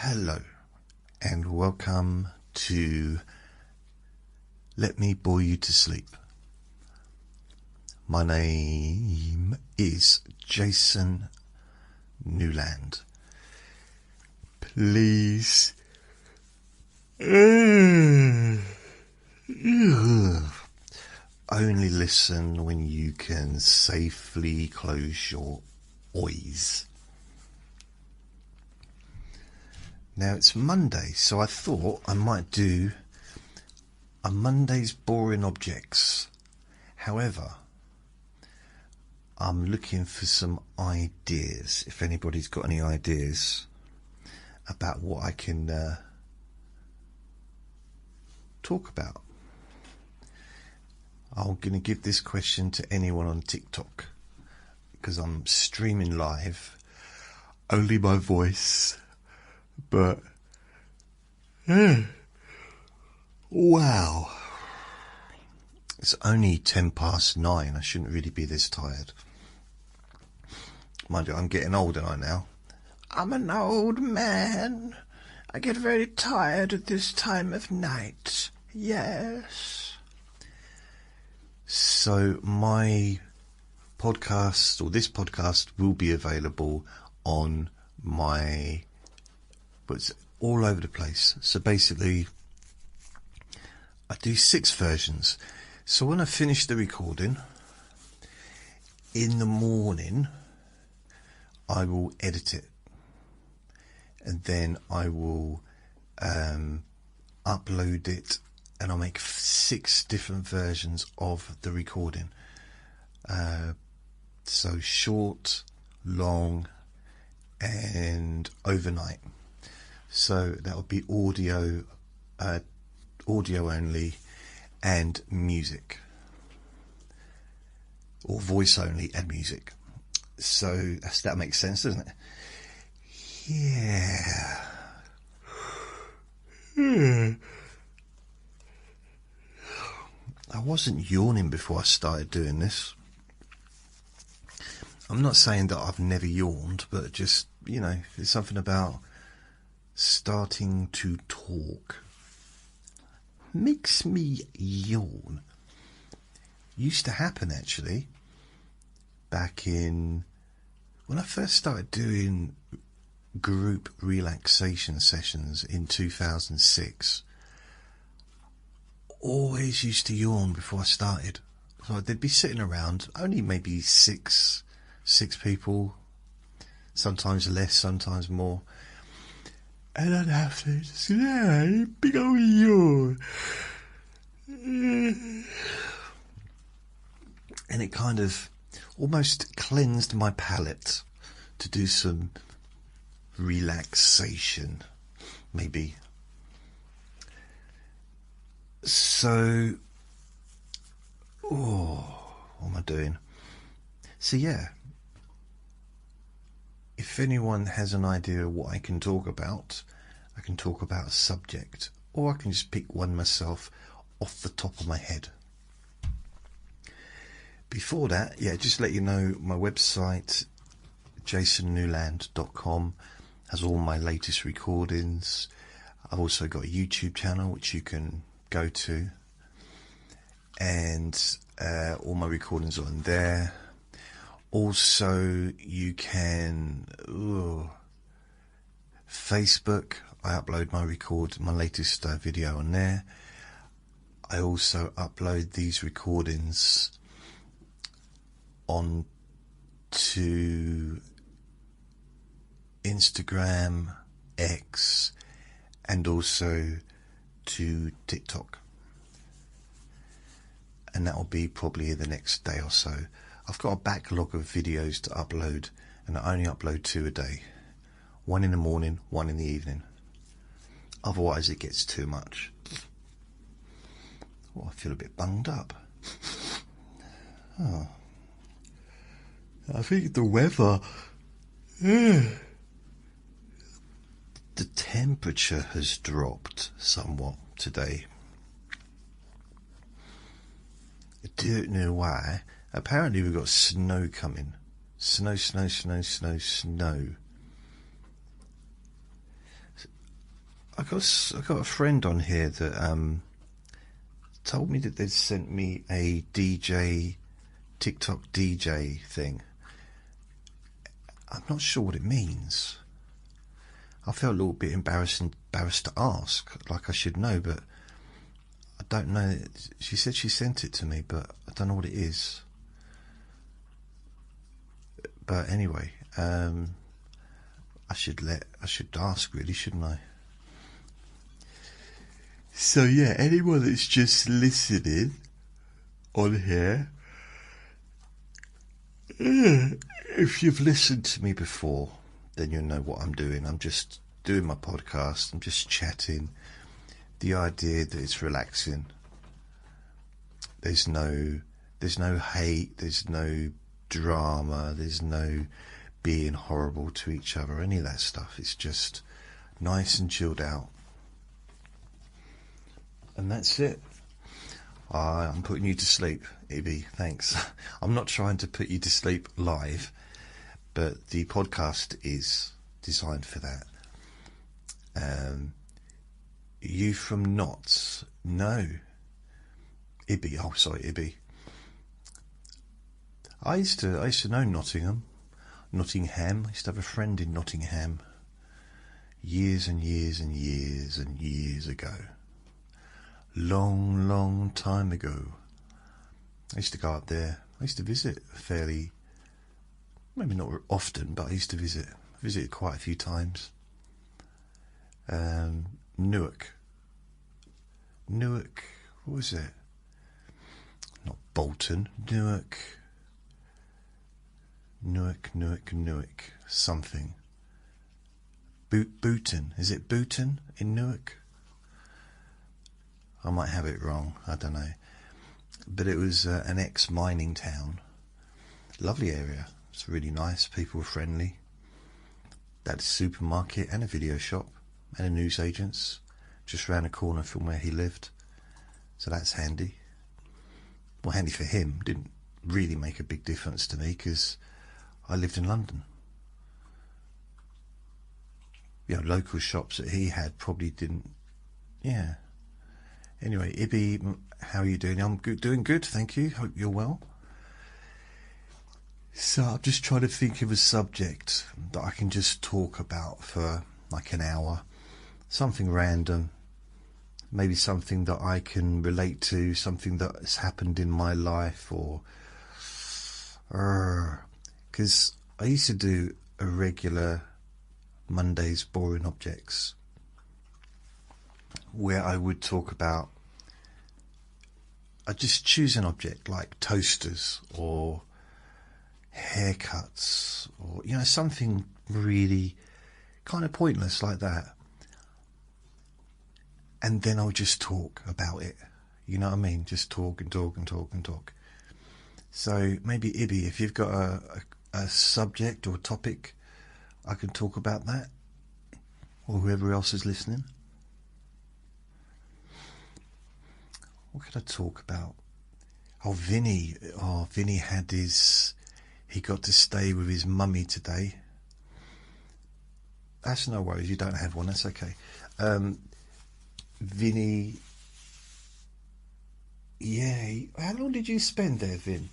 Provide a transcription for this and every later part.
Hello and welcome to Let Me Bore You to Sleep. My name is Jason Newland. Please only listen when you can safely close your eyes. Now it's Monday, so I thought I might do a Monday's boring objects. However, I'm looking for some ideas. If anybody's got any ideas about what I can talk about. I'm going to give this question to anyone on TikTok because I'm streaming live, only my voice. But wow, it's only 9:10. I shouldn't really be this tired. Mind you, I'm getting old, aren't I now? I'm an old man. I get very tired at this time of night. Yes. So my podcast, or this podcast, will be available on my... but it's all over the place. So basically, I do 6 versions. So when I finish the recording, in the morning, I will edit it. And then I will upload it, and I'll make 6 different versions of the recording. So short, long, and overnight. So that would be audio only, and music, or voice only and music. So that makes sense, doesn't it? Yeah. I wasn't yawning before I started doing this. I'm not saying that I've never yawned, but just, there's something about starting to talk makes me yawn. Used to happen actually back in when I first started doing group relaxation sessions in 2006. Always used to yawn before I started. So they'd be sitting around, only maybe six people, sometimes less, sometimes more. And I'd have to just big old yawn. And it kind of almost cleansed my palate to do some relaxation, maybe. So, what am I doing? So yeah, if anyone has an idea of what I can talk about a subject, or I can just pick one myself off the top of my head. Before that, just let you know, my website, jasonnewland.com, has all my latest recordings. I've also got a YouTube channel which you can go to, and all my recordings are on there. Also, you can Facebook. I upload my latest video on there. I also upload these recordings on to Instagram, X, and also to TikTok. And that will be probably the next day or so. I've got a backlog of videos to upload, and I only upload 2 a day. 1 in the morning, 1 in the evening. Otherwise it gets too much. I feel a bit bunged up. I think the weather... the temperature has dropped somewhat today. I don't know why. Apparently we've got snow coming. Snow. I got a friend on here that told me that they'd sent me a TikTok DJ thing. I'm not sure what it means. I felt a little bit embarrassed to ask, like I should know, but I don't know. She said she sent it to me, but I don't know what it is. But anyway, I should ask, really, shouldn't I? So yeah, anyone that's just listening on here, if you've listened to me before, then you'll know what I'm doing. I'm just doing my podcast. I'm just chatting. The idea that it's relaxing. There's no hate. There's no drama. There's no being horrible to each other. Any of that stuff. It's just nice and chilled out. And that's it. I'm putting you to sleep, Ibby. Thanks. I'm not trying to put you to sleep live, but the podcast is designed for that. You from Knots? No. Ibby. Oh, sorry, Ibby. I used to know Nottingham. I used to have a friend in Nottingham. Years and years and years and years ago. Long, long time ago. I used to go up there. I used to visit fairly, maybe not often, but I used to visit. I visited quite a few times. Newark, what was it? Not Bolton, Newark, something. Booton, is it Booton in Newark? I might have it wrong, I don't know. But it was an ex-mining town. Lovely area. It's really nice, people were friendly. They had a supermarket and a video shop and a newsagent's just round the corner from where he lived. So that's handy. Well, handy for him. Didn't really make a big difference to me because I lived in London. You know, local shops that he had probably didn't. Yeah. Anyway, Ibby, how are you doing? I'm doing good, thank you. Hope you're well. So I'm just trying to think of a subject that I can just talk about for like an hour. Something random. Maybe something that I can relate to, something that has happened in my life, or... Because I used to do a regular Monday's Boring Objects, where I would talk about, I'd just choose an object like toasters or haircuts or, you know, something really kind of pointless like that. And then I would just talk about it. You know what I mean? Just talk and talk and talk and talk. So maybe Ibby, if you've got a subject or topic, I can talk about that. Or whoever else is listening. What could I talk about? Oh, Vinny. Oh, Vinny had he got to stay with his mummy today. That's no worries, you don't have one, that's okay. Vinny, yeah, how long did you spend there, Vin?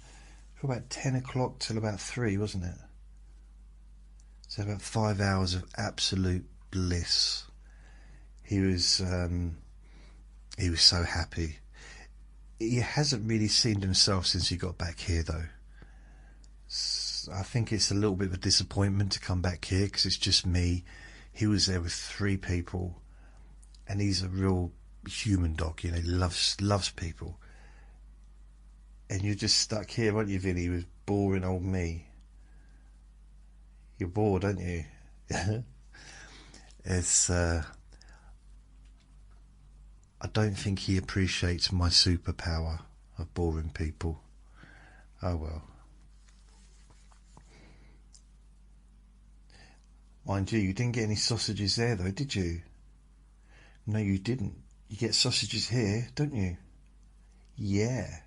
From about 10 o'clock till about 3, wasn't it? So about 5 hours of absolute bliss. He was so happy. He hasn't really seen himself since he got back here, though. I think it's a little bit of a disappointment to come back here because it's just me. He was there with 3 people, and he's a real human dog. You know, he loves people. And you're just stuck here, aren't you, Vinny, with boring old me? You're bored, aren't you? It's. I don't think he appreciates my superpower of boring people. Oh well. Mind you didn't get any sausages there though, did you? No, you didn't. You get sausages here, don't you? Yeah.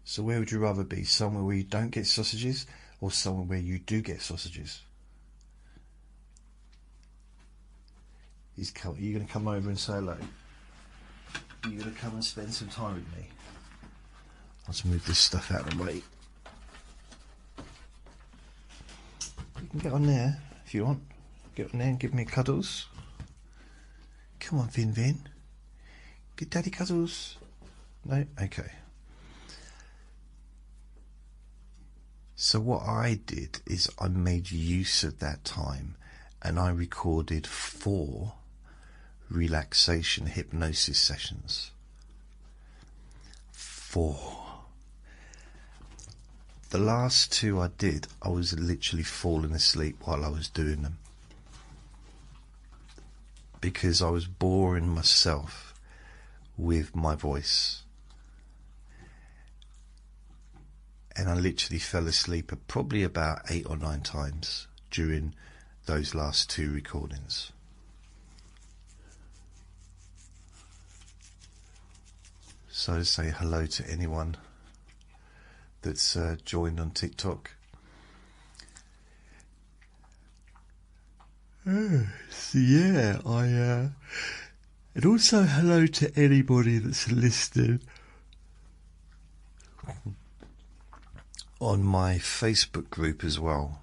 So where would you rather be? Somewhere where you don't get sausages, or somewhere where you do get sausages? Are you going to come over and say hello? Are you going to come and spend some time with me? Let's move this stuff out of the way. You can get on there if you want. Get on there and give me cuddles. Come on, Vin Vin. Get daddy cuddles. No? Okay. So what I did is I made use of that time and I recorded 4 relaxation hypnosis sessions. 4. The last 2 I did, I was literally falling asleep while I was doing them, because I was boring myself with my voice, and I literally fell asleep at probably about 8 or 9 times during those last 2 recordings. So say hello to anyone that's joined on TikTok. So yeah, and also hello to anybody that's listening on my Facebook group as well.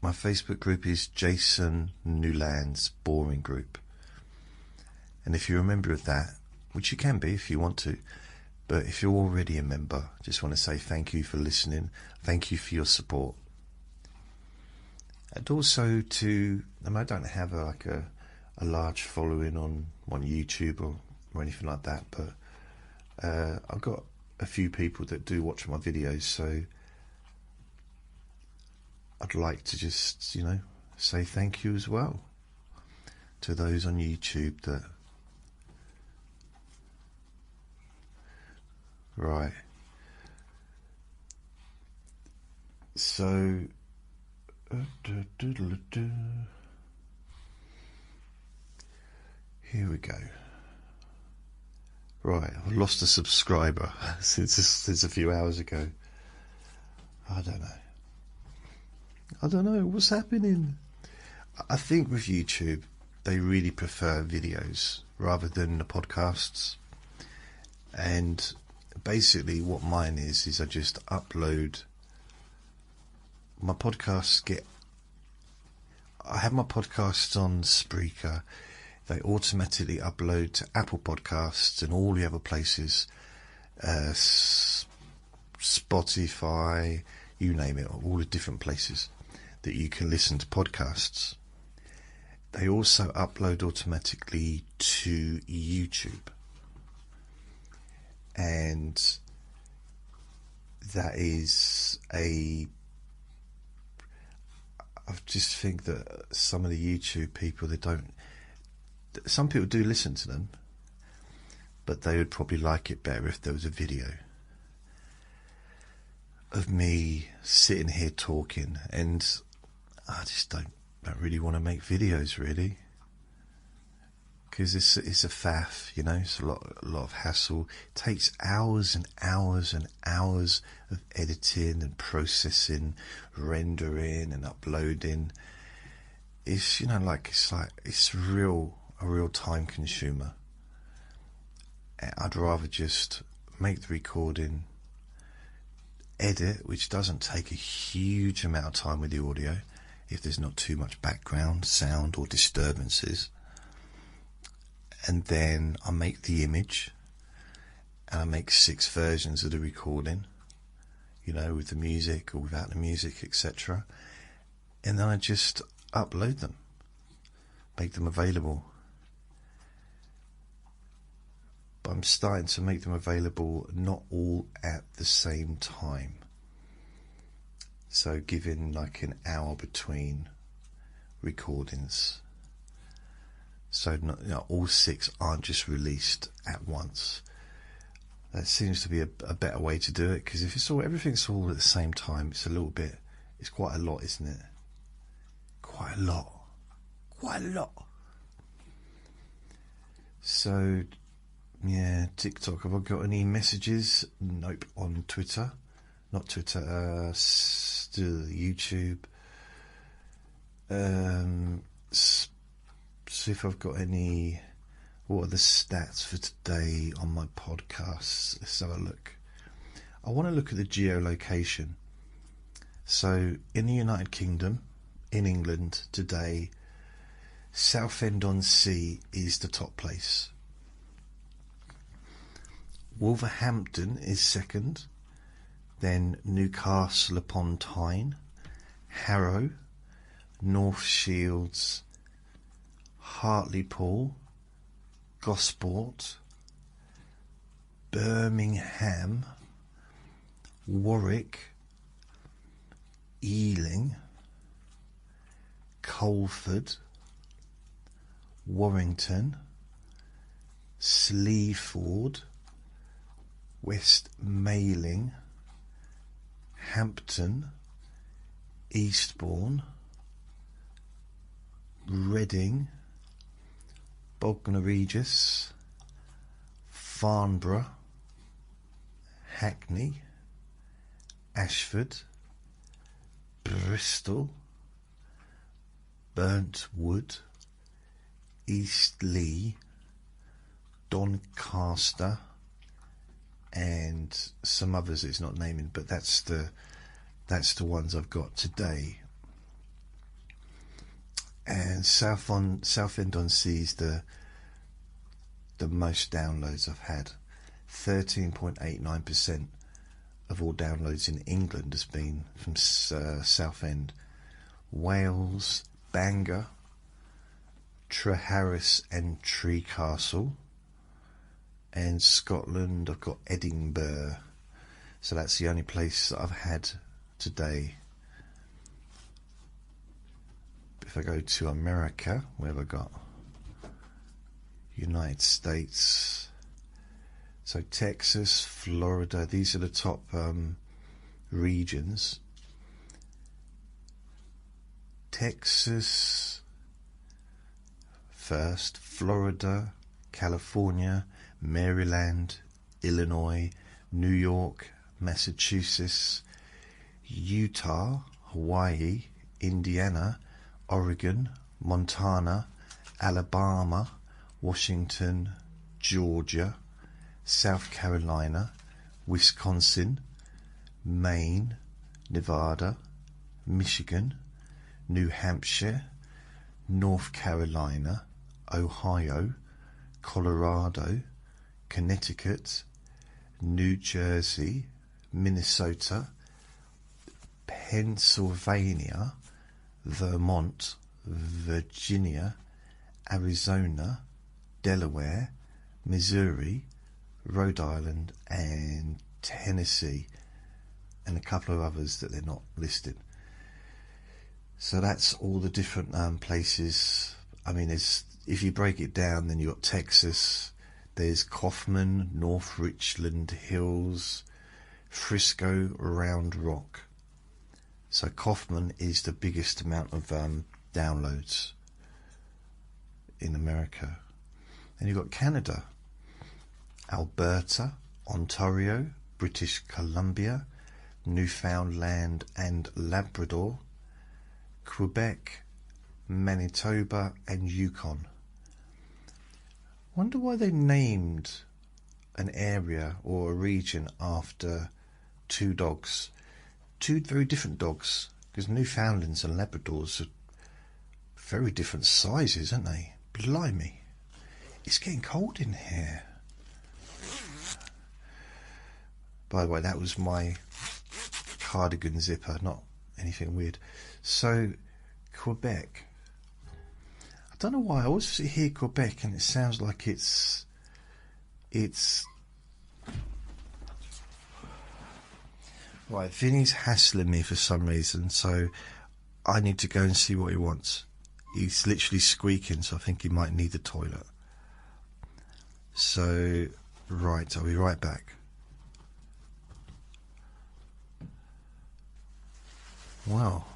My Facebook group is Jason Newland's Boring Group, and if you're a member of that, which you can be if you want to, but if you're already a member, just want to say thank you for listening, thank you for your support. And also to, I don't have a large following on YouTube or anything like that, but I've got a few people that do watch my videos, so I'd like to just, say thank you as well to those on YouTube that... Right. So... Here we go. Right, I've lost a subscriber since a few hours ago. I don't know what's happening. I think with YouTube they really prefer videos rather than the podcasts, and basically what mine is I just upload my podcasts. I have my podcasts on Spreaker. They automatically upload to Apple Podcasts and all the other places, Spotify, you name it, all the different places that you can listen to podcasts. They also upload automatically to YouTube, and that is I just think that some of the YouTube people, some people do listen to them, but they would probably like it better if there was a video of me sitting here talking, and I just don't really want to make videos, really, because it's a faff, it's a lot of hassle. It takes hours and hours and hours of editing and processing, rendering and uploading. It's it's a real time consumer. I'd rather just make the recording, edit, which doesn't take a huge amount of time with the audio if there's not too much background sound or disturbances, and then I make the image, and I make 6 versions of the recording, with the music or without the music, etc., and then I just upload them, make them available. But I'm starting to make them available not all at the same time, so giving like an hour between recordings, so not, all 6 aren't just released at once. That seems to be a better way to do it, because if everything's all at the same time, it's quite a lot, isn't it? Quite a lot. So yeah, TikTok, have I got any messages? Nope. On Twitter, not Twitter, still YouTube. So see if I've got any. What are the stats for today on my podcasts? Let's have a look. I want to look at the geolocation. So in the United Kingdom, in England today, Southend-on-Sea is the top place. Wolverhampton is second. Then Newcastle upon Tyne, Harrow, North Shields, Hartlepool, Gosport, Birmingham, Warwick, Ealing, Colford, Warrington, Sleaford, West Mailing, Hampton, Eastbourne, Reading, Bognor Regis, Farnborough, Hackney, Ashford, Bristol, Burntwood, Eastleigh, Doncaster, and some others it's not naming, but that's the ones I've got today. And Southend-on-Sea is the most downloads I've had. 13.89% of all downloads in England has been from Southend. Wales, Bangor, Treharris and Trecastle. And Scotland, I've got Edinburgh. So that's the only place that I've had today. If I go to America, where have I got? United States. So Texas, Florida, these are the top regions. Texas first, Florida, California, Maryland, Illinois, New York, Massachusetts, Utah, Hawaii, Indiana, Oregon, Montana, Alabama, Washington, Georgia, South Carolina, Wisconsin, Maine, Nevada, Michigan, New Hampshire, North Carolina, Ohio, Colorado, Connecticut, New Jersey, Minnesota, Pennsylvania, Vermont, Virginia, Arizona, Delaware, Missouri, Rhode Island and Tennessee, and a couple of others that they're not listed. So that's all the different places. I mean, if you break it down, then you've got Texas, there's Kaufman, North Richland Hills, Frisco, Round Rock. So Kaufman is the biggest amount of downloads in America. And you've got Canada, Alberta, Ontario, British Columbia, Newfoundland and Labrador, Quebec, Manitoba and Yukon. Wonder why they named an area or a region after two dogs. Two very different dogs, because Newfoundlands and Labradors are very different sizes, aren't they? Blimey. It's getting cold in here. By the way, that was my cardigan zipper, not anything weird. So, Quebec. I don't know why, I always hear Quebec and it sounds like it's right, Vinny's hassling me for some reason, so I need to go and see what he wants. He's literally squeaking, so I think he might need the toilet. So, right, I'll be right back. Wow.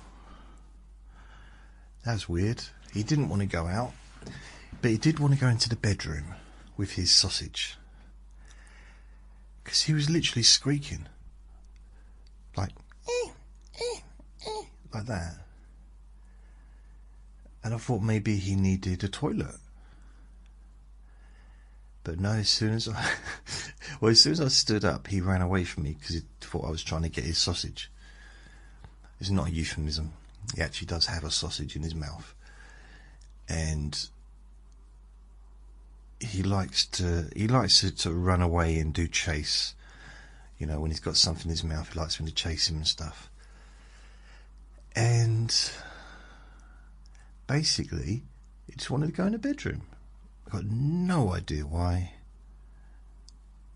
That's weird. He didn't want to go out, but he did want to go into the bedroom with his sausage. Because he was literally squeaking. Like that. And I thought maybe he needed a toilet. But no, as soon as I stood up, he ran away from me because he thought I was trying to get his sausage. It's not a euphemism. He actually does have a sausage in his mouth. And he likes to run away and do chase. You know, when he's got something in his mouth, he likes me to chase him and stuff. And basically, he just wanted to go in the bedroom. I got no idea why.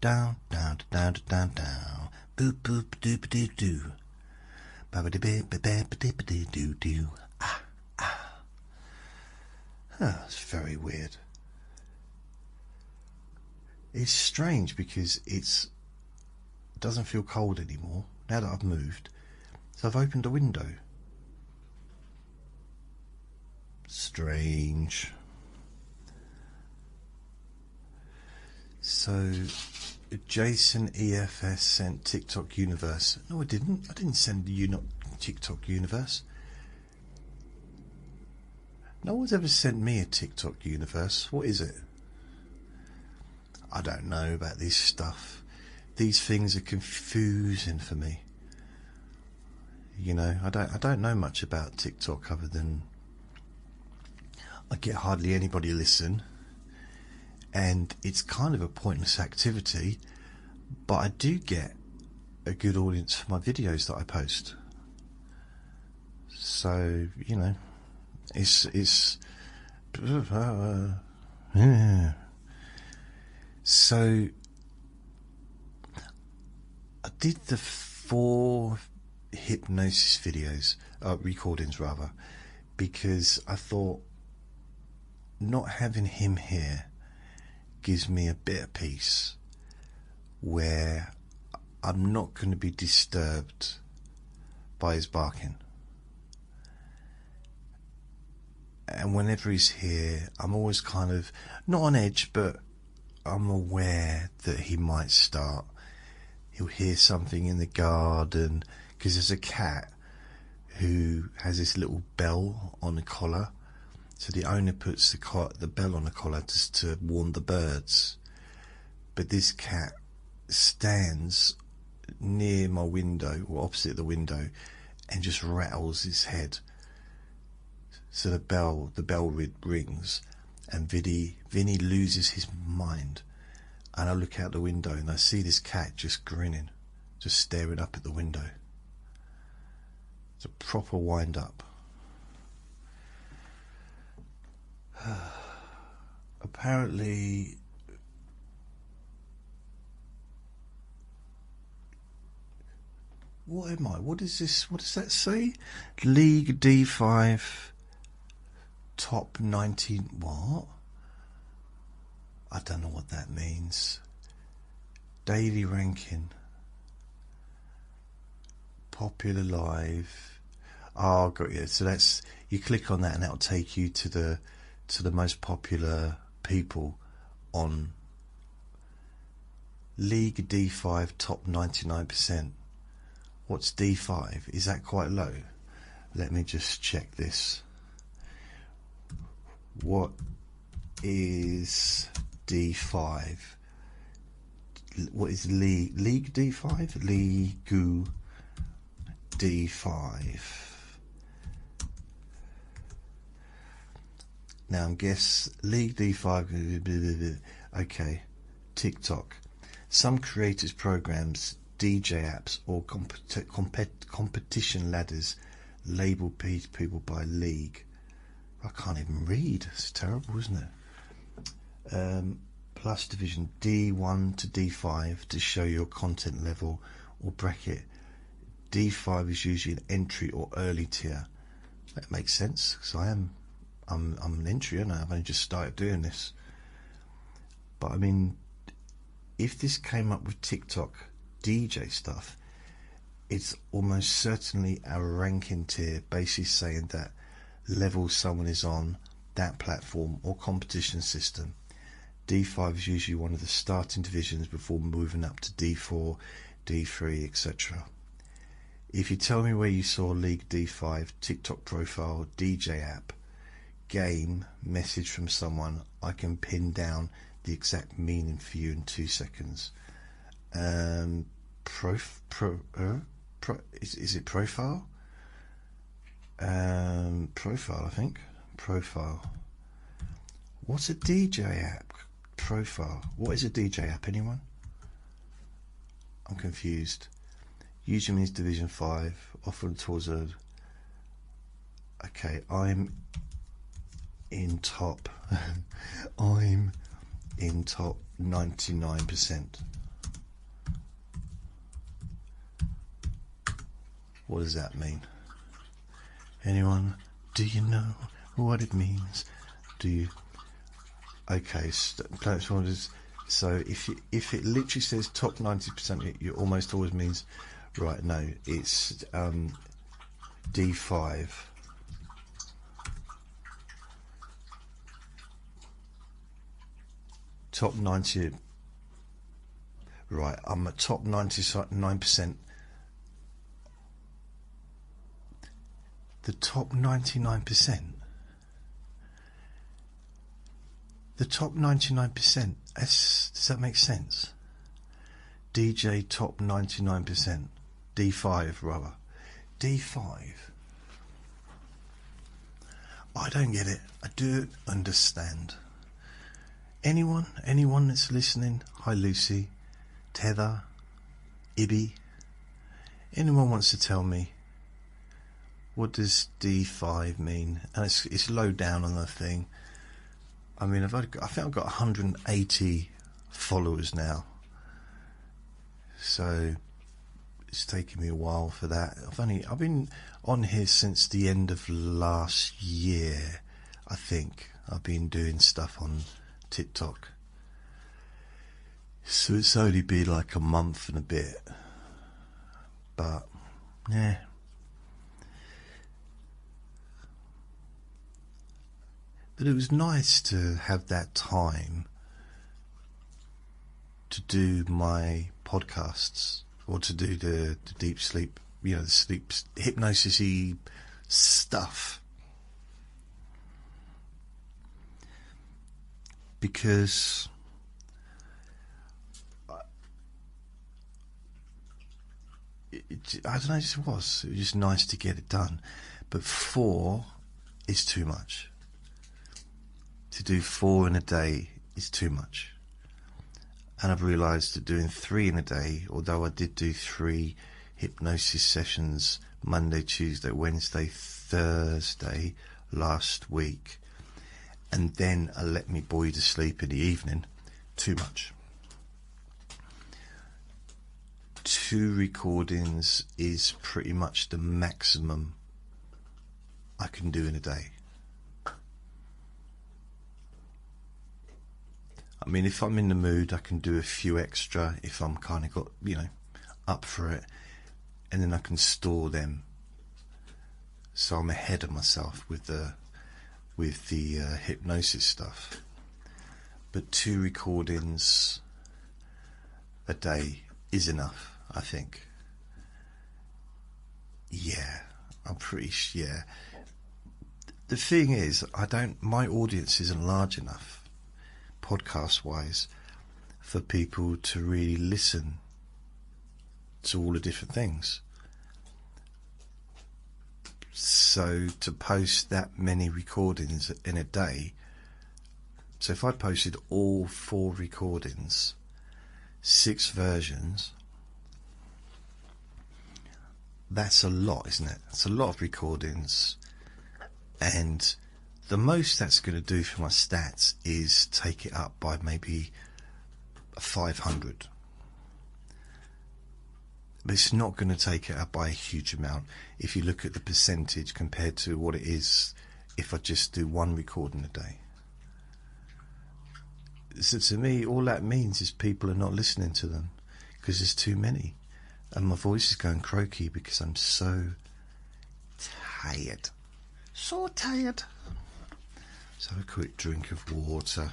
Down, down, down, down, down. Boop, boop, doop, doop, doo. Ba-ba-da-ba-ba-ba-ba-da-ba-doo-doo. Ah, ah. It's very weird. It's strange because it doesn't feel cold anymore now that I've moved. So I've opened a window. Strange. So Jason EFS sent TikTok Universe. No, I didn't. I didn't send you not TikTok Universe. No one's ever sent me a TikTok Universe. What is it? I don't know about this stuff. These things are confusing for me. You know, I don't know much about TikTok other than I get hardly anybody listen, and it's kind of a pointless activity, but I do get a good audience for my videos that I post. So, you know, it's so I did the 4 hypnosis videos, recordings rather, because I thought not having him here gives me a bit of peace where I'm not going to be disturbed by his barking. And whenever he's here, I'm always kind of not on edge, but I'm aware that he might start. He'll hear something in the garden, because there's a cat who has this little bell on the collar. So the owner puts the bell on the collar just to warn the birds. But this cat stands near my window, or opposite the window, and just rattles his head. So the bell rings, and Vinny loses his mind. And I look out the window and I see this cat just grinning, just staring up at the window. It's a proper wind up. Apparently, what am I? What is this? What does that say? League D5 top 19. What? I don't know what that means. Daily ranking. Popular live. Oh, got you. So that's, you click on that and that'll take you to the most popular people on League D5 top 99%. What's D5? Is that quite low? Let me just check this. What is D5? What is League D5? League D5. Now, guess League D5. Okay, TikTok. Some creators, programs, DJ apps, or competition ladders label people by league. I can't even read. It's terrible, isn't it? Plus division D1 to D5 to show your content level or bracket. D5 is usually an entry or early tier. That makes sense, because I'm an entry, and I've only just started doing this. But I mean, if this came up with TikTok DJ stuff, it's almost certainly a ranking tier, basically saying that level someone is on that platform or competition system. D5 is usually one of the starting divisions before moving up to D4, D3, etc. If you tell me where you saw League D5, TikTok profile, DJ app, game message from someone, I can pin down the exact meaning for you in 2 seconds. Is it profile? Profile, I think. Profile. What's a DJ app? Profile. What is a DJ app, anyone? I'm confused. Usually means Division 5, often towards a... Okay, I'm in top... I'm in top 99%. What does that mean? Anyone? Do you know what it means? Do you? Okay, so if it literally says top 90%, it almost always means, right? No, it's D5. Top 90. Right, I'm at top 99%. The top 99%. The top 99%. Does that make sense? DJ top 99%. D5 rather. D5. I don't get it. I don't understand. Anyone that's listening? Hi Lucy, Tether, Ibby. Anyone wants to tell me? What does D5 mean? And it's low down on the thing. I mean, I think I've got 180 followers now. So it's taken me a while for that. I've been on here since the end of last year. I think I've been doing stuff on TikTok. So it's only been like a month and a bit. But yeah. But it was nice to have that time to do my podcasts, or to do the deep sleep, the sleep hypnosis-y stuff. Because I don't know, it was just nice to get it done. But 4 is too much. To do 4 in a day is too much. And I've realised that doing 3 in a day, although I did do 3 hypnosis sessions Monday, Tuesday, Wednesday, Thursday last week, and then I let me boy to sleep in the evening, too much. 2 recordings is pretty much the maximum I can do in a day. I mean, if I'm in the mood, I can do a few extra if I'm kind of got, up for it, and then I can store them. So I'm ahead of myself with the hypnosis stuff. But 2 recordings a day is enough, I think. Yeah, I'm pretty sure. Yeah. The thing is, my audience isn't large enough, podcast wise, for people to really listen to all the different things. So to post that many recordings in a day, so if I posted all 4 recordings, 6 versions, that's a lot, isn't it? It's a lot of recordings, and the most that's going to do for my stats is take it up by maybe 500. But it's not going to take it up by a huge amount if you look at the percentage compared to what it is if I just do 1 recording a day. So to me, all that means is people are not listening to them because there's too many. And my voice is going croaky because I'm so tired. So tired. Let's have a quick drink of water.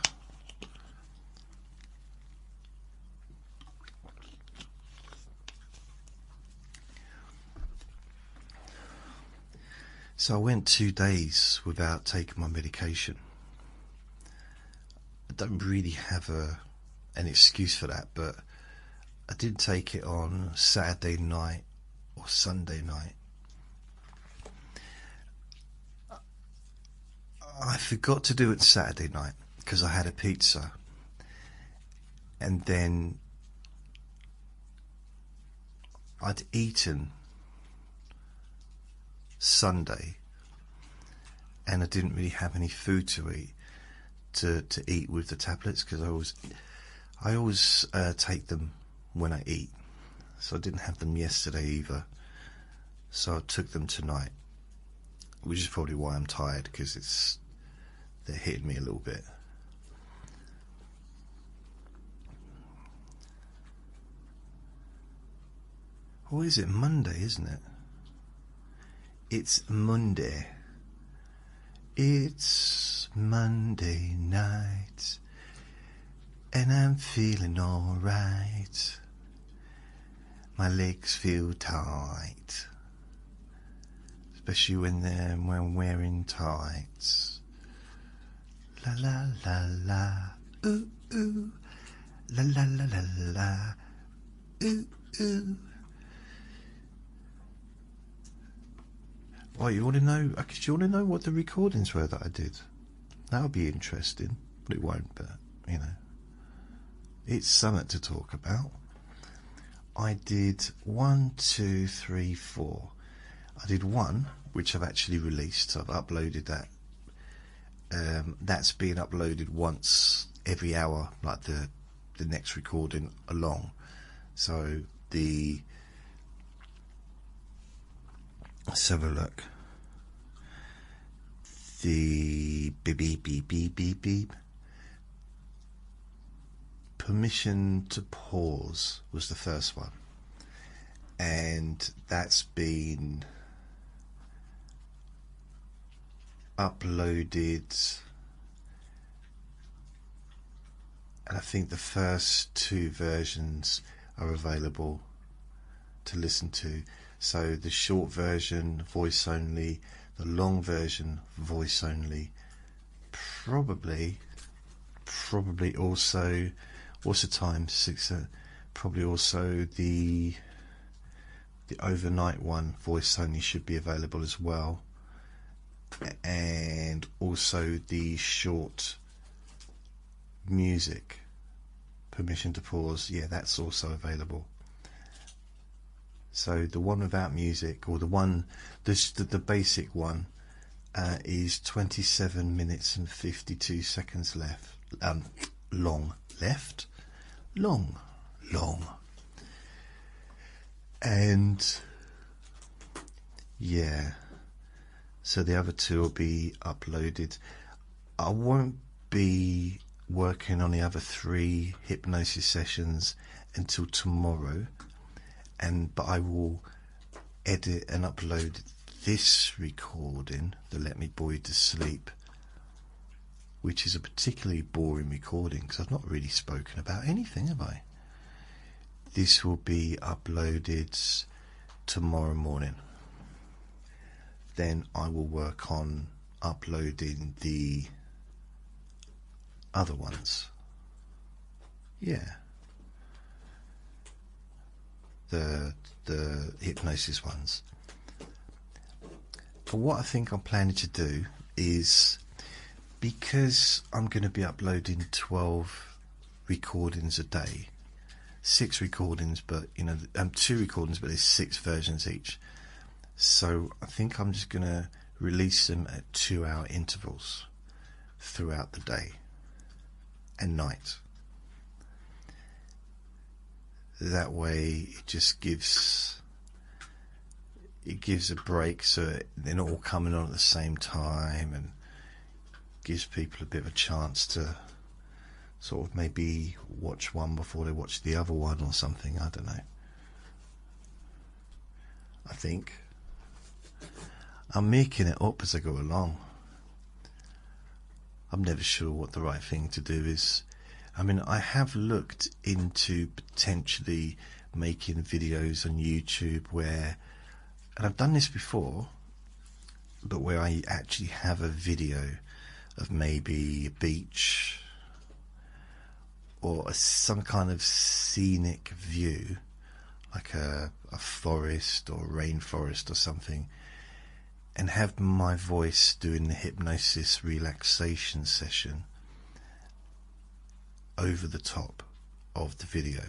So I went 2 days without taking my medication. I don't really have an excuse for that, but I did take it on Saturday night or Sunday night. I forgot to do it Saturday night because I had a pizza, and then I'd eaten Sunday, and I didn't really have any food to eat with the tablets, because I always take them when I eat, so I didn't have them yesterday either, so I took them tonight, which is probably why I'm tired, because they're hitting me a little bit. Or is it Monday, isn't it? It's Monday. It's Monday night, and I'm feeling alright. My legs feel tight, especially when I'm wearing tights. La la la la, ooh ooh, la la la la la, ooh ooh. Oh, you want to know? Do you want to know what the recordings were that I did? That'll be interesting, but it won't. But you know, it's something to talk about. I did 1, 2, 3, 4. I did one, which I've actually released. So I've uploaded that. That's being uploaded once every hour, like the next recording along. So let's have a look. The beep beep beep beep beep beep. Permission to pause was the first one, and that's been uploaded, and I think the first 2 versions are available to listen to. So the short version, voice only, the long version, voice only. Probably also, what's the time? 6. Probably also the overnight one, voice only, should be available as well, and also the short music, permission to pause. Yeah, that's also available. So the one without music, or the basic one, is 27 minutes and 52 seconds left. Long. And yeah, so the other 2 will be uploaded. I won't be working on the other 3 hypnosis sessions until tomorrow, but I will edit and upload this recording, the Let Me Bore You to Sleep, which is a particularly boring recording because I've not really spoken about anything, have I? This will be uploaded tomorrow morning. Then I will work on uploading the other ones. Yeah. The hypnosis ones. But what I think I'm planning to do is, because I'm going to be uploading 12 recordings a day, 6 recordings, but 2 recordings, but there's 6 versions each. So I think I'm just going to release them at 2-hour intervals throughout the day and night. That way it just gives a break, so they're not all coming on at the same time, and gives people a bit of a chance to sort of maybe watch one before they watch the other one or something. I don't know. I think I'm making it up as I go along. I'm never sure what the right thing to do is. I mean, I have looked into potentially making videos on YouTube and I've done this before, but where I actually have a video of maybe a beach or some kind of scenic view, like a forest or rainforest or something, and have my voice doing the hypnosis relaxation session over the top of the video,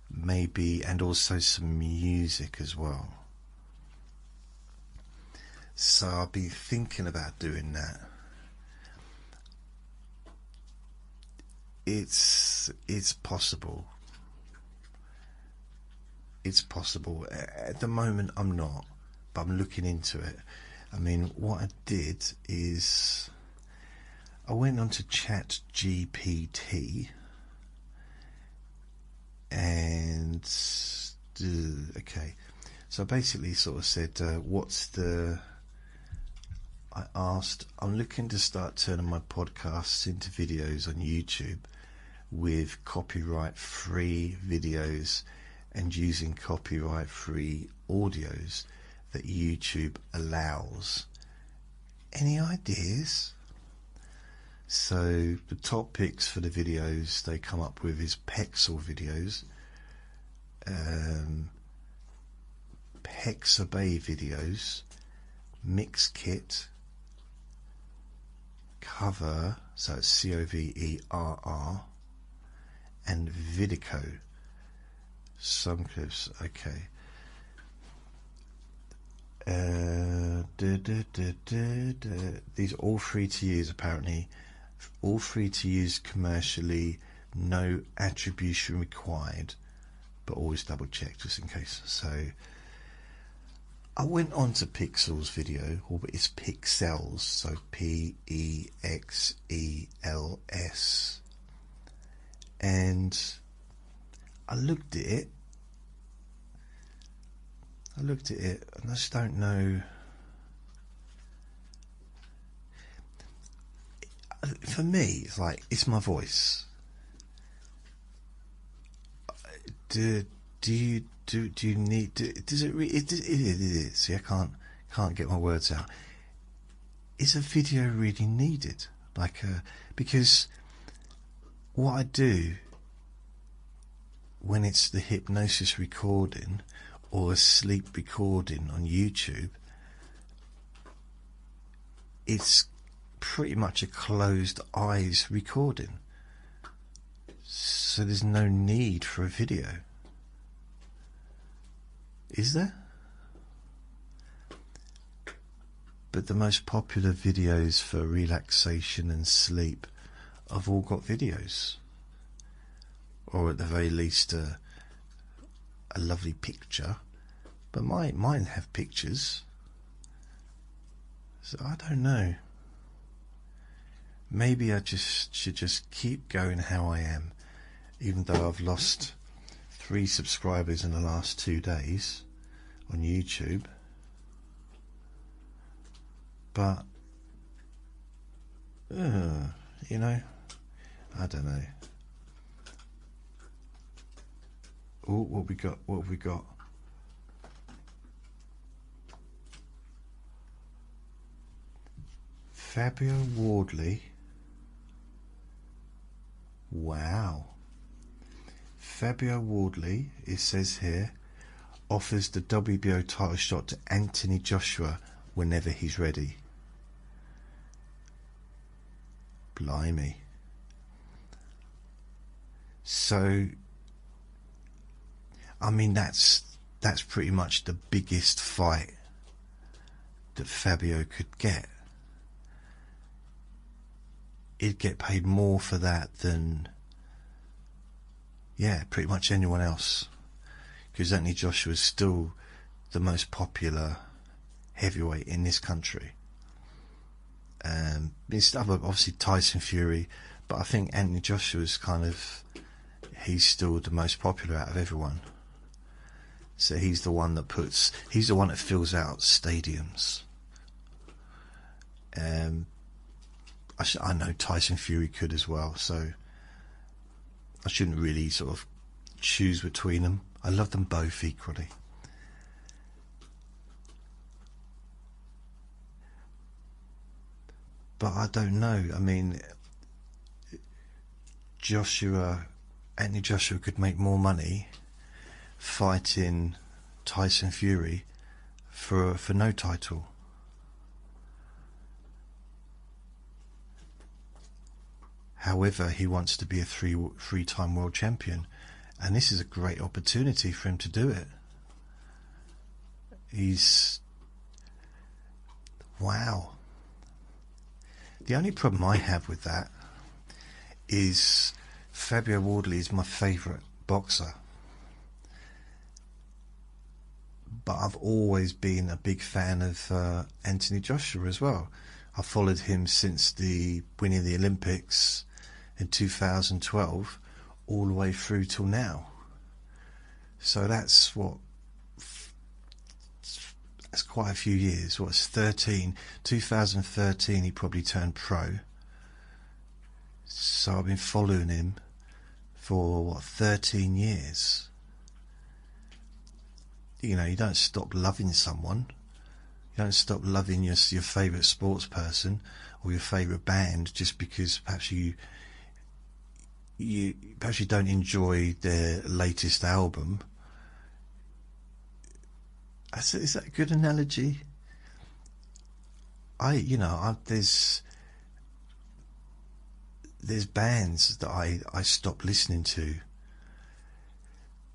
maybe, and also some music as well. So I'll be thinking about doing that. It's possible. It's possible. At the moment I'm not, but I'm looking into it. I mean, what I did is I went on to ChatGPT and okay, so I basically sort of said, I asked, I'm looking to start turning my podcasts into videos on YouTube with copyright-free videos and using copyright-free audios that YouTube allows. Any ideas? So the top picks for the videos they come up with is Pexel videos, Pexabay videos, Mixkit, Cover, so it's Coverr, and Vidico. Some clips, okay. These are all free to use, apparently. All free to use commercially, no attribution required, but always double check just in case. So I went on to Pixel's video, or it's Pixels, so Pexels, and I looked at it, and I just don't know. For me, it's like, it's my voice. Do you need? Does it? It is. See, I can't get my words out. Is a video really needed? Because what I do when it's the hypnosis recording or a sleep recording on YouTube, it's pretty much a closed eyes recording, so there's no need for a video, is there? But the most popular videos for relaxation and sleep have all got videos, or at the very least a lovely picture. But mine have pictures, so I don't know. Maybe I should just keep going how I am, even though I've lost 3 subscribers in the last 2 days on YouTube. But you know, I don't know. Oh, what have we got? Fabio Wardley. Wow. Fabio Wardley, it says here, offers the WBO title shot to Anthony Joshua whenever he's ready. Blimey. So, I mean, that's pretty much the biggest fight that Fabio could get. He'd get paid more for that than, yeah, pretty much anyone else, because Anthony Joshua is still the most popular heavyweight in this country. It's obviously Tyson Fury, but I think Anthony Joshua's he's still the most popular out of everyone. So he's the one that fills out stadiums. I know Tyson Fury could as well, so I shouldn't really sort of choose between them. I love them both equally. But I don't know. I mean, Anthony Joshua could make more money fighting Tyson Fury for no title. However, he wants to be a three-time world champion, and this is a great opportunity for him to do it. Wow. The only problem I have with that is Fabio Wardley is my favourite boxer, but I've always been a big fan of Anthony Joshua as well. I followed him since the winning of the Olympics in 2012 all the way through till now. So that's quite a few years. What's 2013 he probably turned pro. So I've been following him for 13 years. You know, you don't stop loving someone. You don't stop loving your favourite sports person or your favourite band just because perhaps you don't enjoy their latest album. Is that a good analogy? There's bands that I stopped listening to,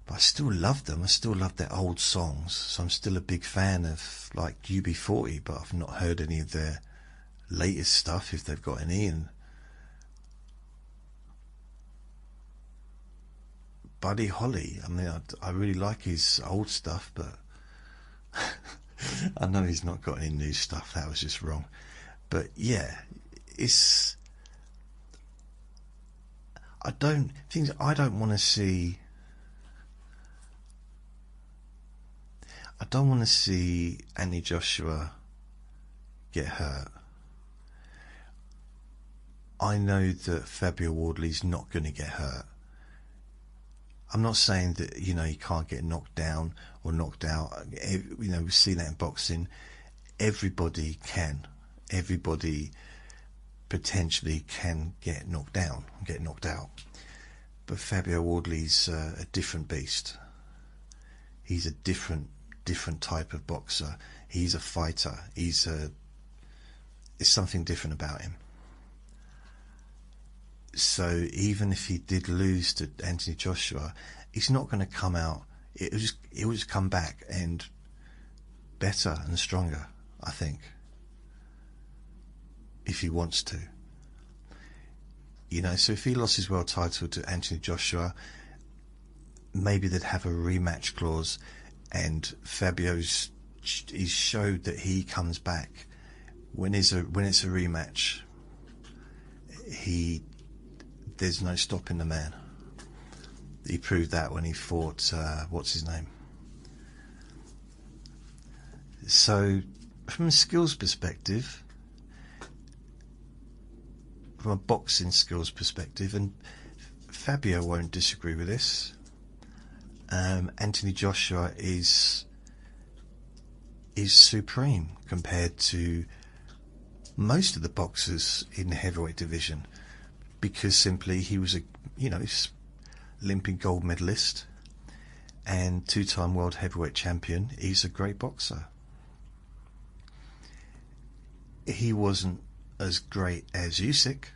but I still love them. I still love their old songs, so I'm still a big fan of like UB40, but I've not heard any of their latest stuff, if they've got any. And Buddy Holly, I mean, I really like his old stuff, but I know he's not got any new stuff. That was just wrong. But yeah, I don't want to see Anthony Joshua get hurt. I know that Fabio Wardley's not going to get hurt. I'm not saying that, he can't get knocked down or knocked out. We see that in boxing. Everybody can. Everybody potentially can get knocked down, get knocked out. But Fabio Wardley's a different beast. He's a different type of boxer. He's a fighter. There's something different about him. So even if he did lose to Anthony Joshua, he's not going to come out. It will just come back and better and stronger, I think, if he wants to. So if he lost his world title to Anthony Joshua, maybe they'd have a rematch clause, and Fabio's he's showed that he comes back when it's a rematch. There's no stopping the man. He proved that when he fought what's his name. So from a skills perspective, from a boxing skills perspective, and Fabio won't disagree with this, Anthony Joshua is supreme compared to most of the boxers in the heavyweight division, because simply he was he's Olympic gold medalist and two-time world heavyweight champion. He's a great boxer. He wasn't as great as Usyk,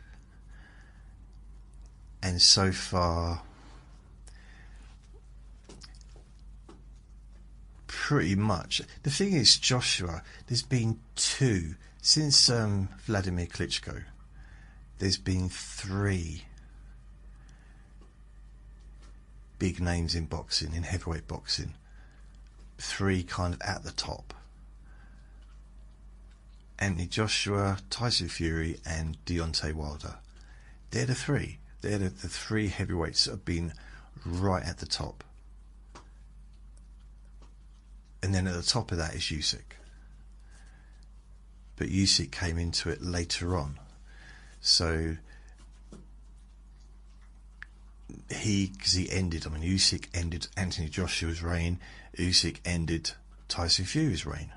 and so far pretty much. The thing is, Joshua, there's been two since Vladimir Klitschko. There's been three big names in boxing, in heavyweight boxing. Three kind of at the top. Anthony Joshua, Tyson Fury and Deontay Wilder. They're the three. They're the three heavyweights that have been right at the top. And then at the top of that is Usyk. But Usyk came into it later on. So Usyk ended Anthony Joshua's reign. Usyk ended Tyson Fury's reign.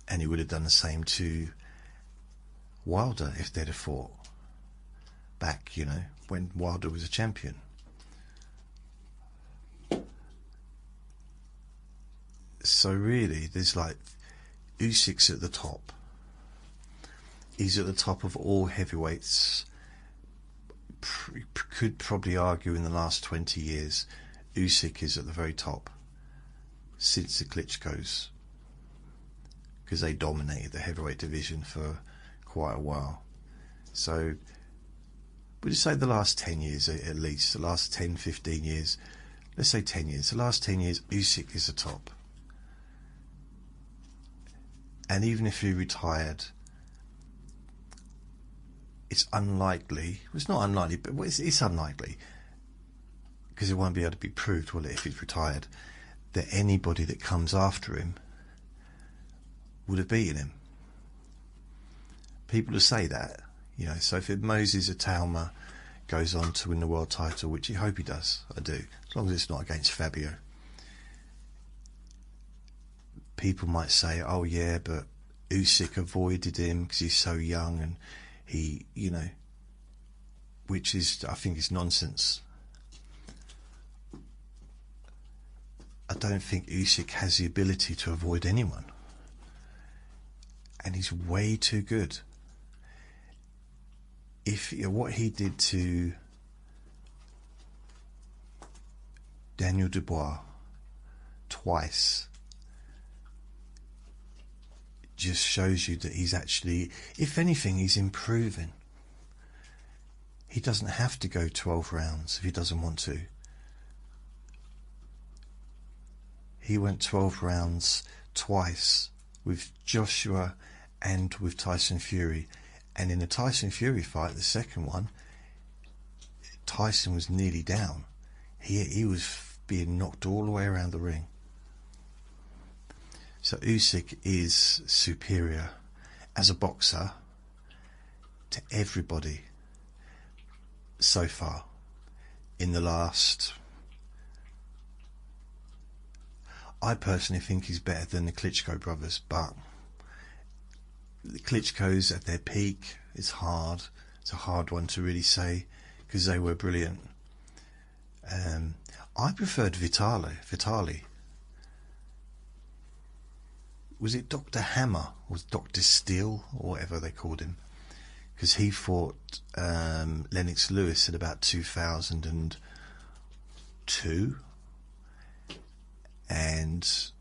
And he would have done the same to Wilder if they'd have fought back, you know, when Wilder was a champion. So really, there's like Usyk's at the top. He's at the top of all heavyweights. Could probably argue in the last 20 years, Usyk is at the very top since the Klitschko's, because they dominated the heavyweight division for quite a while. So would you say the last 10 years at least, the last 10, 15 years, let's say 10 years, the last 10 years, Usyk is the top. And even if he retired, it's unlikely, well, it's not unlikely, but it's unlikely, because it won't be able to be proved, will it, if he's retired, that anybody that comes after him would have beaten him. People will say that, you know. So if Moses Atalma goes on to win the world title, which I hope he does, I do, as long as it's not against Fabio, people might say, oh yeah, but Usyk avoided him because he's so young, and he, you know, which is, I think, is nonsense. I don't think Usyk has the ability to avoid anyone, and he's way too good. If, you know, what he did to Daniel Dubois twice just shows you that he's actually, if anything, he's improving. He doesn't have to go 12 rounds if he doesn't want to. He went 12 rounds twice with Joshua and with Tyson Fury. And in the Tyson Fury fight, the second one, Tyson was nearly down. He was being knocked all the way around the ring. So Usyk is superior as a boxer to everybody so far in the last... I personally think he's better than the Klitschko brothers, but the Klitschko's at their peak. It's hard. It's a hard one to really say because they were brilliant. I preferred Vitali. Was it Dr. Hammer or Dr. Steel or whatever they called him? Because he fought Lennox Lewis in about 2002, and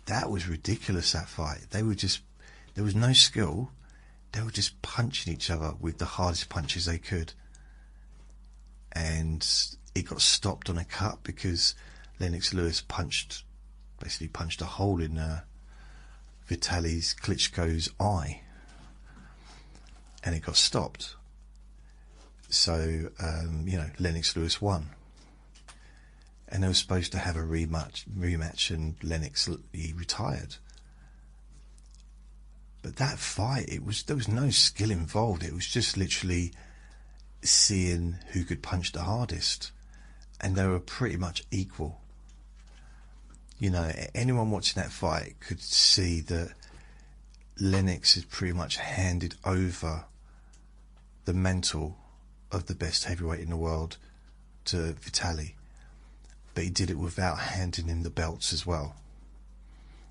that was ridiculous, that fight. They were just, there was no skill. They were just punching each other with the hardest punches they could, and it got stopped on a cut because Lennox Lewis basically punched a hole in Vitaly Klitschko's eye, and it got stopped. So you know, Lennox Lewis won, and they were supposed to have a rematch, and Lennox, he retired. But that fight, there was no skill involved. It was just literally seeing who could punch the hardest, and they were pretty much equal. You know, anyone watching that fight could see that Lennox has pretty much handed over the mantle of the best heavyweight in the world to Vitaly, but he did it without handing him the belts as well.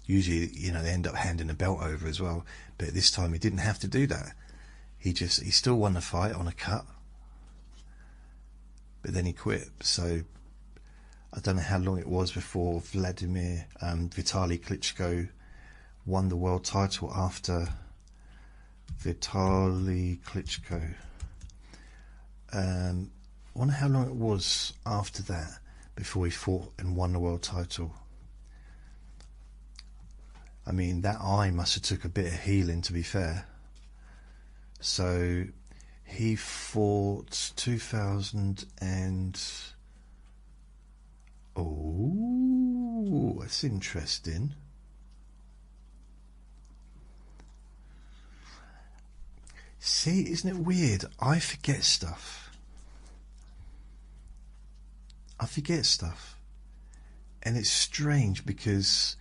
Usually, you know, they end up handing a belt over as well, but this time he didn't have to do that. He still won the fight on a cut, but then he quit. So I don't know how long it was before Vitaly Klitschko won the world title after Vitaly Klitschko. I wonder how long it was after that before he fought and won the world title. I mean, that eye must have took a bit of healing, to be fair. So he fought 2000 and... Oh, that's interesting. See, isn't it weird? I forget stuff. And it's strange because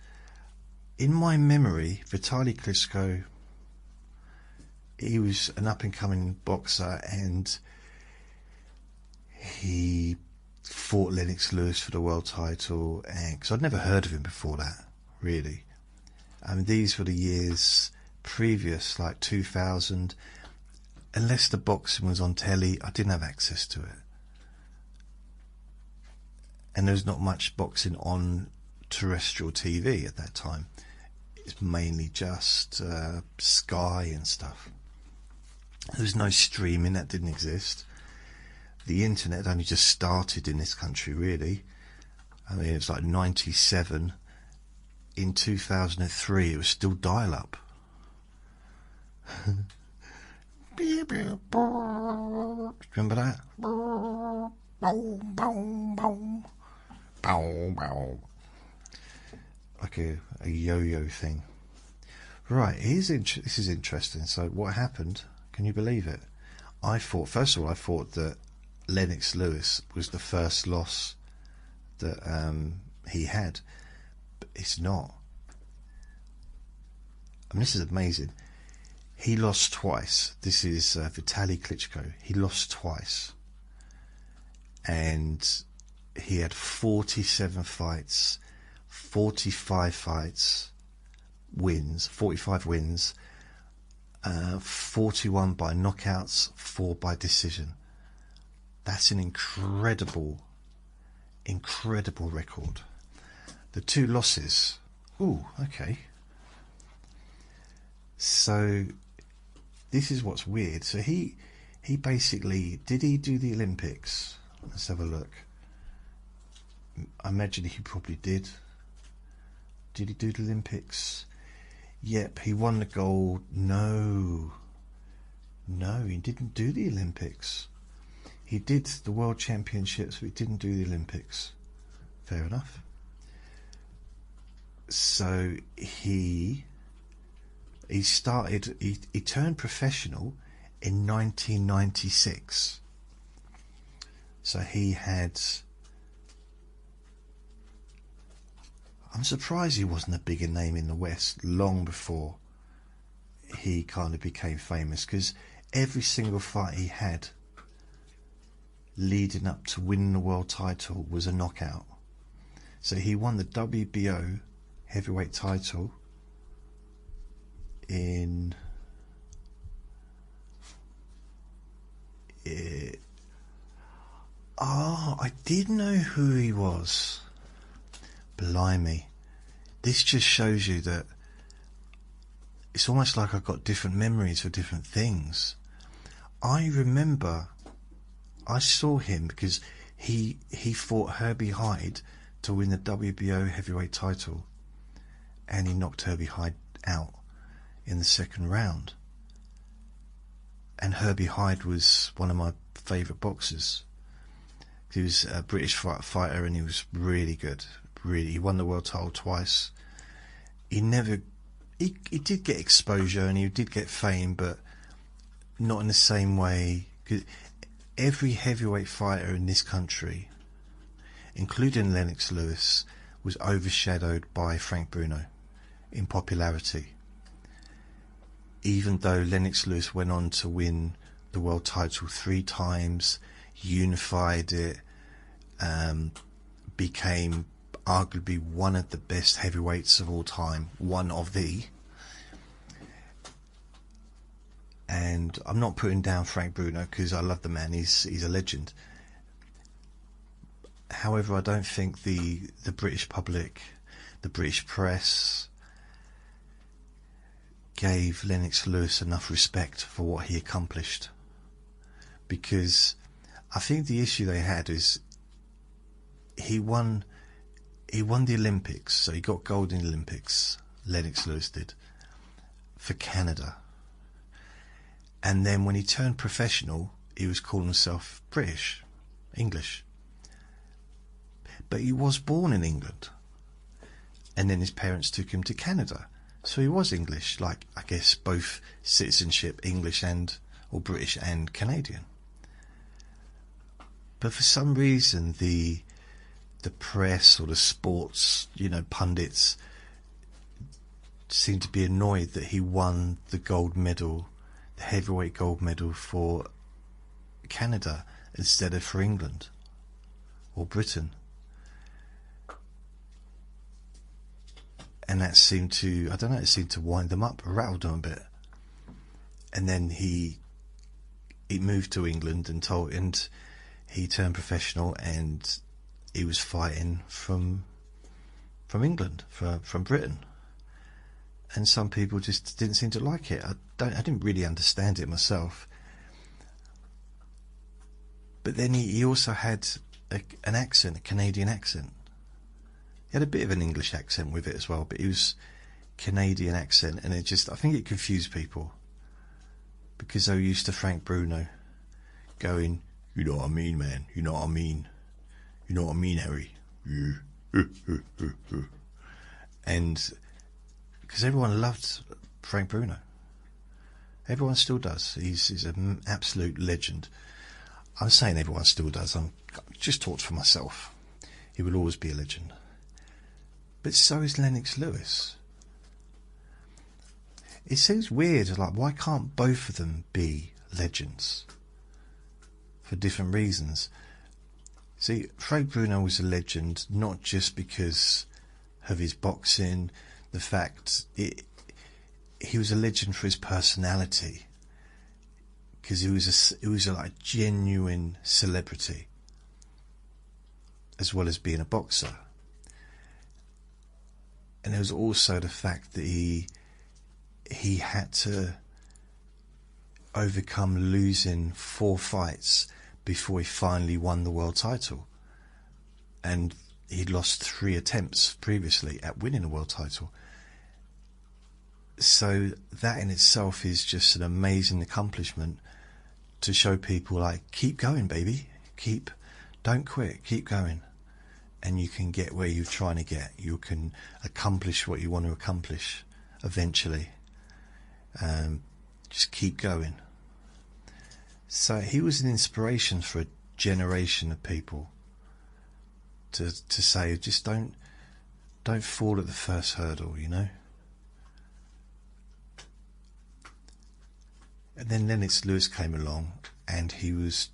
in my memory, Vitaly Klitschko he was an up-and-coming boxer, and he fought Lennox Lewis for the world title, and because I'd never heard of him before that, really. I mean, these were the years previous, like 2000. Unless the boxing was on telly, I didn't have access to it. And there was not much boxing on terrestrial TV at that time. It's mainly just Sky and stuff. There was no streaming, that didn't exist. The internet only just started in this country, really. I mean, it was like 97. In 2003, it was still dial-up. Remember that? Like a yo-yo thing. Right, this is interesting. So what happened? Can you believe it? First of all, I thought that Lennox Lewis was the first loss that he had. But it's not. I mean, this is amazing. He lost twice. This is Vitaly Klitschko. He lost twice. And he had 47 fights, 45 fights, wins, 45 wins, 41 by knockouts, 4 by decision. That's an incredible record. The 2 losses. Ooh, okay. So this is what's weird. So he basically, did he do the Olympics? Let's have a look. I imagine he probably did. Did he do the Olympics? Yep, he won the gold. No, he didn't do the Olympics. He did the World Championships, but he didn't do the Olympics. Fair enough. So he turned professional in 1996. So he had... I'm surprised he wasn't a bigger name in the West long before he kind of became famous, because every single fight he had leading up to winning the world title was a knockout. So he won the WBO heavyweight title in I did know who he was. Blimey, this just shows you that it's almost like I've got different memories for different things. I remember I saw him because he fought Herbie Hyde to win the WBO heavyweight title, and he knocked Herbie Hyde out in the second round. And Herbie Hyde was one of my favourite boxers. He was a British fighter, and he was really good. Really, he won the world title twice. He did get exposure and he did get fame, but not in the same way. 'Cause every heavyweight fighter in this country, including Lennox Lewis, was overshadowed by Frank Bruno in popularity. Even though Lennox Lewis went on to win the world title 3 times, unified it, became arguably one of the best heavyweights of all time, and I'm not putting down Frank Bruno because I love the man, he's a legend. However, I don't think the British public, the British press, gave Lennox Lewis enough respect for what he accomplished, because I think the issue they had is he won the Olympics, so he got gold in the Olympics, Lennox Lewis did, for Canada. And then when he turned professional, he was calling himself British, English. But he was born in England. And then his parents took him to Canada. So he was English, like, I guess, both citizenship, English or British and Canadian. But for some reason, the press or the sports, pundits seemed to be annoyed that he won the gold medal, the heavyweight gold medal for Canada instead of for England or Britain. And that seemed to, I don't know, it seemed to wind them up, rattled them a bit. And then he moved to England and he turned professional, and he was fighting from England, from Britain. And some people just didn't seem to like it. I didn't really understand it myself. But then he also had an accent, a Canadian accent. He had a bit of an English accent with it as well, but it was Canadian accent, and I think it confused people, because they were used to Frank Bruno going, "You know what I mean, man? You know what I mean? You know what I mean, Harry?" Yeah. And because everyone loved Frank Bruno. Everyone still does. He's an absolute legend. I'm saying everyone still does. I'm just talked for myself. He will always be a legend. But so is Lennox Lewis. It seems weird, like, why can't both of them be legends? For different reasons. See, Frank Bruno was a legend not just because of his boxing, the fact he was a legend for his personality, because he was a like genuine celebrity, as well as being a boxer. And there was also the fact that he had to overcome losing 4 fights before he finally won the world title. And he'd lost 3 attempts previously at winning a world title. So that in itself is just an amazing accomplishment to show people, like, keep going, baby. Don't quit, keep going. And you can get where you're trying to get. You can accomplish what you want to accomplish eventually. Just keep going. So he was an inspiration for a generation of people to say, just don't fall at the first hurdle, you know. And then Lennox Lewis came along, and he was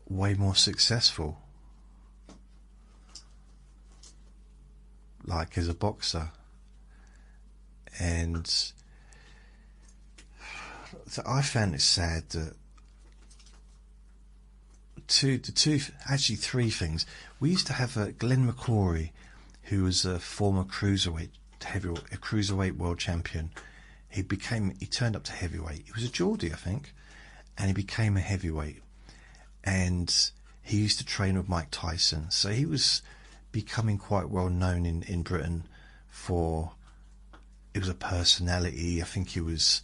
way more successful, like as a boxer. And so I found it sad that actually 3 things. We used to have Glenn McCrory, who was a former cruiserweight world champion. He turned up to heavyweight. He was a Geordie, I think, and he became a heavyweight. And he used to train with Mike Tyson, so he was becoming quite well known in Britain for. It was a personality. I think he was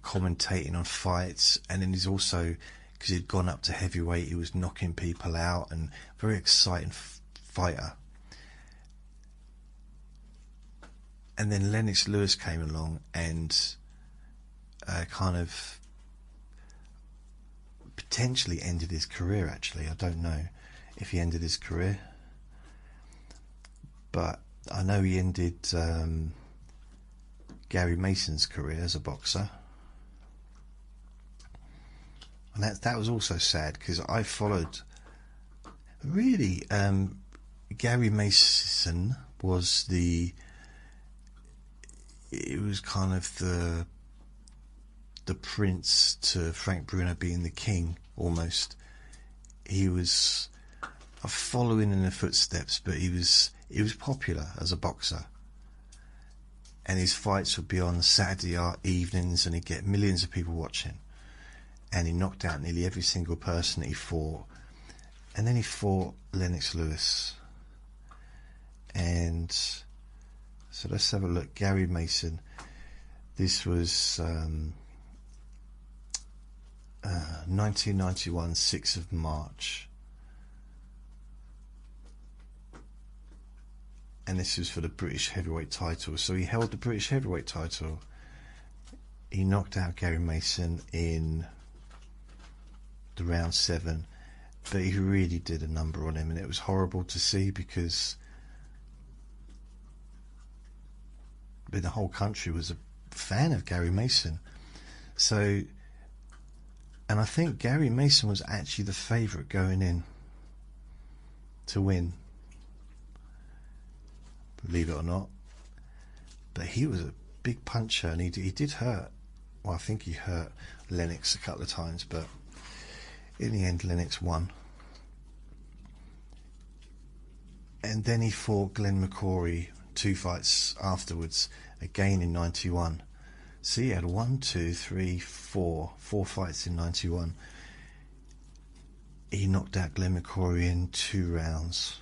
commentating on fights, and then he's also, because he'd gone up to heavyweight, he was knocking people out, and very exciting fighter. And then Lennox Lewis came along and kind of potentially ended his career, actually. I don't know if he ended his career, but I know he ended Gary Mason's career as a boxer. And that was also sad, because I followed, really, Gary Mason was it was kind of the prince to Frank Bruno being the king, almost. He was following in the footsteps, but he was popular as a boxer. And his fights would be on Saturday evenings, and he'd get millions of people watching. And he knocked out nearly every single person that he fought. And then he fought Lennox Lewis. And so let's have a look. Gary Mason. This was 1991, 6th of March. And this was for the British heavyweight title. So he held the British heavyweight title. He knocked out Gary Mason in the round 7, but he really did a number on him, and it was horrible to see, because the whole country was fan of Gary Mason. So, and I think Gary Mason was actually the favourite going in to win, believe it or not. But he was a big puncher, and he did hurt. Well, I think he hurt Lennox a couple of times, but in the end Lennox won. And then he fought Glenn McCrory 2 fights afterwards, again in 91. So he had 4 fights in 91. He knocked out Glenn McCrory in 2 rounds.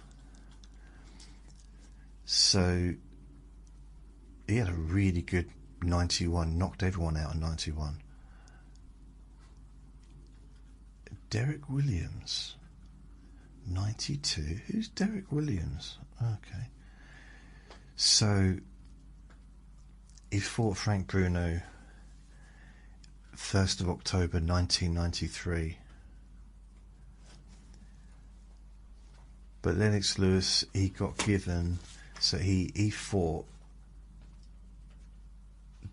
So he had a really good 91, knocked everyone out in 91. Derek Williams, 92. Who's Derek Williams? Okay. So he fought Frank Bruno 1st of October 1993. But Lennox Lewis, he got given, so he fought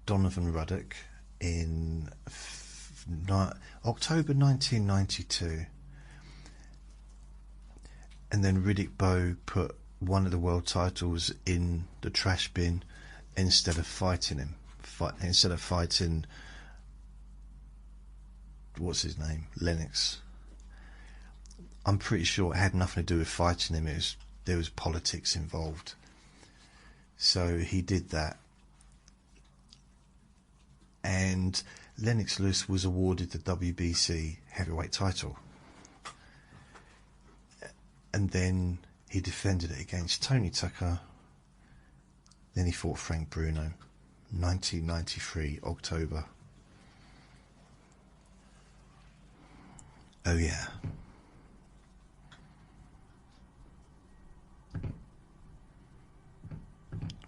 Donovan Ruddock in October 1992. And then Riddick Bowe put one of the world titles in the trash bin instead of fighting him. Instead of fighting, what's his name, Lennox. I'm pretty sure it had nothing to do with fighting him. There was politics involved. So he did that. And Lennox Lewis was awarded the WBC heavyweight title. And then he defended it against Tony Tucker. Then he fought Frank Bruno, 1993, October. Oh yeah.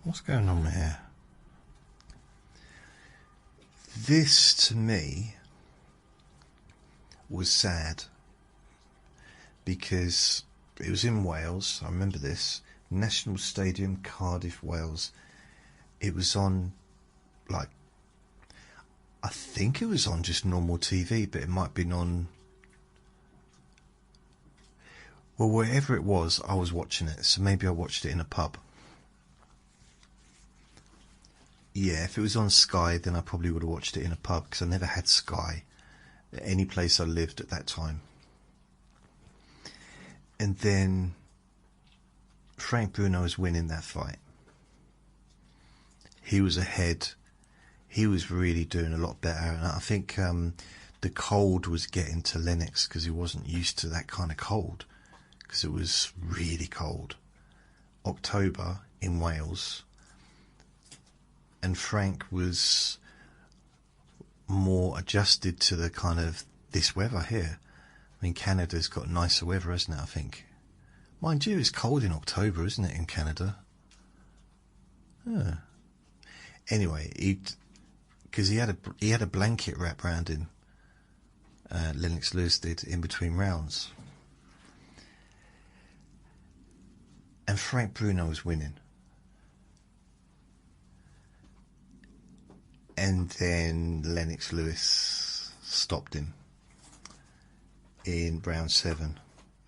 What's going on here? This, to me, was sad, because it was in Wales. I remember this. National Stadium, Cardiff, Wales. It was on, like, I think it was on just normal TV, but it might have been on, well, wherever it was, I was watching it. So maybe I watched it in a pub. Yeah, if it was on Sky, then I probably would have watched it in a pub, because I never had Sky at any place I lived at that time. And then Frank Bruno was winning that fight. He was ahead. He was really doing a lot better. And I think the cold was getting to Lennox, because he wasn't used to that kind of cold, because it was really cold. October in Wales. And Frank was more adjusted to the kind of this weather here. I mean, Canada's got nicer weather, hasn't it, I think? Mind you, it's cold in October, isn't it, in Canada? Yeah. Anyway, because he had a blanket wrapped around him. Lennox Lewis did, in between rounds. And Frank Bruno was winning. And then Lennox Lewis stopped him in round 7.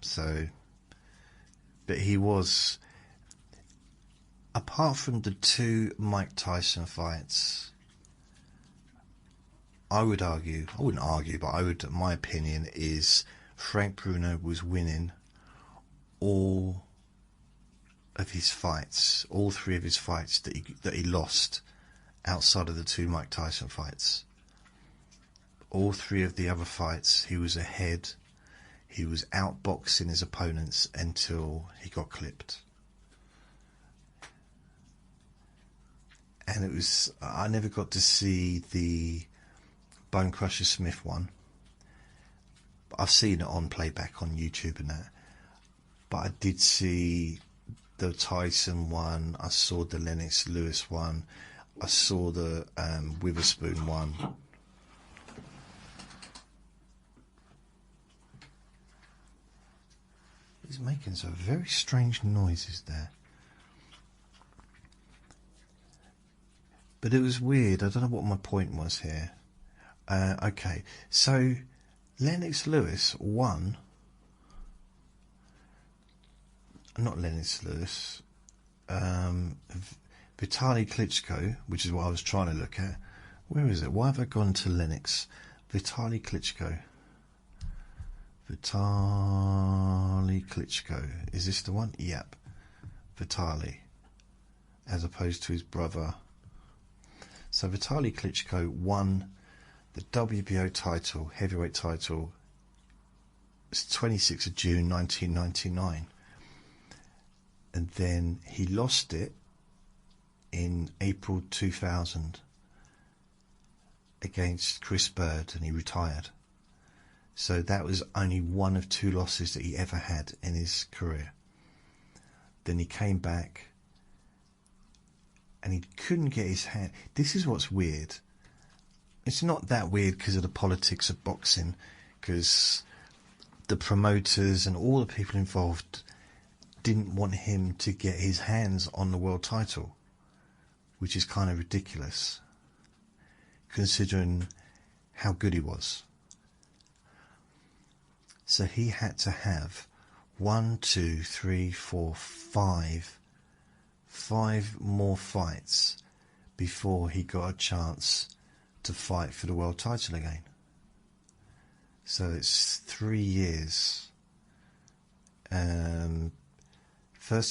So, but he was, apart from the 2 Mike Tyson fights, I wouldn't argue, but my opinion is Frank Bruno was winning all of his fights, all 3 of his fights that he lost. Outside of the 2 Mike Tyson fights, all 3 of the other fights, he was ahead. He was outboxing his opponents until he got clipped. And it was, I never got to see the Bone Crusher Smith one. I've seen it on playback on YouTube and that. But I did see the Tyson one. I saw the Lennox Lewis one. I saw the Witherspoon one. He's making some very strange noises there. But it was weird. I don't know what my point was here. Okay, so Lennox Lewis won. Not Lennox Lewis. Vitaly Klitschko, which is what I was trying to look at. Where is it? Why have I gone to Lennox? Vitaly Klitschko. Vitaly Klitschko. Is this the one? Yep. Vitaly. As opposed to his brother. So Vitaly Klitschko won the WBO title, heavyweight title. It's 26th of June 1999. And then he lost it in April 2000 against Chris Bird, and he retired. So that was only one of 2 losses that he ever had in his career. Then he came back and he couldn't get his hand. This is what's weird. It's not that weird because of the politics of boxing, because the promoters and all the people involved didn't want him to get his hands on the world title, which is kind of ridiculous considering how good he was. So he had to have 5 more fights before he got a chance to fight for the world title again. So it's 3 years. 1st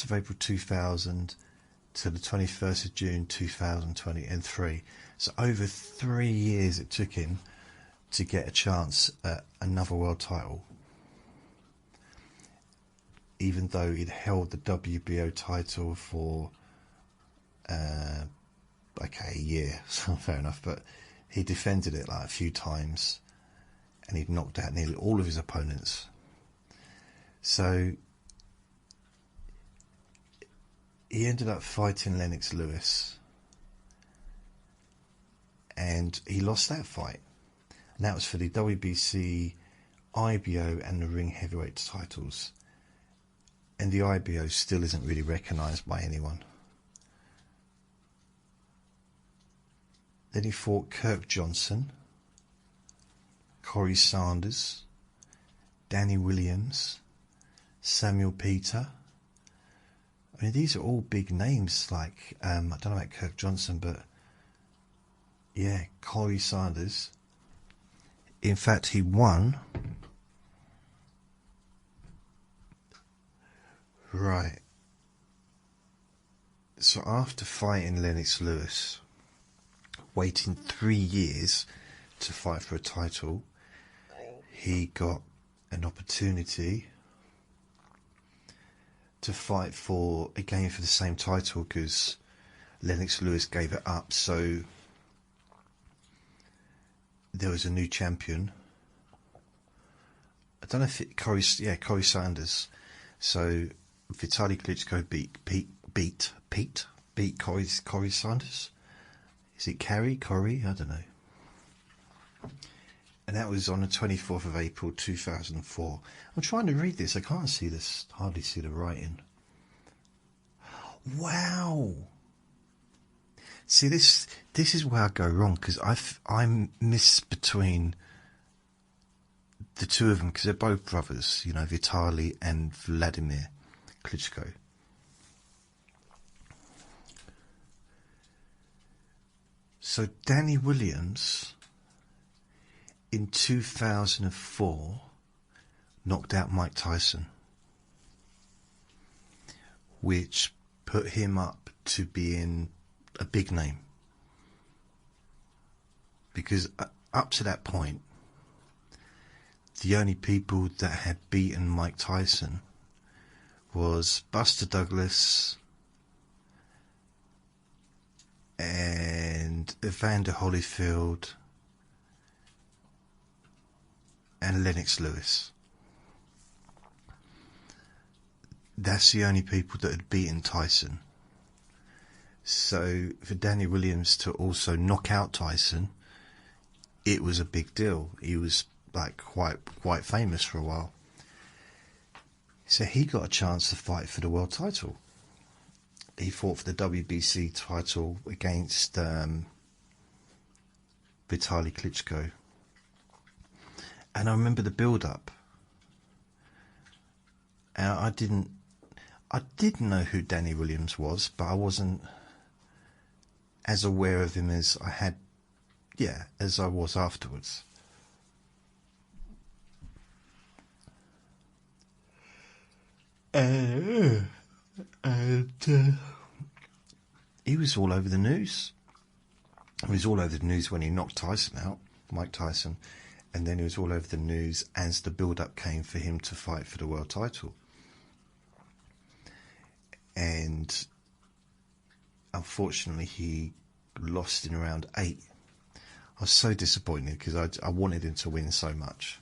of April 2000 to the 21st of June 2023. So over 3 years it took him to get a chance at another world title, even though he'd held the WBO title for a year. So fair enough, but he defended it like a few times and he'd knocked out nearly all of his opponents. So he ended up fighting Lennox Lewis, and he lost that fight. And that was for the WBC, IBO and the ring heavyweight titles. And the IBO still isn't really recognised by anyone. Then he fought Kirk Johnson, Corey Sanders, Danny Williams, Samuel Peter. I mean, these are all big names, like, I don't know about Kirk Johnson, but yeah, Corey Sanders. In fact, he won. Right. So after fighting Lennox Lewis, waiting 3 years to fight for a title, he got an opportunity to fight for the same title, because Lennox Lewis gave it up. So there was a new champion. I don't know if it Corey Sanders. So Vitaly Klitschko beat Corey Sanders. Is it Corey? I don't know. And that was on the 24th of April 2004. I'm trying to read this. I can't see this. Hardly see the writing. Wow. See, this is where I go wrong, because I miss between the two of them, because they're both brothers, you know, Vitaly and Vladimir Klitschko. So Danny Williams in 2004 knocked out Mike Tyson, which put him up to being a big name, because up to that point the only people that had beaten Mike Tyson was Buster Douglas and Evander Holyfield and Lennox Lewis. That's the only people that had beaten Tyson. So for Danny Williams to also knock out Tyson, it was a big deal. He was like quite famous for a while. So he got a chance to fight for the world title. he fought for the WBC title against Vitaly Klitschko. And I remember the build-up. I did know who Danny Williams was, but I wasn't as aware of him as as I was afterwards. And he was all over the news. He was all over the news when he knocked Tyson out, Mike Tyson, and then he was all over the news as the build-up came for him to fight for the world title. And unfortunately, he lost in round 8. I was so disappointed because I wanted him to win so much.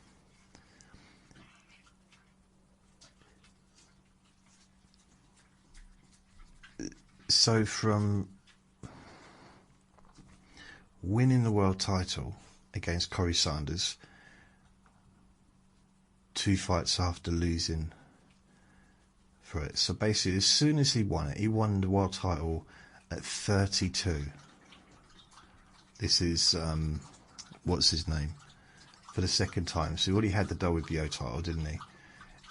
So from winning the world title against Corey Sanders, 2 fights after losing for it. So basically, as soon as he won it, he won the world title at 32. This is, what's his name? For the second time. So he already had the WBO title, didn't he?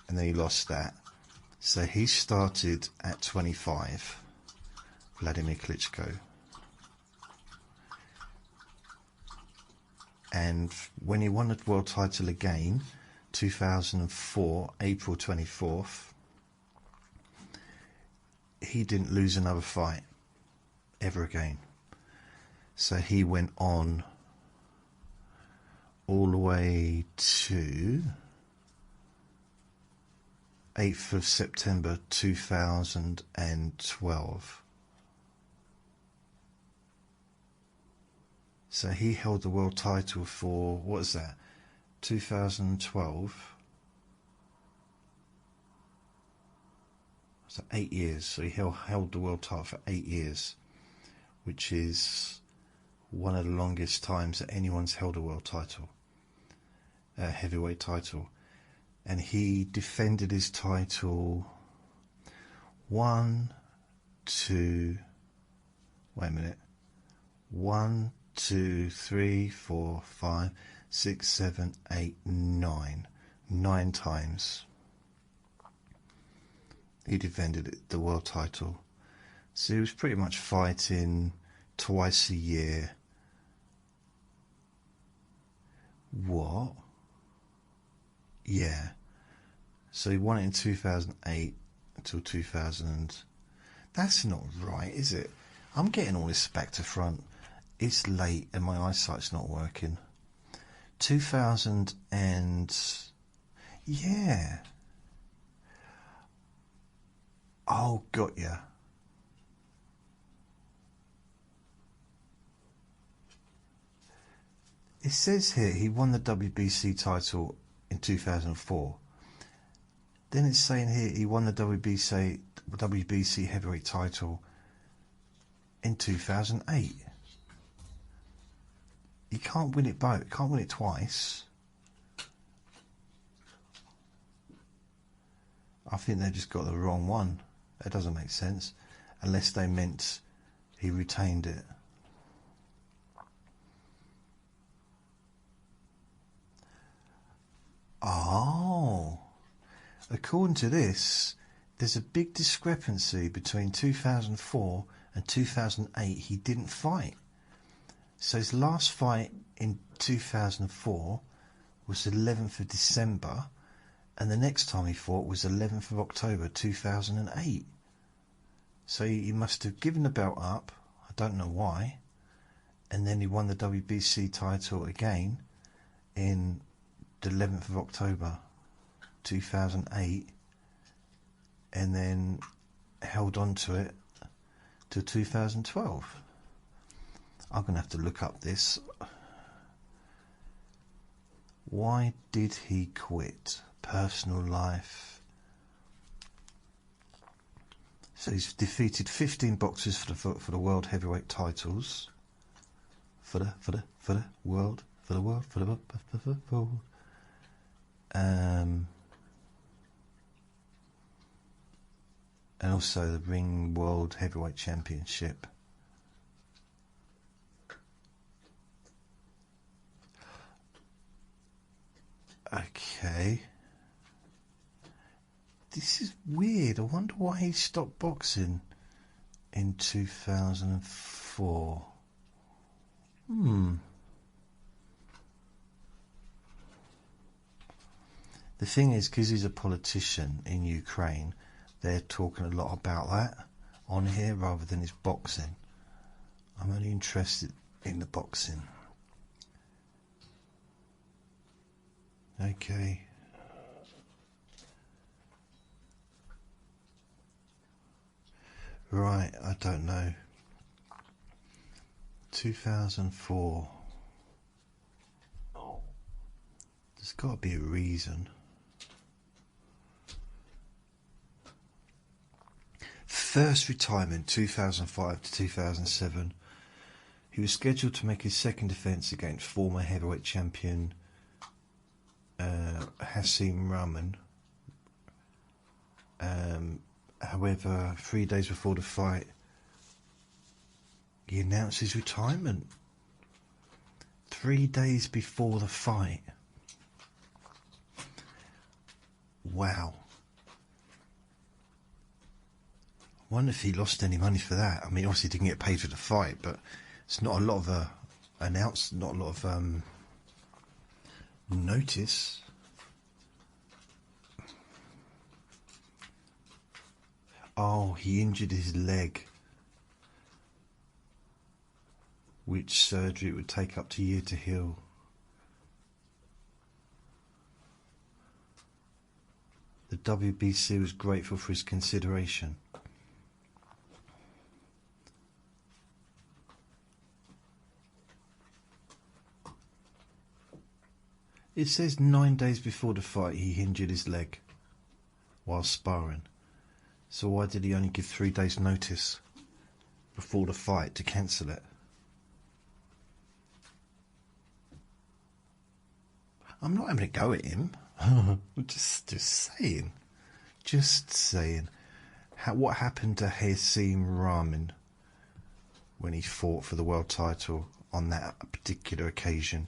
And then he lost that. So he started at 25. Vladimir Klitschko. And when he won the world title again, 2004, April 24th, he didn't lose another fight ever again. So he went on all the way to 8th of September 2012. So he held the world title for, what is that, 2012. So 8 years. So he held the world title for 8 years, which is one of the longest times that anyone's held a world title, a heavyweight title. And he defended his title 1, 2, 3, 4, 5, 6, 7, 8, 9. 9 times he defended the world title. So he was pretty much fighting twice a year. What? Yeah. So he won it in 2008 until 2000. That's not right, is it? I'm getting all this back to front. It's late and my eyesight's not working. 2000 and... yeah. Oh, got ya. It says here he won the WBC title in 2004. Then it's saying here he won the WBC heavyweight title in 2008. You can't win it both. You can't win it twice. I think they just got the wrong one. That doesn't make sense. Unless they meant he retained it. Oh. According to this, there's a big discrepancy between 2004 and 2008. He didn't fight. So his last fight in 2004 was 11th of December, and the next time he fought was 11th of October 2008. So he must have given the belt up, I don't know why, and then he won the WBC title again in the 11th of October 2008, and then held on to it till 2012. I'm going to have to look up this. Why did he quit? Personal life. So he's defeated 15 boxers for the world heavyweight titles. For the world. and also the Ring World Heavyweight Championship. Okay. This is weird. I wonder why he stopped boxing in 2004. The thing is, because he's a politician in Ukraine, they're talking a lot about that on here rather than his boxing. I'm only interested in the boxing. Okay. Right, I don't know. 2004. There's got to be a reason. First retirement, 2005 to 2007. He was scheduled to make his second defence against former heavyweight champion Hassim Rahman. However, 3 days before the fight, he announced his retirement. 3 days before the fight. Wow. I wonder if he lost any money for that. I mean, obviously he didn't get paid for the fight, but it's not a lot of not a lot of notice. Oh, he injured his leg, which surgery would take up to a year to heal. The WBC was grateful for his consideration. It says 9 days before the fight he injured his leg while sparring. So why did he only give 3 days notice before the fight to cancel it? I'm not having a go at him. I'm just saying. Just saying. What happened to Hassim Rahman when he fought for the world title on that particular occasion?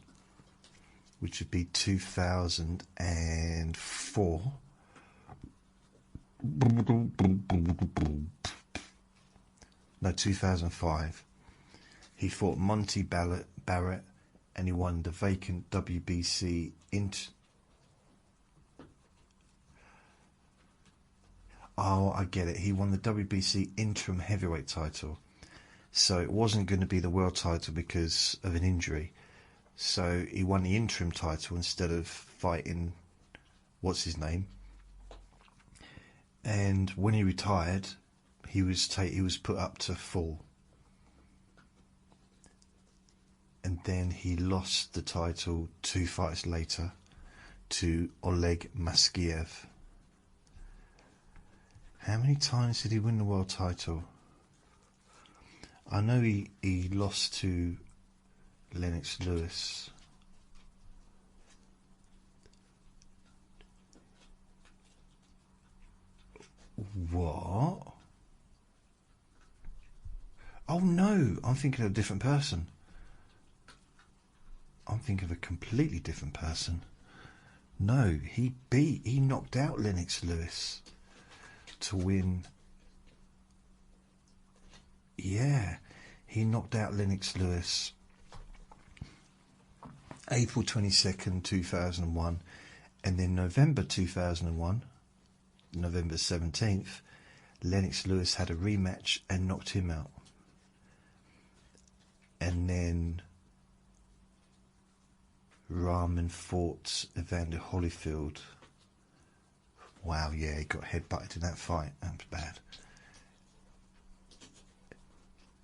Which would be 2004. No, 2005. He fought Monty Barrett and he won the vacant WBC Oh, I get it. He won the WBC interim heavyweight title. So it wasn't going to be the world title because of an injury. So he won the interim title instead of fighting, what's his name? And when he retired, he was put up to full. And then he lost the title 2 fights later to Oleg Maskiev. How many times did he win the world title? I know he lost to Lennox Lewis. What? Oh no, I'm thinking of a different person. I'm thinking of a completely different person. No, he knocked out Lennox Lewis to win. Yeah, he knocked out Lennox Lewis April 22nd, 2001, and then November 2001, November 17th, Lennox Lewis had a rematch and knocked him out. And then Rahman fought Evander Holyfield. Wow, yeah, he got headbutted in that fight. That was bad.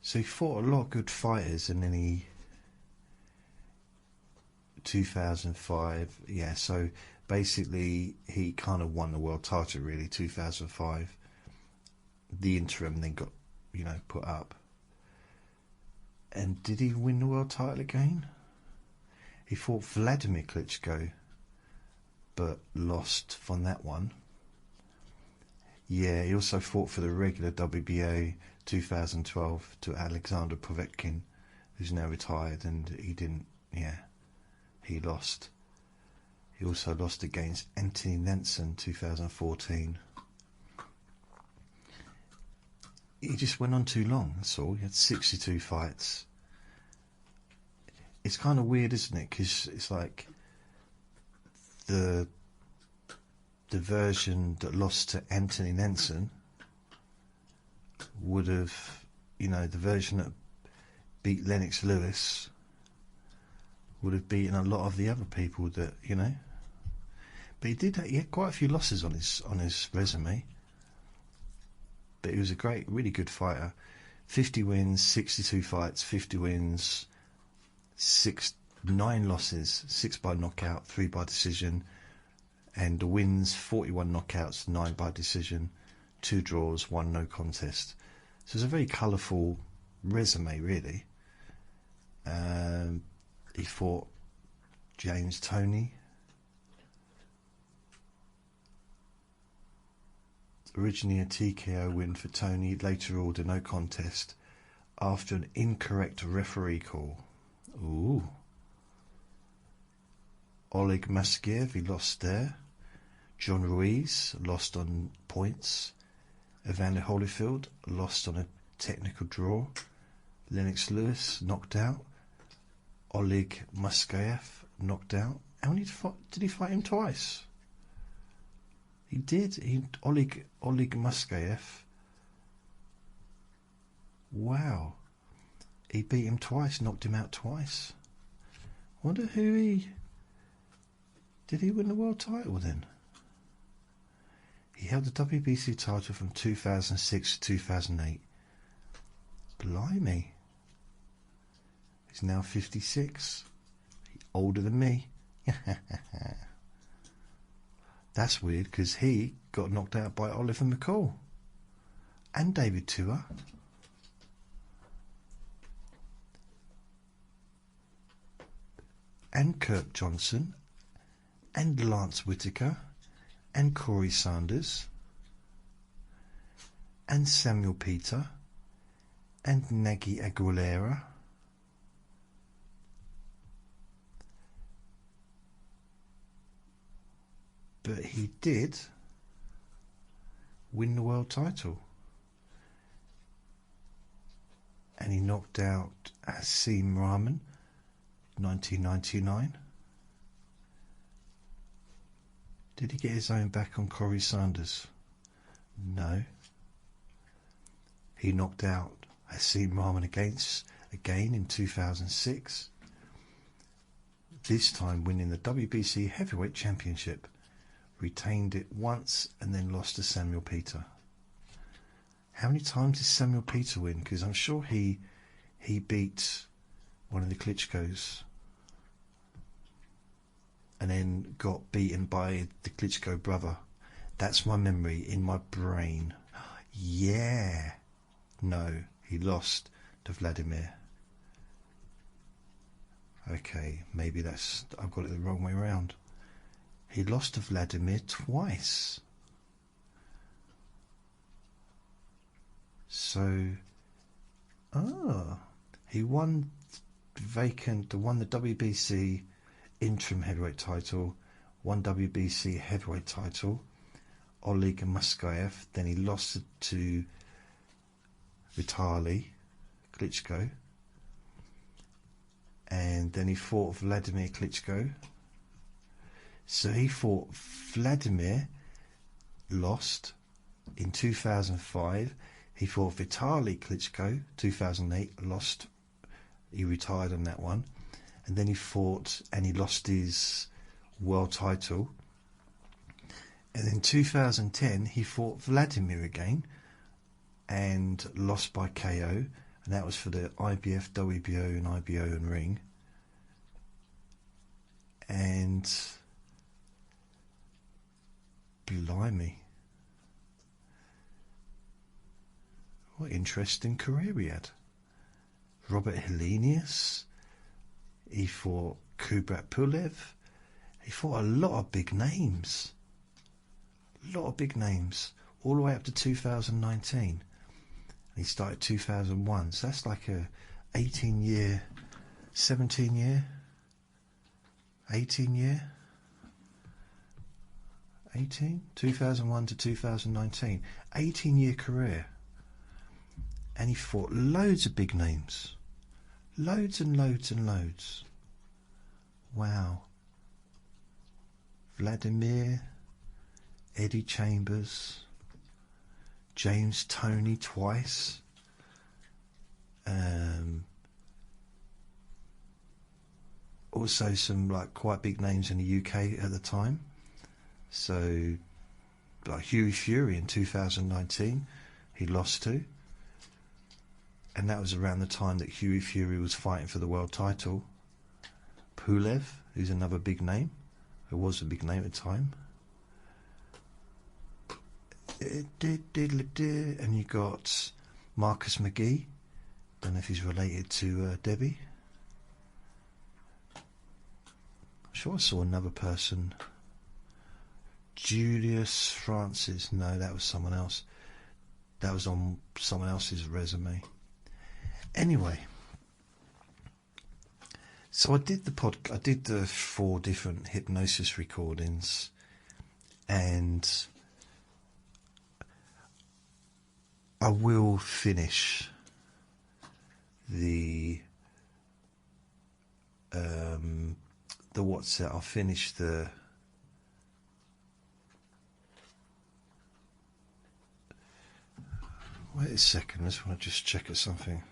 So he fought a lot of good fighters, and then 2005, yeah, so basically he kind of won the world title really, 2005. The interim then got, put up. And did he win the world title again? He fought Vladimir Klitschko, but lost from that one. Yeah, he also fought for the regular WBA 2012 to Alexander Povetkin, who's now retired, and he didn't. Yeah, he lost. He also lost against Anthony Nansen 2014. He just went on too long, that's all. He had 62 fights. It's kind of weird, isn't it? Because it's like the version that lost to Anthony Nansen would have, the version that beat Lennox Lewis would have beaten a lot of the other people that, But he had quite a few losses on his resume. But he was a really good fighter. 50 wins, 62 fights, 50 wins, 9 losses, 6 by knockout, 3 by decision, and the wins, 41 knockouts, 9 by decision, 2 draws, 1 no contest. So it's a very colourful resume, really. He fought James Toney. Originally a TKO win for Toney, later ruled a no contest after an incorrect referee call. Ooh. Oleg Maskiev, he lost there. John Ruiz lost on points. Evander Holyfield lost on a technical draw. Lennox Lewis knocked out. Oleg Maskiev knocked out. How many did he fight him twice? He did. Oleg Maskiev. Wow. He beat him twice, knocked him out twice. Wonder who he... Did he win the world title then? He held the WBC title from 2006 to 2008. Blimey. He's now 56. Older than me. That's weird, because he got knocked out by Oliver McCall and David Tua. And Kirk Johnson and Lance Whitaker and Corey Sanders and Samuel Peter and Nagy Aguilera. But he did win the world title. And he knocked out Hasim Rahman, 1999. Did he get his own back on Corey Sanders? No. He knocked out Hasim Rahman again in 2006. This time winning the WBC Heavyweight Championship. Retained it once and then lost to Samuel Peter. How many times did Samuel Peter win? Because I'm sure he beat one of the Klitschko's and then got beaten by the Klitschko brother. That's my memory in my brain. Yeah. No, he lost to Vladimir. Okay, maybe I've got it the wrong way around. He lost to Vladimir twice. So, he won the WBC interim heavyweight title, won WBC heavyweight title, Oleg Maskiev. Then he lost it to Vitaly Klitschko, and then he fought Vladimir Klitschko. So he fought Vladimir, lost in 2005. He fought Vitaly Klitschko, 2008, lost. He retired on that one. And then he fought and he lost his world title. And in 2010, he fought Vladimir again and lost by KO. And that was for the IBF, WBO and IBO and ring. And... blimey. What interesting career he had. Robert Helenius. He fought Kubrat Pulev. He fought a lot of big names. A lot of big names. all the way up to 2019. He started 2001, so that's like a 18 year, 17 year, 18 year, 2001 to 2019, 18-year career. And he fought loads of big names. Loads and loads and loads. Wow. Vladimir, Eddie Chambers, James Toney twice. Also some like quite big names in the UK at the time. So like Huey Fury in 2019 he lost to. And that was around the time that Huey Fury was fighting for the world title. Pulev, who's another big name, who was a big name at the time. And you got Marcus McGee. Don't know if he's related to Debbie. I'm sure I saw another person. Julius Francis. No, that was someone else. That was on someone else's resume. Anyway, so I did the 4 different hypnosis recordings, and I will finish the what's it? I'll finish the wait a second. I just want to check at something.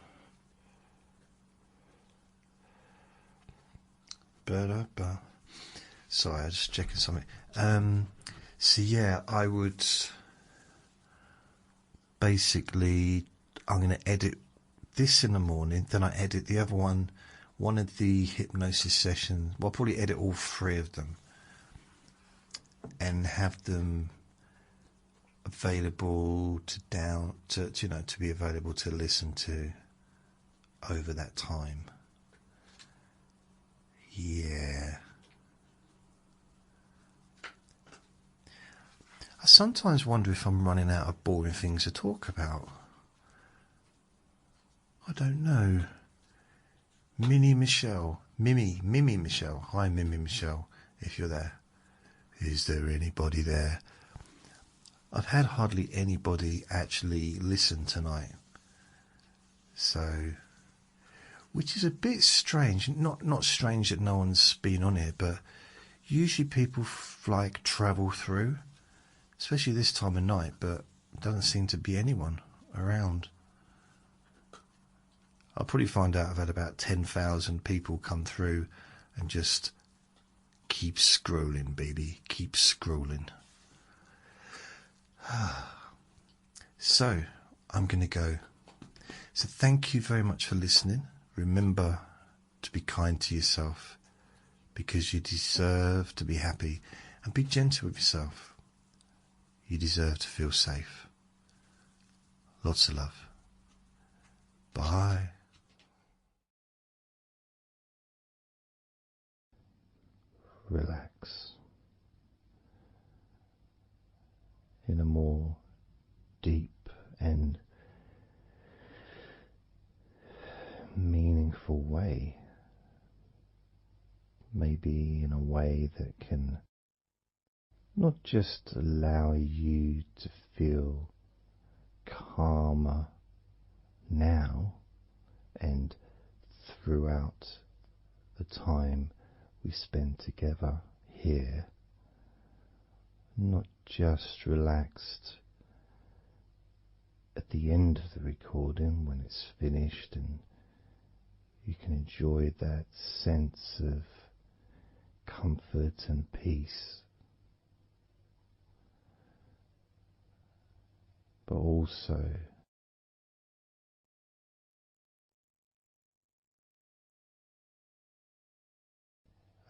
Sorry, I'm just checking something. So yeah, I would basically, I'm going to edit this in the morning, then I edit the other one of the hypnosis sessions. Well, I'll probably edit all 3 of them and have them available to be available to listen to over that time. Yeah. I sometimes wonder if I'm running out of boring things to talk about. I don't know. Mimi Michelle. Hi, Mimi Michelle, if you're there. Is there anybody there? I've had hardly anybody actually listen tonight. So, which is a bit strange. Not strange that no one's been on here, but usually people like travel through, especially this time of night, but doesn't seem to be anyone around. I'll probably find out I've had about 10,000 people come through and just keep scrolling, baby, keep scrolling. So, I'm going to go. So thank you very much for listening. Remember to be kind to yourself, because you deserve to be happy, and be gentle with yourself. You deserve to feel safe. Lots of love. Bye. Relax in a more deep and meaningful way, maybe in a way that can not just allow you to feel calmer now and throughout the time we spend together here, not just relaxed at the end of the recording when it's finished and you can enjoy that sense of comfort and peace, but also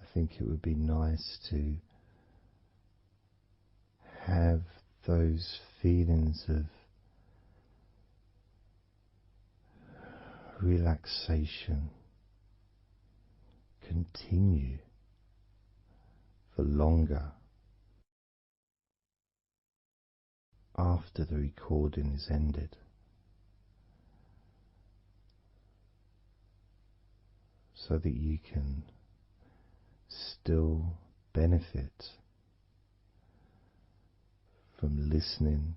I think it would be nice to have those feelings of relaxation continue for longer after the recording is ended, so that you can still benefit from listening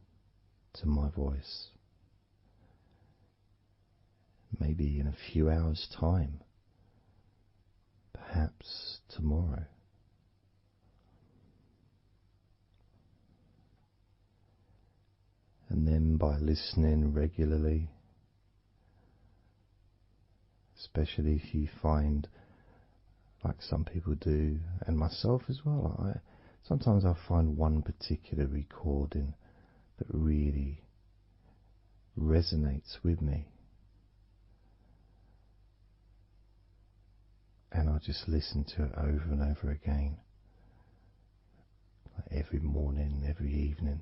to my voice, maybe in a few hours' time, perhaps tomorrow. And then by listening regularly, especially if you find, like some people do, and myself as well, sometimes I find one particular recording that really resonates with me, and I just listen to it over and over again, like every morning, every evening.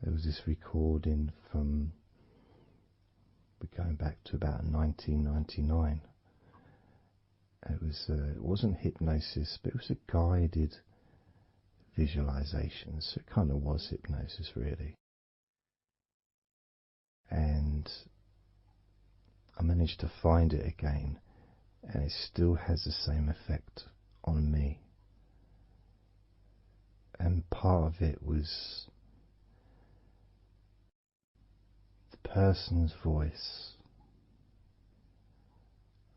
There was this recording from, we're going back to about 1999. It wasn't hypnosis, but it was a guided visualization, so it kind of was hypnosis really. And I managed to find it again, and it still has the same effect on me. And part of it was the person's voice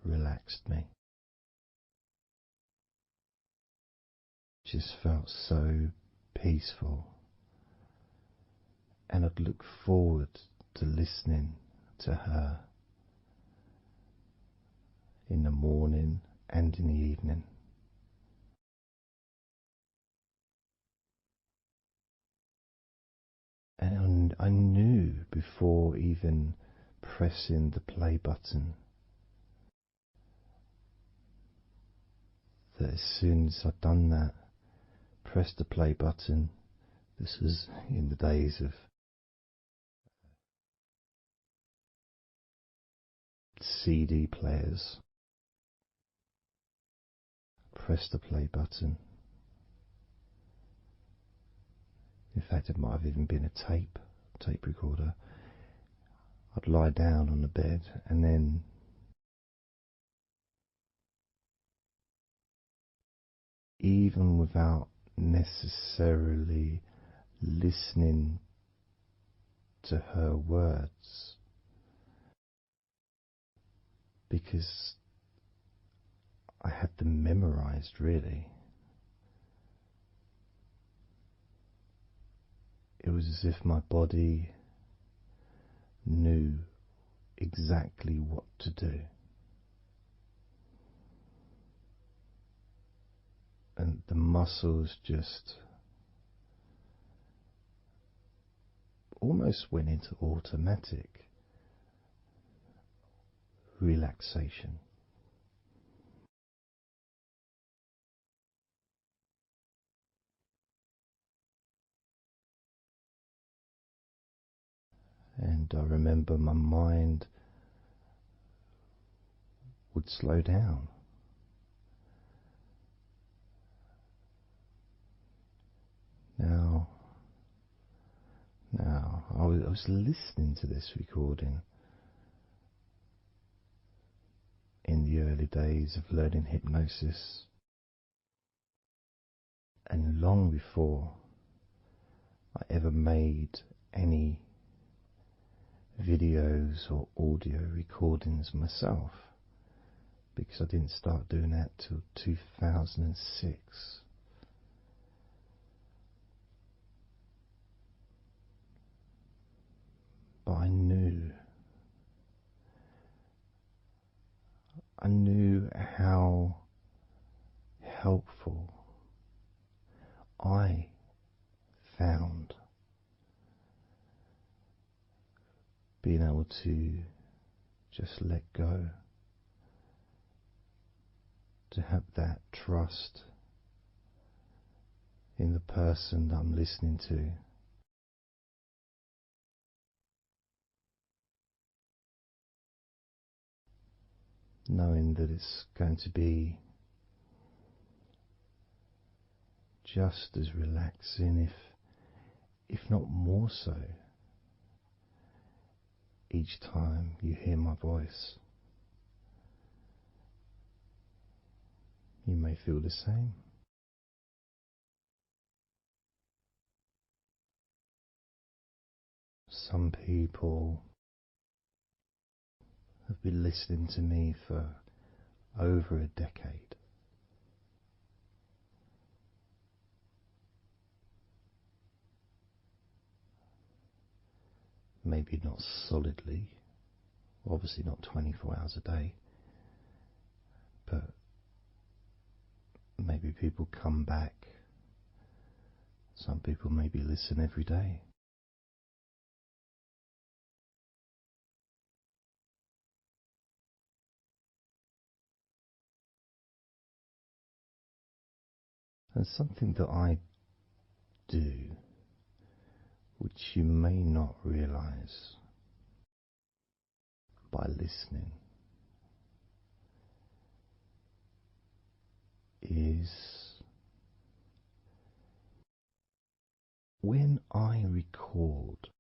relaxed me. Just felt so peaceful, and I'd look forward to listening to her in the morning and in the evening. And I knew before even pressing the play button that as soon as I'd done that, pressed the play button, this was in the days of CD players, pressed the play button. In fact, it might have even been a tape recorder. I'd lie down on the bed, and then even without necessarily listening to her words, because I had them memorized really, it was as if my body knew exactly what to do. And the muscles just almost went into automatic relaxation. And I remember my mind would slow down. Now, I was listening to this recording in the early days of learning hypnosis, and long before I ever made any videos or audio recordings myself, because I didn't start doing that till 2006. But I knew how helpful I found being able to just let go, to have that trust in the person that I'm listening to, knowing that it's going to be just as relaxing, if not more so, each time you hear my voice. You may feel the same. Some people have been listening to me for over a decade. Maybe not solidly, obviously not 24 hours a day, but maybe people come back. Some people maybe listen every day. And something that I do, which you may not realize by listening, is when I record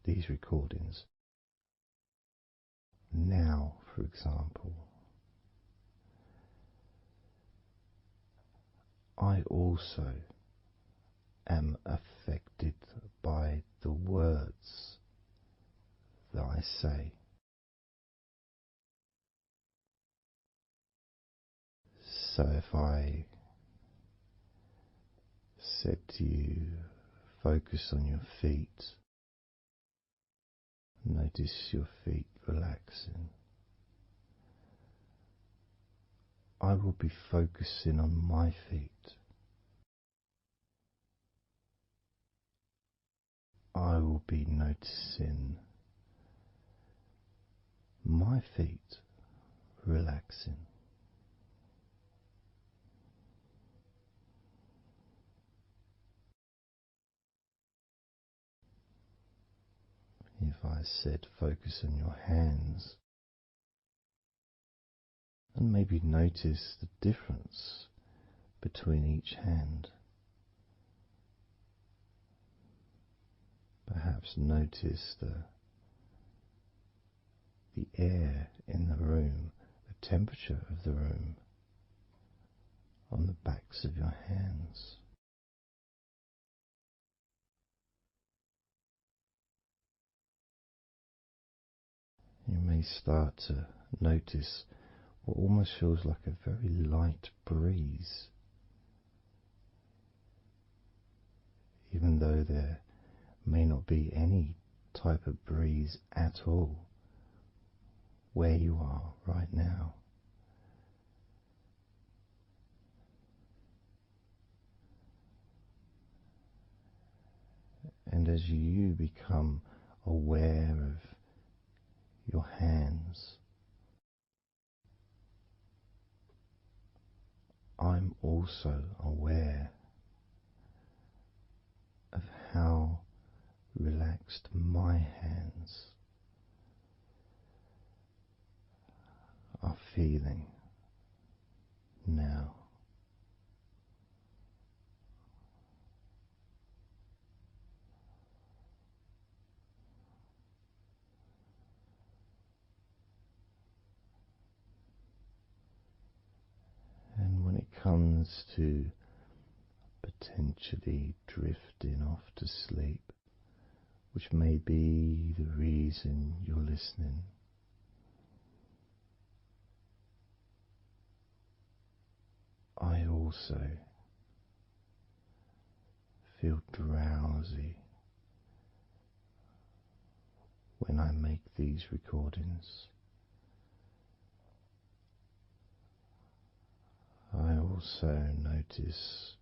these recordings, now for example, I also am affected by the words that I say. So if I said to you, focus on your feet, notice your feet relaxing, I will be focusing on my feet. I will be noticing my feet relaxing. If I said focus on your hands, and maybe notice the difference between each hand. Perhaps notice the air in the room, the temperature of the room on the backs of your hands. You may start to notice what almost feels like a very light breeze, even though there may not be any type of breeze at all where you are right now. And as you become aware of your hands, I'm also aware of how relaxed my hands are feeling now. And when it comes to potentially drifting off to sleep, which may be the reason you're listening, I also feel drowsy when I make these recordings. I also notice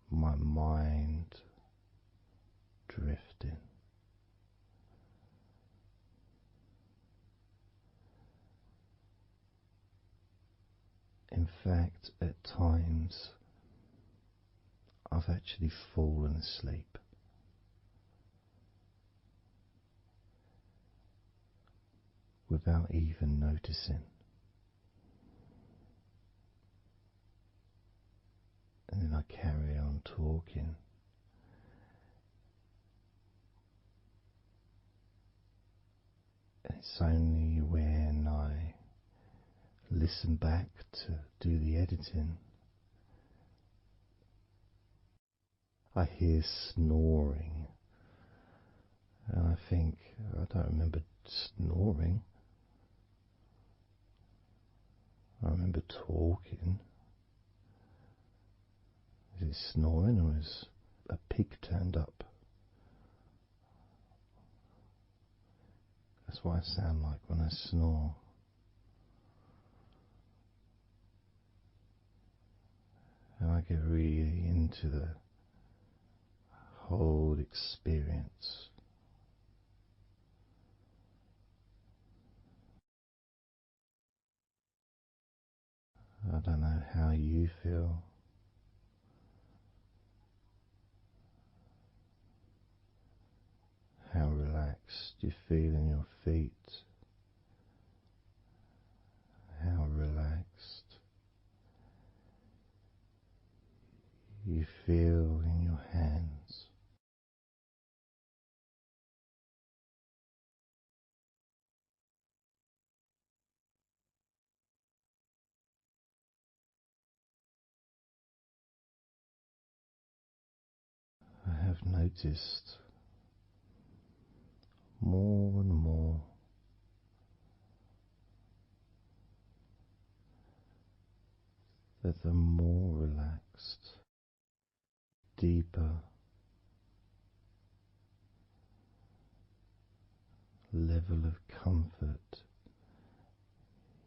my mind drifting. In fact, at times I've actually fallen asleep without even noticing. and then I carry on talking. And it's only when I listen back to do the editing I hear snoring, and I think, I don't remember snoring. I remember talking. Is it snoring, or is a pig turned up? That's what I sound like when I snore. And I get really into the whole experience. I don't know how you feel. How relaxed you feel in your feet. How relaxed you feel in your hands. I have noticed more and more that the more relaxed, deeper level of comfort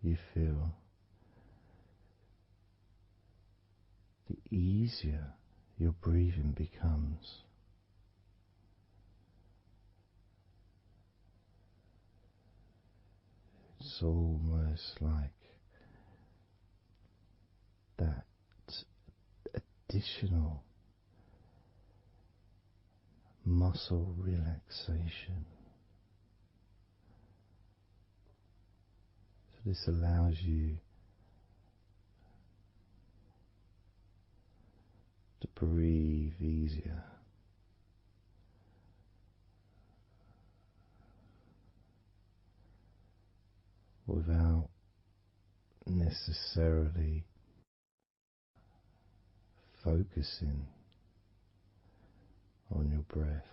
you feel, the easier your breathing becomes. It's almost like that additional muscle relaxation. So this allows you to breathe easier. Without necessarily focusing on your breath.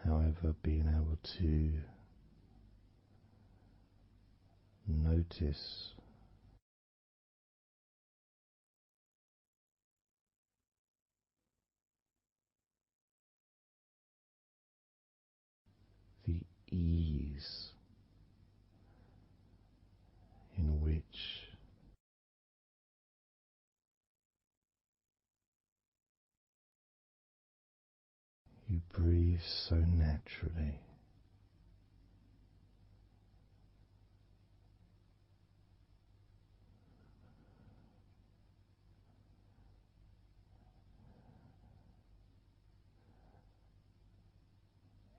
However, being able to notice the ease in which you breathe so naturally.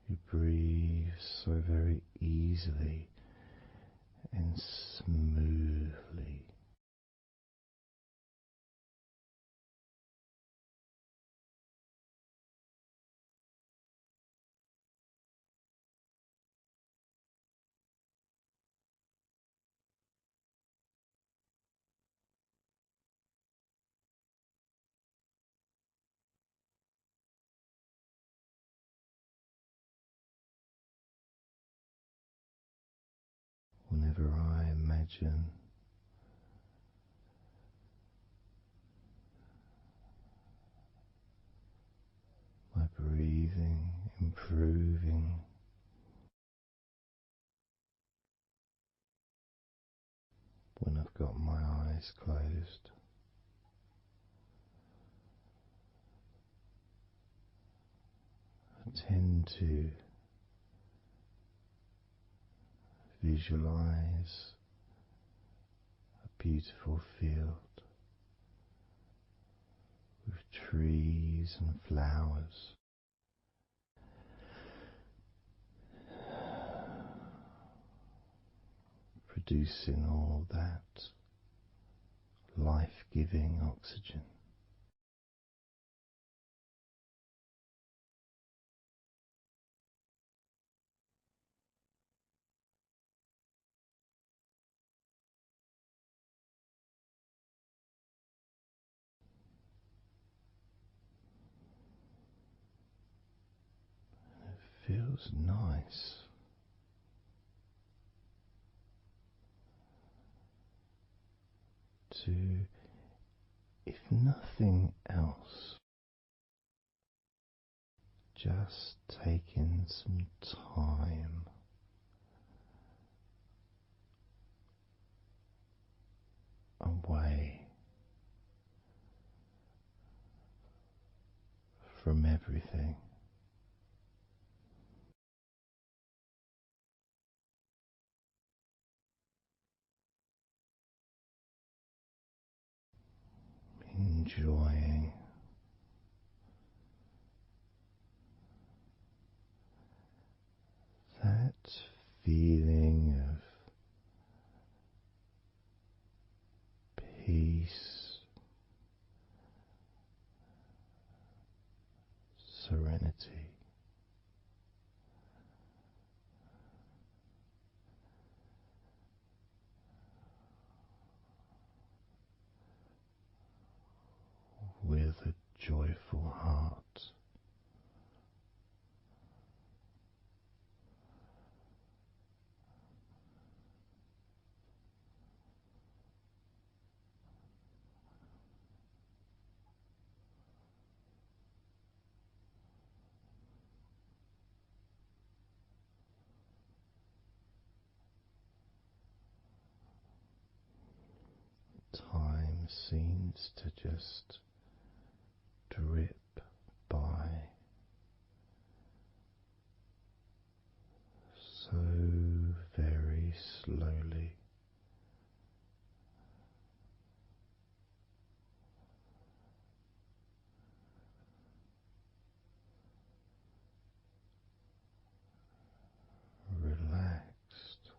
You breathe so very easily and smoothly. Whenever I imagine my breathing improving, when I've got my eyes closed, I tend to visualize a beautiful field with trees and flowers. producing all that life-giving oxygen. It feels nice to, if nothing else, just taking some time away from everything. Enjoying that feeling of peace, serenity, with a joyful heart. Time seems to just drip by so very slowly. Relaxed,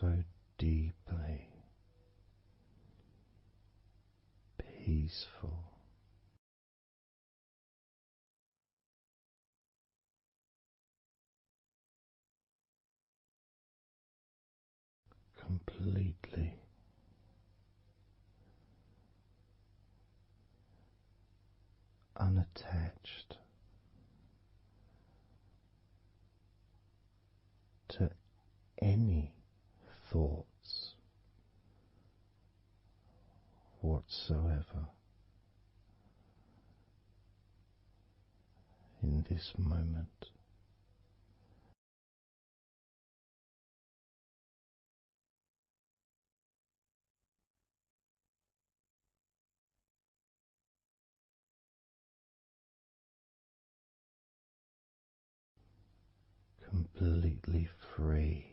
so deeply peaceful, completely unattached to any thoughts whatsoever in this moment. Completely free.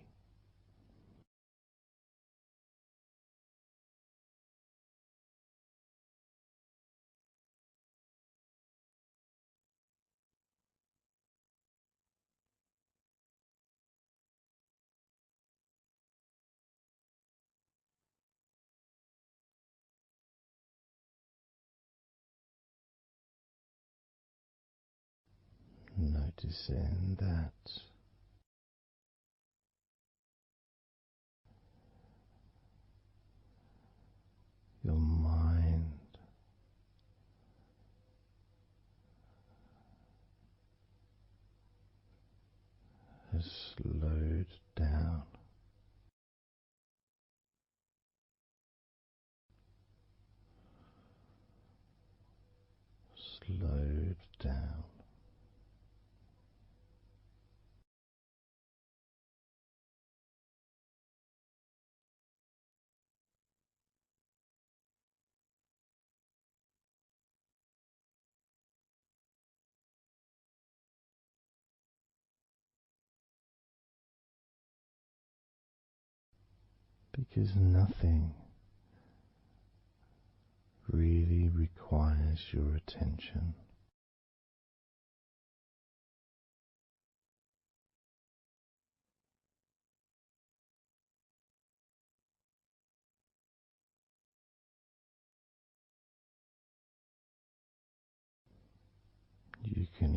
Noticing that your mind has slowed down, slowed down, because nothing really requires your attention.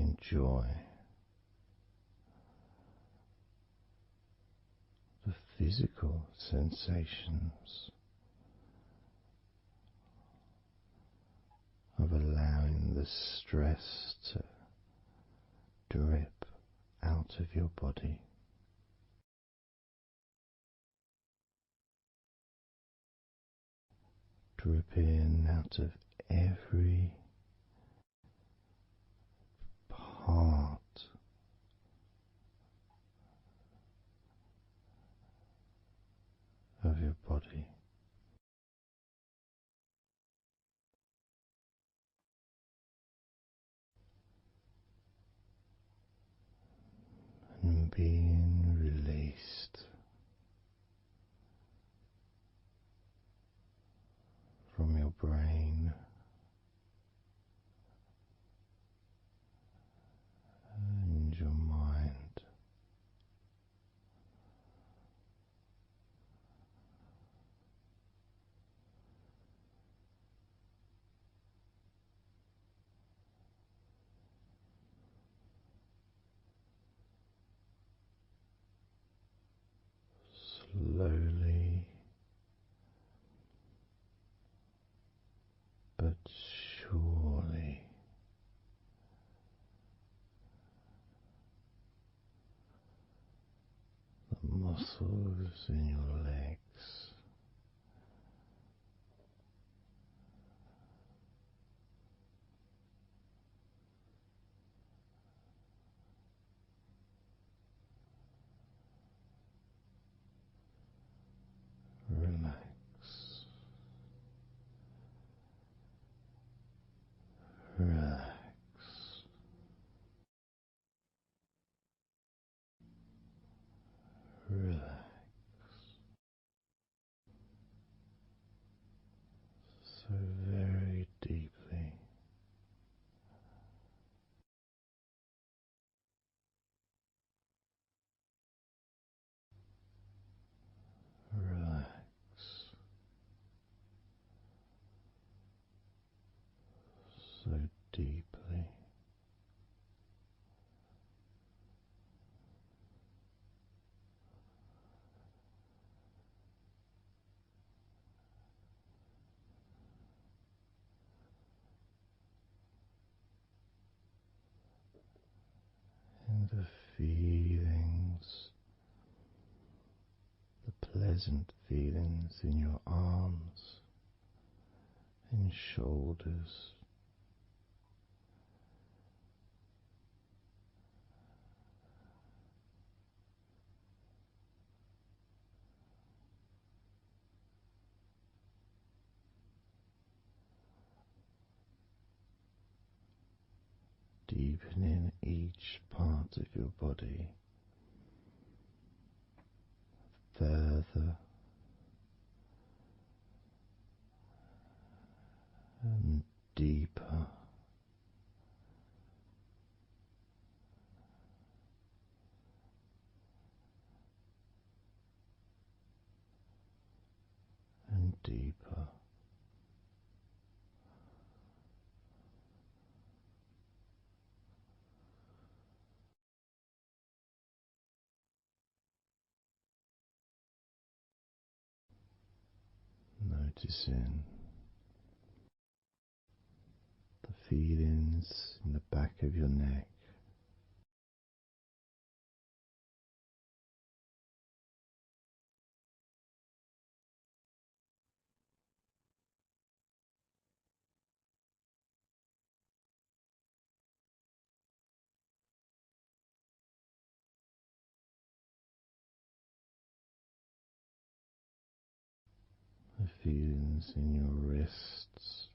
enjoy the physical sensations of allowing the stress to drip out of your body. Drip in out of every part of your body. And being released from your brain and your mind. Slowly but surely the muscles in your legs relax, relax, relax so very deeply. Relax so deeply. And the feelings, the pleasant feelings in your arms and shoulders, deepening each part of your body further and deeper and deeper. Noticing the feelings in the back of your neck, the feelings in your wrists,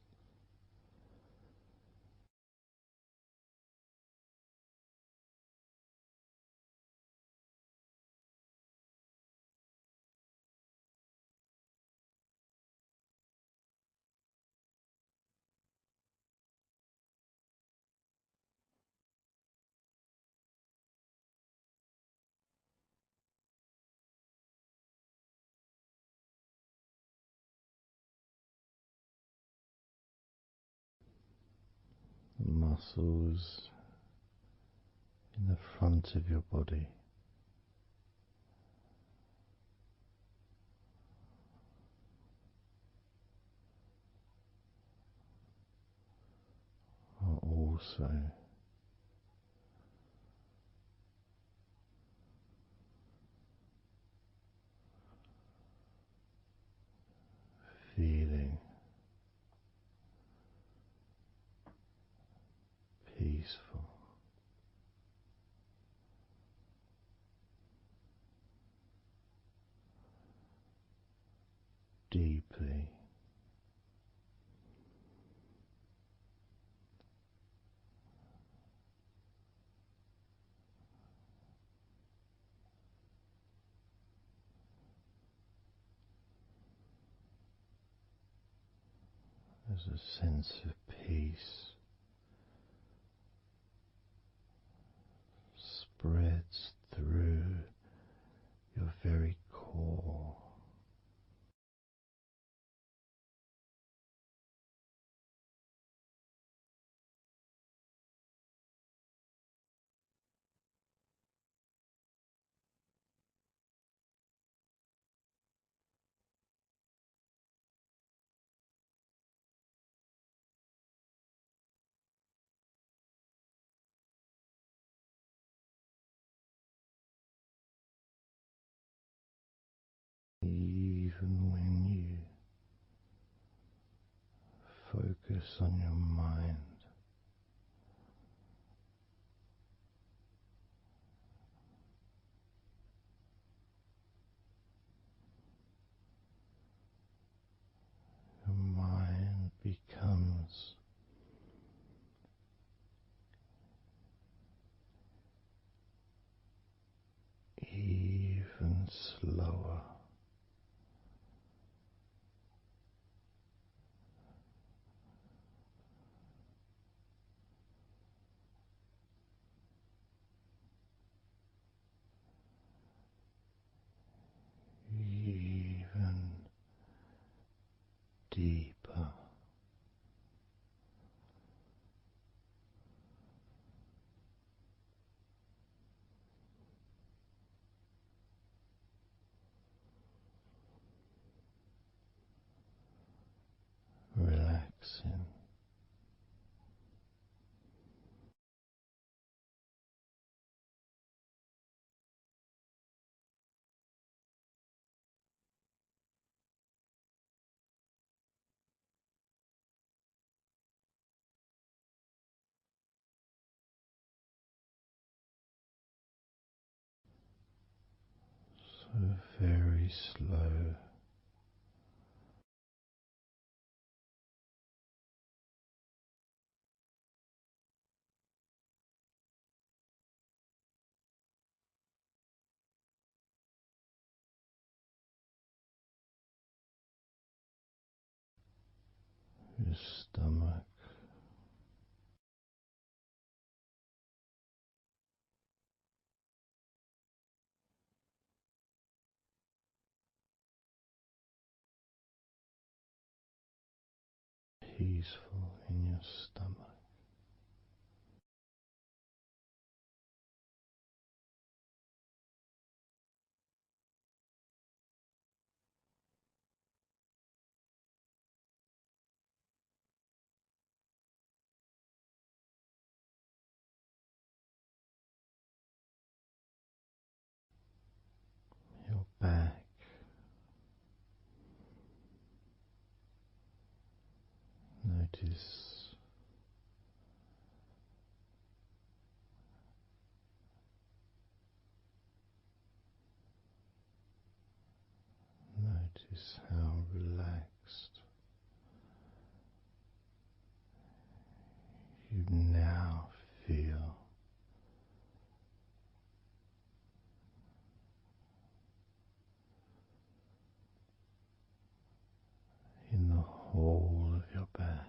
the muscles in the front of your body. Are also feeling peaceful, deeply as a sense of peace spreads through your very core. Even when you focus on your mind, your mind becomes even slower. Even deeper. Relaxing. So very slow. Your stomach. Peaceful in your stomach. Your back. Notice Notice how relaxed you now feel in the whole of your back.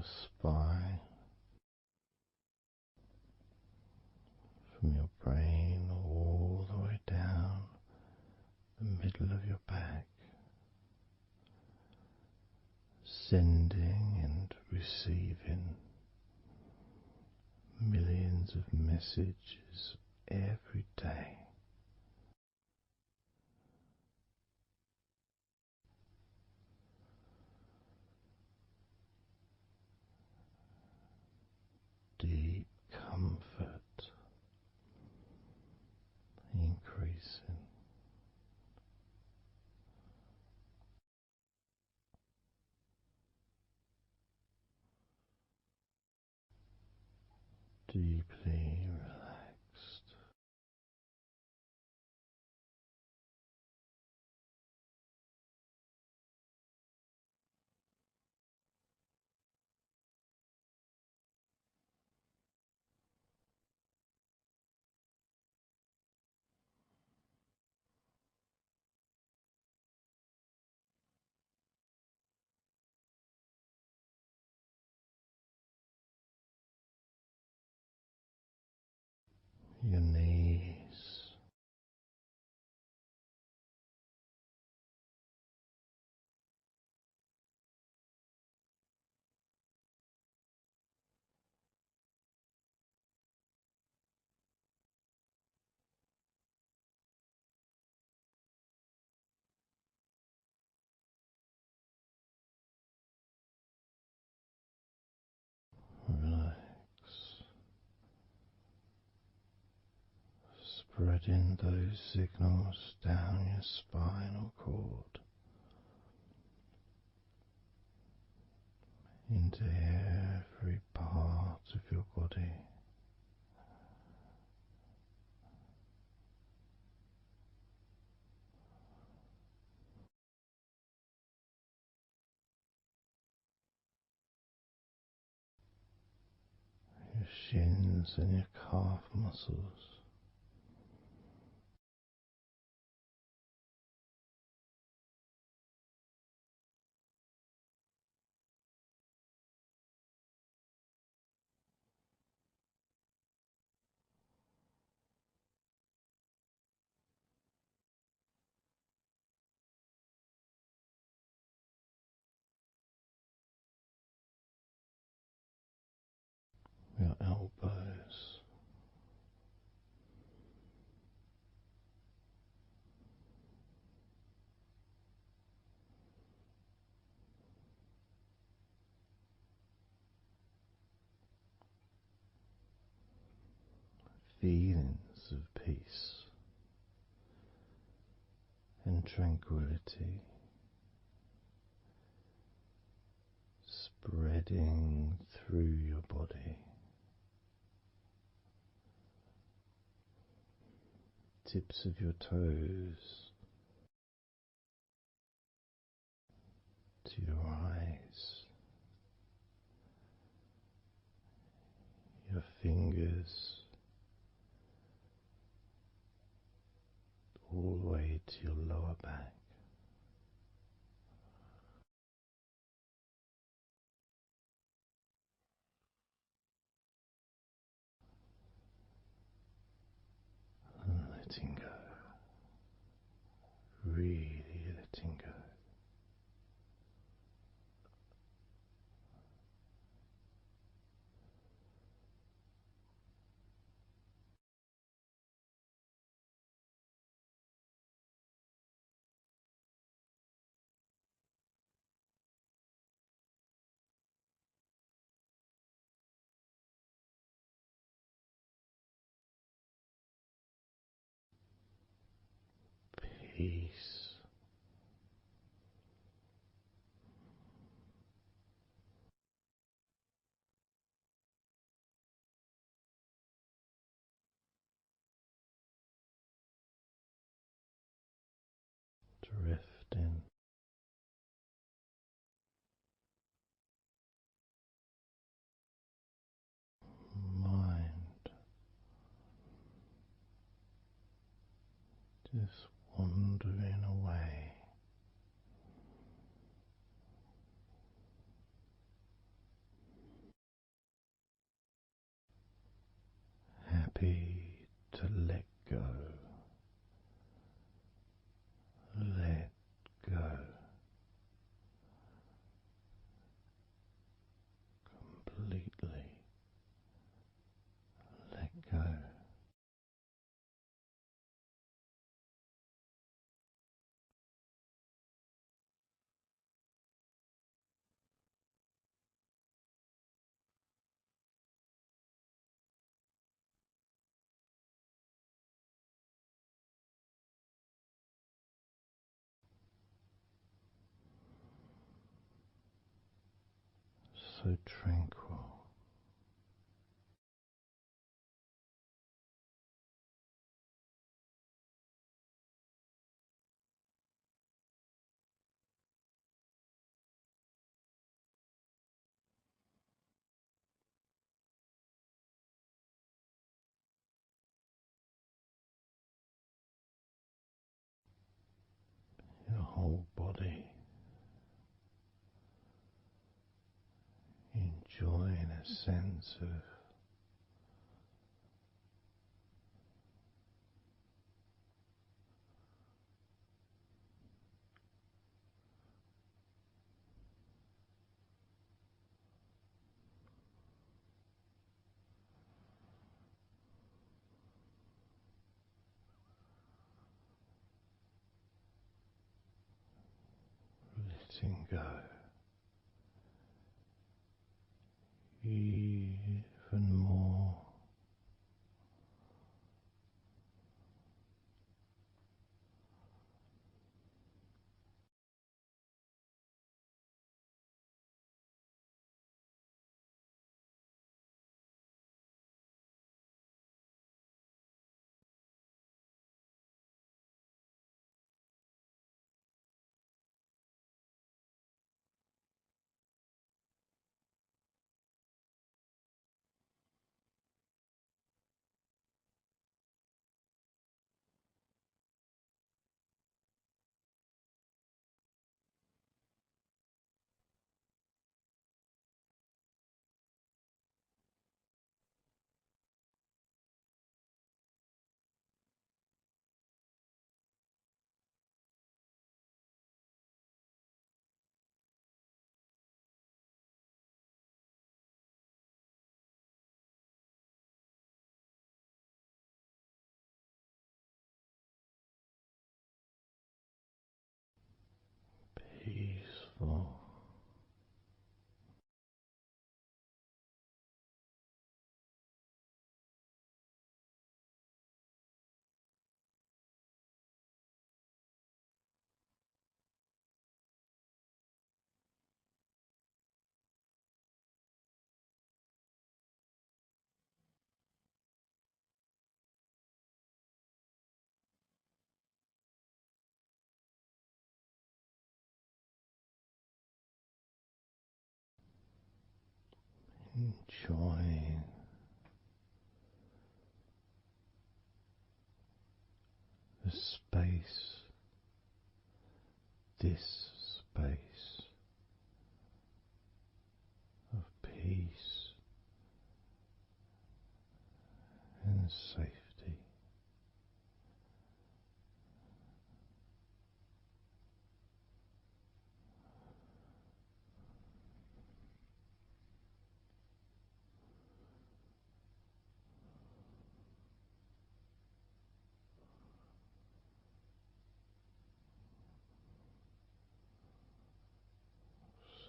your spine, from your brain all the way down the middle of your back, sending and receiving millions of messages every day. Deep comfort increasing. Deeply relaxed. Your knees, relax, spreading those signals down your spinal cord into every part of your body. Your shins and your calf muscles, your elbows, feelings of peace and tranquility spreading through your body, tips of your toes to your eyes, your fingers all the way to your lower back. And letting go, really letting go. Peace. Drifting, mind just wandering away, to let go. Let go. Completely let go. So tranquil. Your whole body enjoying a sense of letting go. Even more. Peaceful. Enjoying the space, this space of peace and safety.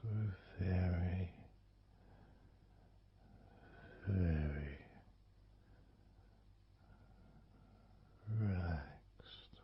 So very, very relaxed.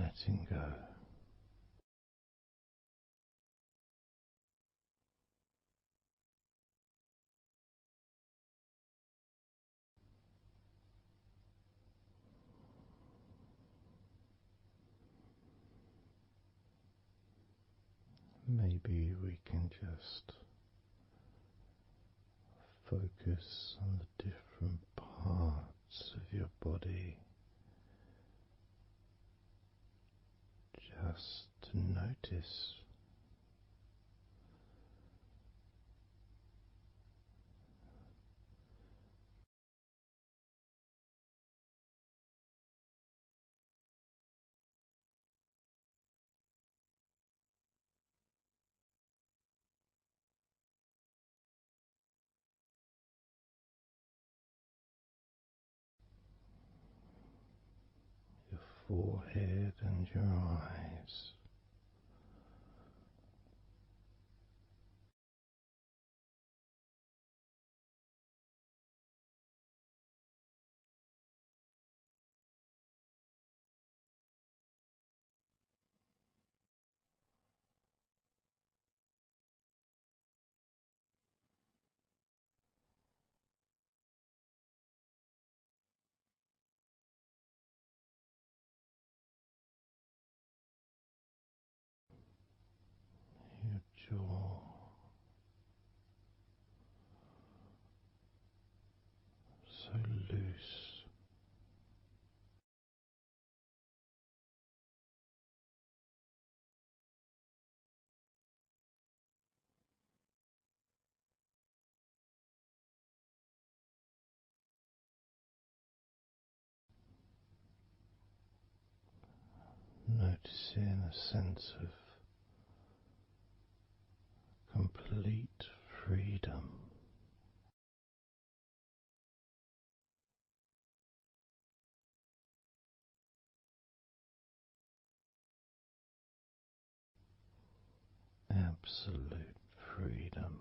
letting go. Maybe we can just focus on the different parts of your body, just to notice your forehead and your eyes. Your jaw, so loose. Noticing a sense of complete freedom. Absolute freedom.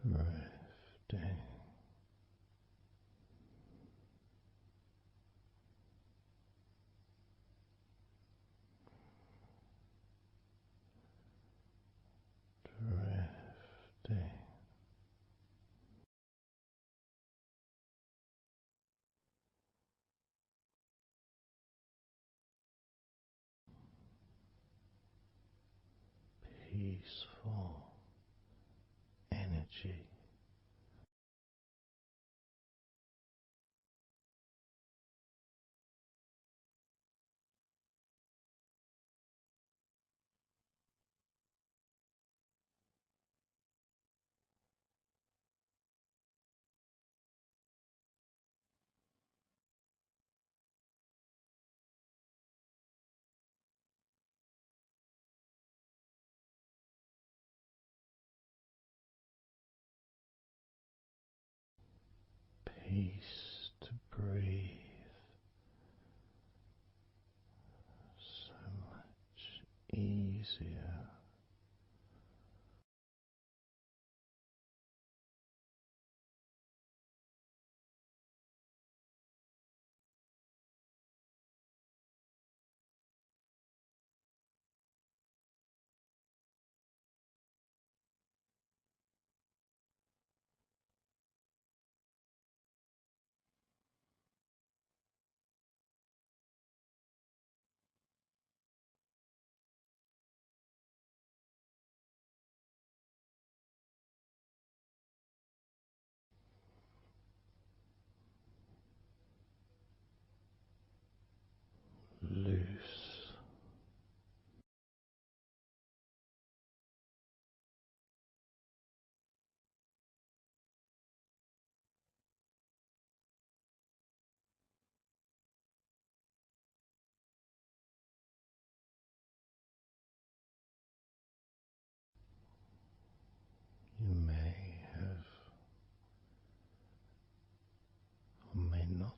Drifting, drifting, peaceful energy. Peace to breathe, so much easier.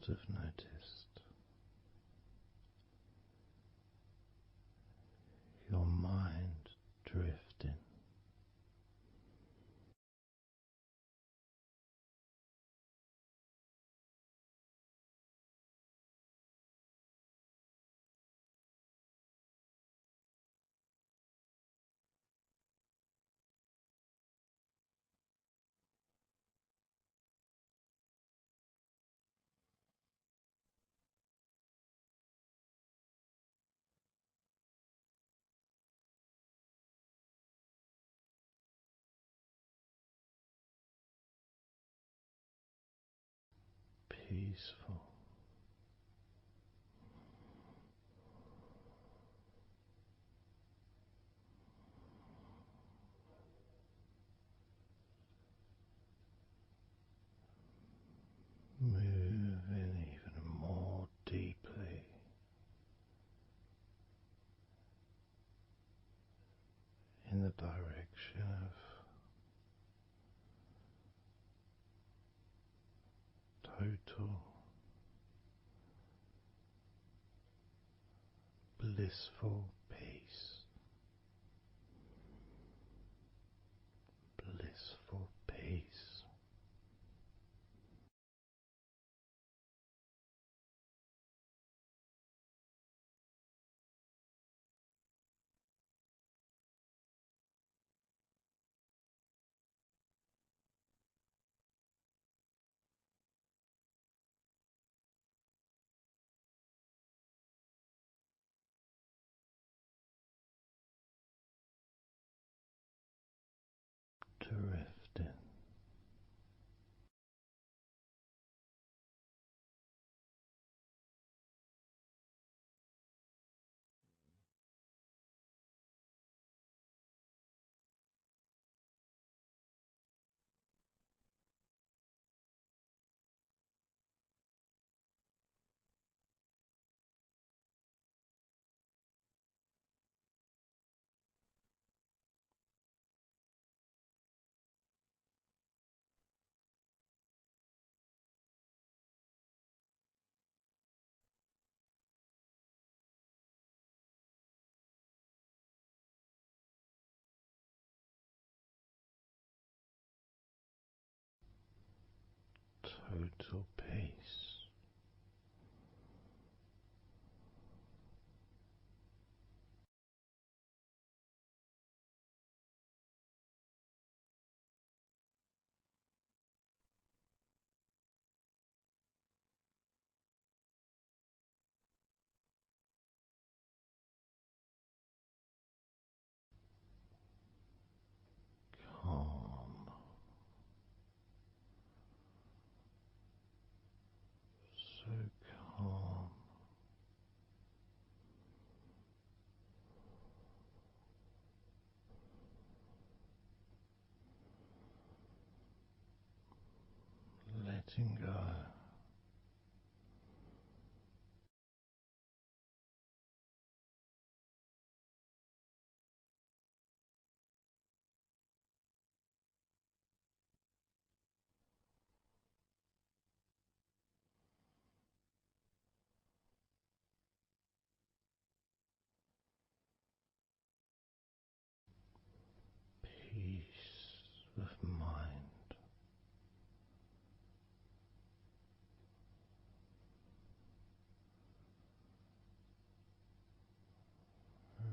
have noticed your mind drifting. Peaceful. Moving even more deeply in the direction of total blissful peace. Blissful peace. Drifting. Total peace. Calm. So calm. Letting go. Peace of mind.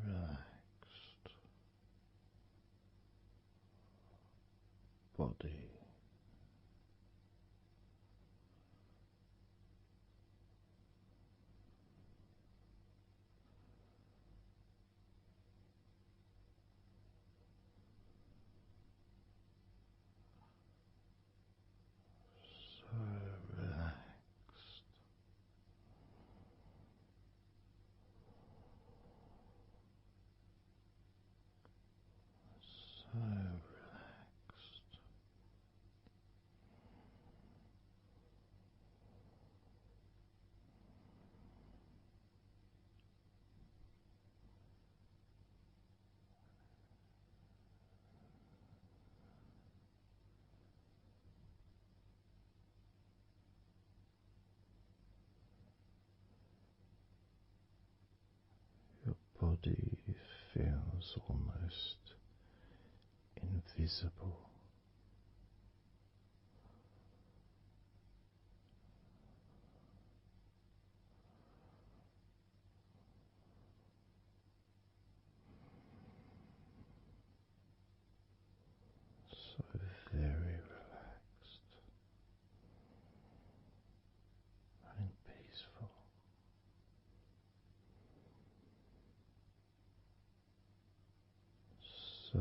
Relaxed body. So relaxed. So relaxed. body feels almost invisible. So very relaxed and peaceful. So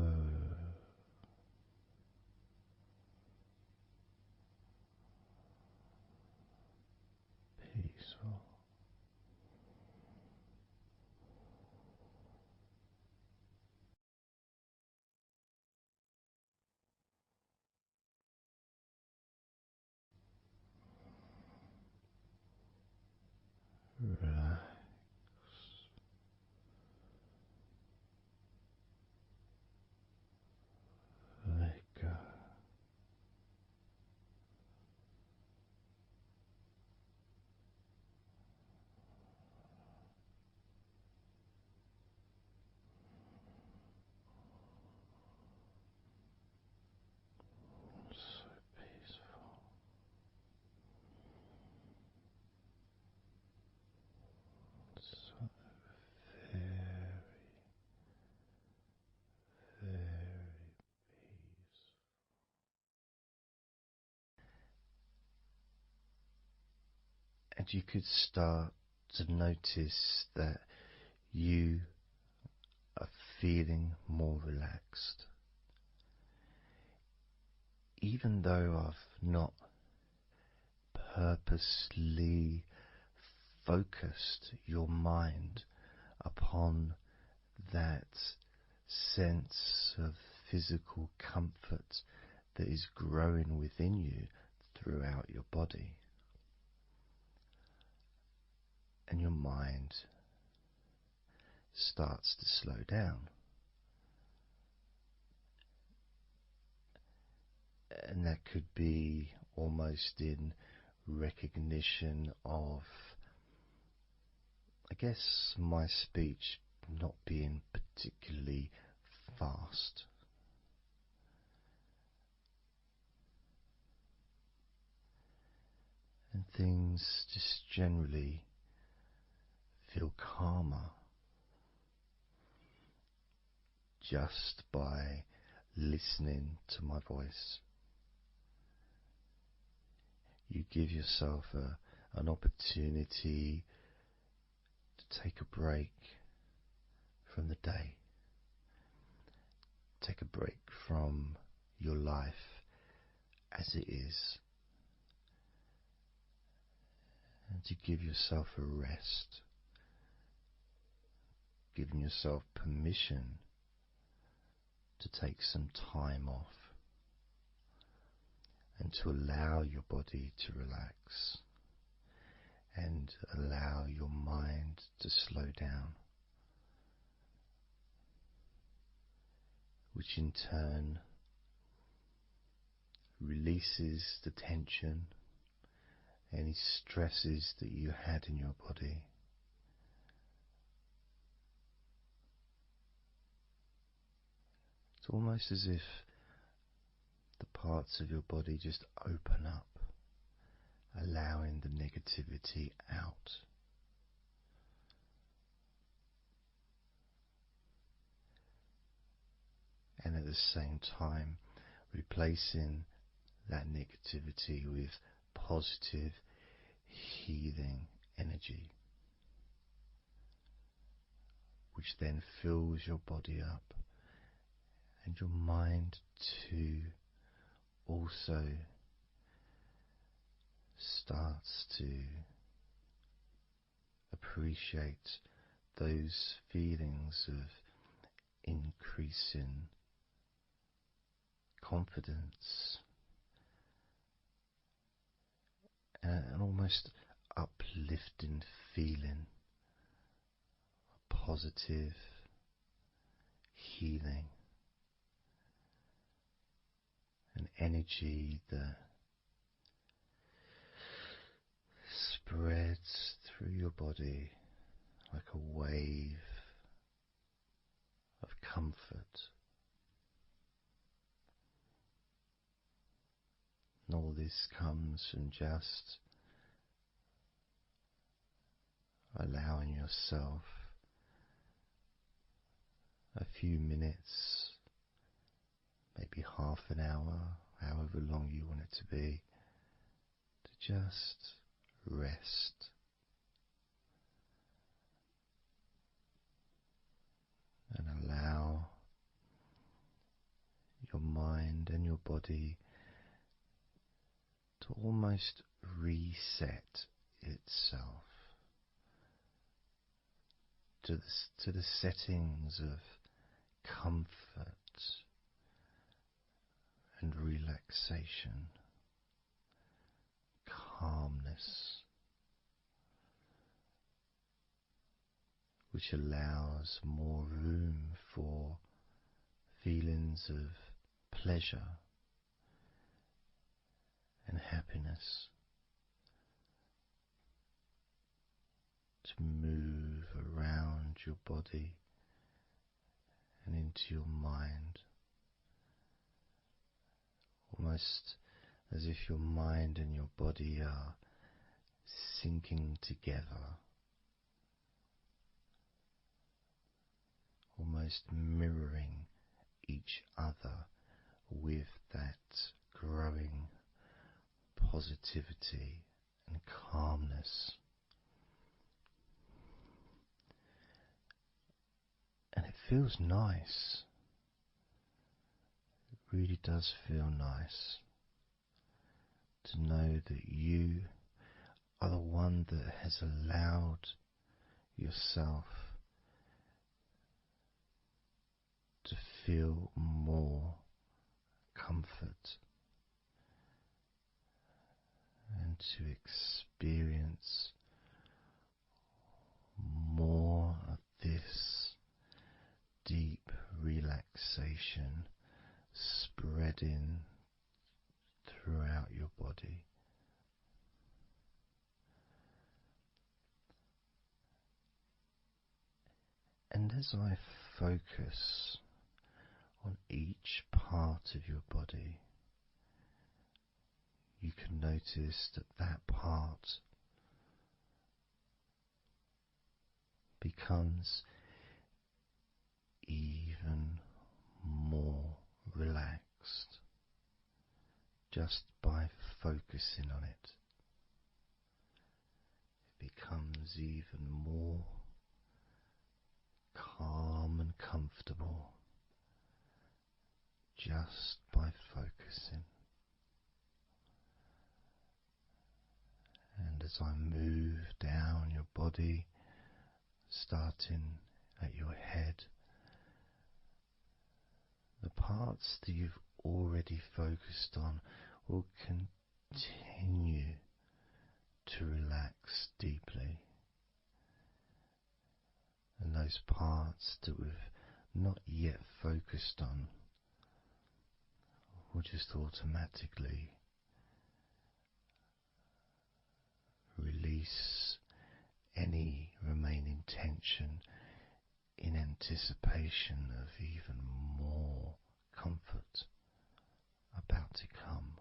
peaceful. Relax. Let go. So peaceful. So very, very peaceful. And you could start to notice that you are feeling more relaxed. Even though I've not purposely focused your mind upon that sense of physical comfort that is growing within you throughout your body. And your mind starts to slow down. And that could be almost in recognition of, I guess, my speech not being particularly fast. And things just generally feel calmer just by listening to my voice. You give yourself an opportunity to take a break from the day, take a break from your life as it is, and to give yourself a rest, giving yourself permission to take some time off and to allow your body to relax and allow your mind to slow down, which in turn releases the tension, any stresses that you had in your body. It's almost as if the parts of your body just open up, allowing the negativity out. And at the same time, replacing that negativity with positive, healing energy, which then fills your body up, and your mind too also starts to appreciate those feelings of increasing confidence and an almost uplifting feeling, a positive healing, an energy that spreads through your body like a wave of comfort. And all this comes from just allowing yourself a few minutes, maybe half an hour, however long you want it to be, to just rest. And allow your mind and your body to almost reset itself to the settings of comfort and relaxation, calmness, which allows more room for feelings of pleasure and happiness to move around your body and into your mind, almost as if your mind and your body are sinking together, almost mirroring each other with that growing positivity and calmness. And it feels nice. It really does feel nice to know that you are the one that has allowed yourself to feel more comfort and to experience more of this deep relaxation spreading throughout your body. And as I focus on each part of your body, you can notice that that part becomes even more relaxed just by focusing on it. It becomes even more calm and comfortable just by focusing. And as I move down your body, starting at your head, the parts that you've already focused on will continue to relax deeply. And those parts that we've not yet focused on will just automatically release any remaining tension in anticipation of even more comfort about to come.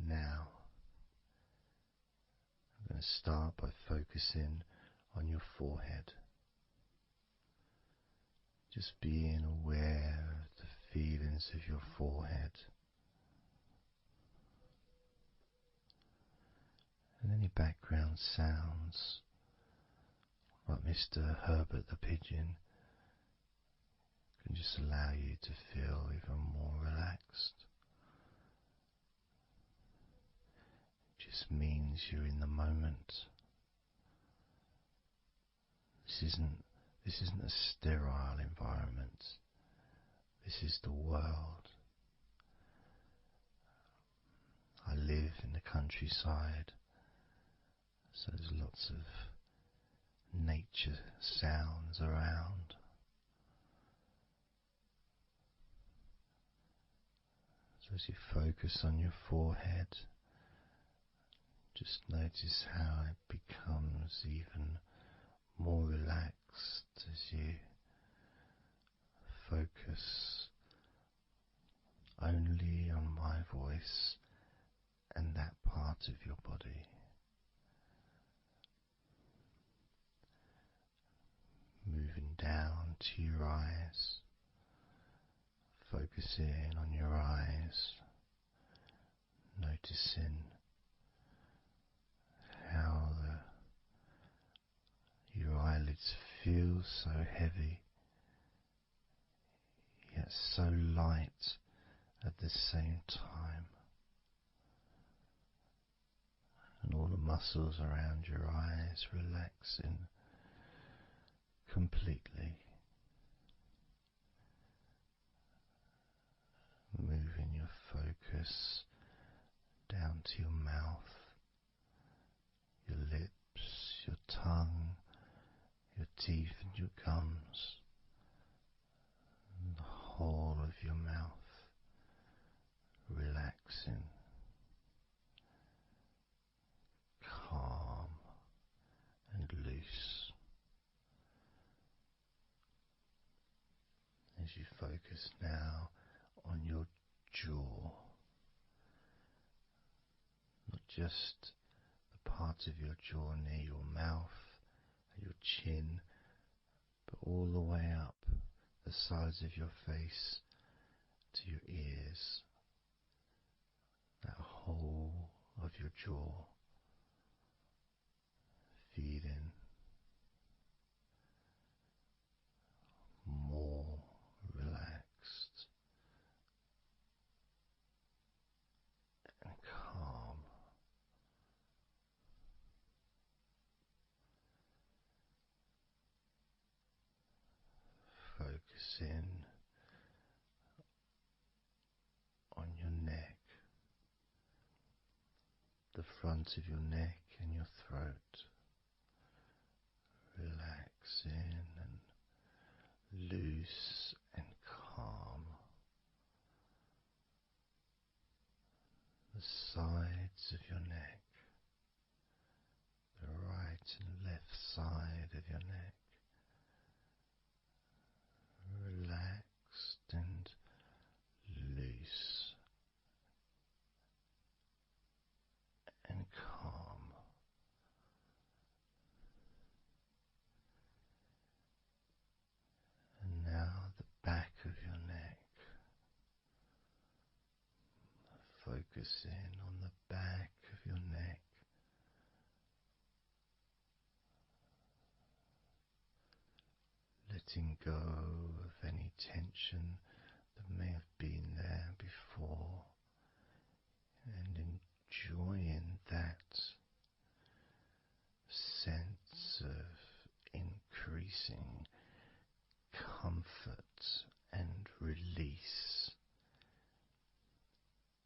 Now, I'm going to start by focusing on your forehead. Just being aware of the feelings of your forehead. And any background sounds, like Mr. Herbert the pigeon, can just allow you to feel even more relaxed. It just means you're in the moment. This isn't a sterile environment. This is the world. I live in the countryside, so there's lots of nature sounds around. So as you focus on your forehead, Just notice how it becomes even more relaxed as you focus only on my voice and that part of your body. Moving down to your eyes, focusing on your eyes, noticing how your eyelids feel so heavy, yet so light at the same time, and all the muscles around your eyes relaxing completely. Moving your focus down to your mouth, your lips, your tongue, your teeth and your gums, and the whole of your mouth relaxing, calm and loose. As you focus now on your jaw, not just the part of your jaw near your mouth, your chin, but all the way up the sides of your face to your ears, that whole of your jaw, feeling more relaxed and calm. Focusing on your neck, the front of your neck and your throat, relaxing and loose and calm. The sides of your neck, the right and left side of your neck, relaxed and loose and calm. And now the back of your neck, focusing on the back of your neck, letting go of any tension that may have been there before, and enjoying that sense of increasing comfort and release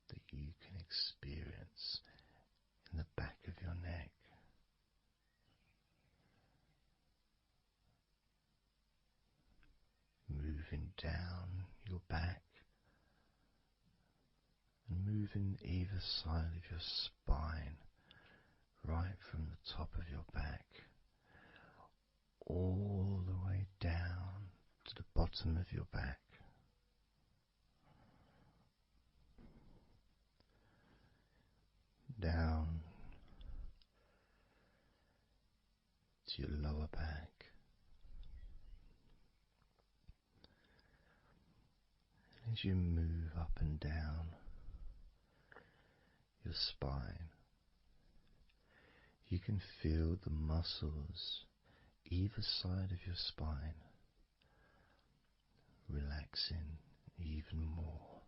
that you can experience in the back of your neck. Moving down your back and moving either side of your spine, right from the top of your back all the way down to the bottom of your back. Down to your lower back. As you move up and down your spine, you can feel the muscles either side of your spine relaxing even more.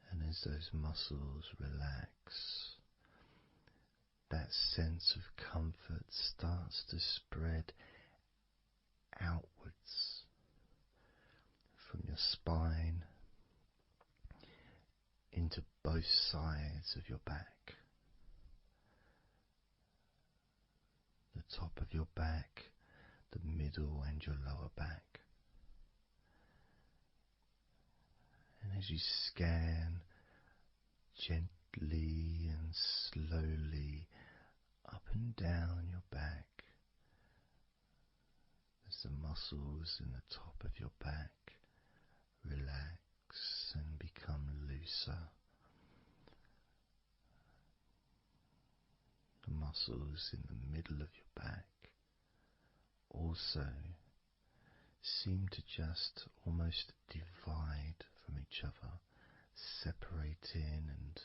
And as those muscles relax, that sense of comfort starts to spread outwards from your spine into both sides of your back, the top of your back, the middle and your lower back. as you scan gently and slowly up and down your back, as the muscles in the top of your back relax and become looser. The muscles in the middle of your back also seem to just almost divide from each other, separating and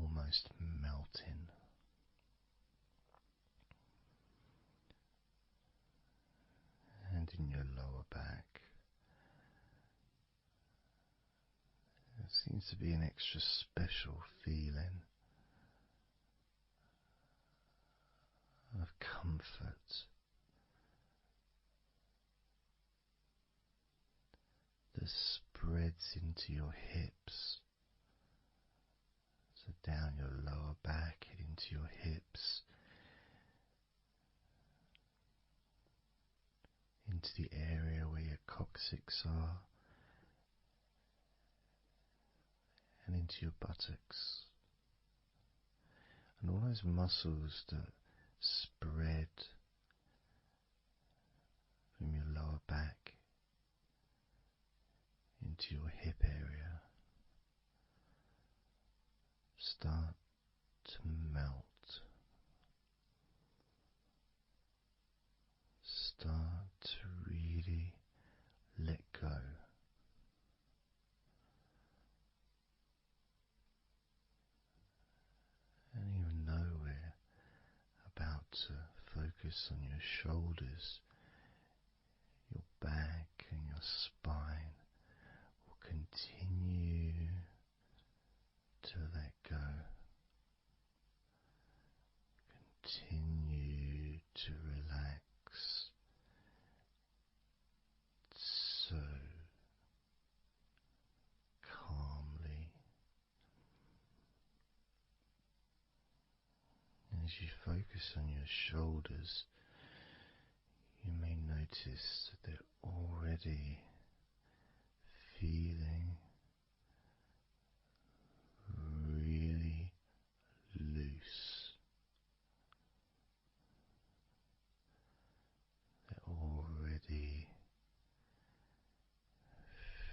almost melting. And in your lower back, there seems to be an extra special feeling of comfort that spreads into your hips, so down your lower back and into your hips, into the area where your coccyx are, and into your buttocks, and all those muscles that spread from your lower back into your hip area start to melt, start to really let go. And even though we're about to focus on your shoulders, your back and your spine will continue to let go. Continue to relax so calmly. And as you focus on your shoulders, you may notice that they're already feeling really loose. They're already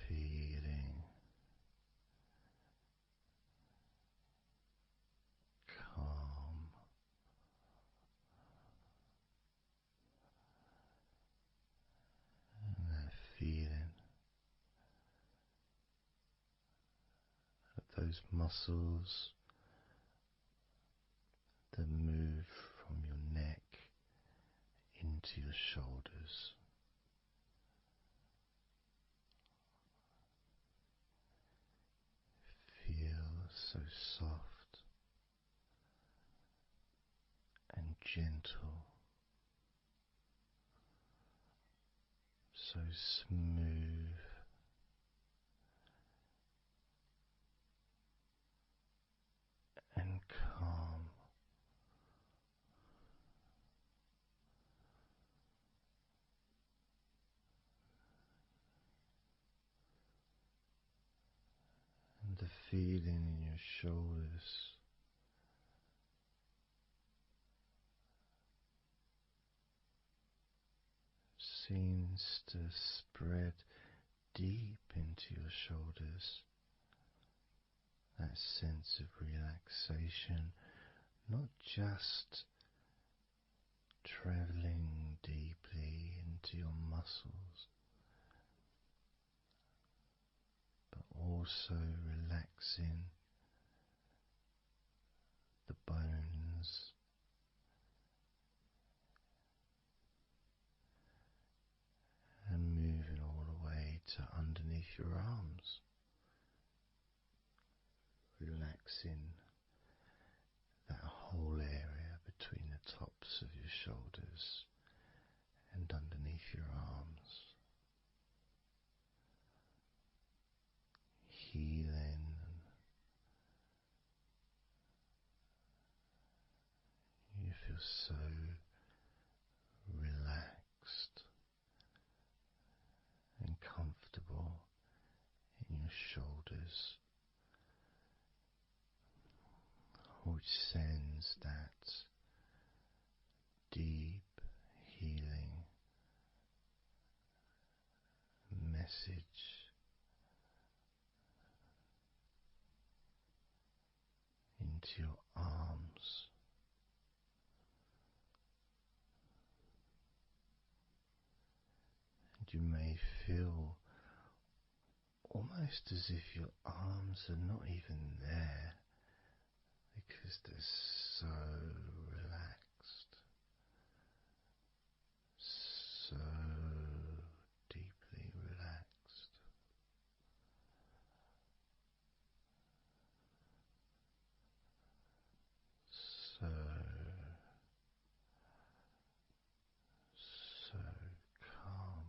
feeling calm. And that feeling of those muscles that move from your neck into your shoulders. Feel so soft and gentle, so smooth and calm. And the feeling in your shoulders seems to spread deep into your shoulders. That sense of relaxation, not just traveling deeply into your muscles, but also relaxing the bones and moving all the way to underneath your arms, relaxing that whole area between the tops of your shoulders and underneath your arms, healing. You feel so relaxed and comfortable shoulders, which sends that deep healing message into your arms. And you may feel almost as if your arms are not even there because they're so relaxed, so deeply relaxed. So, so calm.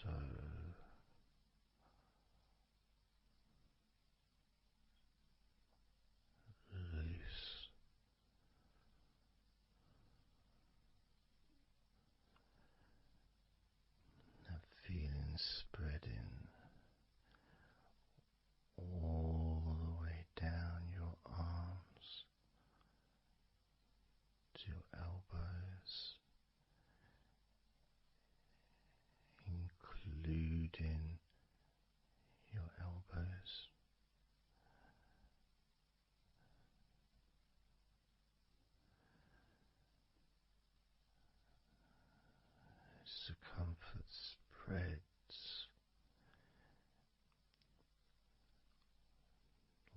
So loose. That feeling spreading all the way down your arms to your elbows, including your elbows. Circumference spreads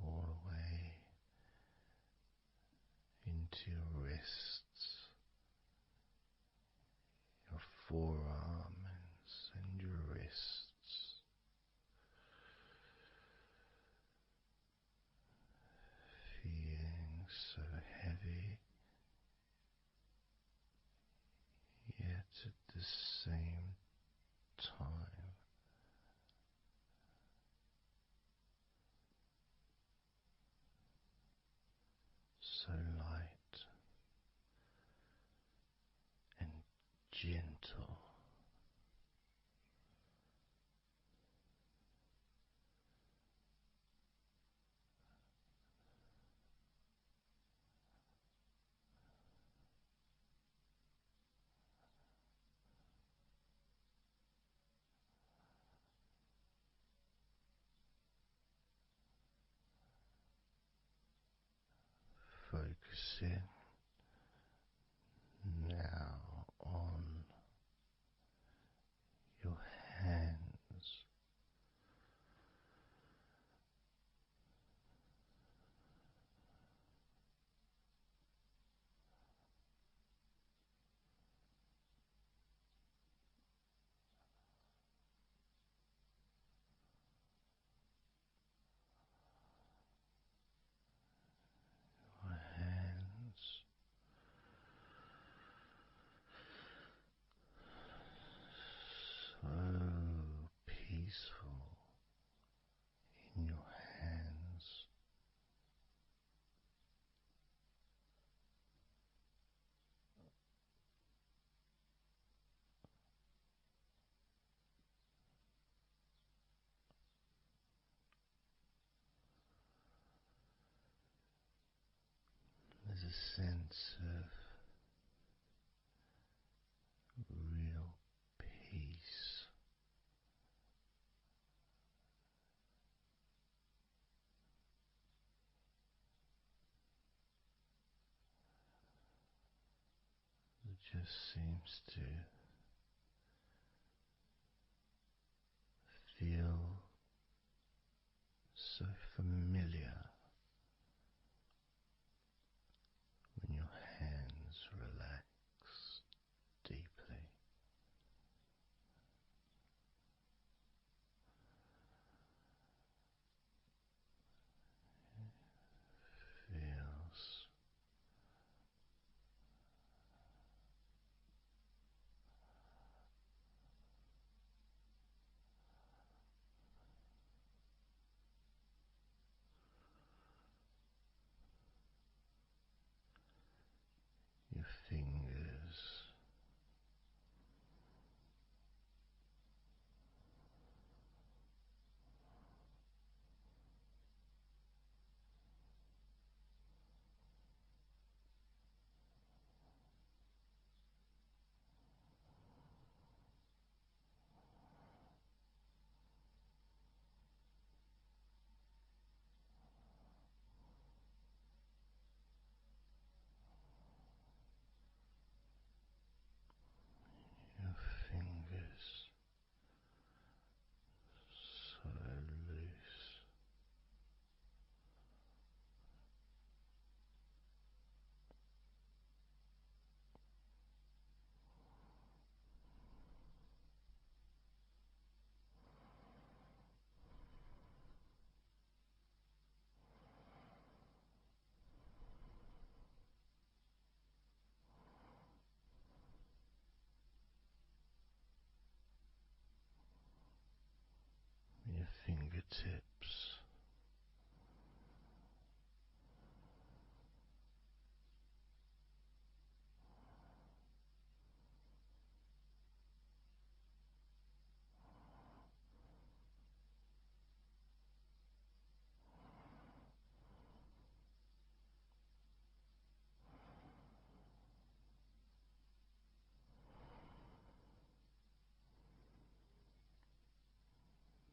all the way into your wrists, your forearms and your wrists, feeling so heavy, yet at the same time so light and gentle. Focusing now on your hands, your hands so peaceful in your hands. There's a sense of real peace that just seems to feel so familiar when your hands relax deeply. Feels fingertips.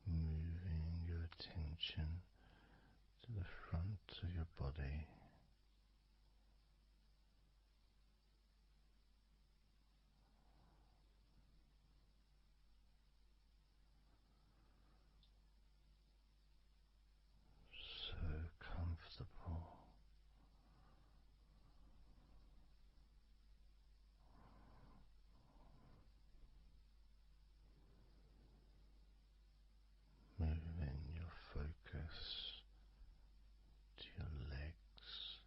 Moving your attention to the front of your body, so comfortable. Moving your focus to your legs,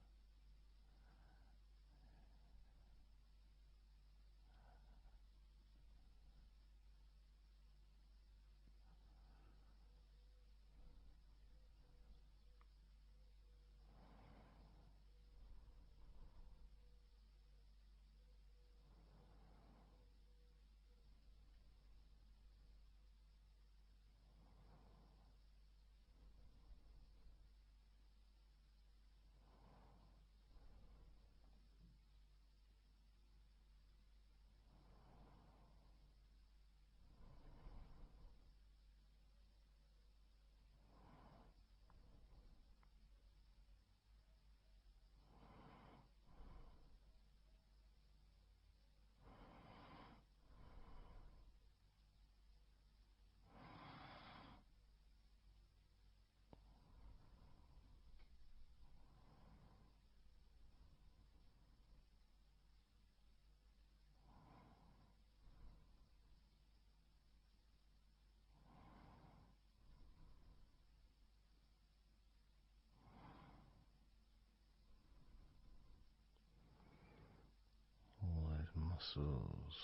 all those muscles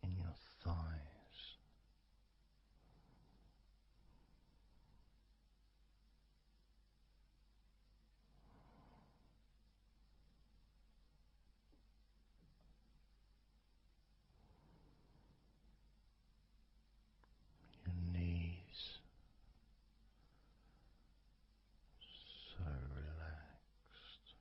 in your thighs, your knees, so relaxed.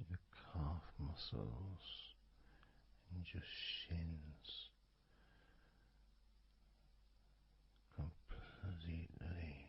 Your calf muscles and your shins completely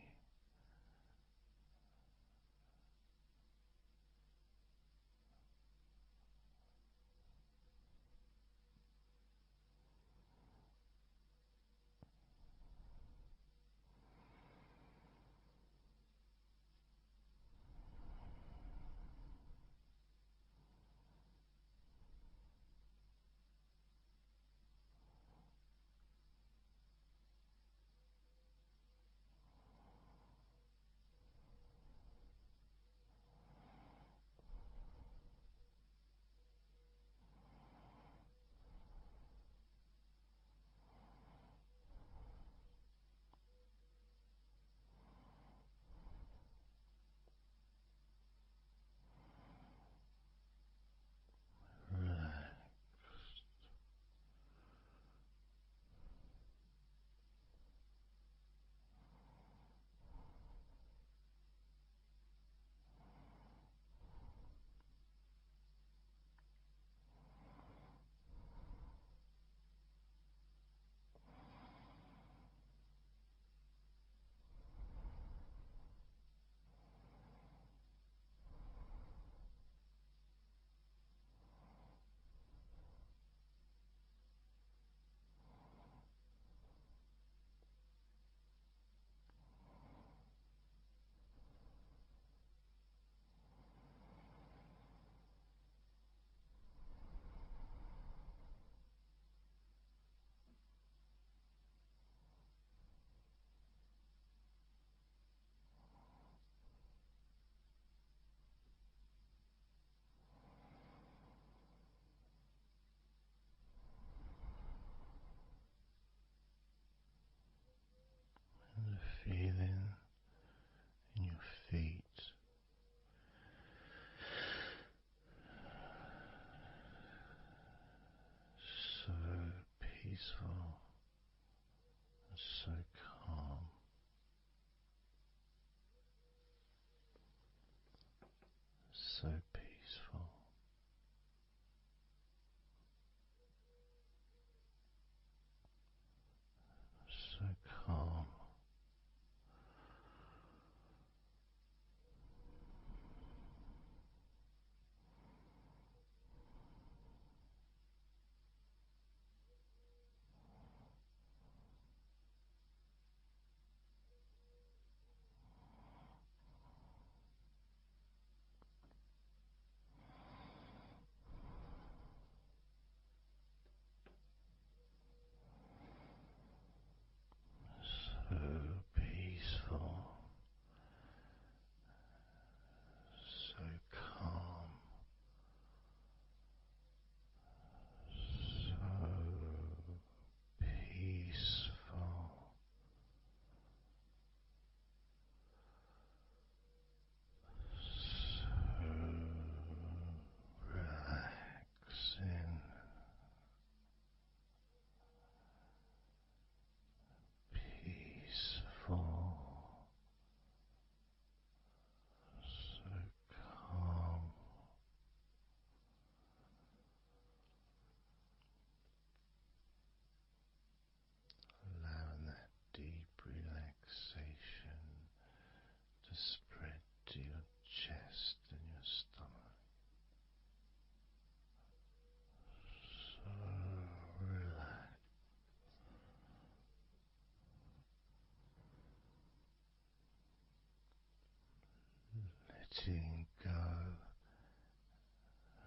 letting go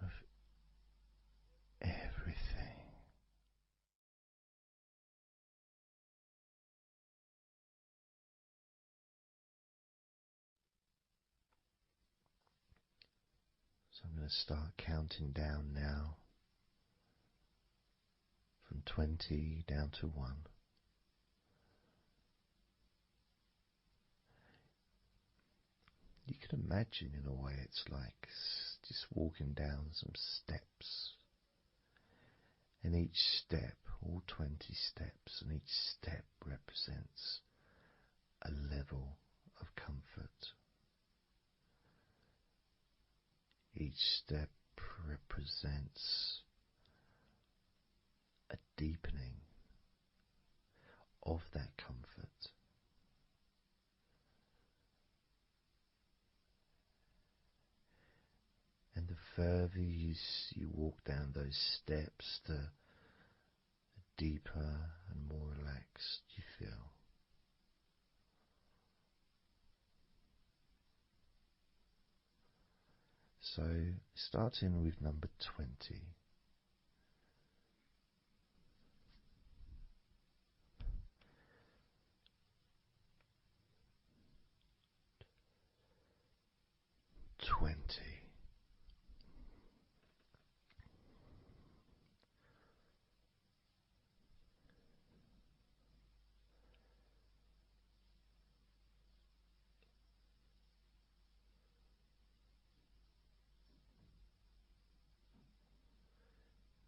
of everything. So I'm going to start counting down now from 20 down to 1. You can imagine, in a way, it's like just walking down some steps. And each step, all 20 steps, and each step represents a level of comfort. Each step represents a deepening of that comfort. And the further you walk down those steps, the deeper and more relaxed you feel. So, starting with number 20.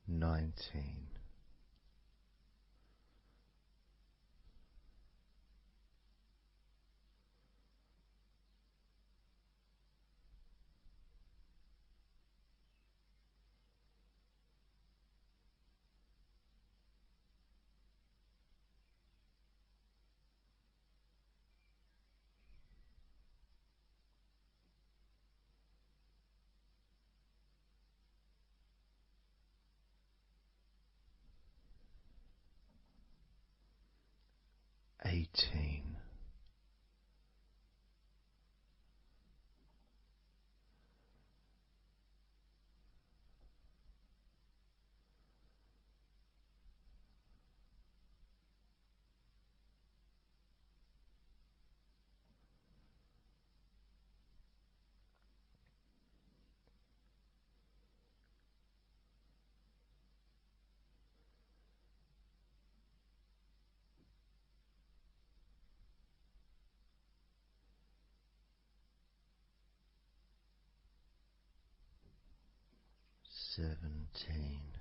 Nineteen. 18. 17.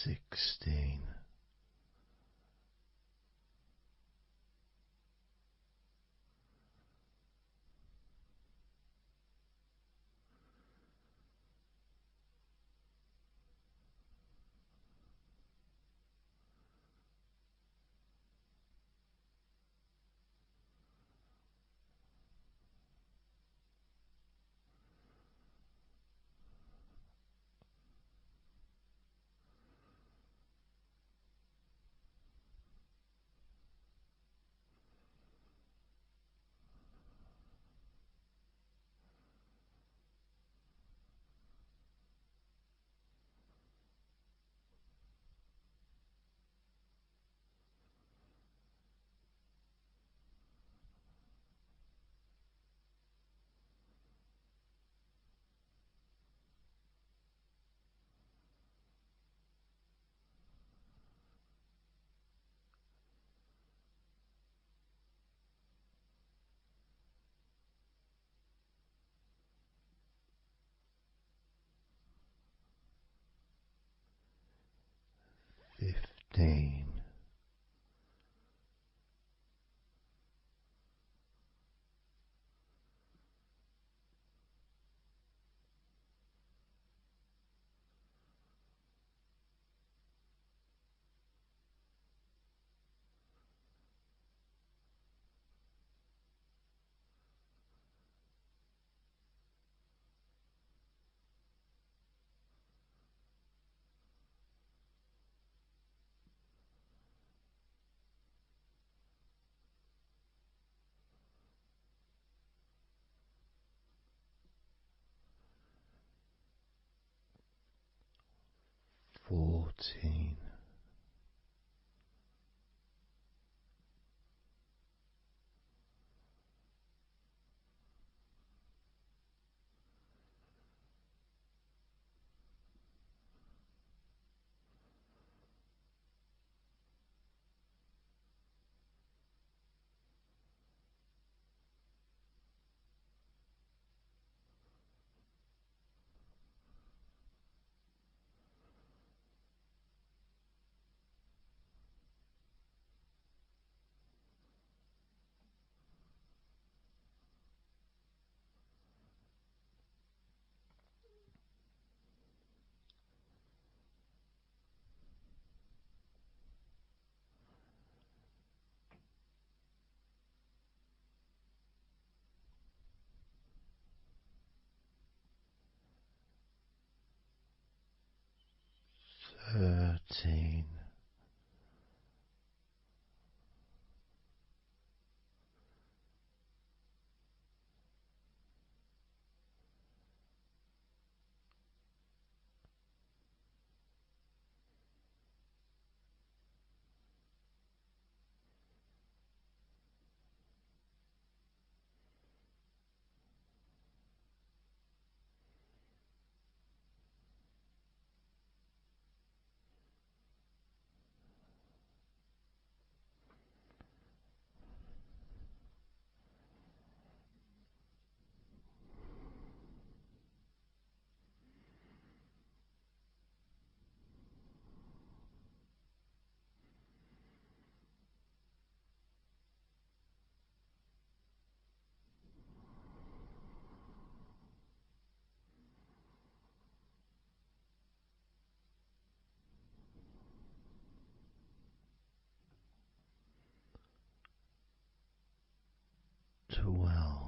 16. 15. 15. 14. 13. 12. 11.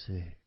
6.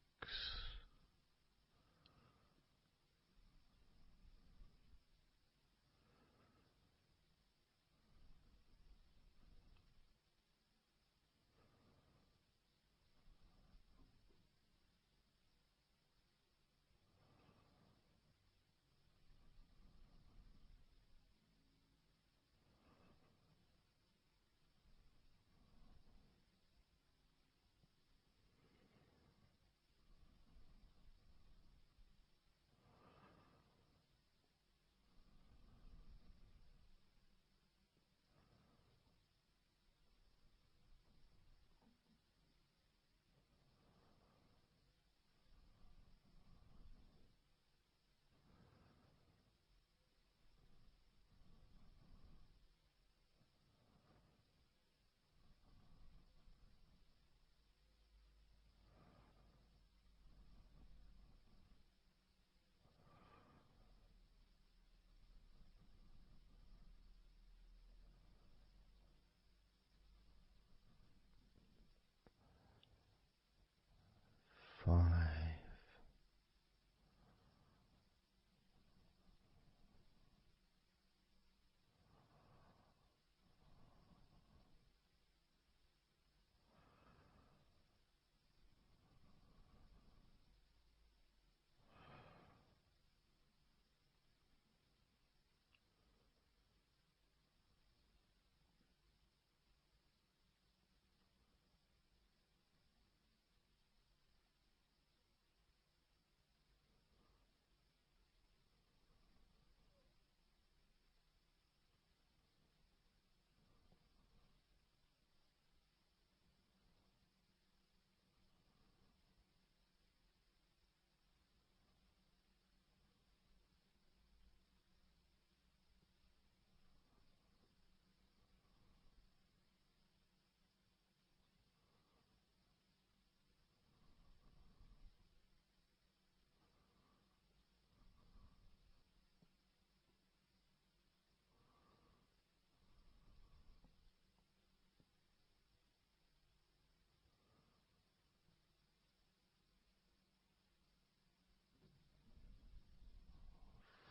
5.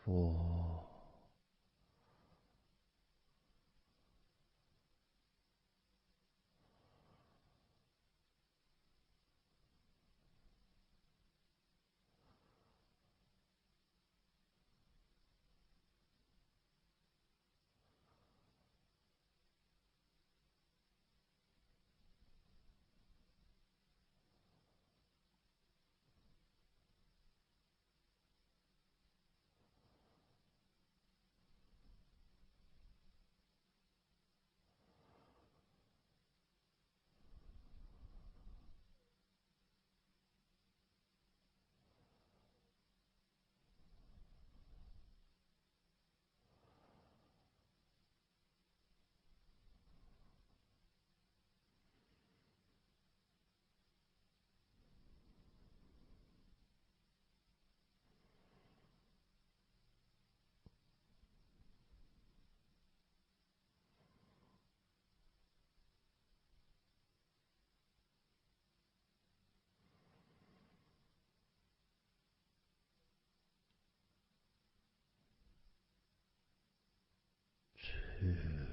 4. 2.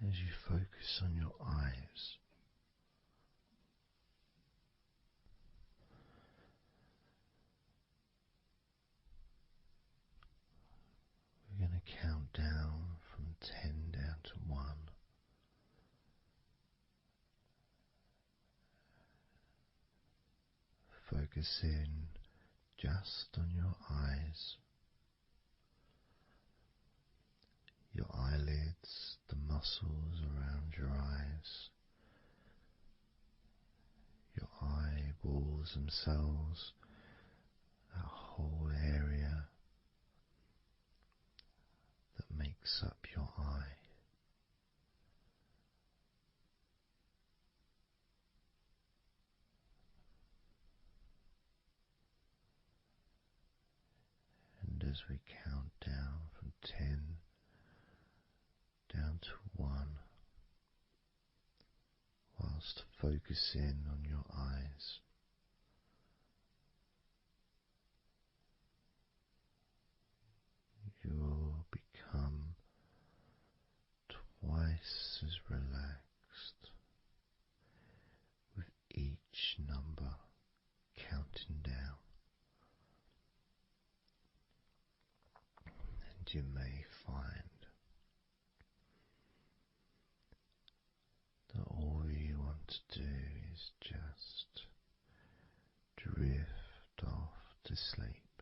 as you focus on your eyes. We're going to count down from 10 down to 1. Focus in just on your eyes, your eyelids, the muscles around your eyes, your eyeballs themselves, that whole area that makes up your eye. And as we count down from 10 down to 1, whilst focusing on your eyes, you will become twice as relaxed with each number counting down. And you may find that all you want to do is just drift off to sleep.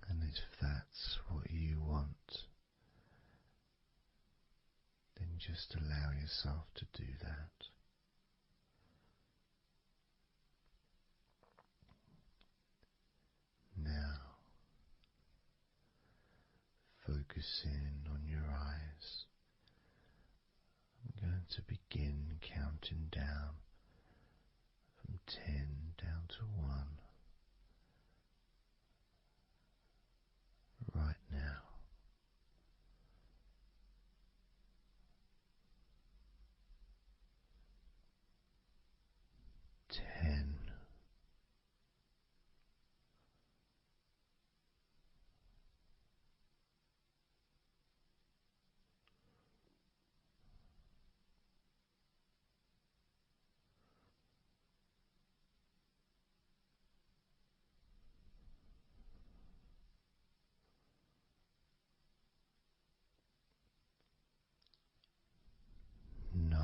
And if that's what you want, then just allow yourself to do that. Now, focusing on your eyes, I'm going to begin counting down from 10 down to 1 right now. 10. 9.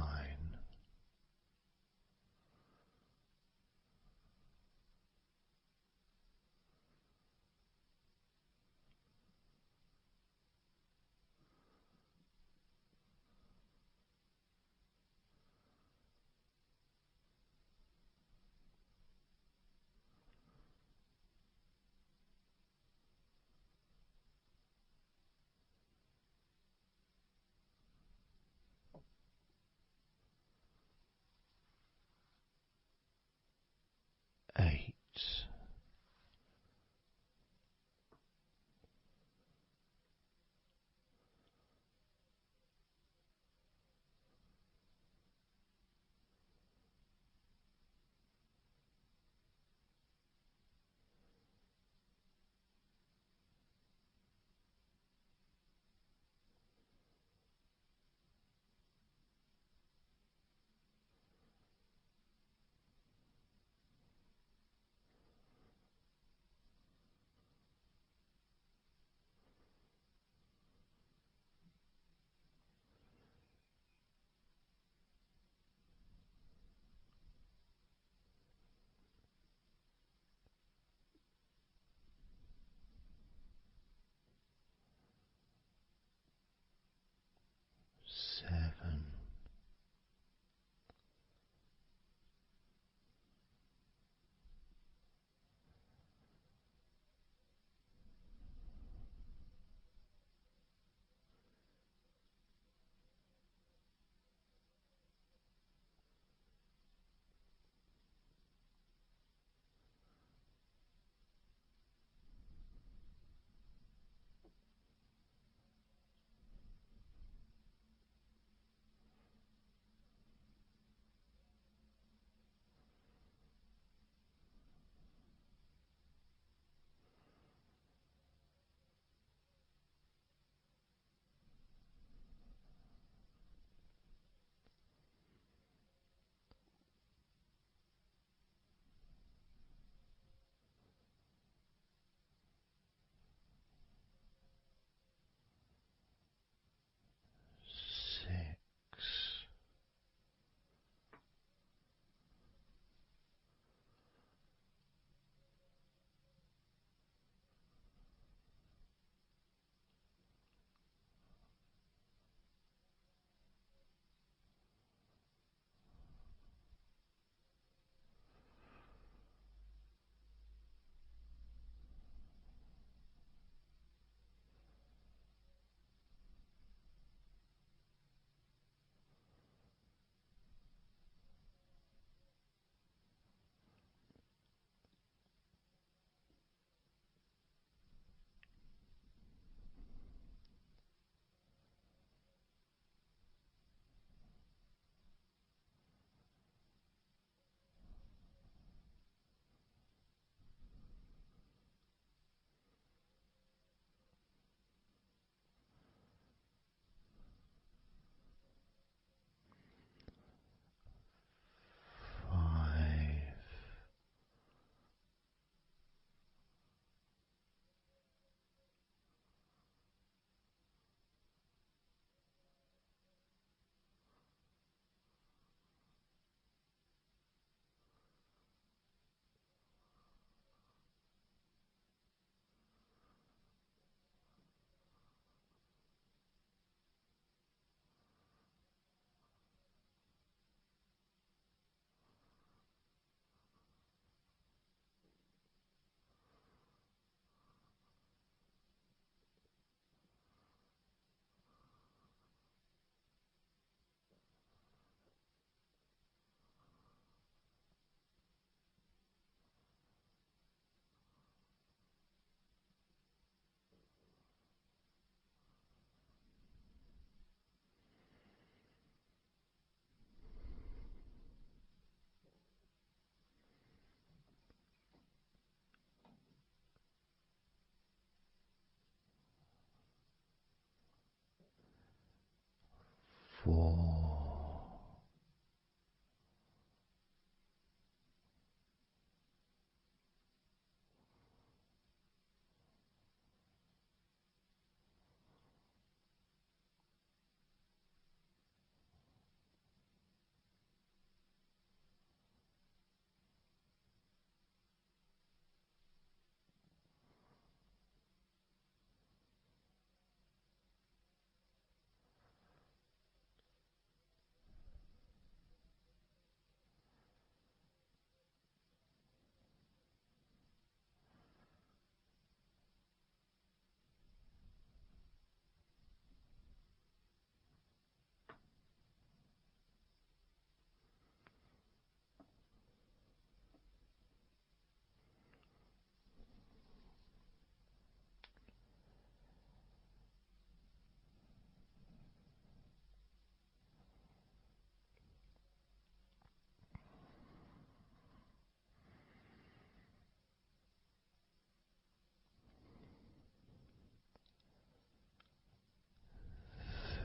4.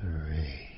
3.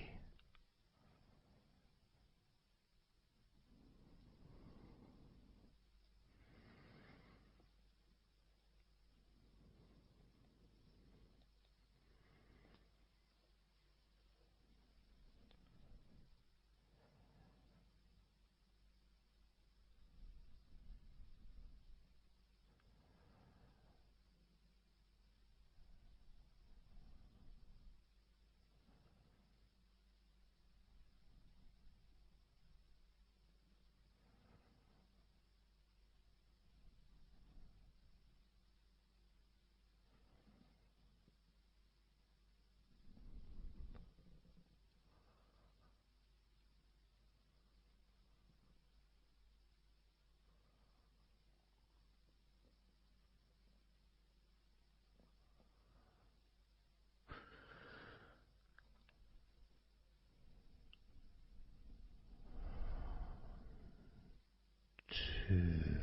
2.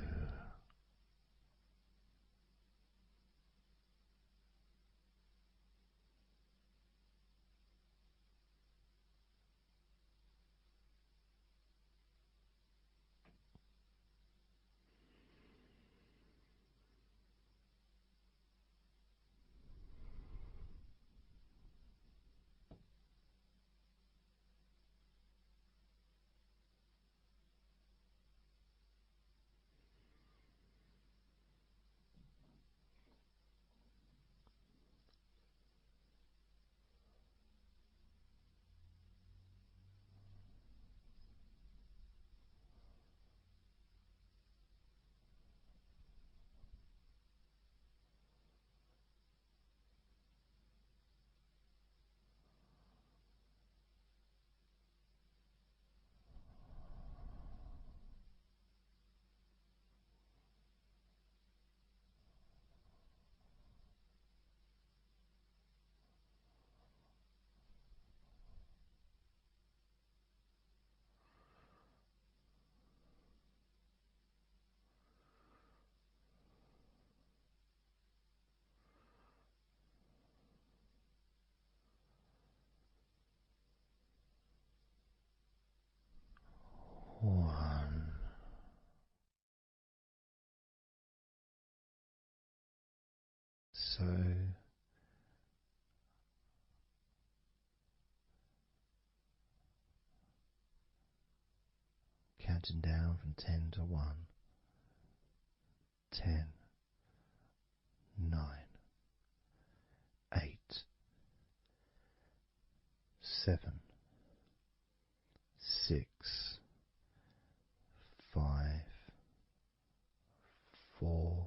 One. So counting down from 10 to 1. 10, 9, 8, 7, 6, 5, 4,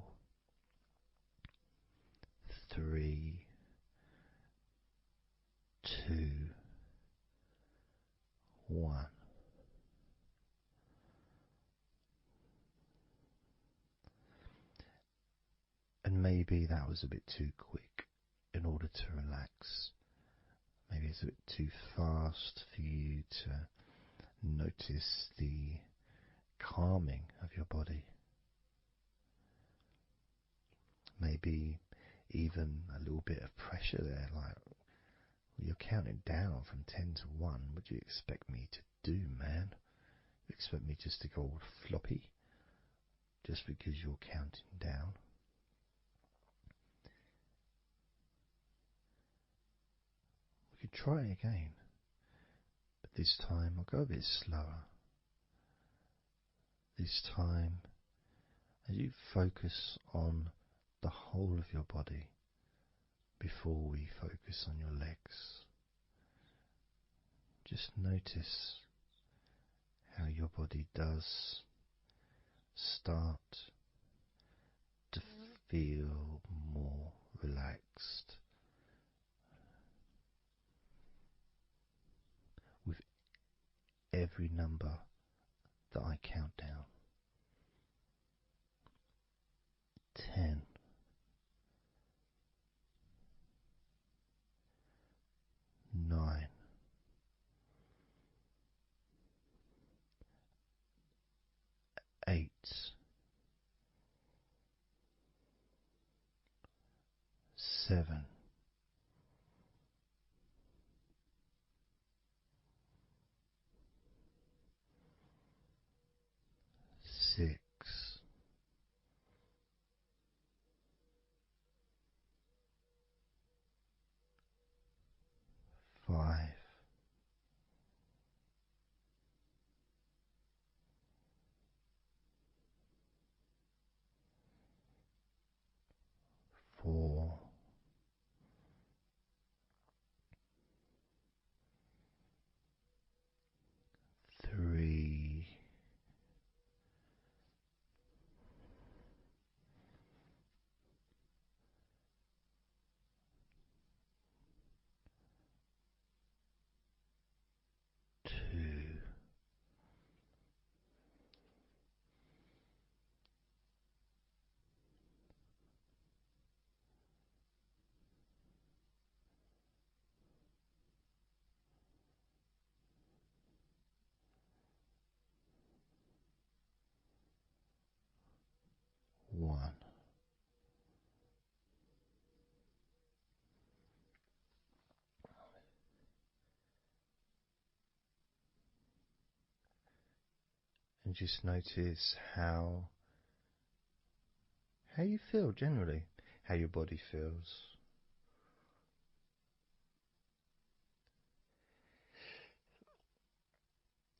3, 2, 1. And maybe that was a bit too quick in order to relax. Maybe it's a bit too fast for you to notice the calming of your body. Maybe even a little bit of pressure there, like You're counting down from 10 to 1. What do you expect me to do, man? You expect me just to go all floppy just because you're counting down? We could try again, but this time I'll go a bit slower. This time, as you focus on the whole of your body before we focus on your legs, just notice how your body does start to feel more relaxed with every number that I count down. 10. 9. 8. 7. 6. 5. 4. 3. 2. 1. And just notice how you feel generally, how your body feels.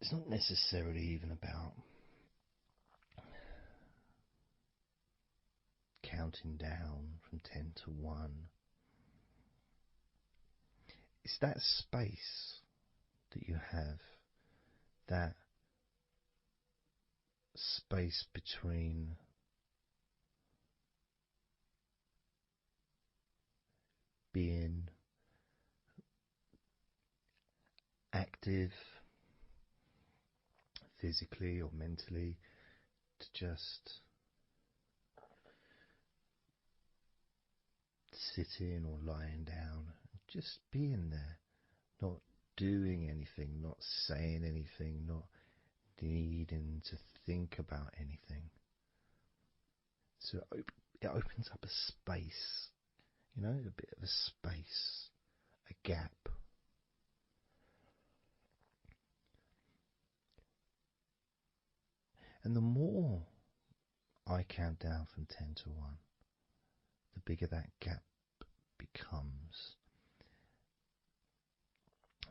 It's not necessarily even about counting down from 10 to 1. It's that space that you have, that space between being active physically or mentally to just sitting or lying down, just being there, not doing anything, not saying anything, not needing to think about anything. So it opens up a space, a bit of a space, a gap. And the more I count down from 10 to 1, the bigger that gap becomes.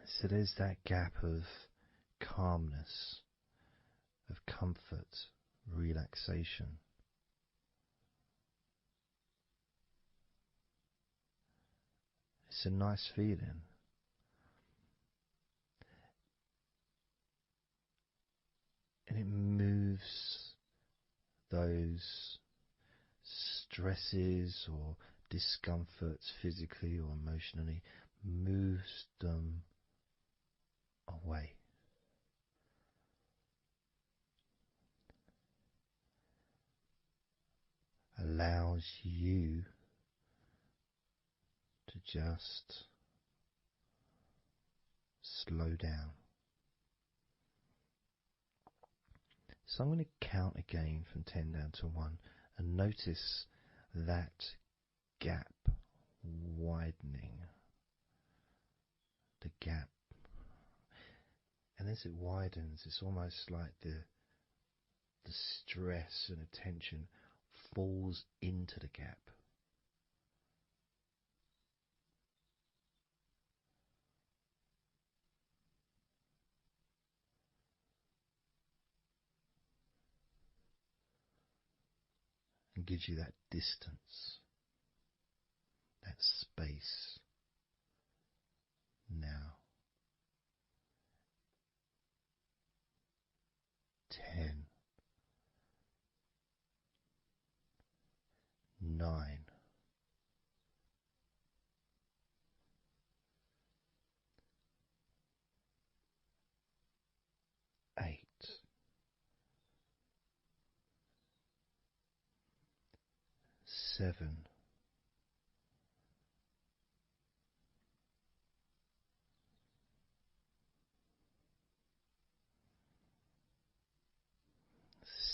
So there's that gap of calmness, of comfort, relaxation. It's a nice feeling. And it moves those stresses or discomforts physically or emotionally, moves them away. Allows you to just slow down. So I'm going to count again from 10 down to 1 and notice that gap widening. gap. And as it widens, it's almost like the stress and attention falls into the gap. And gives you that distance, that space. Now, 10, 9, 8, 7,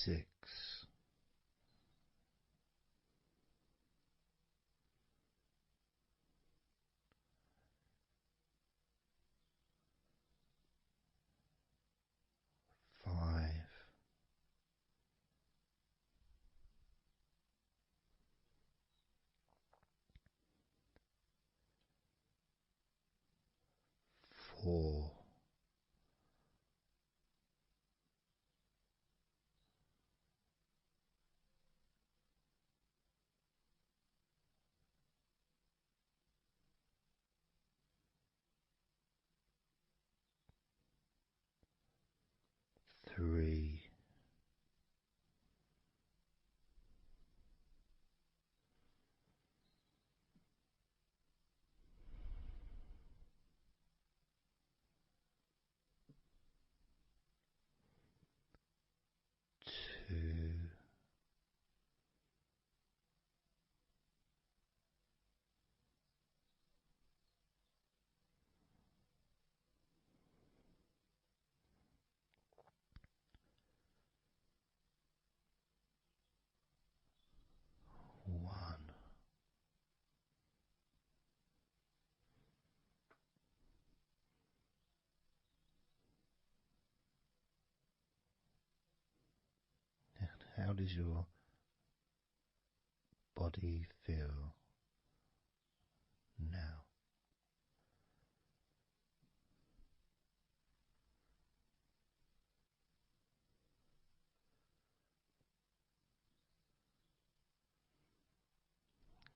6, 5, 4, 3, 2, 1. How does your body feel now?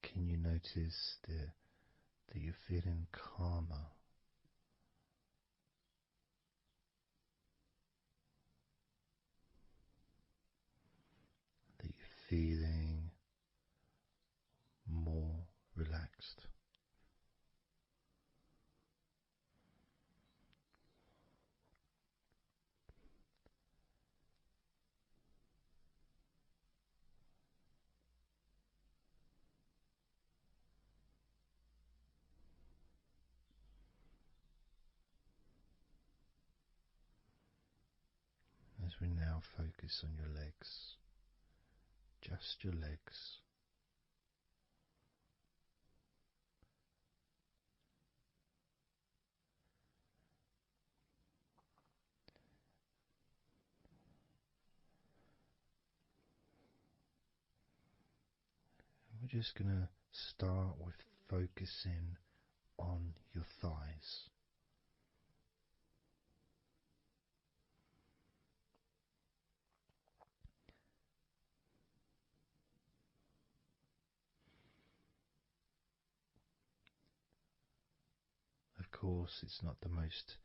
Can you notice that you're feeling calmer? That you're feeling more relaxed? As we now focus on your legs, just your legs. We're just going to start with focusing on your thighs. Of course, it's not the most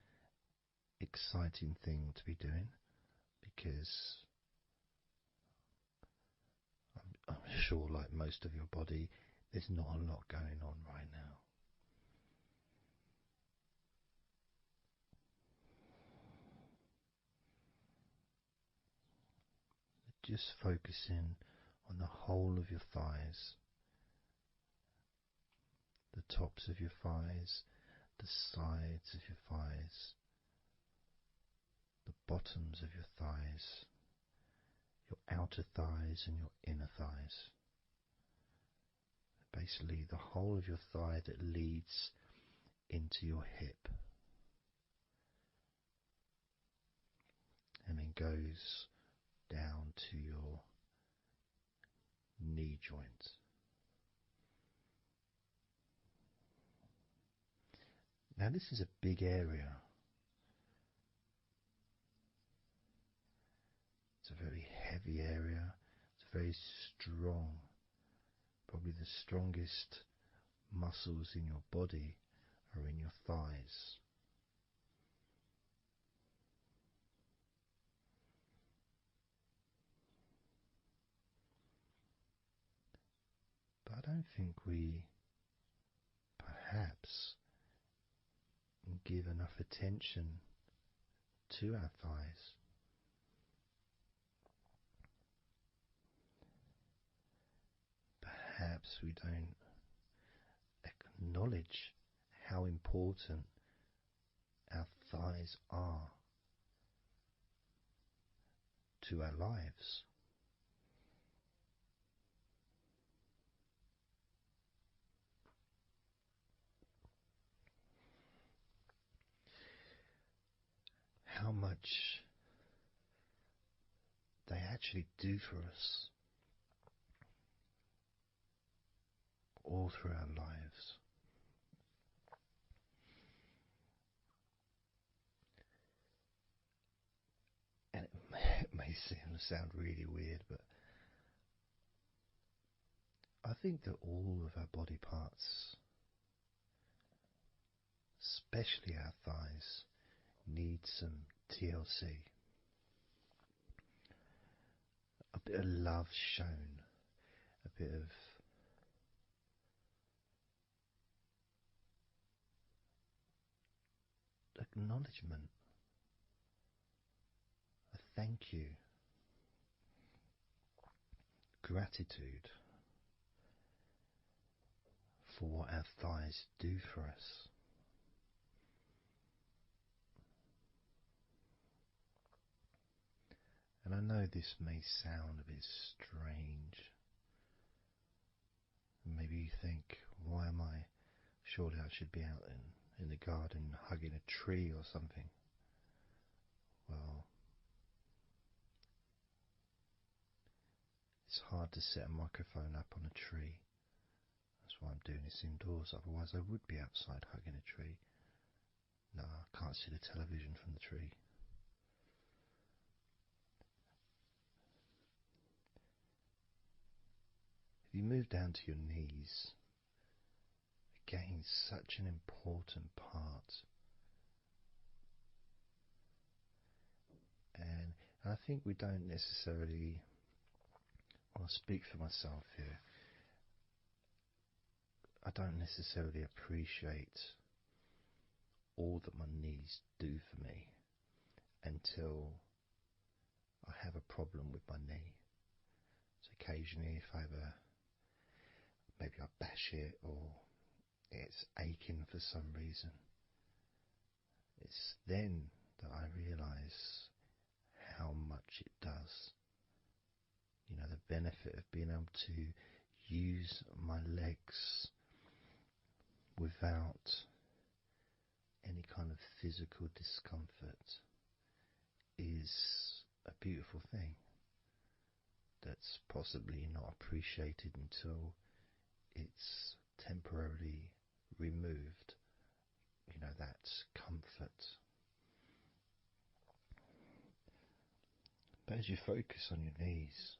exciting thing to be doing because I'm sure, like most of your body, there's not a lot going on right now. Just focusing on the whole of your thighs, the tops of your thighs, the sides of your thighs, the bottoms of your thighs, your outer thighs and your inner thighs. Basically, the whole of your thigh that leads into your hip. goes down to your knee joint. Now this is a big area. It's a very heavy area. It's very strong. Probably the strongest muscles in your body are in your thighs. But I don't think we perhaps give enough attention to our thighs. Perhaps we don't acknowledge how important our thighs are to our lives. How much they actually do for us all through our lives. And it may sound really weird, but I think that all of our body parts, especially our thighs, need some TLC. A bit of love shown, a bit of acknowledgement, a thank you, gratitude for what our thighs do for us. And I know this may sound a bit strange. Maybe you think, why am I? Surely I should be out in the garden hugging a tree or something. Well, it's hard to set a microphone up on a tree. That's why I'm doing this indoors. Otherwise I would be outside hugging a tree. No, I can't see the television from the tree. If you move down to your knees, again, such an important part. And I think we don't necessarily, I'll speak for myself here, I don't necessarily appreciate all that my knees do for me until I have a problem with my knee. So occasionally if I have maybe I bash it or it's aching for some reason, it's then that I realise how much it does. You know, the benefit of being able to use my legs without any kind of physical discomfort is a beautiful thing that's possibly not appreciated until it's temporarily removed, you know, that comfort. But as you focus on your knees,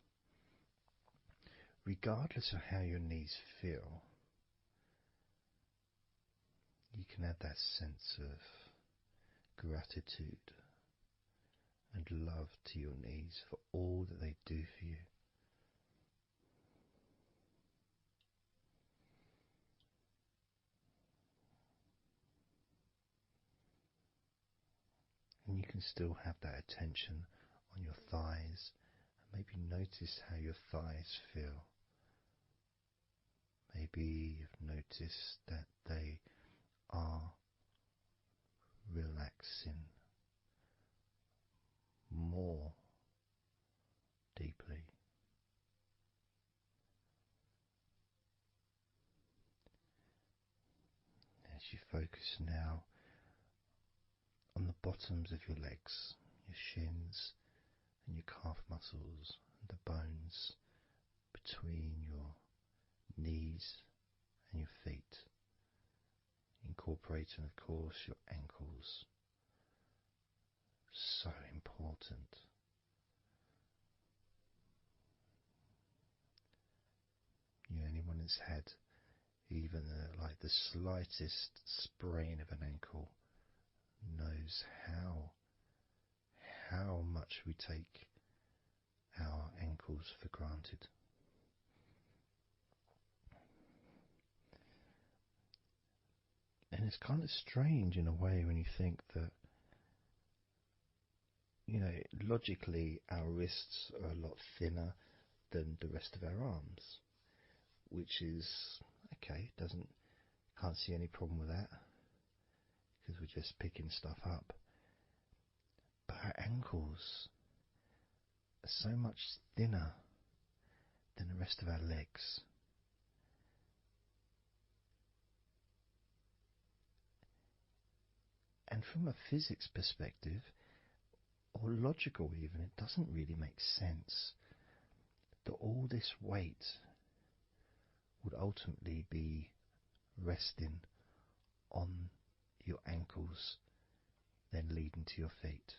regardless of how your knees feel, you can have that sense of gratitude and love to your knees for all that they do for you. And you can still have that attention on your thighs and maybe notice how your thighs feel. Maybe you've noticed that they are relaxing more deeply. As you focus now on the bottoms of your legs, your shins, and your calf muscles, and the bones between your knees and your feet, incorporating, of course, your ankles. So important. Anyone that's had even like the slightest sprain of an ankle knows how much we take our ankles for granted. And it's kind of strange in a way when you think that, logically our wrists are a lot thinner than the rest of our arms, which is okay, can't see any problem with that because we're just picking stuff up. But our ankles are so much thinner than the rest of our legs. And from a physics perspective, or logical even, it doesn't really make sense that all this weight would ultimately be resting on your ankles, then leading to your feet.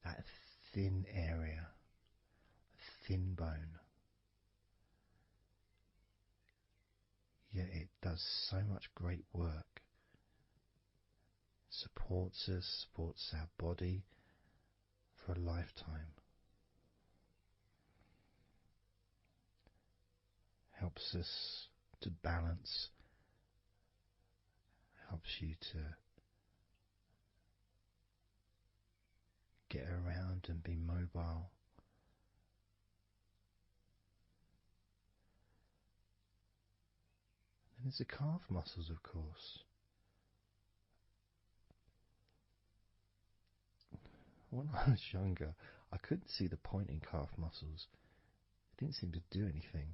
That thin area, thin bone, yet it does so much great work. Supports us, supports our body for a lifetime. Helps us to balance, helps you to get around and be mobile. And there's the calf muscles, of course. When I was younger, I couldn't see the point in calf muscles. It didn't seem to do anything.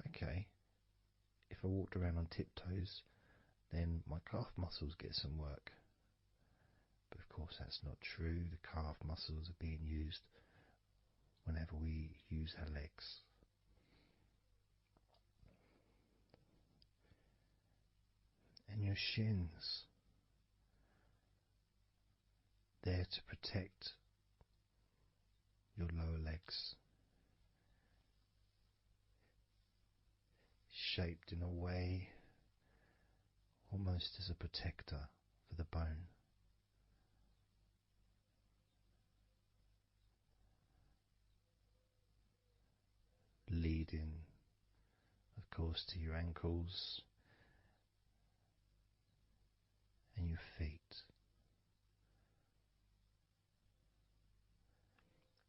Okay, if I walked around on tiptoes, then my calf muscles get some work. But of course that's not true. The calf muscles are being used whenever we use our legs. And your shins, there to protect your lower legs, shaped in a way almost as a protector for the bone. Leading, of course, to your ankles and your feet.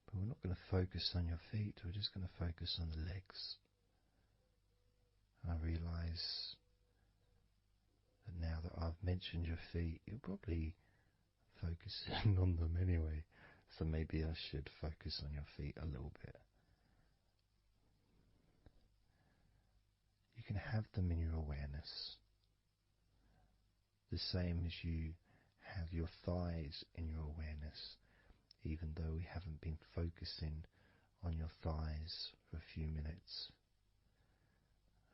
But we're not going to focus on your feet, we're just going to focus on the legs. I realise that now that I've mentioned your feet, you're probably focusing on them anyway, so maybe I should focus on your feet a little bit. You can have them in your awareness, the same as you have your thighs in your awareness, even though we haven't been focusing on your thighs for a few minutes.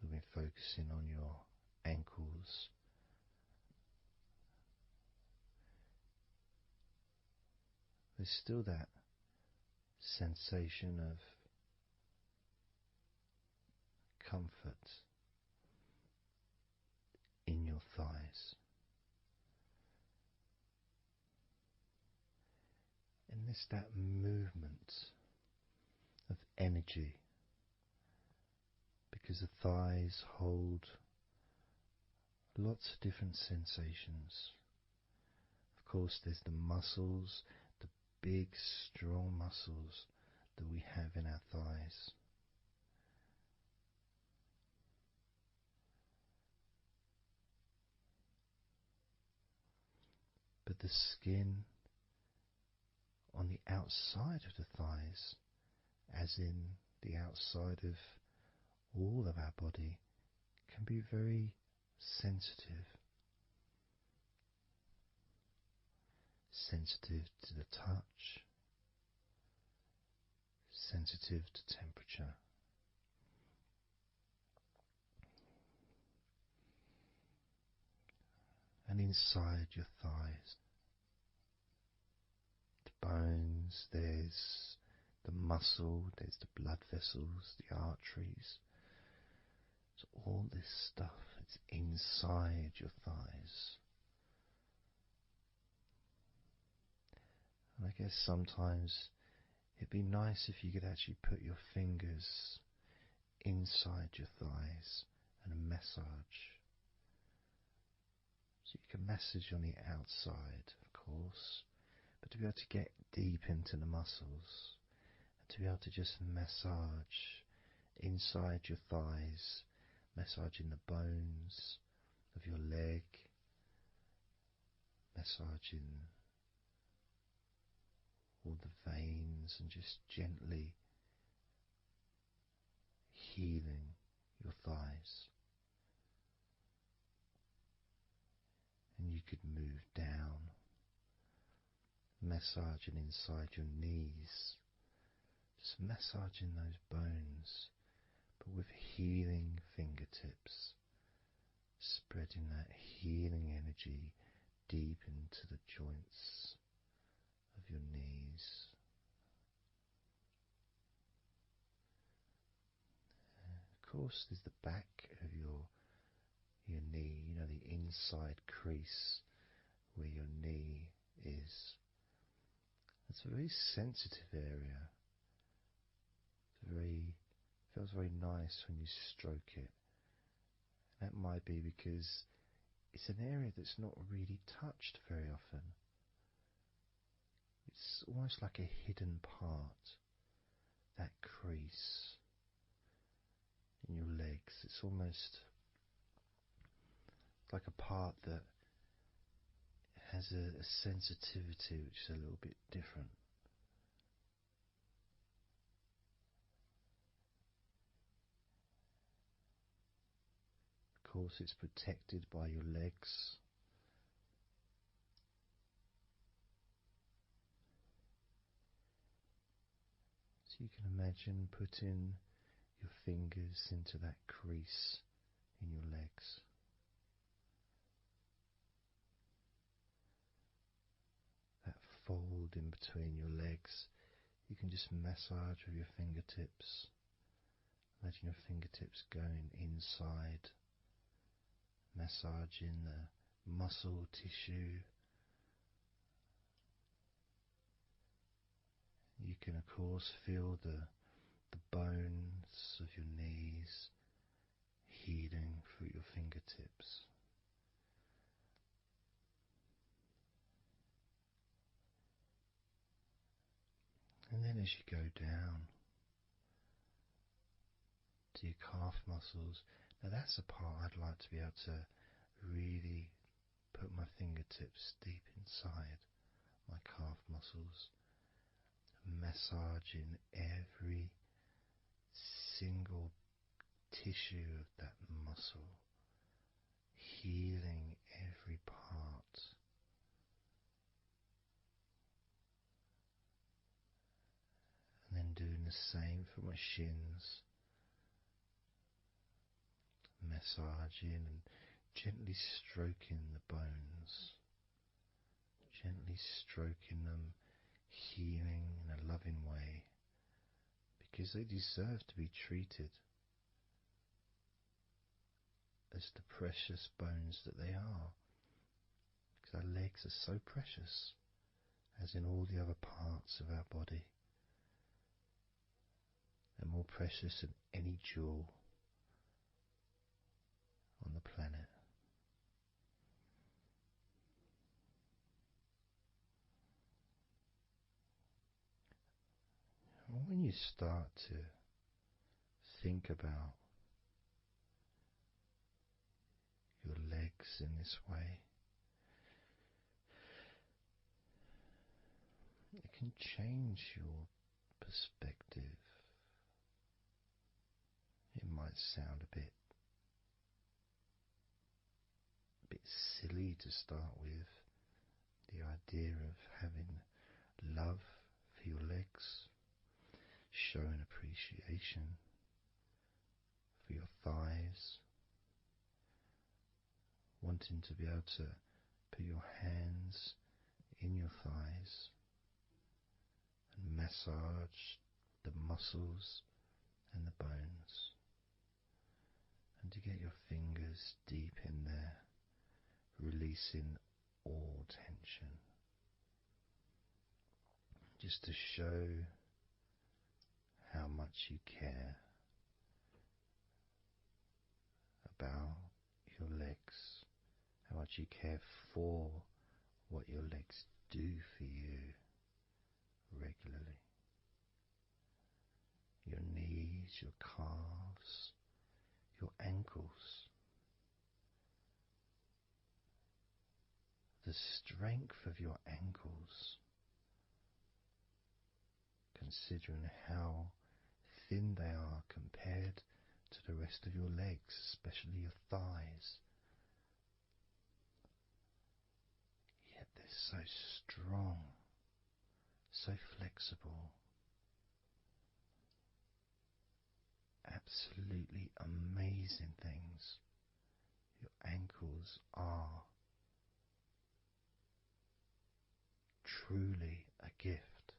We've been focusing on your ankles, there's still that sensation of comfort in your thighs. And there's that movement of energy, because the thighs hold lots of different sensations. Of course, there's the muscles, the big, strong muscles that we have in our thighs. But the skin on the outside of the thighs, as in the outside of all of our body, can be very sensitive. sensitive to the touch, sensitive to temperature. And inside your thighs, the bones, there's the muscle, there's the blood vessels, the arteries. So all this stuff, it's inside your thighs. And I guess sometimes it'd be nice if you could actually put your fingers inside your thighs and massage. So you can massage on the outside, of course, but to be able to get deep into the muscles, and to be able to just massage inside your thighs, massaging the bones of your leg, massaging all the veins, and just gently healing your thighs. And you could move down, massaging inside your knees, just massaging those bones, but with healing fingertips, spreading that healing energy deep into the joints of your knees. Of course, there's the back of your knee, you know, the inside crease where your knee is. It's a very sensitive area. Feels very nice when you stroke it. That might be because it's an area that's not really touched very often. It's almost like a hidden part, that crease in your legs. It's almost like a part that has a sensitivity which is a little bit different. Of course, it's protected by your legs. So you can imagine putting your fingers into that crease in your legs. That fold in between your legs, you can just massage with your fingertips. Imagine your fingertips going inside, massaging the muscle tissue. You can of course feel the bones of your knees healing through your fingertips. And then as you go down to your calf muscles, now that's a part I'd like to be able to really put my fingertips deep inside my calf muscles, massaging every single tissue of that muscle, healing every part. And then doing the same for my shins, massaging and gently stroking the bones, gently stroking them, healing in a loving way, because they deserve to be treated as the precious bones that they are, because our legs are so precious, as in all the other parts of our body. They're more precious than any jewel on the planet. And when you start to think about your legs in this way, it can change your perspective. It might sound a bit silly to start with, The idea of having love for your legs, showing appreciation for your thighs, wanting to be able to put your hands in your thighs and massage the muscles and the bones, and to get your fingers deep in there, releasing all tension, just to show how much you care about your legs, how much you care for what your legs do for you regularly. Your knees, your calves, your ankles. The strength of your ankles, considering how thin they are compared to the rest of your legs, especially your thighs. Yet they're so strong, so flexible. Absolutely amazing things. Your ankles are truly a gift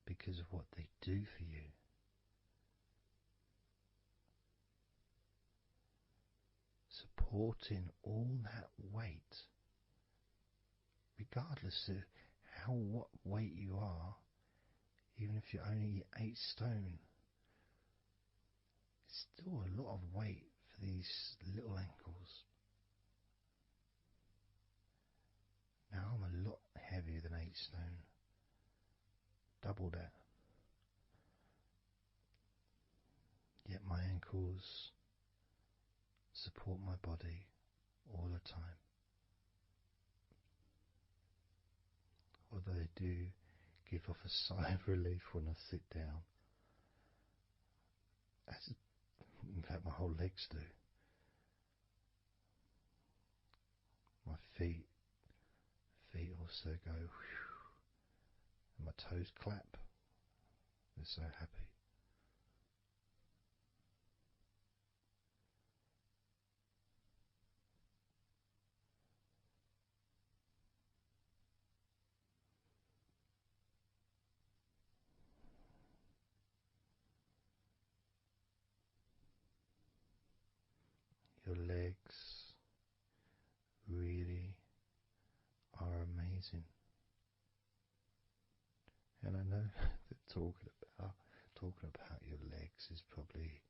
because of what they do for you. Supporting all that weight, regardless of what weight you are, even if you're only 8 stone, it's still a lot of weight for these little ankles. Now I'm a lot heavier than 8 stone, double that. Yet my ankles support my body all the time. Although they do give off a sigh of relief when I sit down. As, in fact, my whole legs do. My feet also go whew, and my toes clap. They're so happy. Your legs really are amazing. And I know that talking about your legs is probably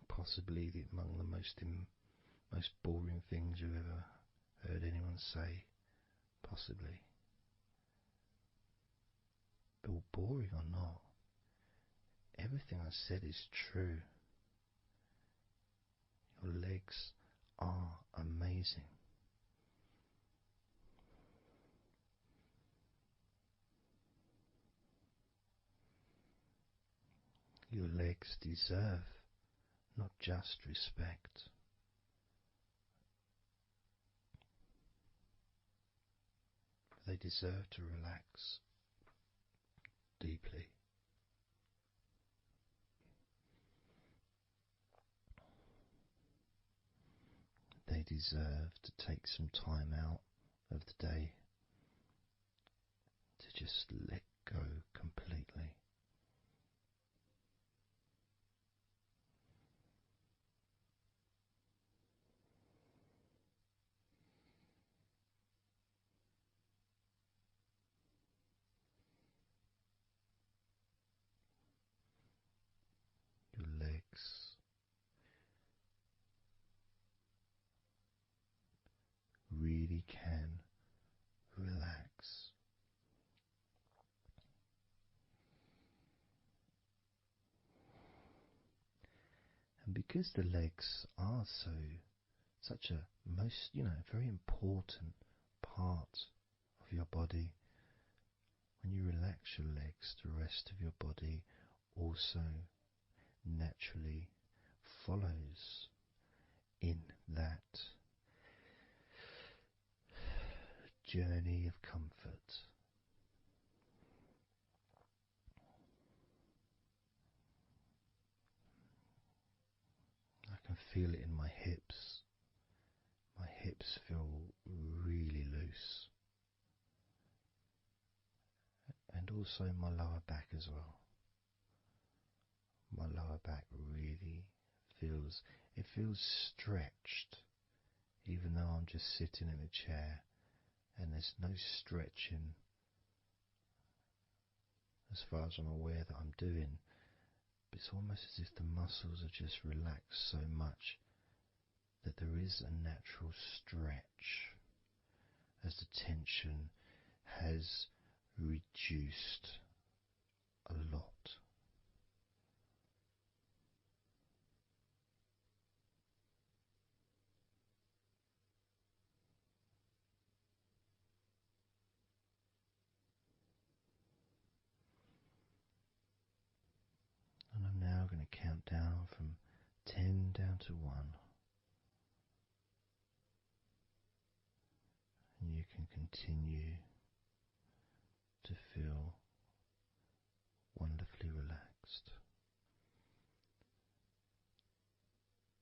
possibly among the most boring things you've ever heard anyone say, possibly. But boring or not, everything I said is true. Your legs are amazing. Your legs deserve not just respect, they deserve to relax deeply. They deserve to take some time out of the day to just let go completely. Your legs really can relax. And because the legs are such a very important part of your body, when you relax your legs, the rest of your body also naturally follows in that comfort. I can feel it in my hips. My hips feel really loose. And also my lower back as well. My lower back really feels stretched, even though I'm just sitting in a chair and there's no stretching as far as I'm aware that I'm doing. But it's almost as if the muscles are just relaxed so much that there is a natural stretch as the tension has reduced a lot. And I'm now going to count down from 10 down to 1. And you can continue to feel wonderfully relaxed.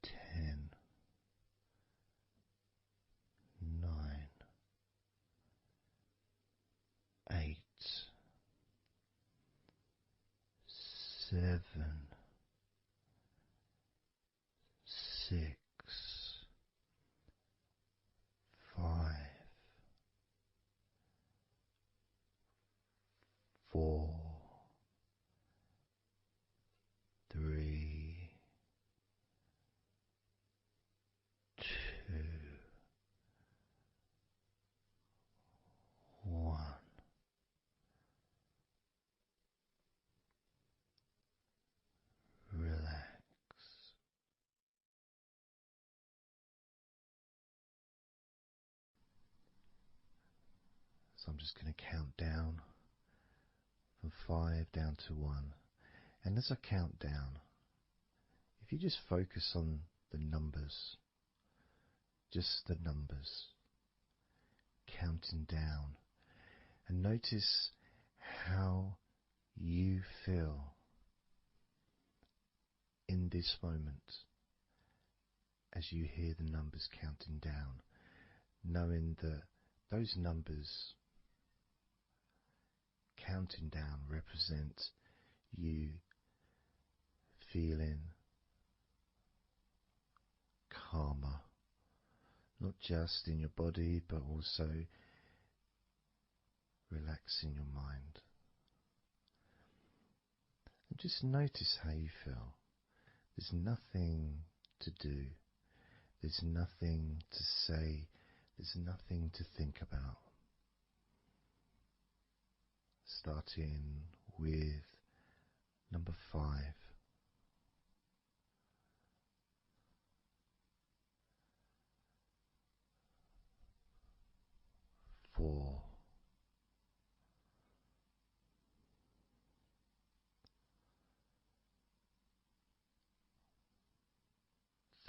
10, 9, 8, 7, 6, 5, 4, 3, 2, 1. Relax. So I'm just going to count down from 5 down to 1. And as I count down, if you just focus on the numbers, just the numbers, counting down, and notice how you feel in this moment as you hear the numbers counting down, knowing that those numbers counting down represent you feeling calmer, not just in your body but also relaxing your mind. And just notice how you feel. There's nothing to do, there's nothing to say, there's nothing to think about. Starting with number 5. 4.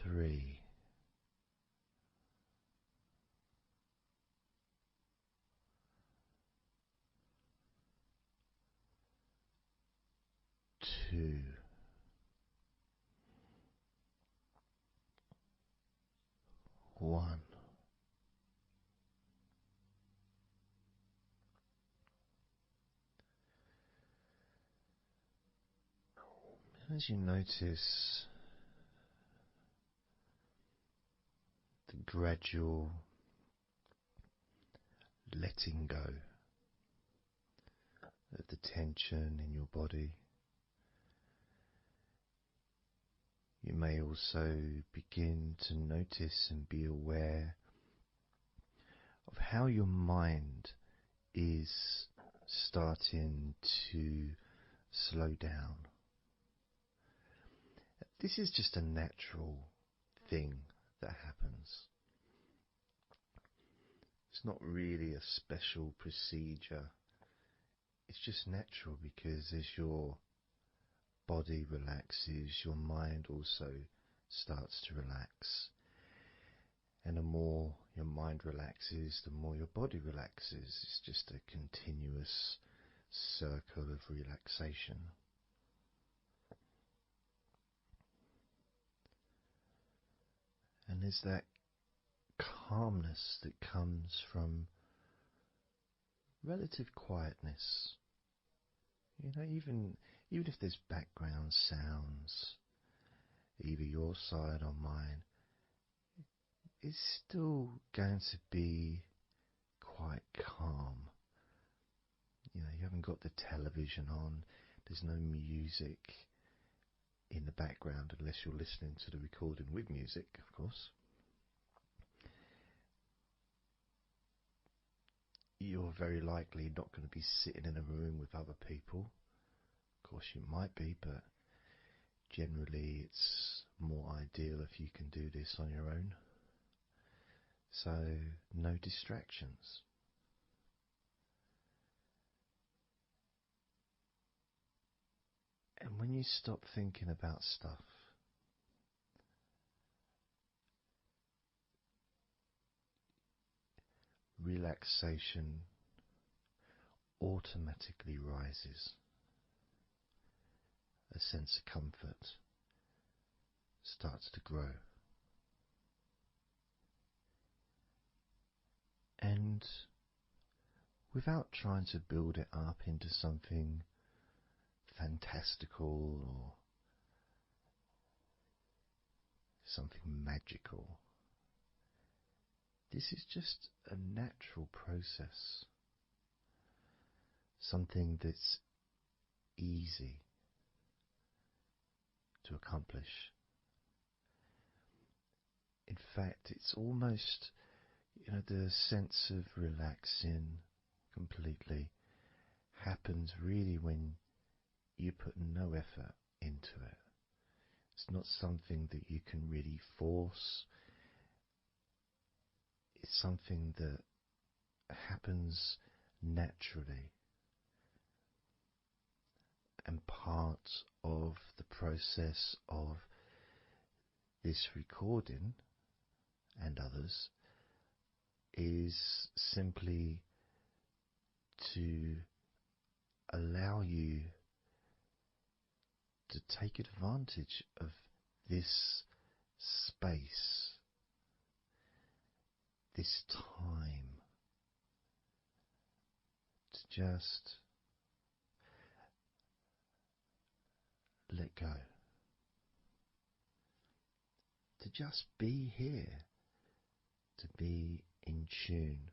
3. 2. 1. As you notice the gradual letting go of the tension in your body, you may also begin to notice and be aware of how your mind is starting to slow down. This is just a natural thing that happens. It's not really a special procedure. It's just natural because as your body relaxes, your mind also starts to relax. And the more your mind relaxes, the more your body relaxes. It's just a continuous circle of relaxation. And there's that calmness that comes from relative quietness. You know, even if there's background sounds, either your side or mine, it's still going to be quite calm. You know, you haven't got the television on, there's no music in the background unless you're listening to the recording with music, of course. You're very likely not going to be sitting in a room with other people. Of course you might be, but generally it's more ideal if you can do this on your own. So no distractions. And when you stop thinking about stuff, relaxation automatically rises. A sense of comfort starts to grow. And without trying to build it up into something fantastical or something magical, this is just a natural process. Something that's easy to accomplish. In fact, it's almost, the sense of relaxing completely happens really when you put no effort into it. It's not something that you can really force. It's something that happens naturally. And part of the process of this recording and others is simply to allow you to take advantage of this space, this time, to just let go, to just be here, to be in tune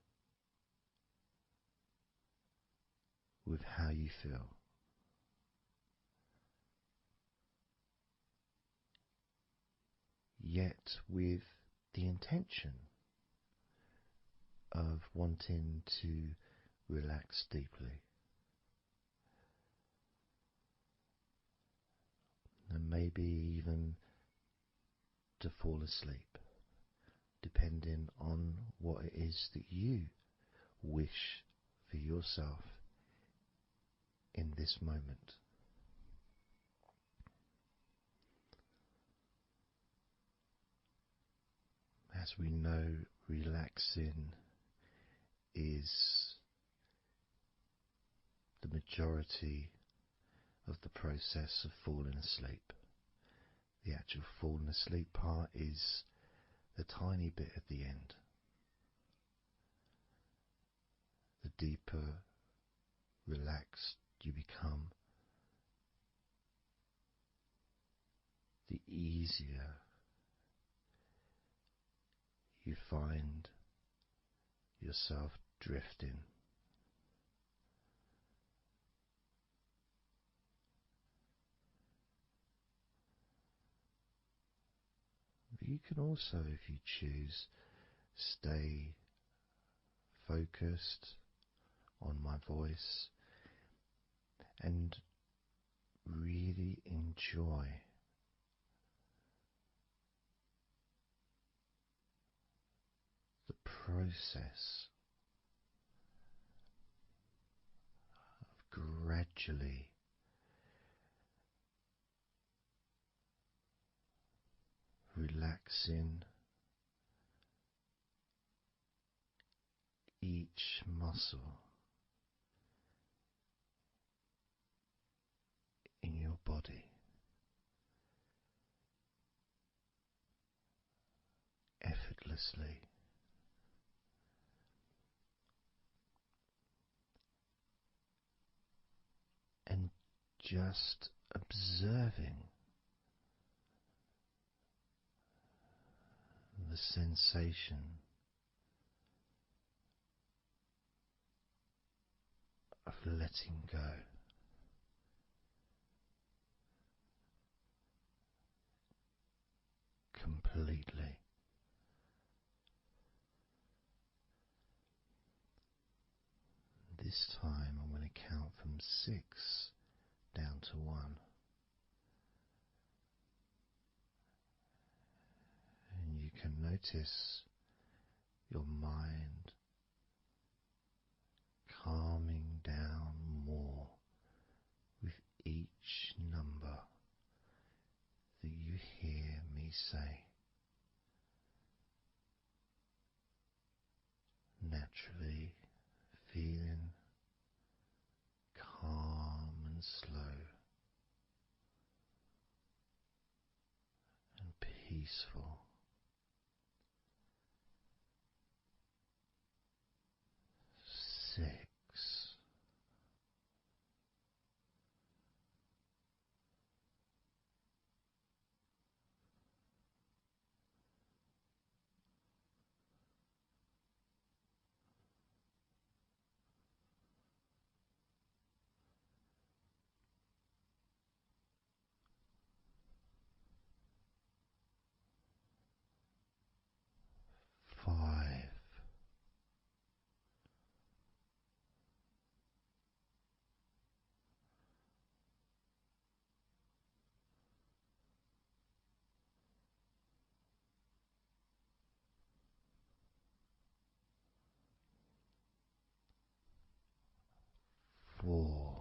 with how you feel. Yet with the intention of wanting to relax deeply. And maybe even to fall asleep, depending on what it is that you wish for yourself in this moment. As we know, relaxing is the majority of the process of falling asleep. The actual falling asleep part is the tiny bit at the end. The deeper relaxed you become, the easier you find yourself drifting. But you can also, if you choose, stay focused on my voice and really enjoy the process of gradually relaxing each muscle in your body effortlessly, and just observing the sensation of letting go. Completely. This time I'm going to count from 6 down to 1. And you can notice your mind calming down more with each number that you hear me say. Naturally feeling calm and slow and peaceful. 6. 5. 4.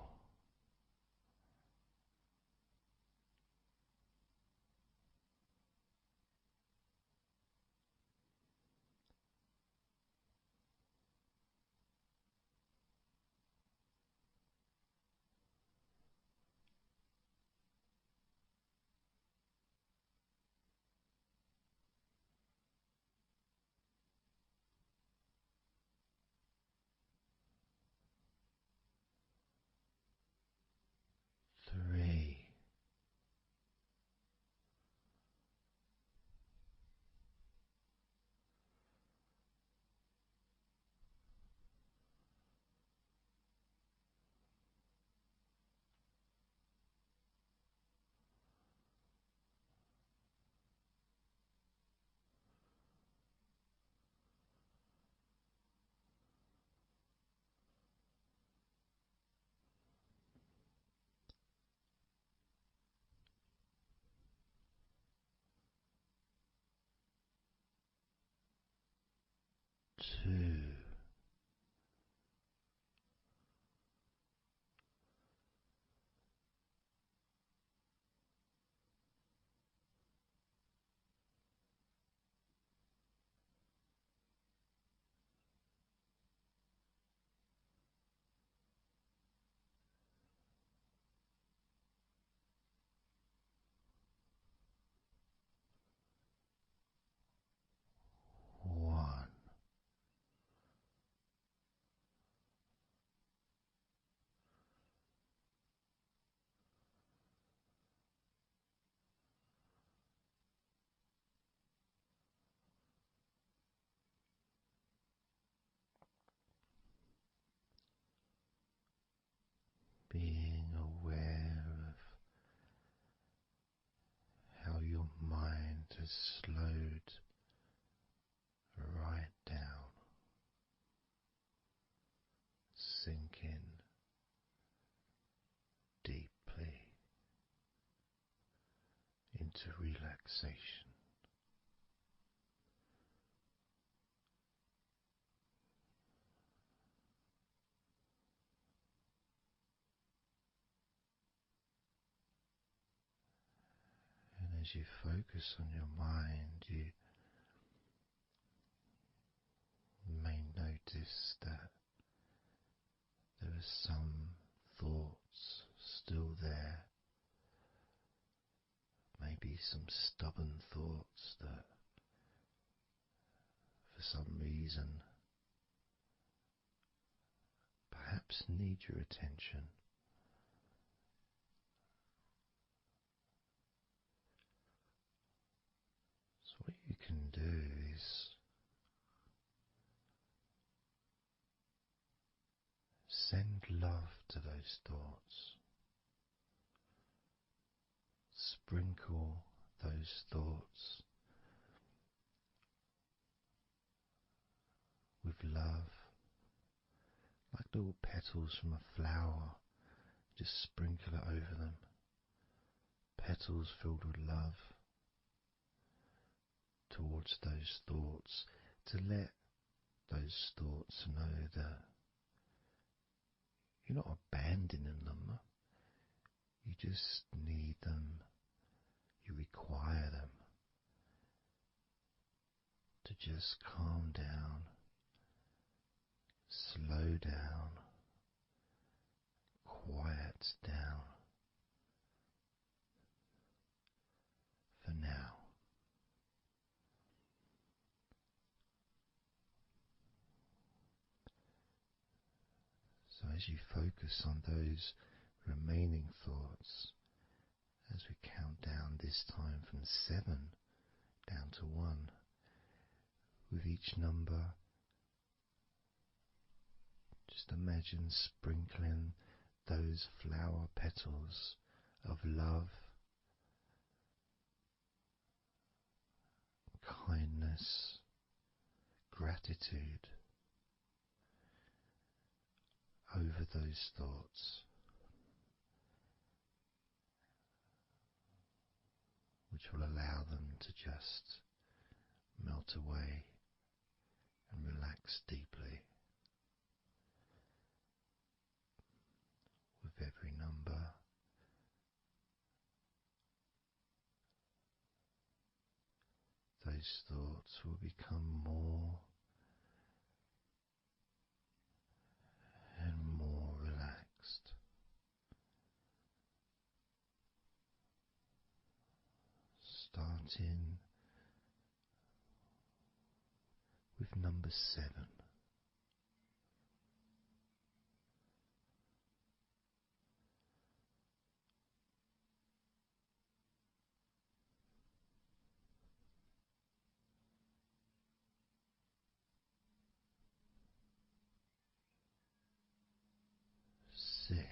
3.2. 1. Being aware of how your mind has slowed right down, sinking deeply into relaxation. And as you focus on your mind, you You may notice that there are some thoughts still there, maybe some stubborn thoughts that for some reason perhaps need your attention. So what you can do is send love to those thoughts. Sprinkle those thoughts with love, like little petals from a flower. Just sprinkle it over them. Petals filled with love towards those thoughts, to let those thoughts know that you're not abandoning them. You just need them. You require them to just calm down, slow down, quiet down for now. So as you focus on those remaining thoughts, as we count down this time from 7 down to 1, with each number, just imagine sprinkling those flower petals of love, kindness, gratitude over those thoughts, which will allow them to just melt away and relax deeply. With every number, those thoughts will become more and more relaxed. Starting with number 7. 6. 5.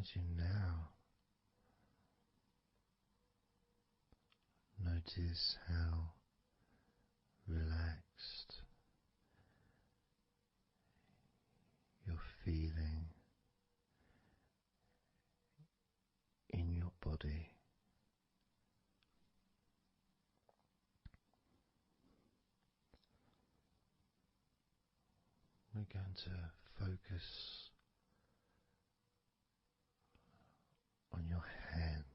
as you now notice how relaxed you're feeling in your body. We're going to focus on your hands.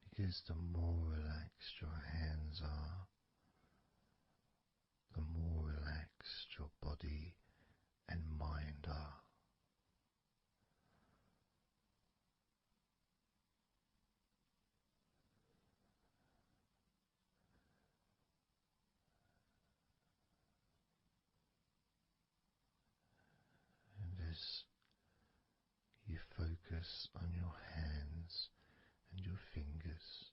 Because the more relaxed your hands are, the more relaxed your body and mind are. And as you focus on your hands and your fingers,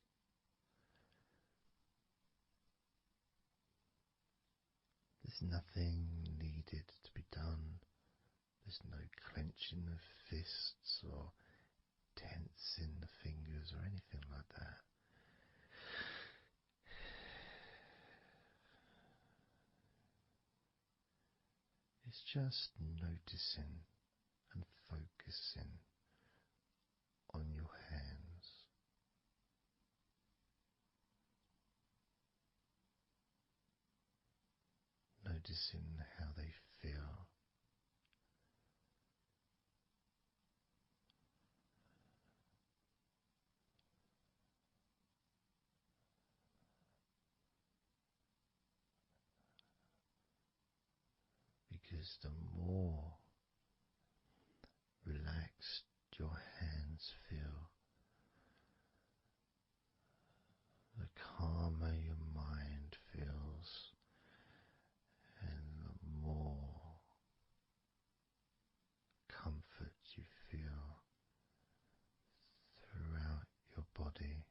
there's nothing needed to be done. There's no clenching of fists or tensing the fingers or anything like that. It's just noticing and focusing on your hands. Noticing how they feel. Because the more relaxed your hands feel, the calmer your mind feels, and the more comfort you feel throughout your body.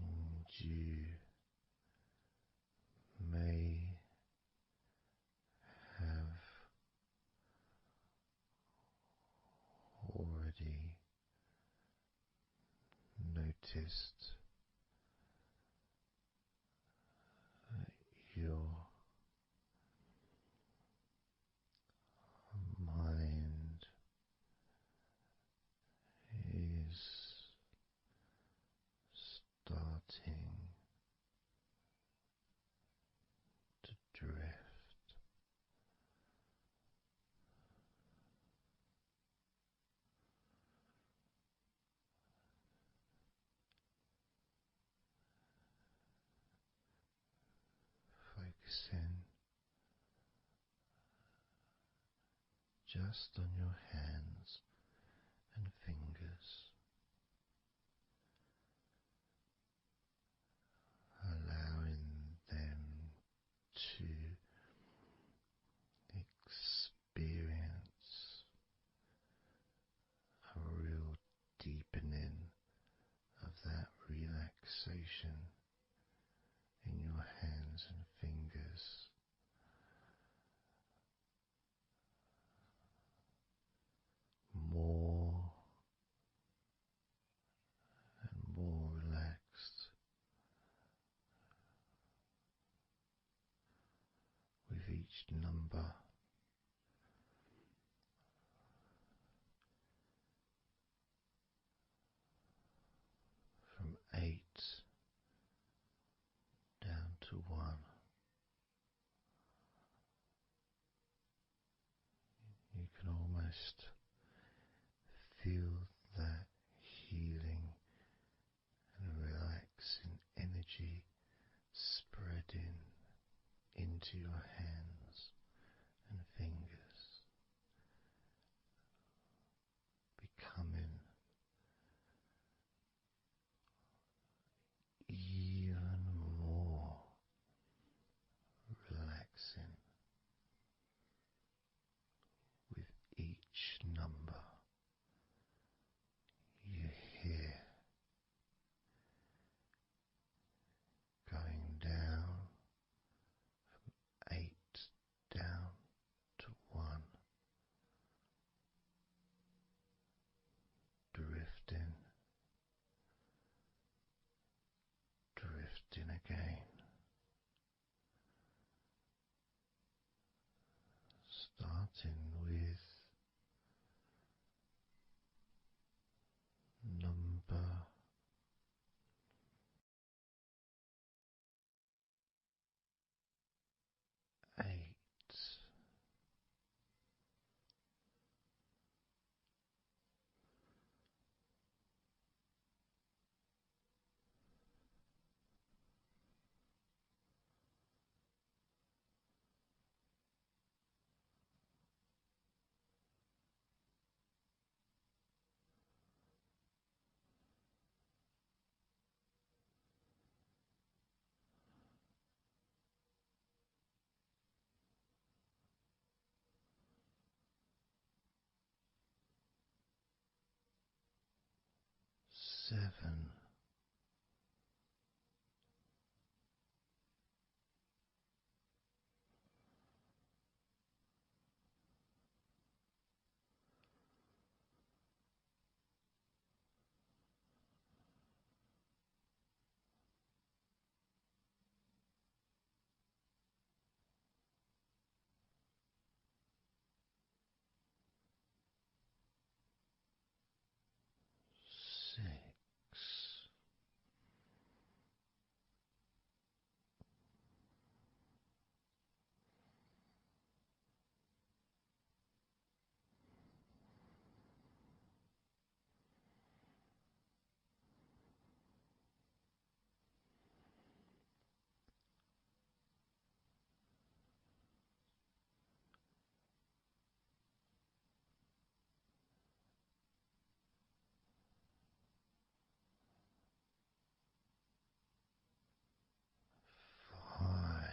And you may have already noticed that your mind is starting to drift. Focusing just on your hands and fingers, allowing them to experience a real deepening of that relaxation in your hands and fingers. More and more relaxed with each number. From 8 down to 1. You can almost feel that healing and relaxing energy spreading into your hands and fingers, becoming even more relaxing with each resting again. Starting with number 8. 7. 6. 5.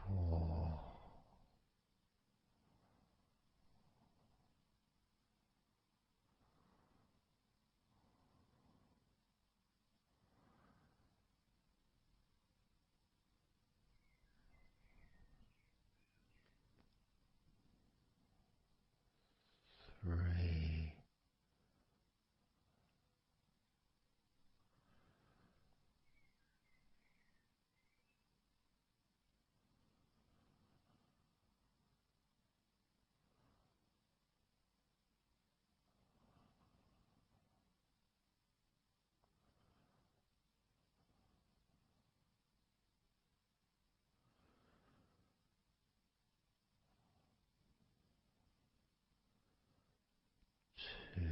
4. 3. 2. 1.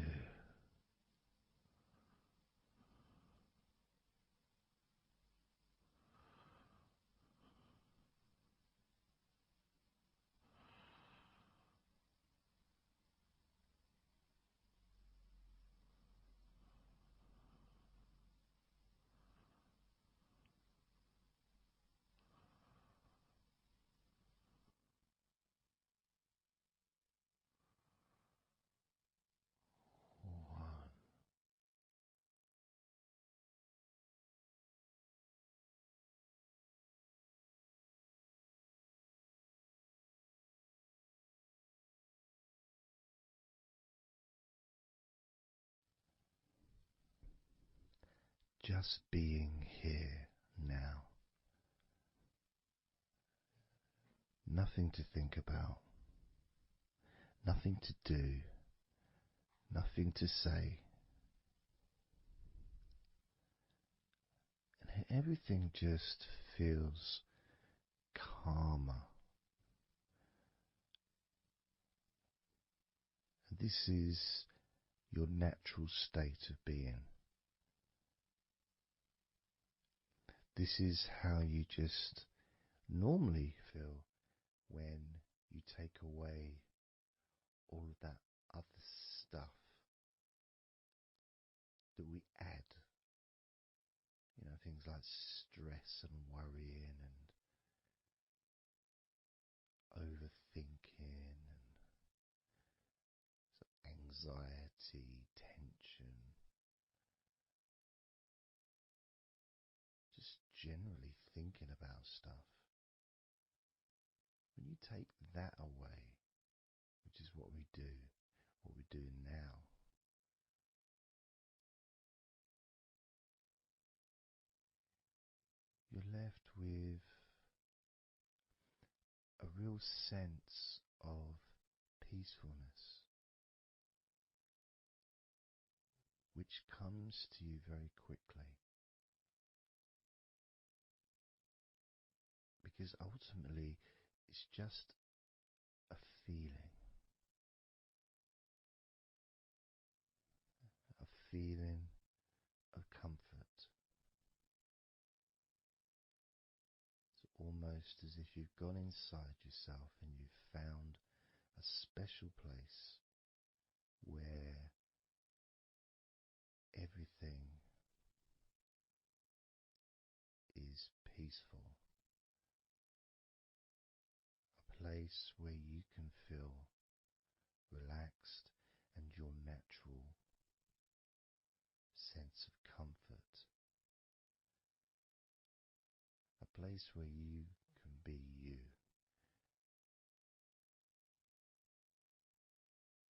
Just being here now. Nothing to think about, nothing to do, nothing to say. And everything just feels calmer. And this is your natural state of being. This is how you just normally feel when you take away all of that other stuff that we add. Things like stress and worrying and overthinking and anxiety, tension, just generally thinking about stuff. When you take that away, which is what we're doing now, you're left with a real sense of peacefulness, which comes to you very quickly. Because ultimately, it's just a feeling. A feeling of comfort. It's almost as if you've gone inside yourself and you've found a special place where everything is peaceful. A place where you can feel relaxed and your natural sense of comfort. A place where you can be you.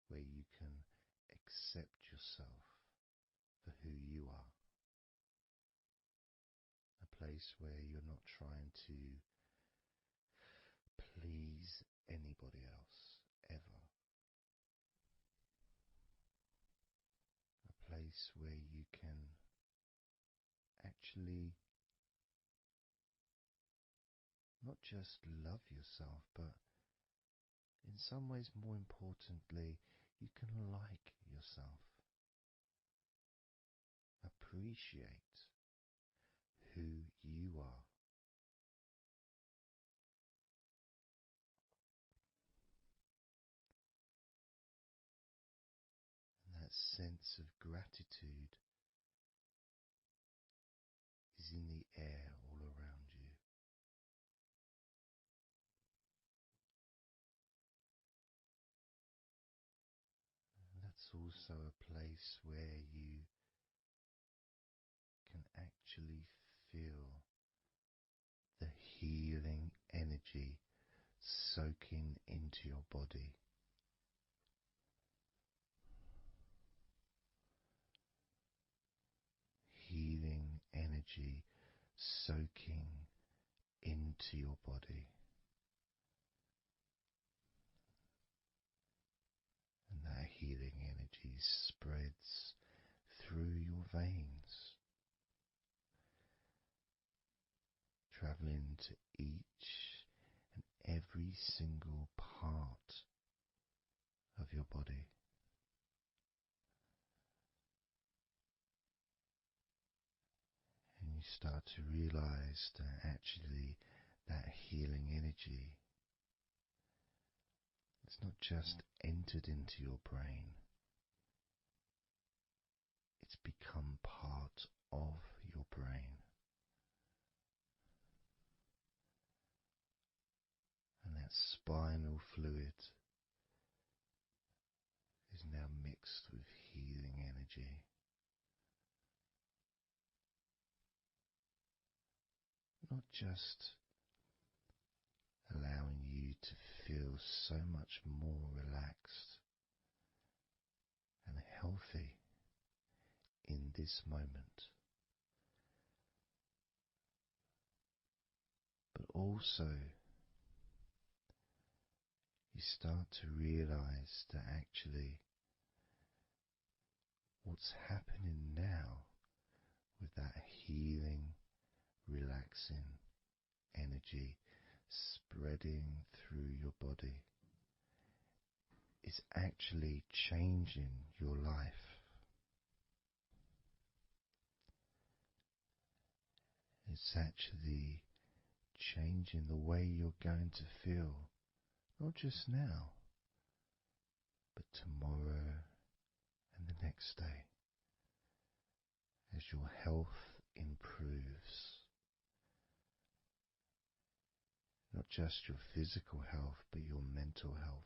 Where you can accept yourself for who you are. A place where you're not trying to please anybody else, ever. A place where you can actually not just love yourself, but in some ways, more importantly, you can like yourself. Appreciate who you are. And that sense of gratitude is in the air all around you. And that's also a place where you can actually feel the healing energy soaking into your body. Healing energy soaking into your body. And that healing energy spreads through your veins, traveling to each and every single part of your body. And you start to realize that actually that healing energy, it's not just entered into your brain, it's become part of your brain. And that spinal fluid is now mixed with healing energy. Not just allowing you to feel so much more relaxed and healthy in this moment, but also you start to realize that actually what's happening now with that healing, relaxing energy spreading through your body is actually changing your life. It's actually changing the way you're going to feel, not just now, but tomorrow and the next day, as your health improves. Not just your physical health, but your mental health.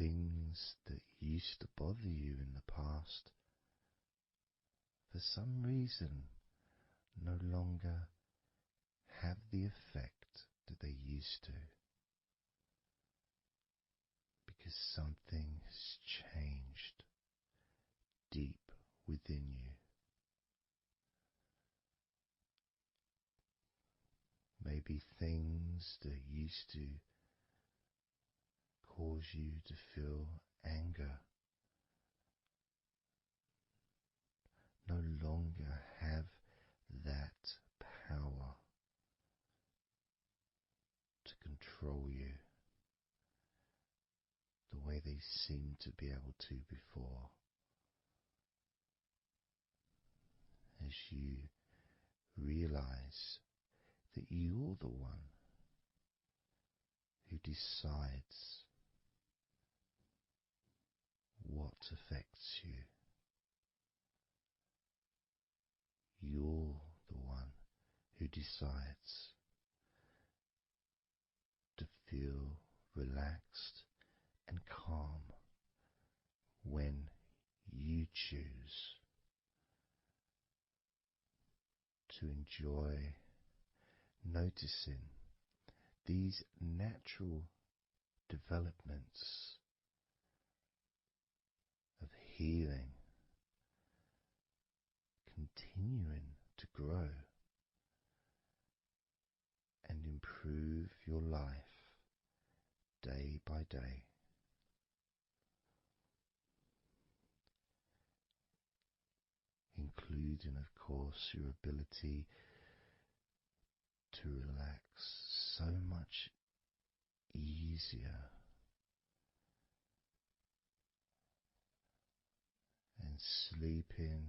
things that used to bother you in the past, for some reason, no longer have the effect that they used to, because something has changed deep within you. Maybe things that used to cause you to feel anger no longer have that power to control you the way they seemed to be able to before. As you realize that you're the one who decides what affects you. You're the one who decides to feel relaxed and calm when you choose to enjoy noticing these natural developments of healing continuing to grow and improve your life day by day. Including, of course, your ability to relax so much easier and sleeping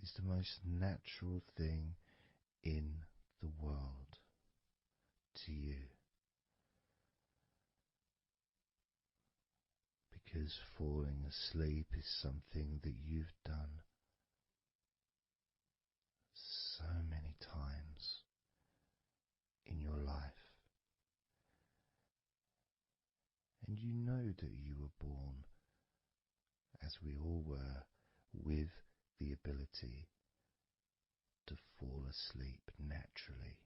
is the most natural thing in the world to you, because falling asleep is something that you've done so many times in your life, and you know that you were born, as we all were, with the ability to fall asleep naturally.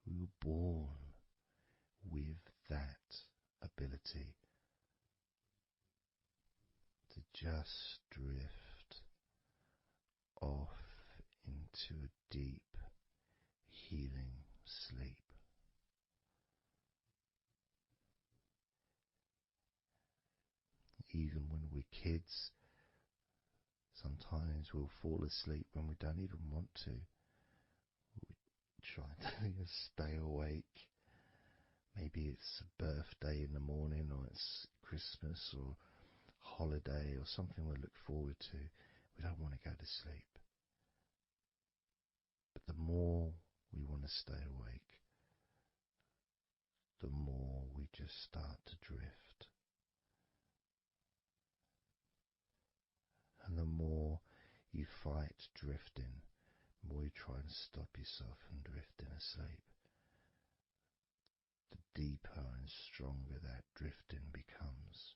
We were born with that ability to just drift off into a deep, healing sleep. Even when we're kids, sometimes we'll fall asleep when we don't even want to. We try to stay awake. Maybe it's a birthday in the morning, or it's Christmas or holiday or something we look forward to. We don't want to go to sleep. But the more we want to stay awake, the more we just start to drift. And the more you fight drifting, the more you try and stop yourself from drifting asleep, the deeper and stronger that drifting becomes.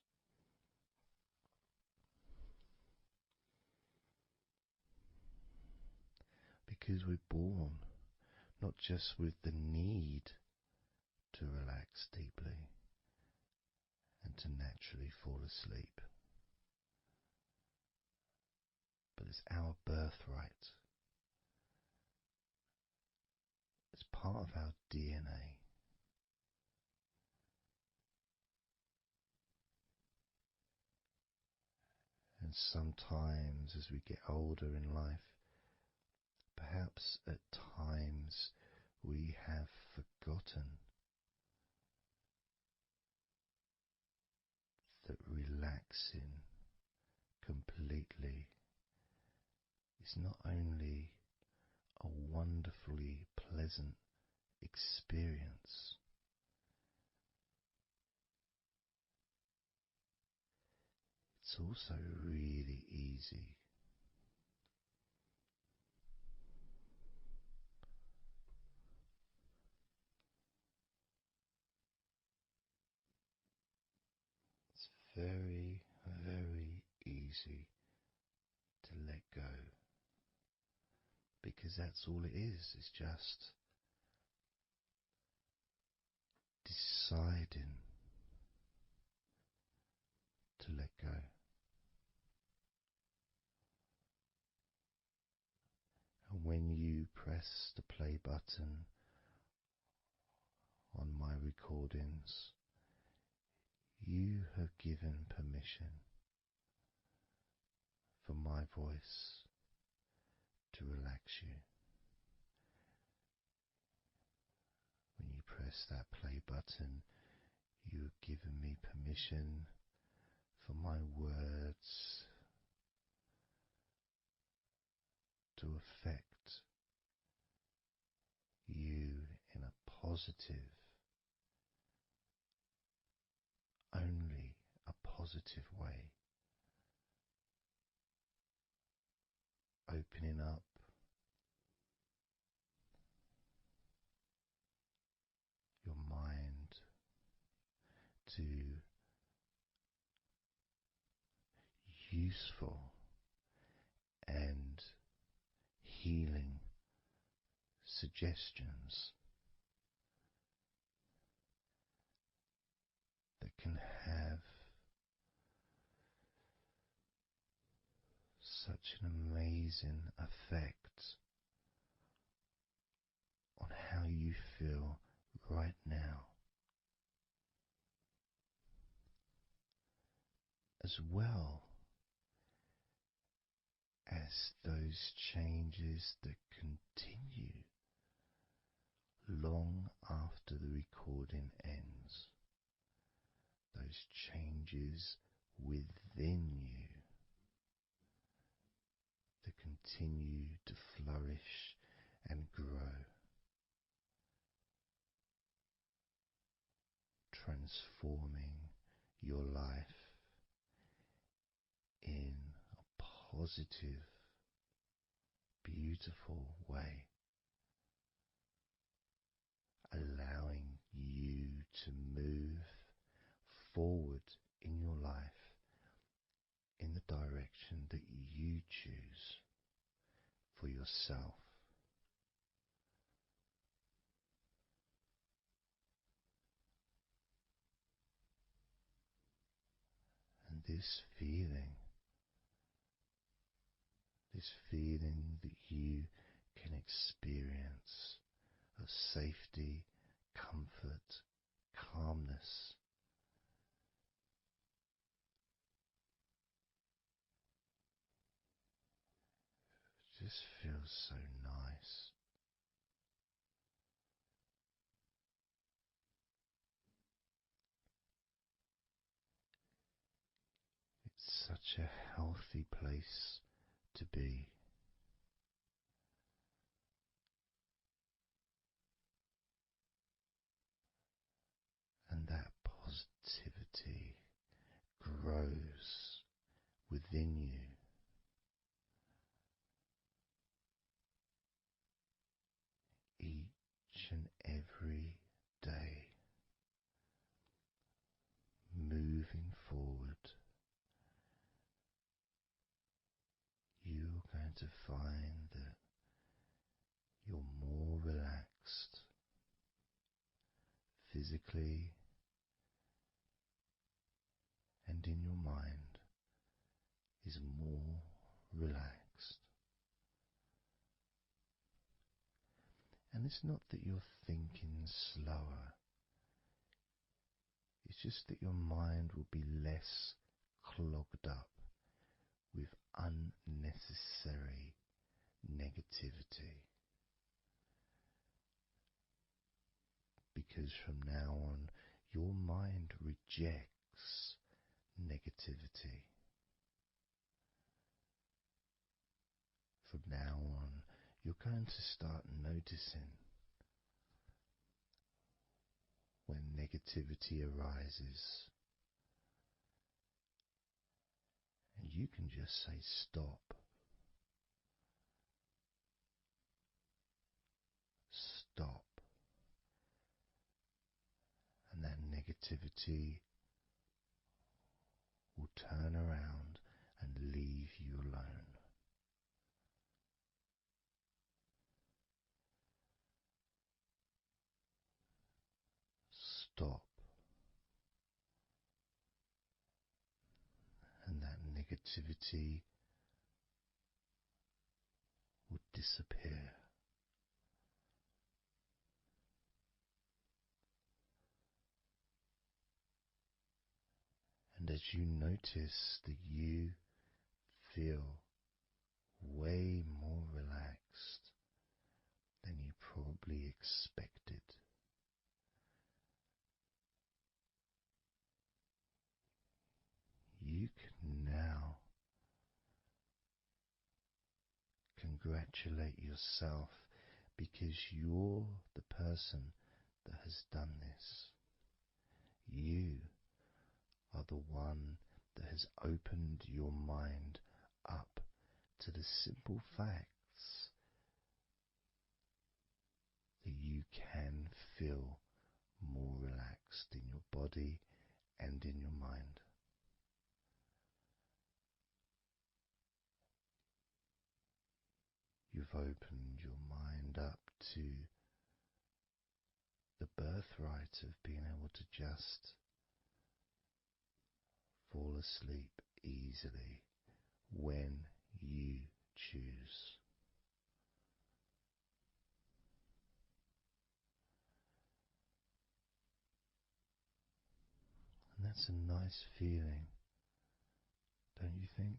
Because we're born not just with the need to relax deeply and to naturally fall asleep, but it's our birthright. It's part of our DNA. And sometimes as we get older in life, perhaps at times we have forgotten that relaxing completely is not only a wonderfully pleasant experience, it's also really easy. very, very easy to let go, because that's all it is. It's just deciding to let go. And when you press the play button on my recordings, you have given permission for my voice to relax you. When you press that play button, you have given me permission for my words to affect you in a positive, only a positive way, opening up your mind to useful and healing suggestions that can have such an amazing effect on how you feel right now, as well as those changes that continue long after the recording ends, those changes within you that continue to flourish and grow, transforming your life in a positive, beautiful way, allowing you to move forward in your life in the direction that you choose for yourself. And this feeling that you can experience of safety, comfort, calmness, just feels so nice. It's such a healthy place to be. And that positivity grows within you. Each and every day, moving forward, you're going to find that you're more relaxed physically and in your mind is more relaxed. And it's not that you're thinking slower, it's just that your mind will be less clogged up with unnecessary negativity. Because from now on, your mind rejects negativity. From now on, you're going to start noticing when negativity arises, and you can just say stop. Stop. And that negativity turn around and leave you alone. Stop, and that negativity would disappear. And as you notice that you feel way more relaxed than you probably expected, you can now congratulate yourself because you're the person that has done this. You are the one that has opened your mind up to the simple facts that you can feel more relaxed in your body and in your mind. You've opened your mind up to the birthright of being able to just fall asleep easily when you choose. And that's a nice feeling, don't you think?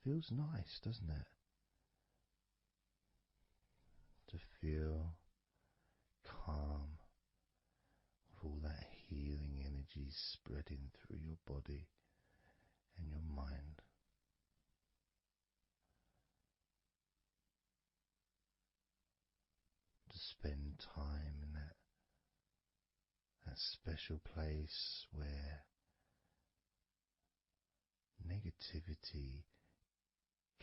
It feels nice, doesn't it? To feel calm with all that healing energy spreading through your body and your mind. To spend time in that special place where negativity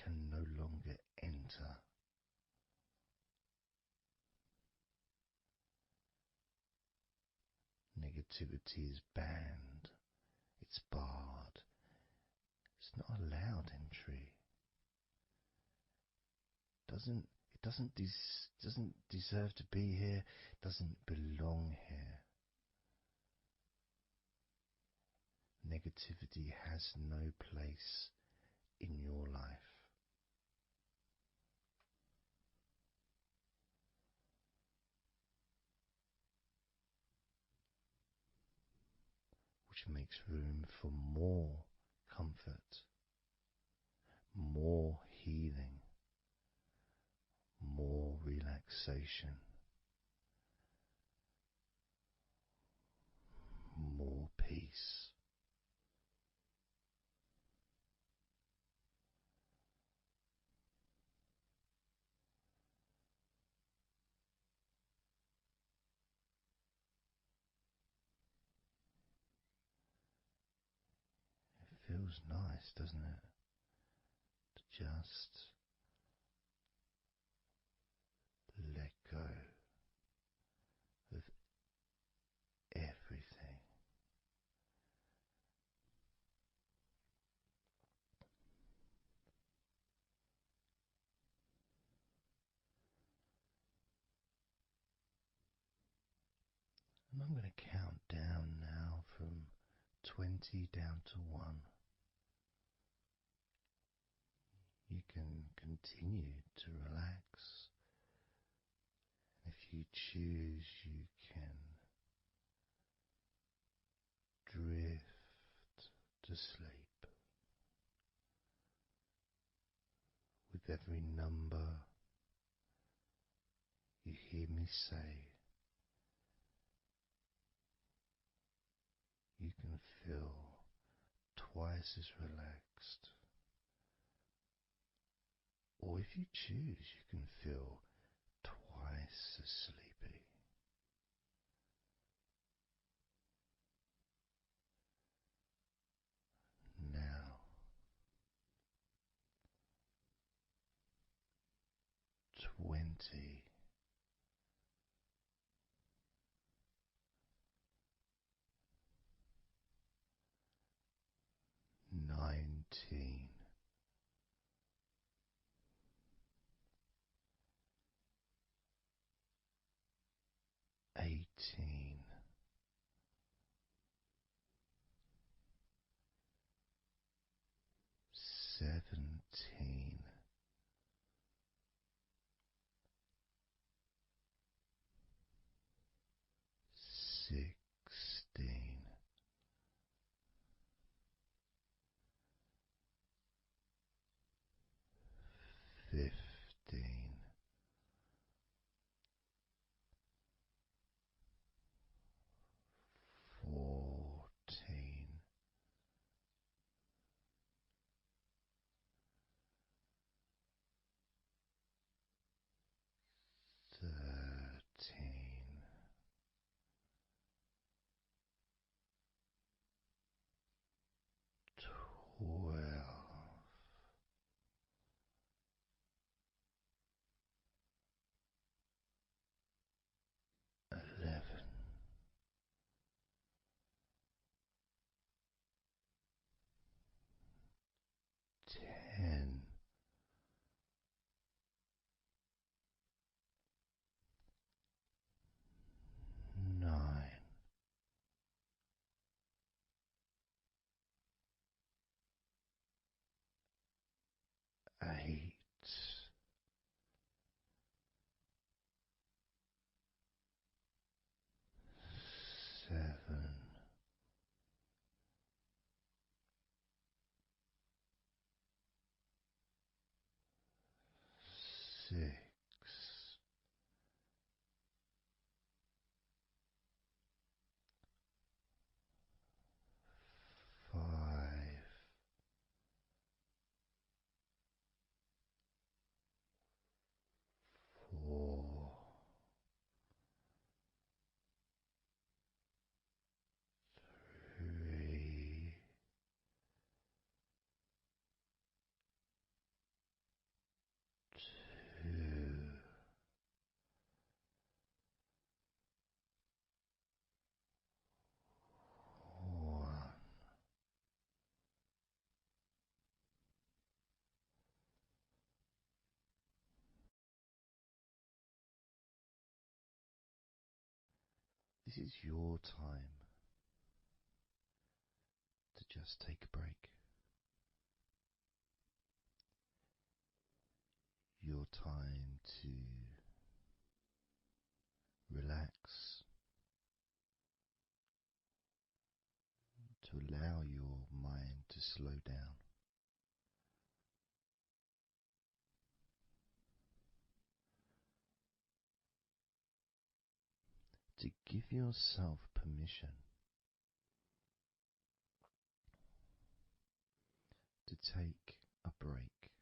can no longer enter. Negativity is banned, it's barred, it's not allowed entry. It doesn't deserve to be here, doesn't belong here. Negativity has no place in your life. Which makes room for more comfort, more healing, more relaxation, more peace. It feels nice, doesn't it? To just let go of everything. And I'm going to count down now from 20 down to 1. You can continue to relax. If you choose, you can drift to sleep. With every number you hear me say, you can feel twice as relaxed. Or if you choose, you can feel twice as sleepy. Now, 20. 17, 16, 15, 14, 13, 12, 11, 10, 9, 8, 7, 6, 5, 4, 3, 2, 1. This is your time to just take a break. Your time to relax, to allow your mind to slow down. To give yourself permission to take a break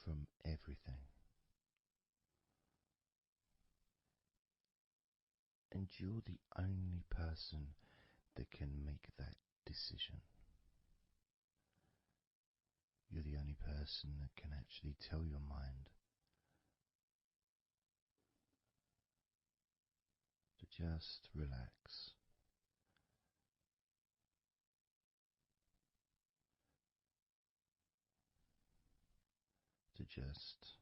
from everything. And you're the only person that can make that decision. You're the only person that can actually tell your mind to just relax. To just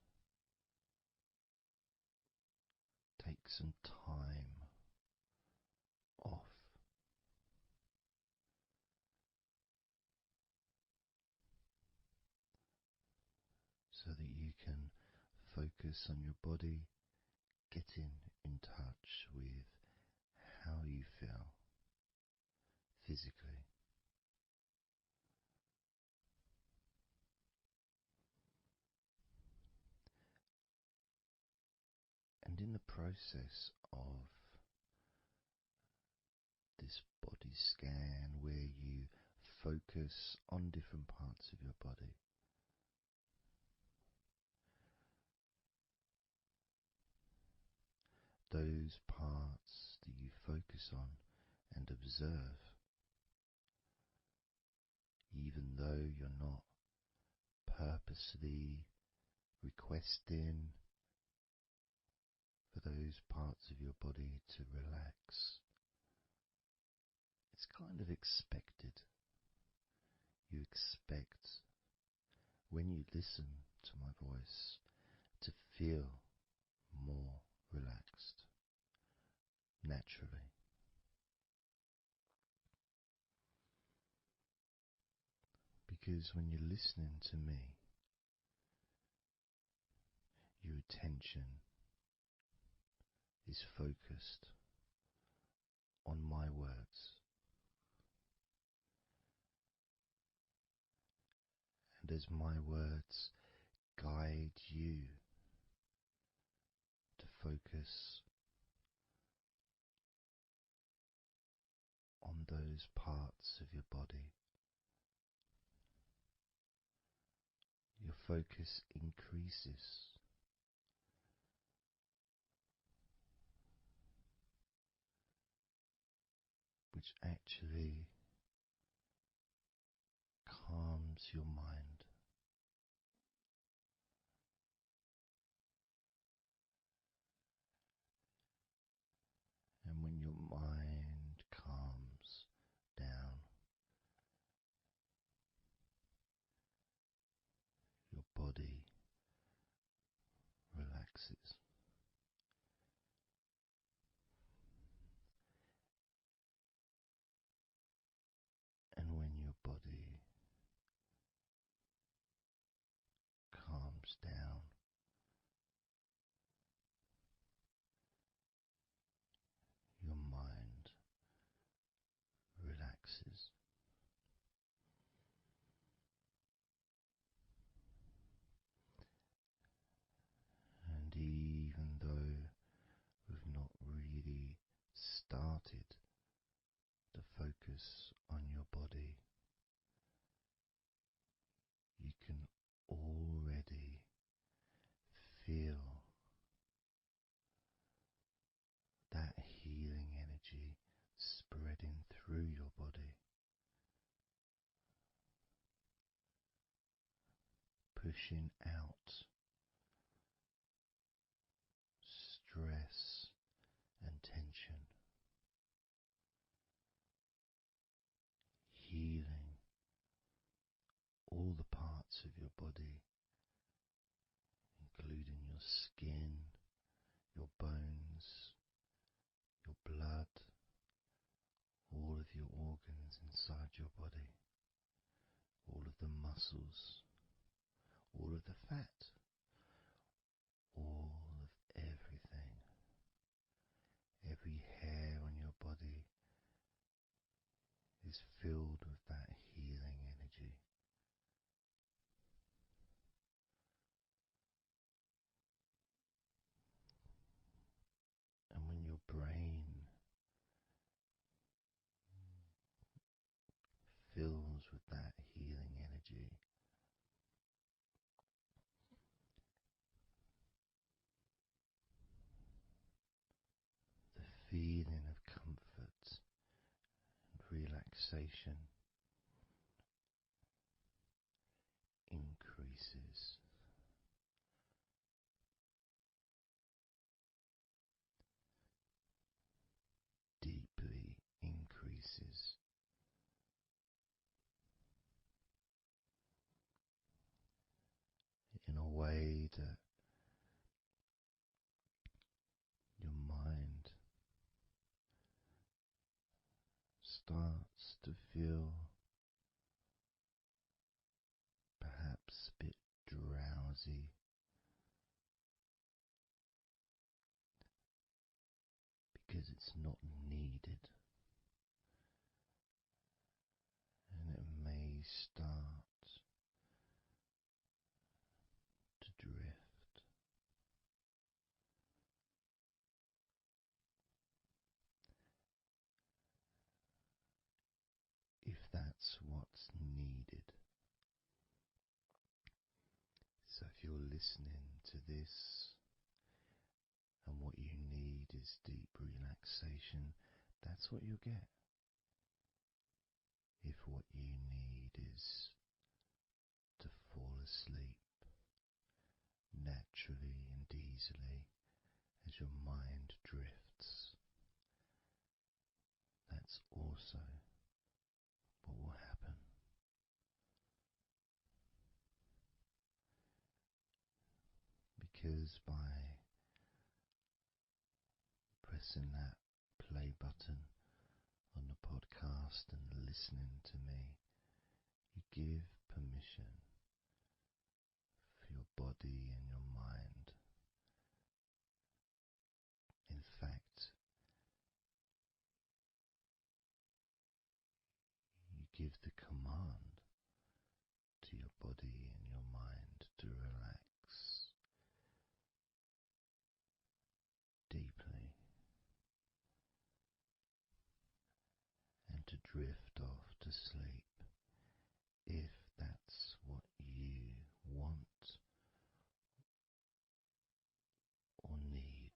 take some time off. So that you can focus on your body, getting in touch with how you feel physically. And in the process of this body scan, where you focus on different parts of your body, those parts that you focus on and observe, even though you're not purposely requesting for those parts of your body to relax, it's kind of expected. You expect, when you listen to my voice, to feel more relaxed naturally. Because when you're listening to me, your attention is focused on my words, and as my words guide you to focus on those parts of your body, your focus increases, which actually calms your mind. And when your mind calms down, your body relaxes. And when your body calms down, your mind relaxes. And even though we've not really started to focus on your body, you can already feel that healing energy spreading through your body, pushing out stress and tension, healing all the parts of your body, including your skin, your bones, your blood, all of your organs inside your body, all of the muscles, all of the fat, all of everything. Every hair on your body is filled with that healing energy. And when your brain fills with that healing energy, the feeling of comfort and relaxation increases. Deeply increases. In a way that your mind starts to feel perhaps a bit drowsy, because it's not needed, and it may start to drift. If that's what's needed. So if you're listening to this and what you need is deep relaxation, that's what you'll get. If what you need is to fall asleep naturally and easily as your mind drifts, that's also what will happen. Because by pressing that play button on the podcast and listening to me, you give permission for your body and your mind. In fact, you give the command to your body and your mind to relax deeply and to drift off to sleep if that's what you want or need.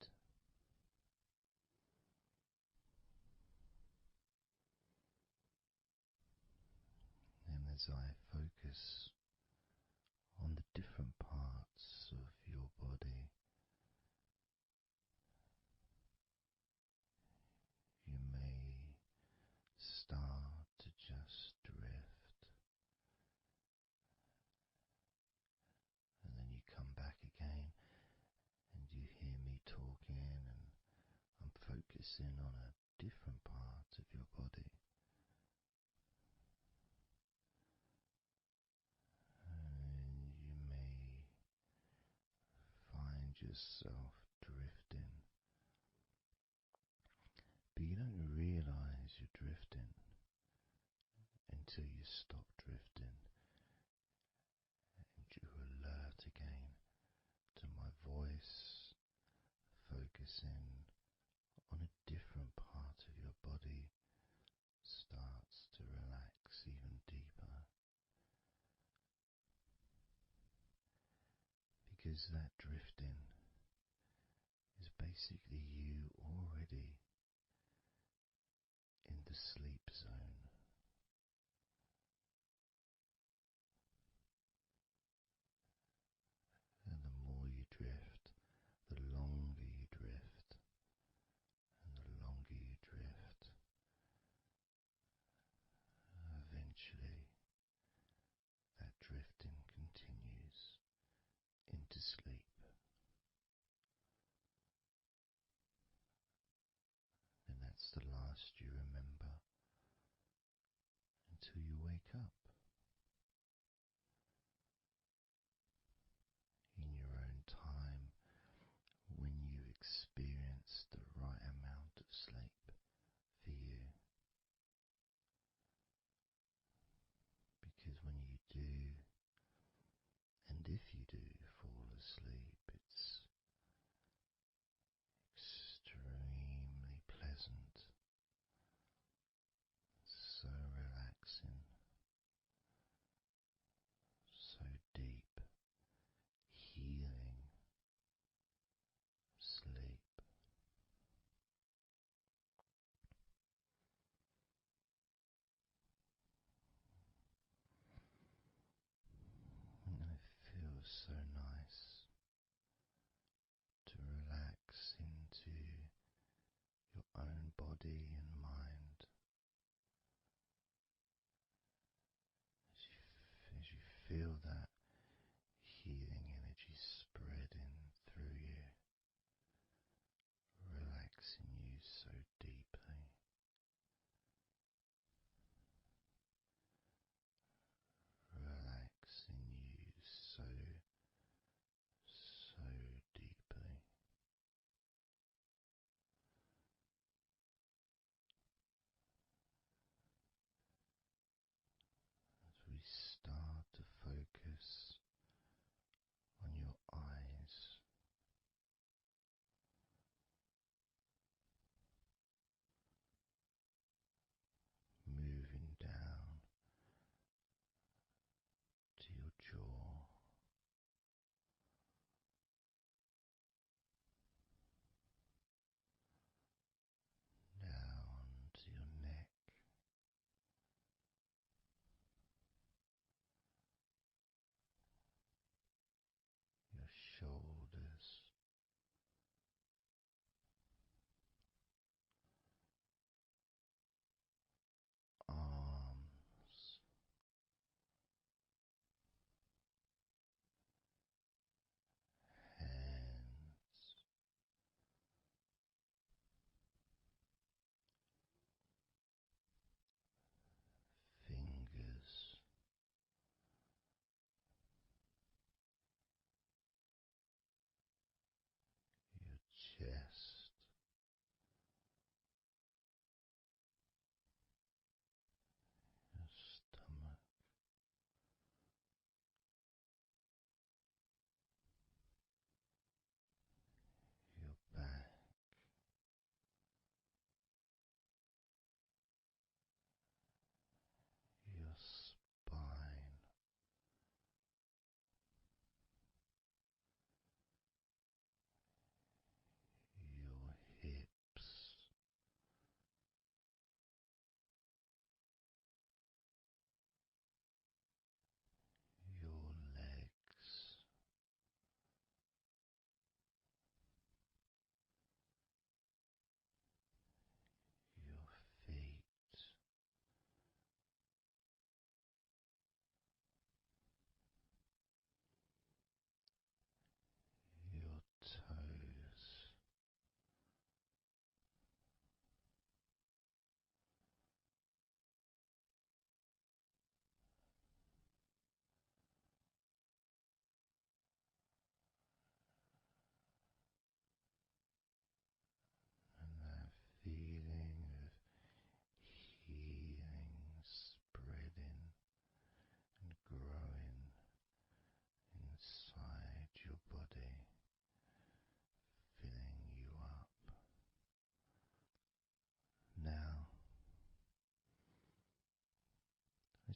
And as I focus on the different parts of your body, you may start to just drift, and then you come back again and you hear me talking, and I'm focusing on a different part of your body. And you may find yourself drifting, but you don't realize you're drifting until you stop drifting and you're alert again to my voice, focusing on a different part of your body starts to relax even deeper, because that drifting is basically you already in the sleep zone. And the more you drift, the longer you drift, and the longer you drift, eventually that drifting continues into sleep. And that's the last you remember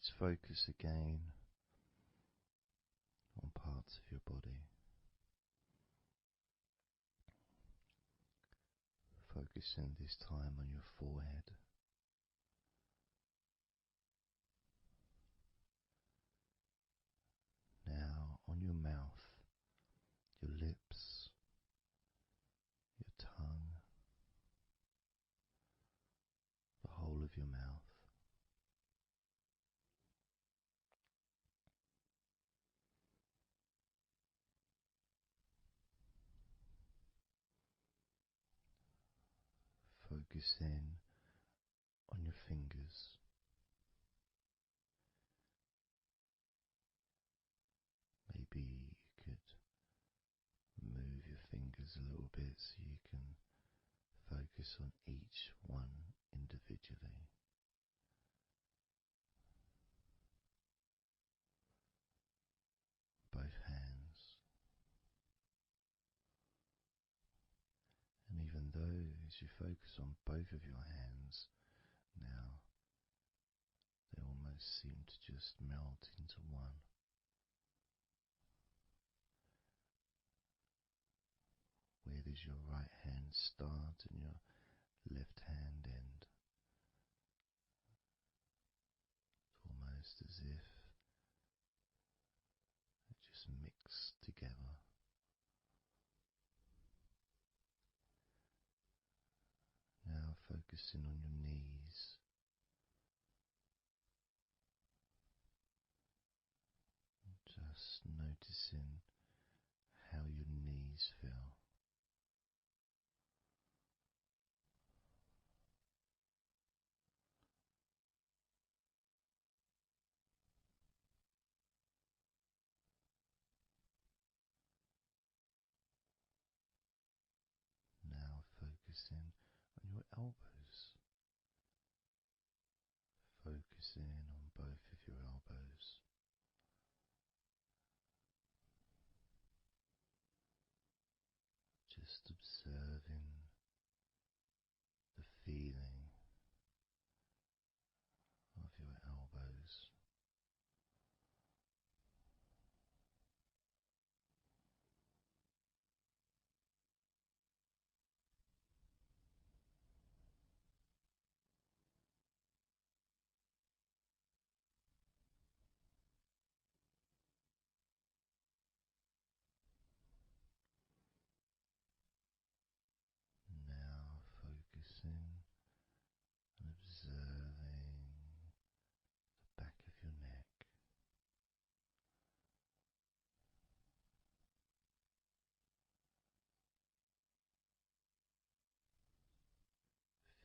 Just focus again on parts of your body. Focusing this time on your forehead. Now on your mouth, your lips, your tongue, the whole of your mouth. Focus in on your fingers. Maybe you could move your fingers a little bit so you can focus on each one individually. Both hands. And even though as you focus on both of your hands now, they almost seem to just melt into one. Where does your right hand start and your left hand end? It's almost as if it just mixed together. Now focusing on your knees. Just noticing how your knees feel. Now focusing on your elbows. Focusing on both of your elbows. Just observing the feeling of your elbows. Now focusing and observing the back of your neck.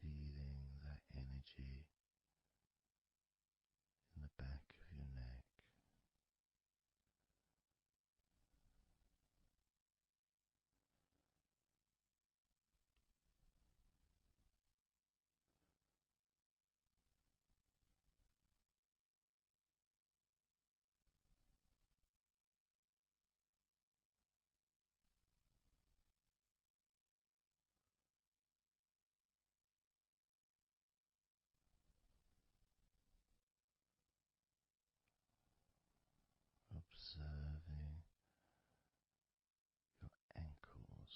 Feeling that energy in the back of your neck. Observing your ankles.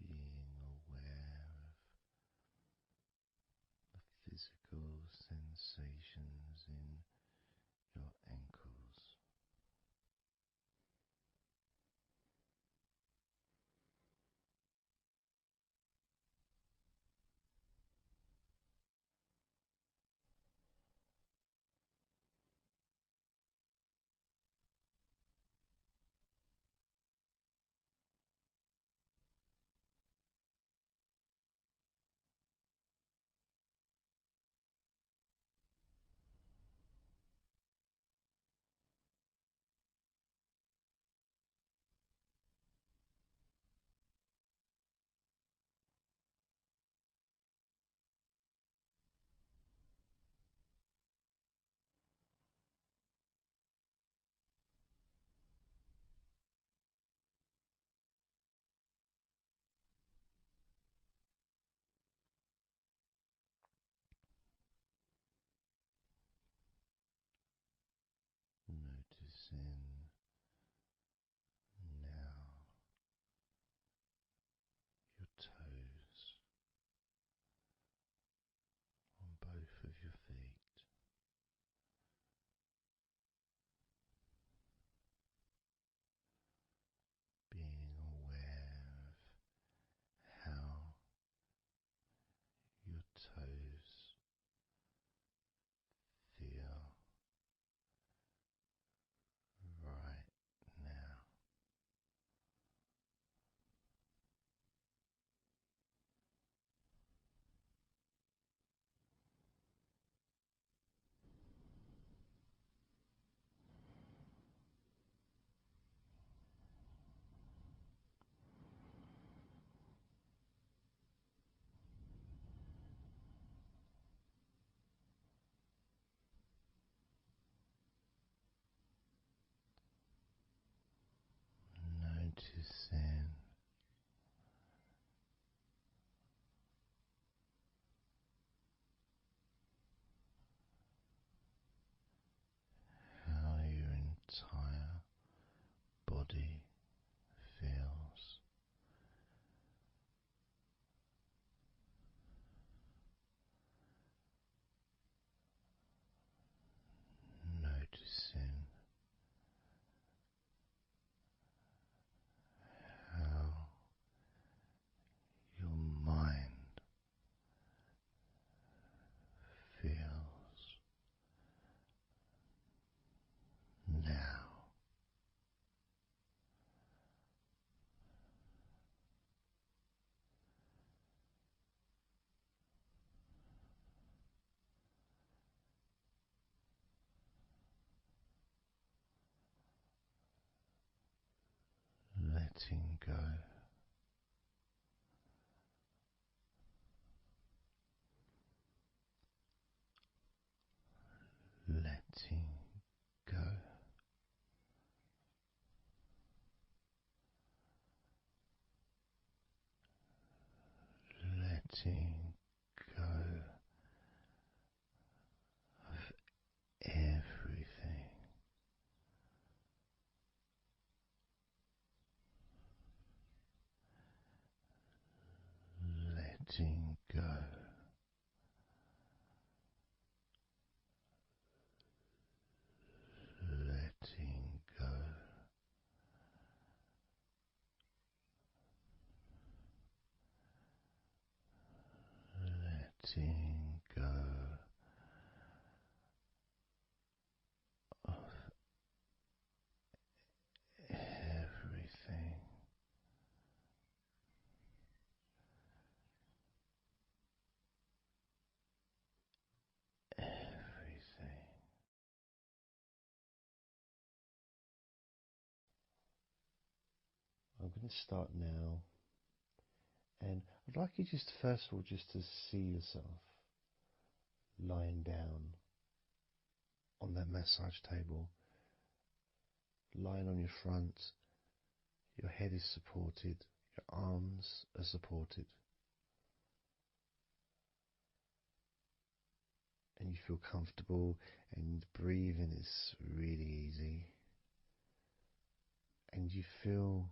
Being aware of the physical sensations in your ankles. entire body feels. Noticing how your mind feels now. Letting go. Letting go. Letting go of everything. Letting go. Letting go. Letting go of everything. Everything. I'm going to start now, and I'd like you just first of all just to see yourself lying down on that massage table, lying on your front, your head is supported, your arms are supported, and you feel comfortable, and breathing is really easy, and you feel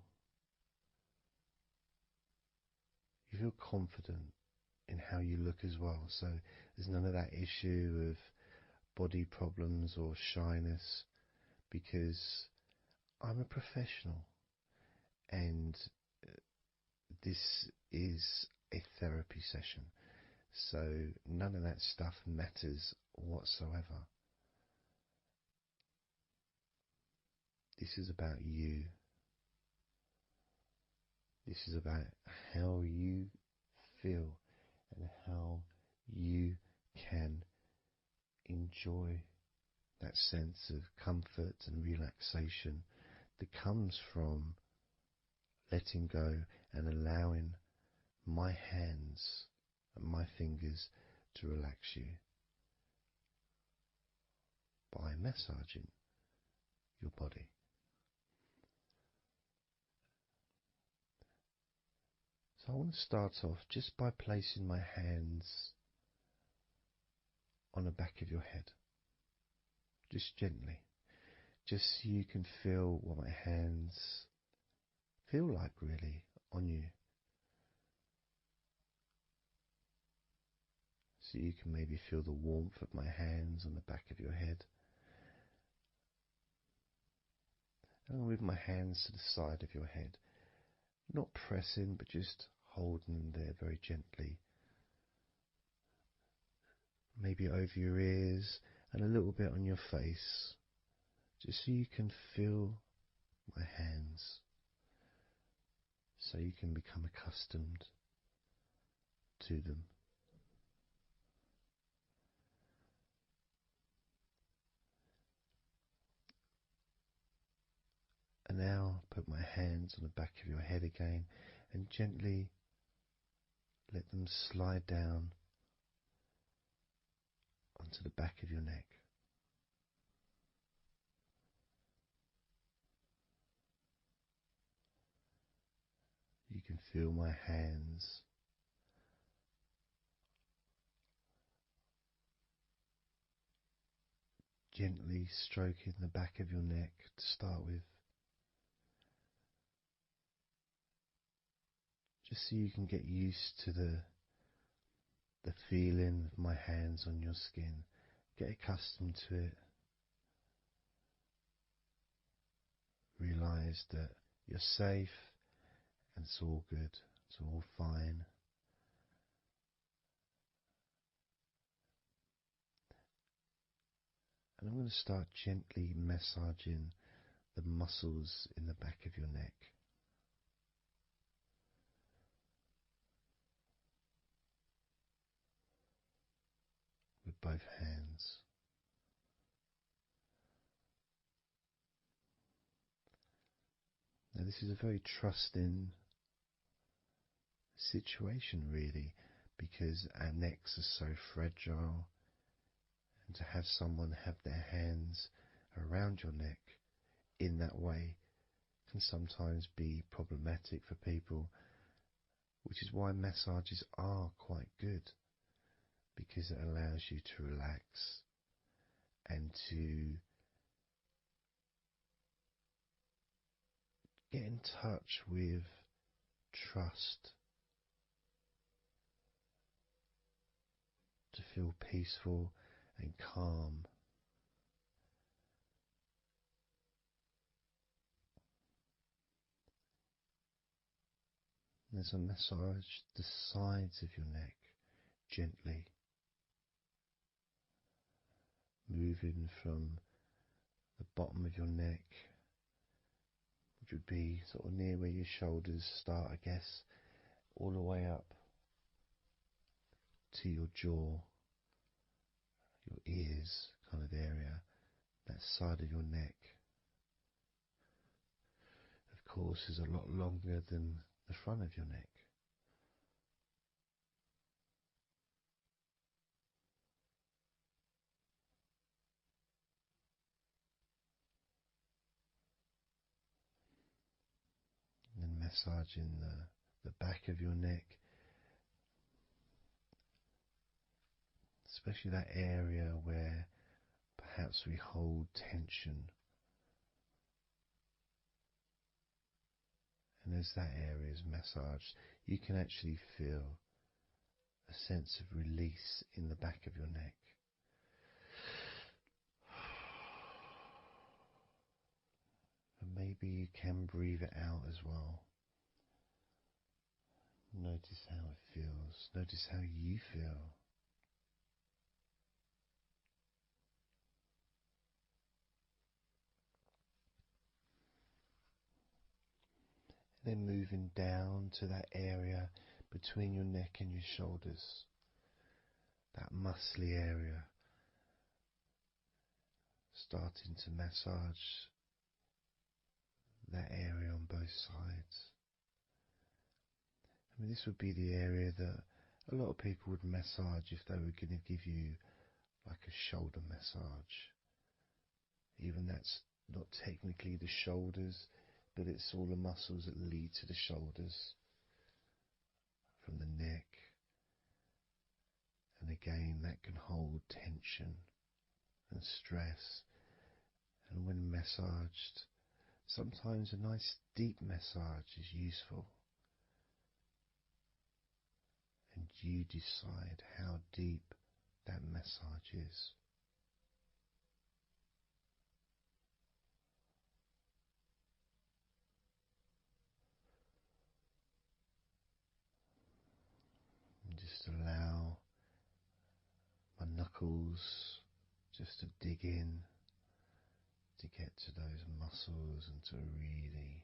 confident in how you look as well. So there's none of that issue of body problems or shyness, because I'm a professional, and this is a therapy session, so none of that stuff matters whatsoever. This is about you. This is about how you feel and how you can enjoy that sense of comfort and relaxation that comes from letting go and allowing my hands and my fingers to relax you by massaging your body. So I want to start off just by placing my hands on the back of your head, just gently, just so you can feel what my hands feel like really on you. So you can maybe feel the warmth of my hands on the back of your head. And I'll move my hands to the side of your head, not pressing, but just holding them there very gently. Maybe over your ears and a little bit on your face, just so you can feel my hands, so you can become accustomed to them. And now put my hands on the back of your head again and gently let them slide down onto the back of your neck. You can feel my hands gently stroking the back of your neck to start with, just so you can get used to the feeling of my hands on your skin. Get accustomed to it. Realize that you're safe and it's all good, it's all fine. And I'm going to start gently massaging the muscles in the back of your neck. With both hands. Now this is a very trusting situation really, because our necks are so fragile, and to have someone have their hands around your neck in that way can sometimes be problematic for people, which is why massages are quite good, because it allows you to relax and to get in touch with trust, to feel peaceful and calm. There's a massage the sides of your neck gently, moving from the bottom of your neck, which would be sort of near where your shoulders start, I guess, all the way up to your jaw, your ears kind of area, that side of your neck. Of course, is a lot longer than the front of your neck. And then massaging the back of your neck, especially that area where perhaps we hold tension. And as that area is massaged, you can actually feel a sense of release in the back of your neck. And maybe you can breathe it out as well. Notice how it feels. Notice how you feel. Then moving down to that area between your neck and your shoulders, that muscly area, starting to massage that area on both sides. I mean, this would be the area that a lot of people would massage if they were going to give you like a shoulder massage. Even that's not technically the shoulders, but it's all the muscles that lead to the shoulders, from the neck. And again, that can hold tension and stress. And when massaged, sometimes a nice deep massage is useful. And you decide how deep that massage is. And just allow my knuckles just to dig in, to get to those muscles and to really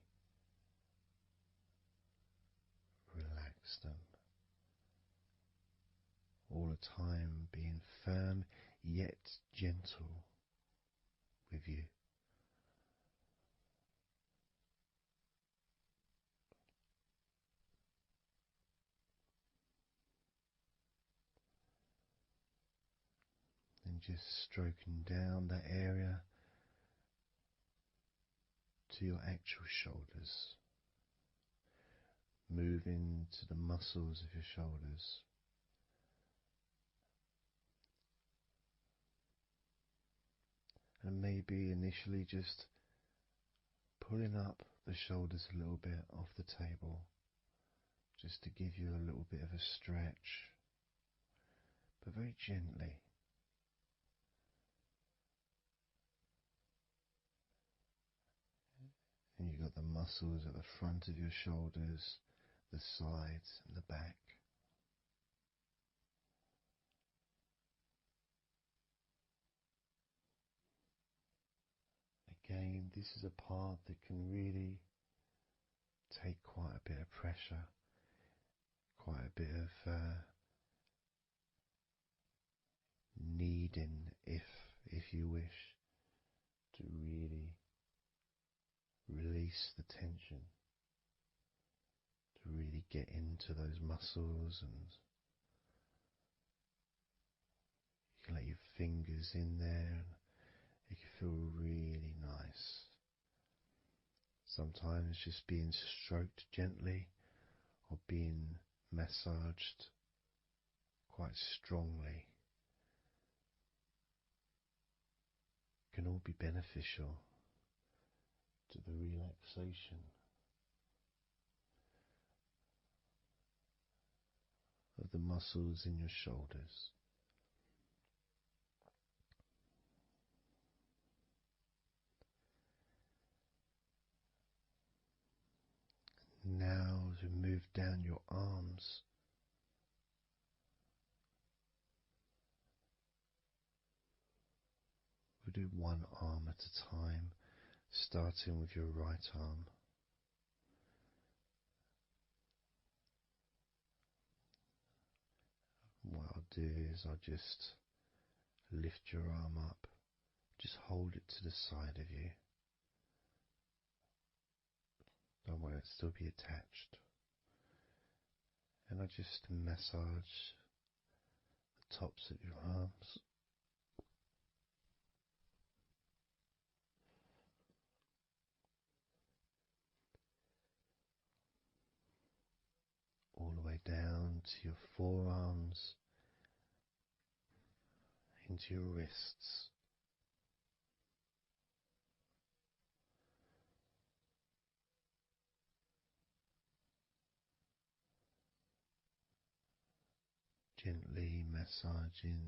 relax them. All the time being firm yet gentle with you. And just stroking down that area to your actual shoulders, moving to the muscles of your shoulders. And maybe initially just pulling up the shoulders a little bit off the table, just to give you a little bit of a stretch, but very gently. And you've got the muscles at the front of your shoulders, the sides and the back. Again, this is a part that can really take quite a bit of pressure, quite a bit of needing, if you wish, to really release the tension, to really get into those muscles, and you can let your fingers in there and it can feel really nice. Sometimes just being stroked gently or being massaged quite strongly can all be beneficial to the relaxation of the muscles in your shoulders. Now, as we move down your arms, we'll do one arm at a time, starting with your right arm. What I'll do is I'll just lift your arm up, just hold it to the side of you. Don't worry, it'll still be attached. And I just massage the tops of your arms. All the way down to your forearms, into your wrists. Gently massaging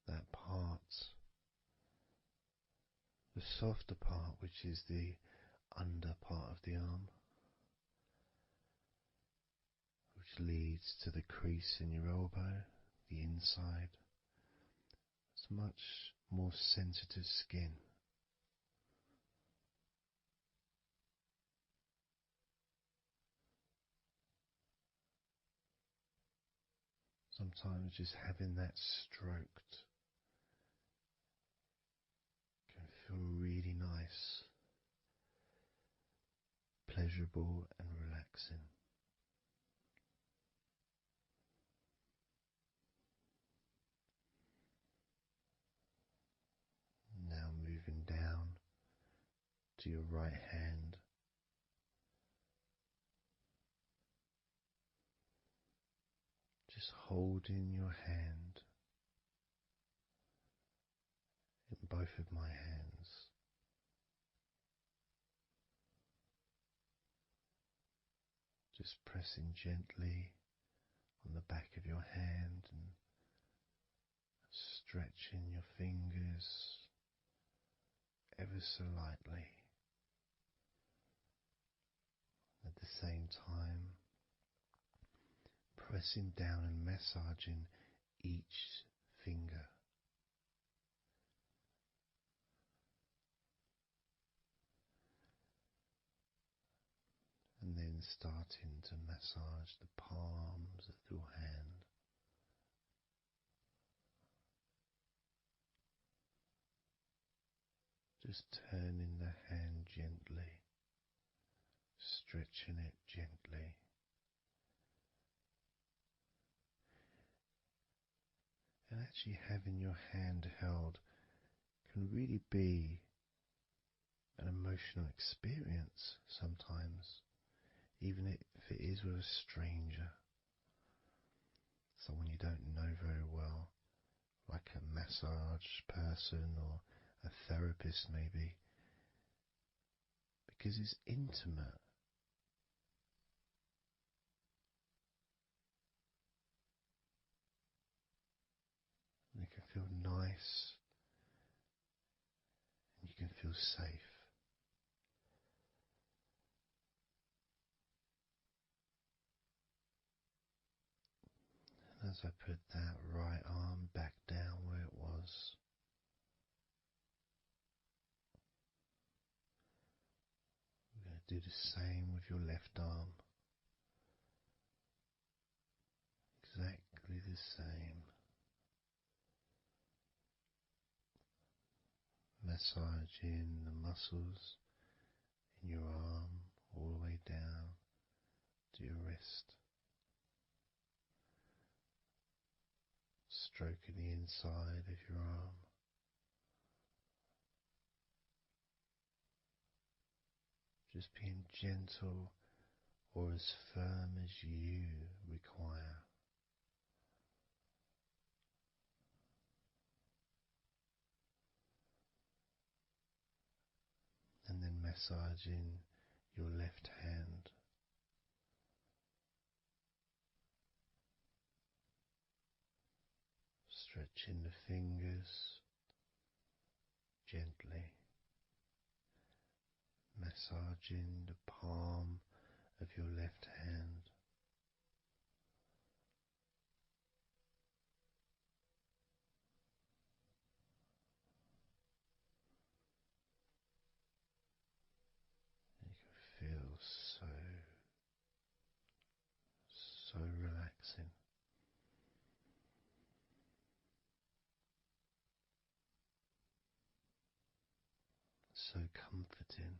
that part, the softer part, which is the under part of the arm, which leads to the crease in your elbow, the inside. It's much more sensitive skin. Sometimes just having that stroked can feel really nice, pleasurable and relaxing. Now moving down to your right hand. Just holding your hand in both of my hands. Just pressing gently on the back of your hand and stretching your fingers ever so lightly. At the same time, pressing down and massaging each finger. And then starting to massage the palms of your hand. Just turning the hand gently, stretching it gently. And actually having your hand held can really be an emotional experience sometimes, even if it is with a stranger. someone you don't know very well, like a massage person or a therapist maybe, because it's intimate. And it can feel nice and you can feel safe. And as I put that right arm back down where it was, we're going to do the same with your left arm. Exactly the same. Massaging the muscles in your arm all the way down to your wrist. Stroking the inside of your arm. Just being gentle or as firm as you require. And then massaging your left hand. Stretching the fingers gently. Massaging the palm of your left hand. You can feel so relaxing. So comforting.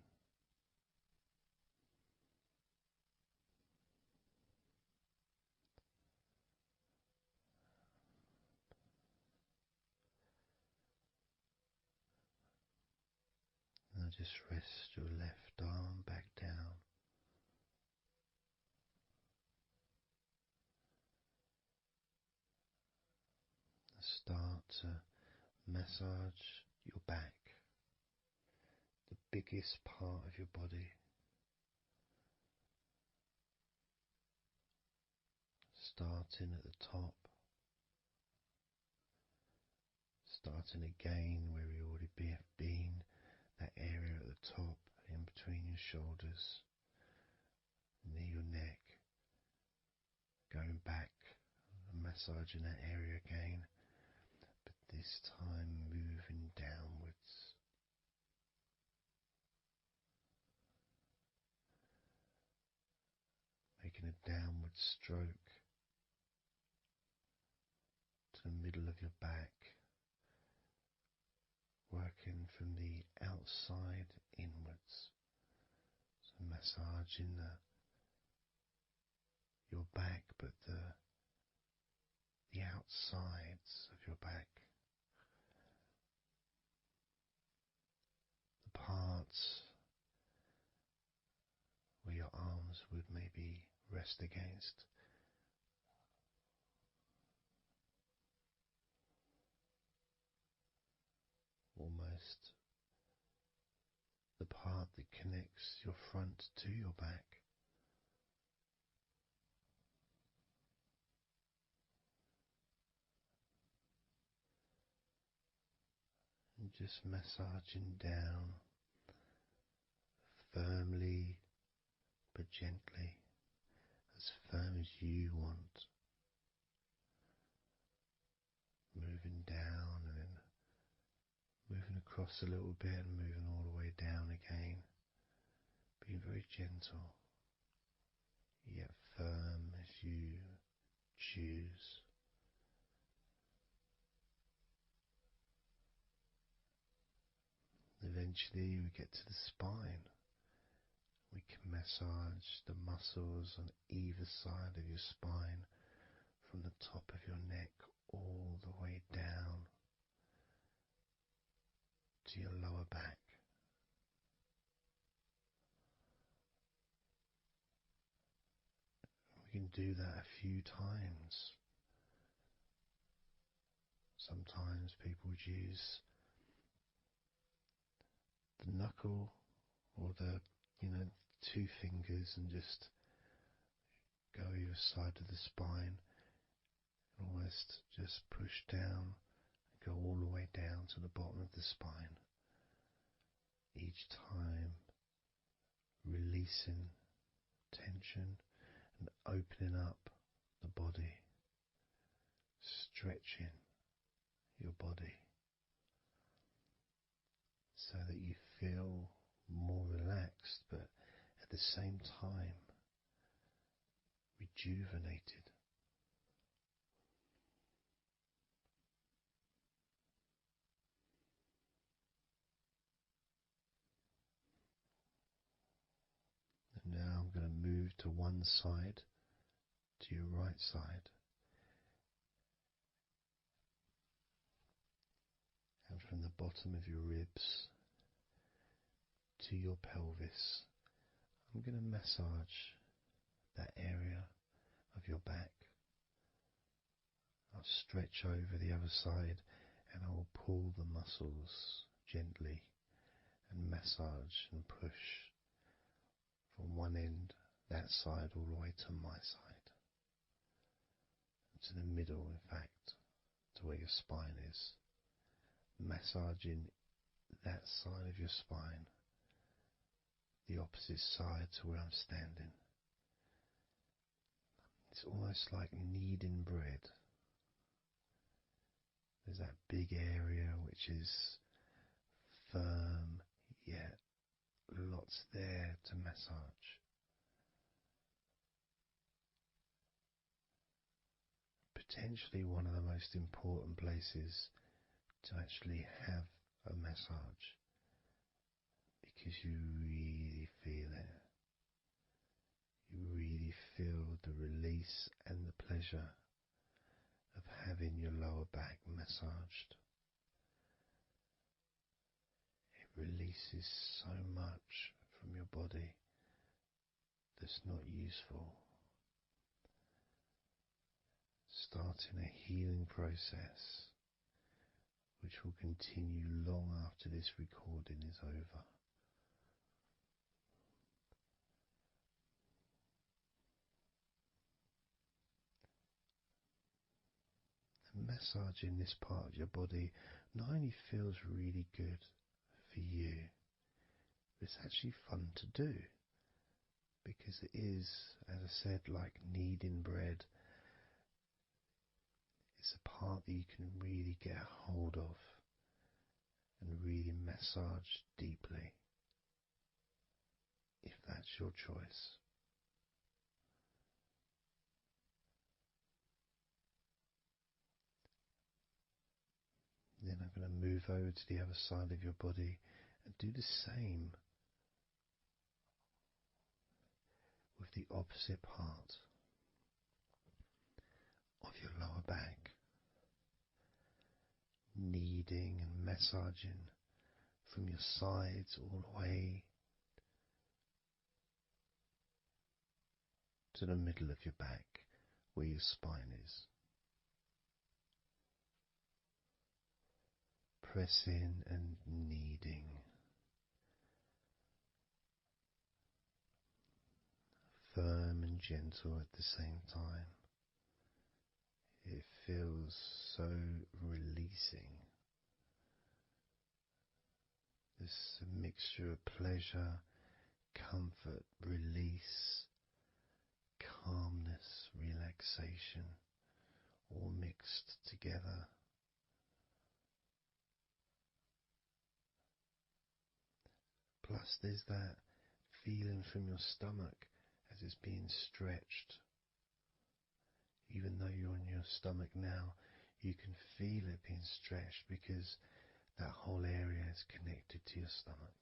Now just rest your left arm back down. Start to massage your back, the biggest part of your body. Starting at the top, starting again where we already have been, that area at the top, in between your shoulders, near your neck, going back and massaging that area again, but this time moving downwards. Making a downward stroke to the middle of your back, working from the outside inwards. So massaging your back, but the outsides of your back. The parts where your arms would maybe rest against. Almost the part that connects your front to your back. And just massaging down firmly but gently, as firm as you want. Moving down and then moving across a little bit and moving all the way down again. Being very gentle, yet firm as you choose. Eventually we get to the spine. We can massage the muscles on either side of your spine, from the top of your neck all the way down to your lower back. We can do that a few times, Sometimes people would use the knuckle or the, two fingers and just go either side of the spine and almost just push down and go all the way down to the bottom of the spine. Each time releasing tension and opening up the body, stretching your body so that you feel more relaxed, but at the same time rejuvenated. And now I'm going to move to one side, to your right side. And from the bottom of your ribs to your pelvis, I'm going to massage that area of your back. I'll stretch over the other side and I will pull the muscles gently and massage and push from one end, that side, all the way to my side. To the middle, in fact, to where your spine is. Massaging that side of your spine, the opposite side to where I'm standing. It's almost like kneading bread. There's that big area which is firm, yet lots there to massage. Potentially one of the most important places to actually have a massage, because you really feel it. You really feel the release and the pleasure of having your lower back massaged. It releases so much from your body that's not useful, starting a healing process which will continue long after this recording is over. And massaging this part of your body not only feels really good for you, but it's actually fun to do, because it is, as I said, like kneading bread. It's a part that you can really get a hold of and really massage deeply, if that's your choice. Then I'm going to move over to the other side of your body and do the same with the opposite part of your lower back, kneading and massaging from your sides all the way to the middle of your back where your spine is. Pressing and kneading. Firm and gentle at the same time. It feels so releasing. This a mixture of pleasure, comfort, release, calmness, relaxation, all mixed together. Plus there's that feeling from your stomach as it's being stretched. Even though you're on your stomach now, you can feel it being stretched because that whole area is connected to your stomach.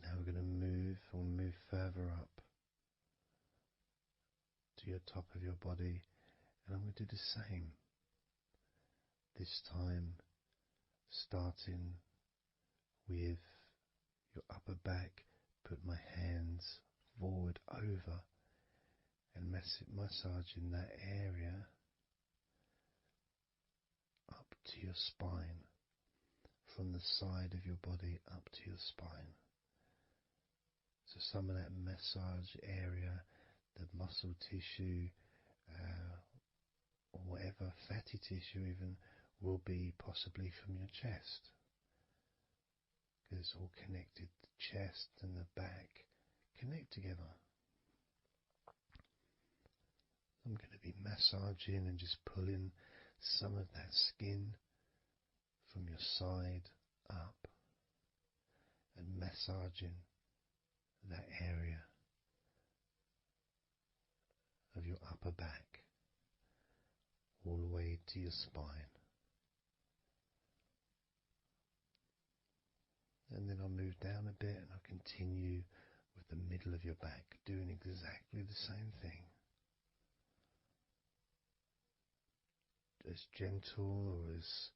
Now we're going to move further up to your top of your body, and I'm going to do the same. This time starting with your upper back, put my hands forward over and massaging that area up to your spine, from the side of your body up to your spine. So some of that massage area, the muscle tissue, or whatever, fatty tissue even, will be possibly from your chest, because it's all connected. The chest and the back connect together. I'm going to be massaging and just pulling some of that skin from your side up and massaging that area of your upper back all the way to your spine. And then I'll move down a bit and I'll continue with the middle of your back, doing exactly the same thing. As gentle or as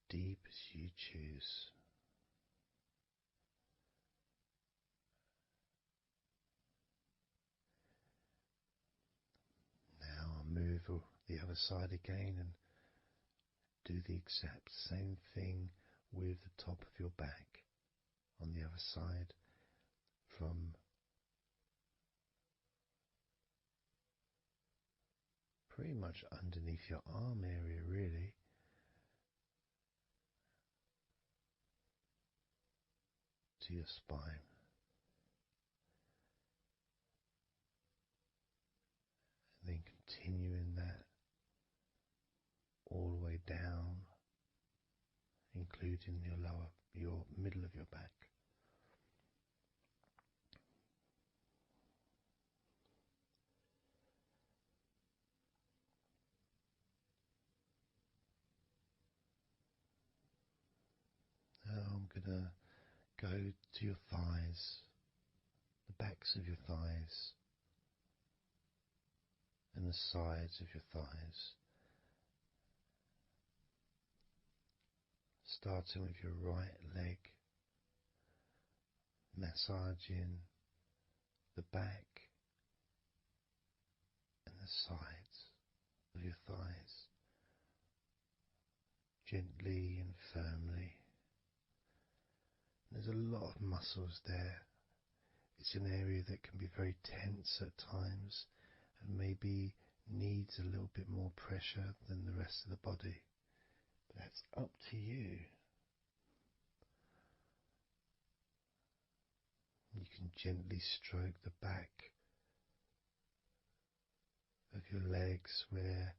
deep as you choose. Now I'll move the other side again and do the exact same thing with the top of your back on the other side, from pretty much underneath your arm area, really, to your spine. And then continuing that all the way down, including your middle of your back. Now I'm going to go to your thighs, the backs of your thighs, and the sides of your thighs. Starting with your right leg, massaging the back and the sides of your thighs, gently and firmly. There's a lot of muscles there. It's an area that can be very tense at times and maybe needs a little bit more pressure than the rest of the body. But that's up to you. You can gently stroke the back of your legs where,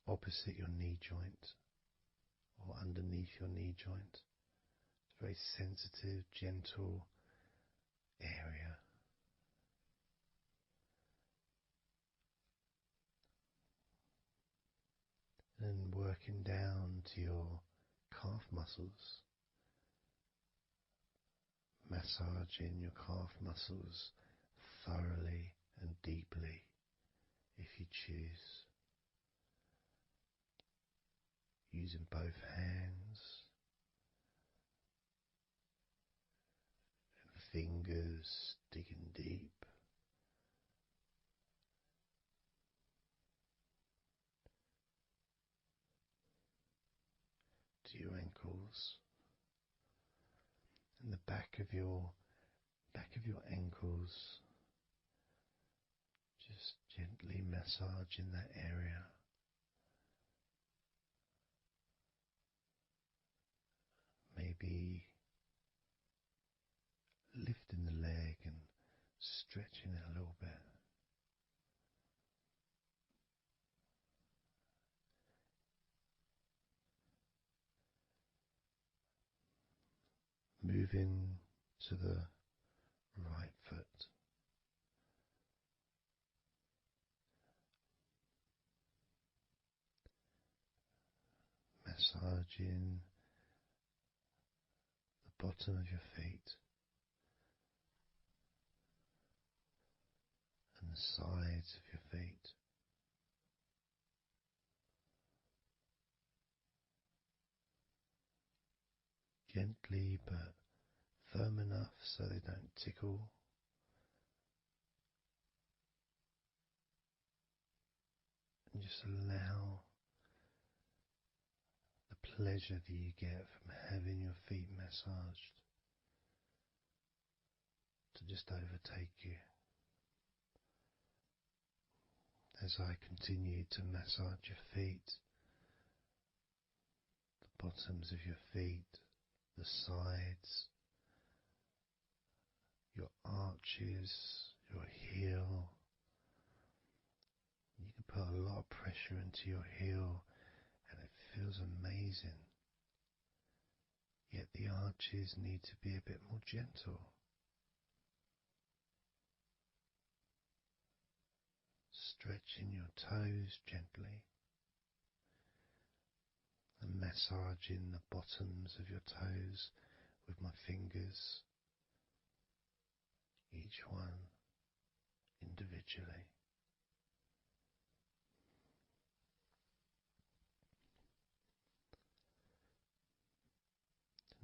opposite your knee joint or underneath your knee joint. It's a very sensitive, gentle area. And working down to your calf muscles, massaging your calf muscles thoroughly and deeply if you choose, using both hands and fingers, digging deep. To your ankles and the back of your ankles, just gently massaging that area. Maybe lifting the leg and stretching it a little bit. Moving to the right foot. Massaging the bottom of your feet and the sides of your feet. Gently but firm enough so they don't tickle. And just allow the pleasure that you get from having your feet massaged to just overtake you. As I continue to massage your feet, the bottoms of your feet, the sides, your arches, your heel. You can put a lot of pressure into your heel and it feels amazing. Yet the arches need to be a bit more gentle. Stretching your toes gently and massaging the bottoms of your toes with my fingers, each one individually.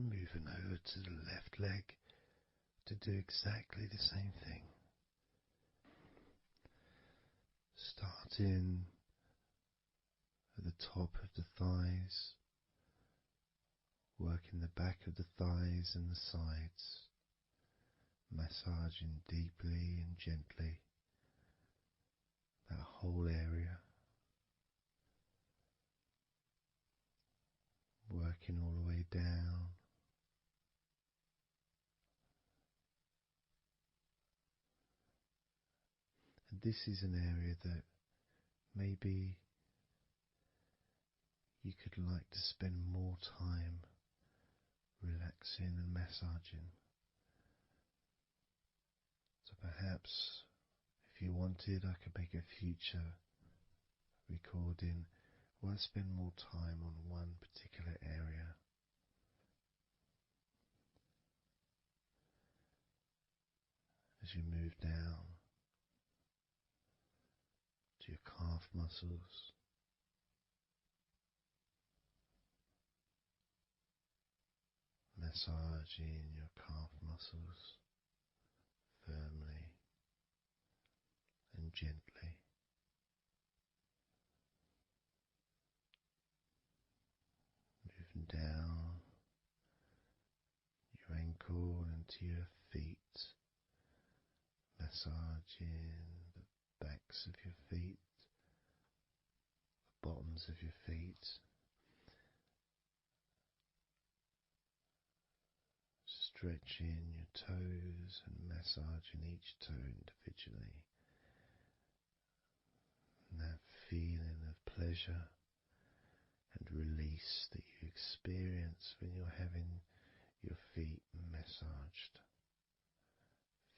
Moving over to the left leg to do exactly the same thing. Starting at the top of the thighs, working the back of the thighs and the sides, massaging deeply and gently that whole area, working all the way down. And this is an area that maybe you could like to spend more time relaxing and massaging. So perhaps if you wanted, I could make a future recording where I spend more time on one particular area. As you move down to your calf muscles, massaging your calf muscles firmly and gently. Moving down your ankle and to your feet, massaging the backs of your feet, the bottoms of your feet, stretching your toes and massaging each toe individually. And that feeling of pleasure and release that you experience when you're having your feet massaged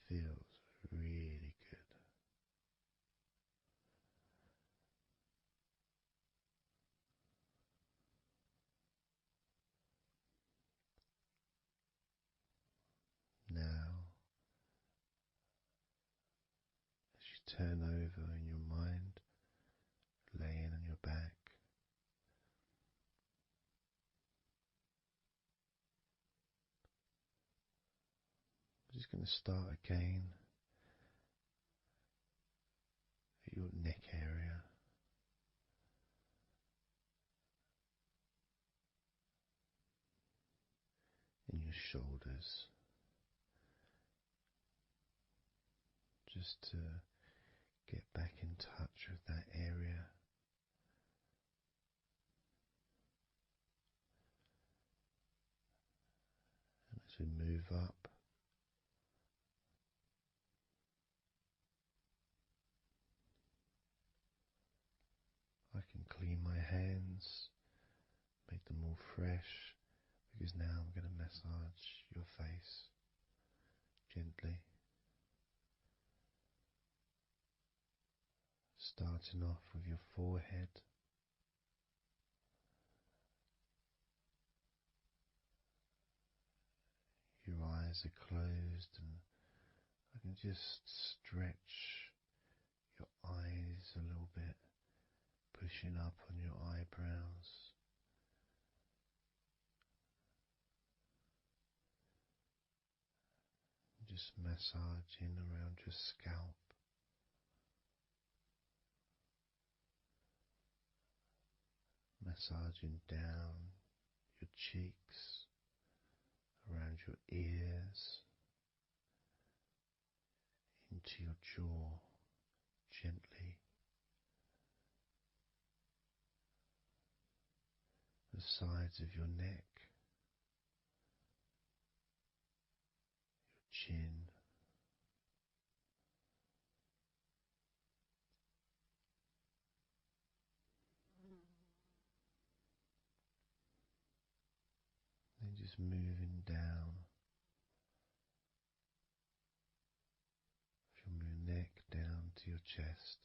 feels really good. Now, as you turn over in your mind, laying on your back, I'm just going to start again at your neck area. In your shoulders, just to get back in touch with that area. And as we move up, I can clean my hands, make them all fresh, because now I'm going to massage your face gently. Starting off with your forehead, your eyes are closed and I can just stretch your eyes a little bit, pushing up on your eyebrows. just massaging around your scalp, massaging down your cheeks, around your ears, into your jaw, gently, the sides of your neck, your chin, then just moving down from your neck down to your chest,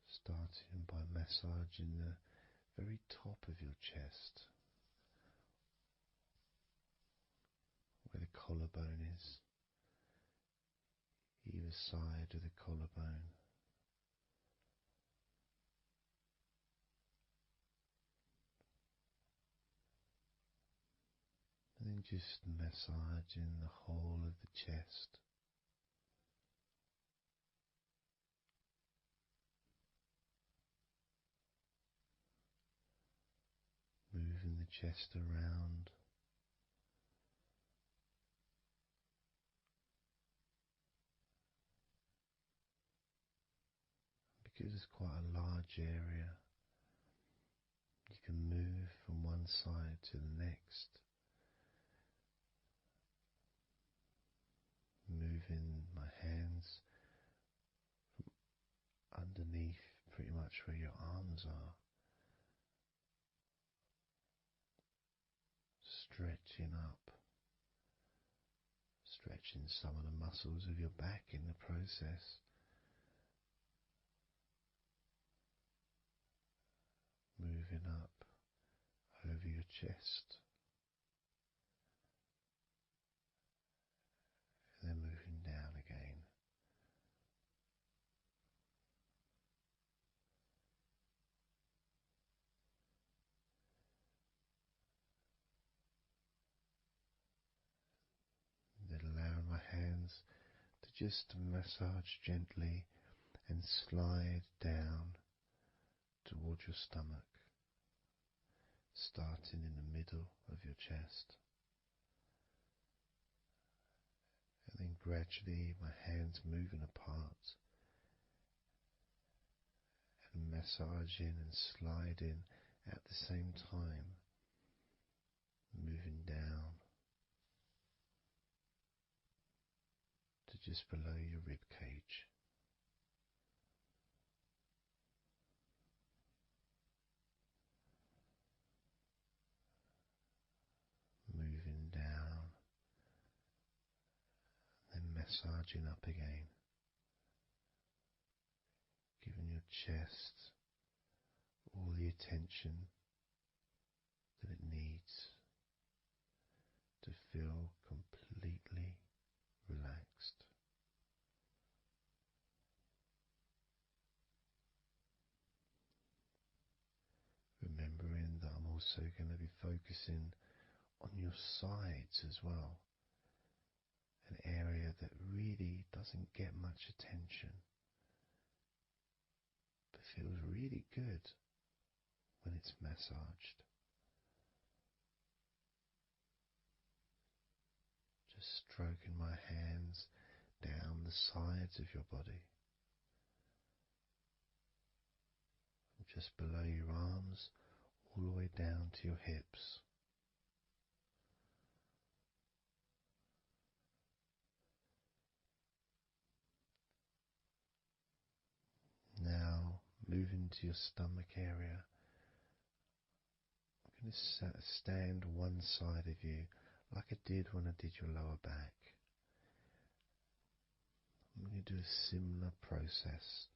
starting by massaging the very top of your chest, where the collarbone is, either side of the collarbone. And then just massaging the whole of the chest. Moving the chest around. Because it's quite a large area, you can move from one side to the next, moving my hands from underneath pretty much where your arms are, stretching up, stretching some of the muscles of your back in the process. Moving up over your chest, and then moving down again. Then allowing my hands to just massage gently and slide down towards your stomach, starting in the middle of your chest. And then gradually my hands moving apart and massaging and sliding at the same time, moving down to just below your rib cage. Moving down, then massaging up again, giving your chest all the attention that it needs to feel completely relaxed. Remembering that I'm also going to be focusing on your sides as well, an area that really doesn't get much attention, but feels really good when it's massaged. Just stroking my hands down the sides of your body, just below your arms, all the way down to your hips. Now, moving to your stomach area, I'm going to stand one side of you like I did when I did your lower back. I'm going to do a similar process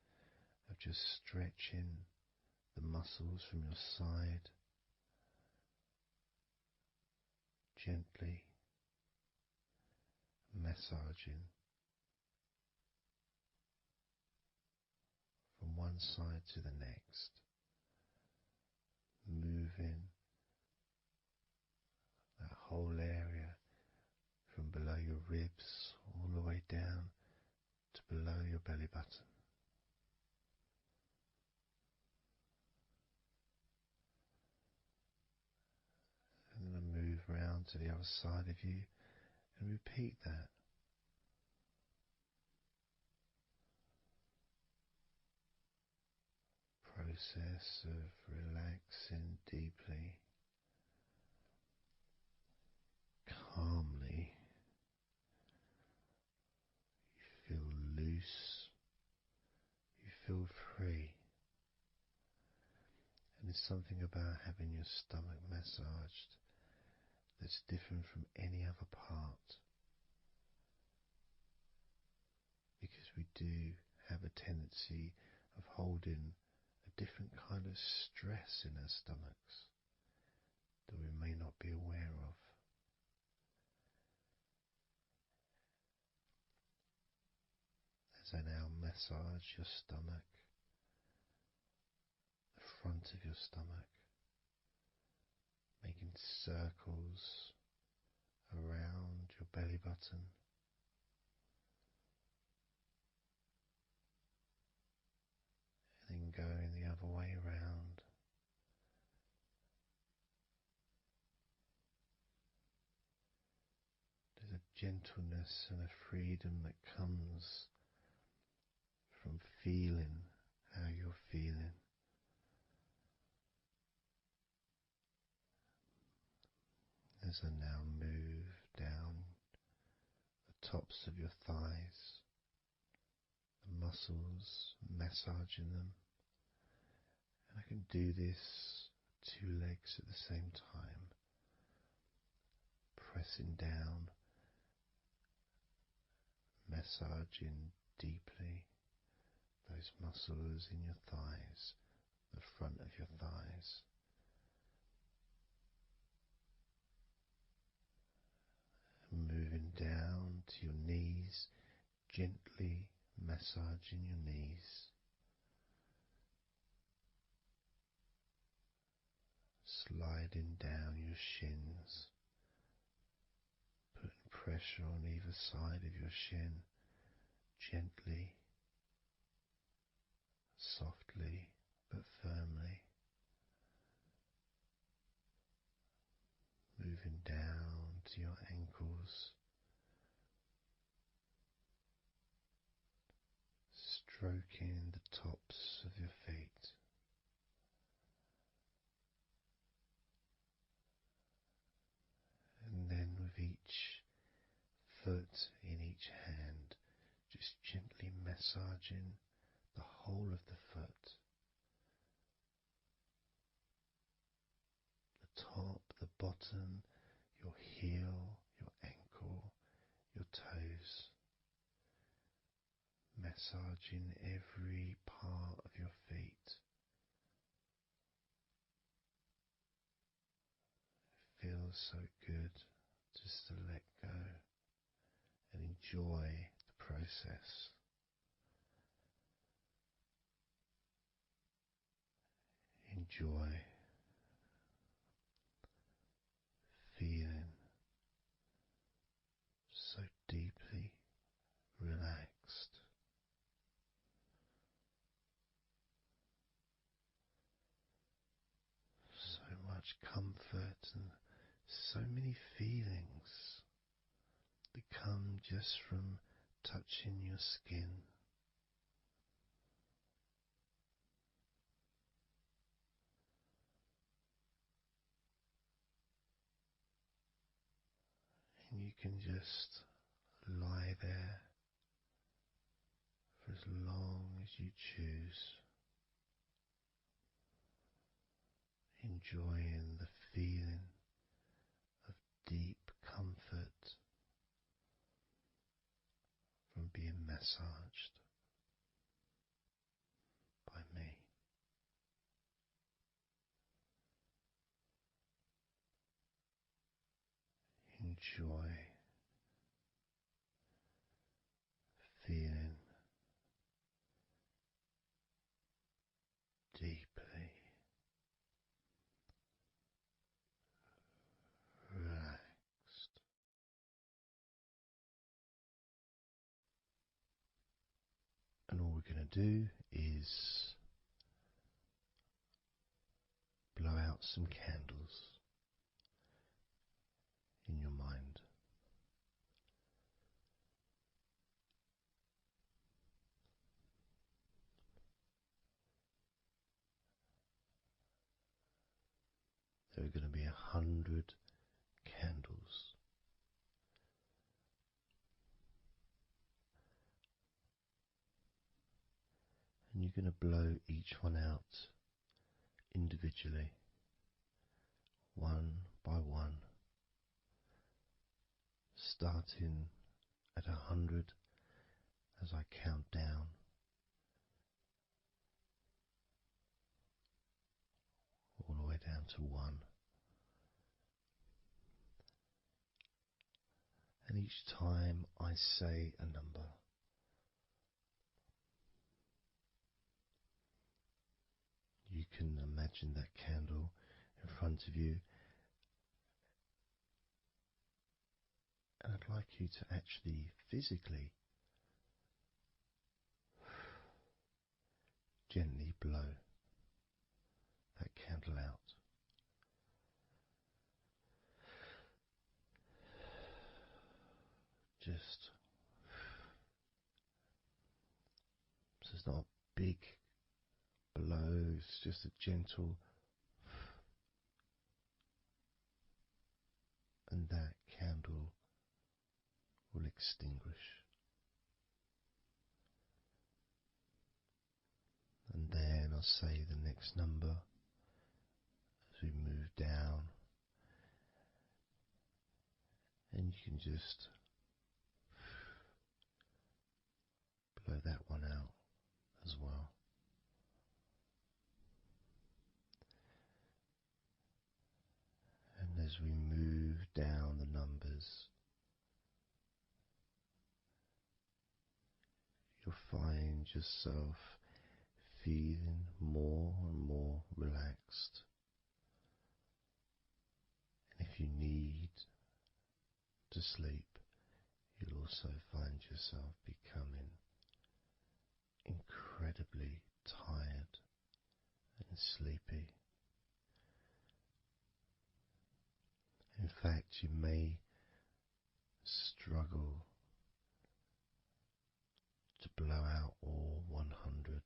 of just stretching the muscles from your side, gently massaging from one side to the next, moving that whole area ribs all the way down to below your belly button. And then move round to the other side of you and repeat that. Process of relaxing deeply, calmly. You feel loose, you feel free. And there's something about having your stomach massaged that's different from any other part, because we do have a tendency of holding a different kind of stress in our stomachs that we may not be aware of. As I now massage your stomach, the front of your stomach, making circles around your belly button, and then going the other way around. There's a gentleness and a freedom that comes from feeling how you're feeling. As I now move down the tops of your thighs, the muscles, massaging them. And I can do this with 2 legs at the same time, pressing down, massaging deeply those muscles in your thighs, the front of your thighs. And moving down to your knees, gently massaging your knees. Sliding down your shins, putting pressure on either side of your shin, gently, softly but firmly. Moving down to your ankles, stroking the tops of your feet. And then with each foot in each hand, just gently massaging the whole of the foot. The top, the bottom, your heel, your ankle, your toes. Massaging every part of your feet. It feels so good just to let go and enjoy the process. Enjoy feeling so deeply relaxed. So much comfort and so many feelings that come just from touching your skin. And you can just lie there for as long as you choose, enjoying the feeling of deep comfort from being massaged by me. Enjoy feeling deeply relaxed. we're going to do is blow out some candles in your mind. There are going to be 100 candles. And you're going to blow each one out individually, one by one, starting at 100 as I count down, all the way down to 1. And each time I say a number, you can imagine that candle in front of you, and I'd like you to actually physically gently blow that candle out. Just so it's not a big blow, it's just a gentle, and that candle will extinguish. And then I'll say the next number as we move down, and you can just blow that one out as well. And as we move down the numbers, you'll find yourself feeling more and more relaxed. And if you need to sleep, you'll also find yourself becoming incredibly tired and sleepy. In fact, you may struggle to blow out all 100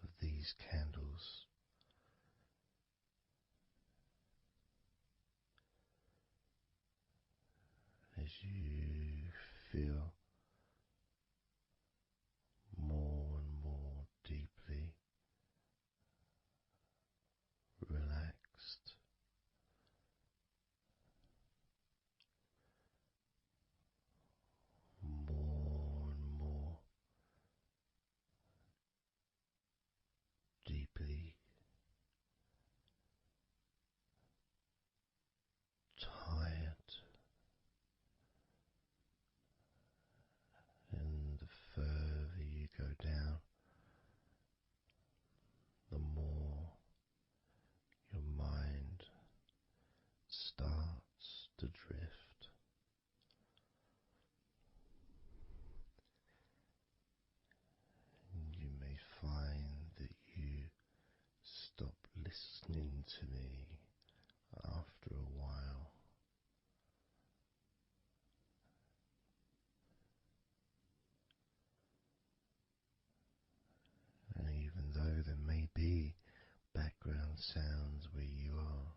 of these candles. As you feel more and more deeply relaxed, more and more deeply tired, and the further you go down, the more your mind starts to drift. And you may find that you stop listening to me after a while. And even though there may be background sounds where you are,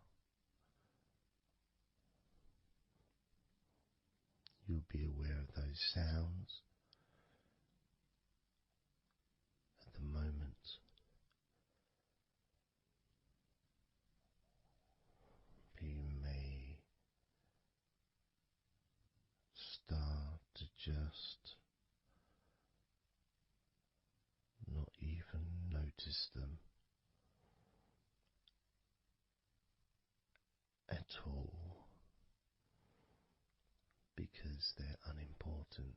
you'll be aware of those sounds at the moment. You may start to just not even notice them at all, because they're unimportant.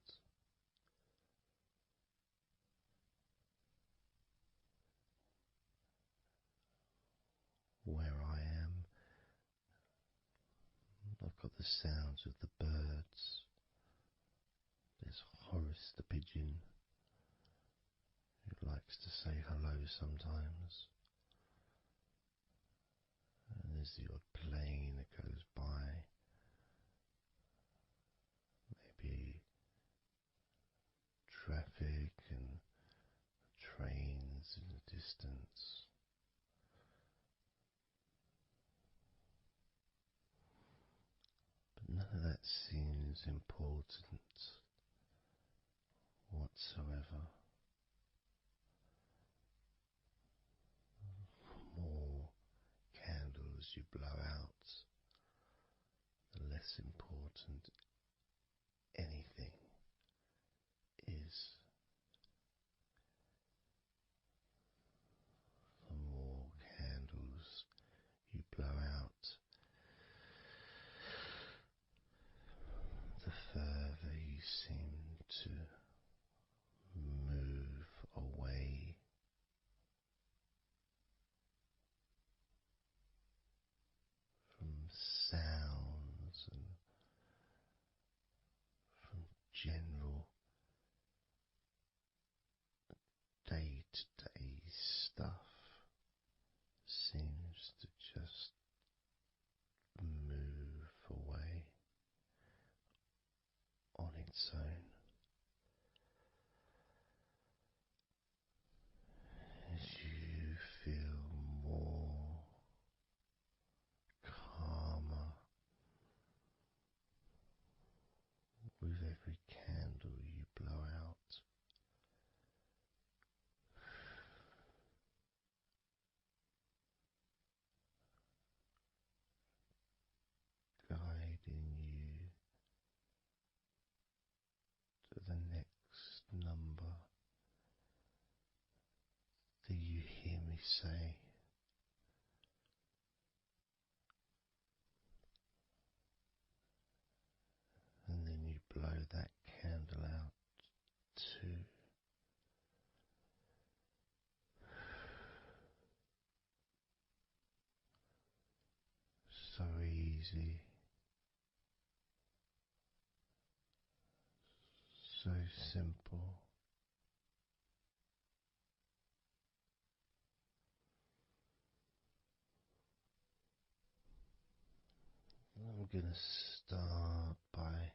Where I am, I've got the sounds of the birds. There's Horace the pigeon who likes to say hello sometimes. And there's the odd plane that goes by, maybe traffic and trains in the distance. But none of that seems important whatsoever. The more candles you blow out, the less important anything is. The more candles you blow out, the further you seem to move away from sounds and from general day-to-day stuff. Seems to just move away on its own as you feel more calmer with every candle you blow out. Guiding you to the next number that you hear me say, and then you blow that candle out too. So easy, so simple. I'm going to start by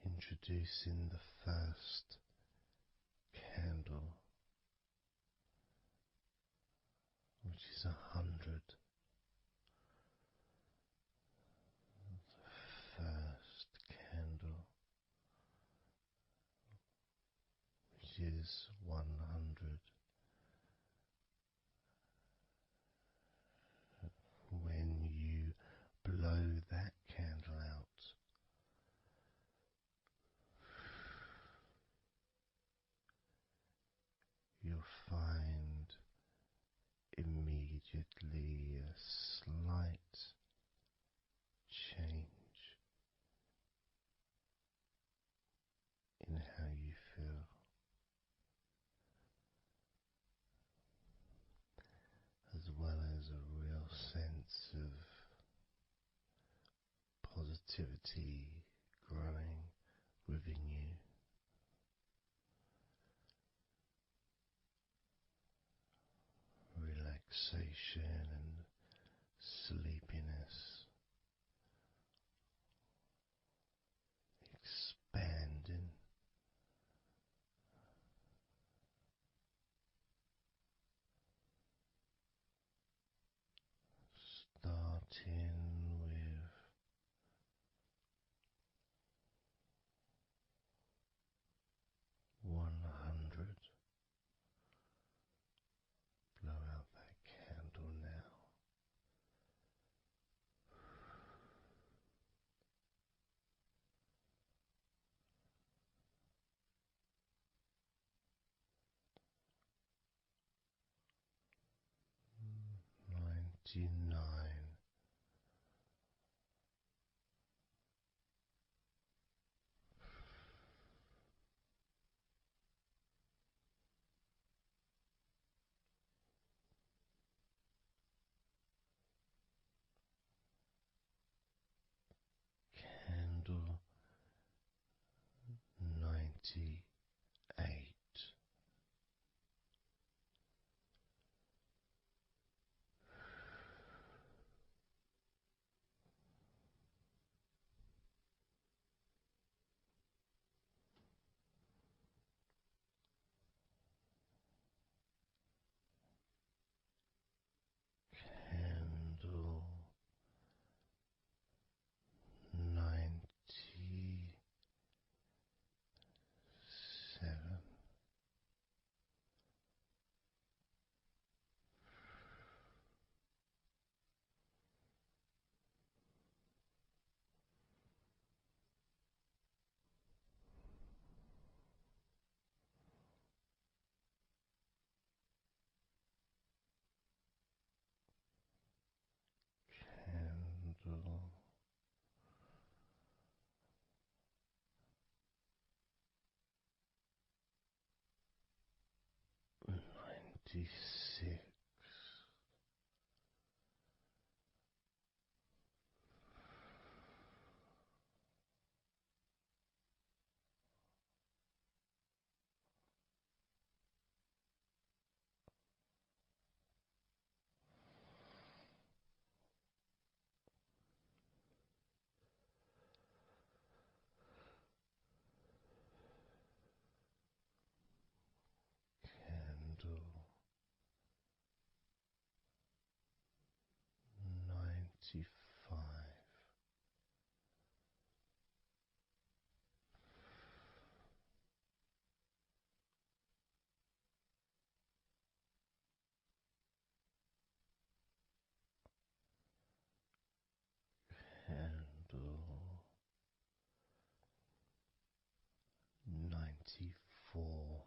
introducing the first candle, which is 100. The first candle, which is 100. When you blow that candle out, you'll find immediately a slight change in how you feel, as well as a real sense of positivity growing within you. Relaxation and sleepiness expanding, starting with 100. Blow out that candle now. 99. Candle 98. Candle 97. Candle 96. Candle 95. Candle 94.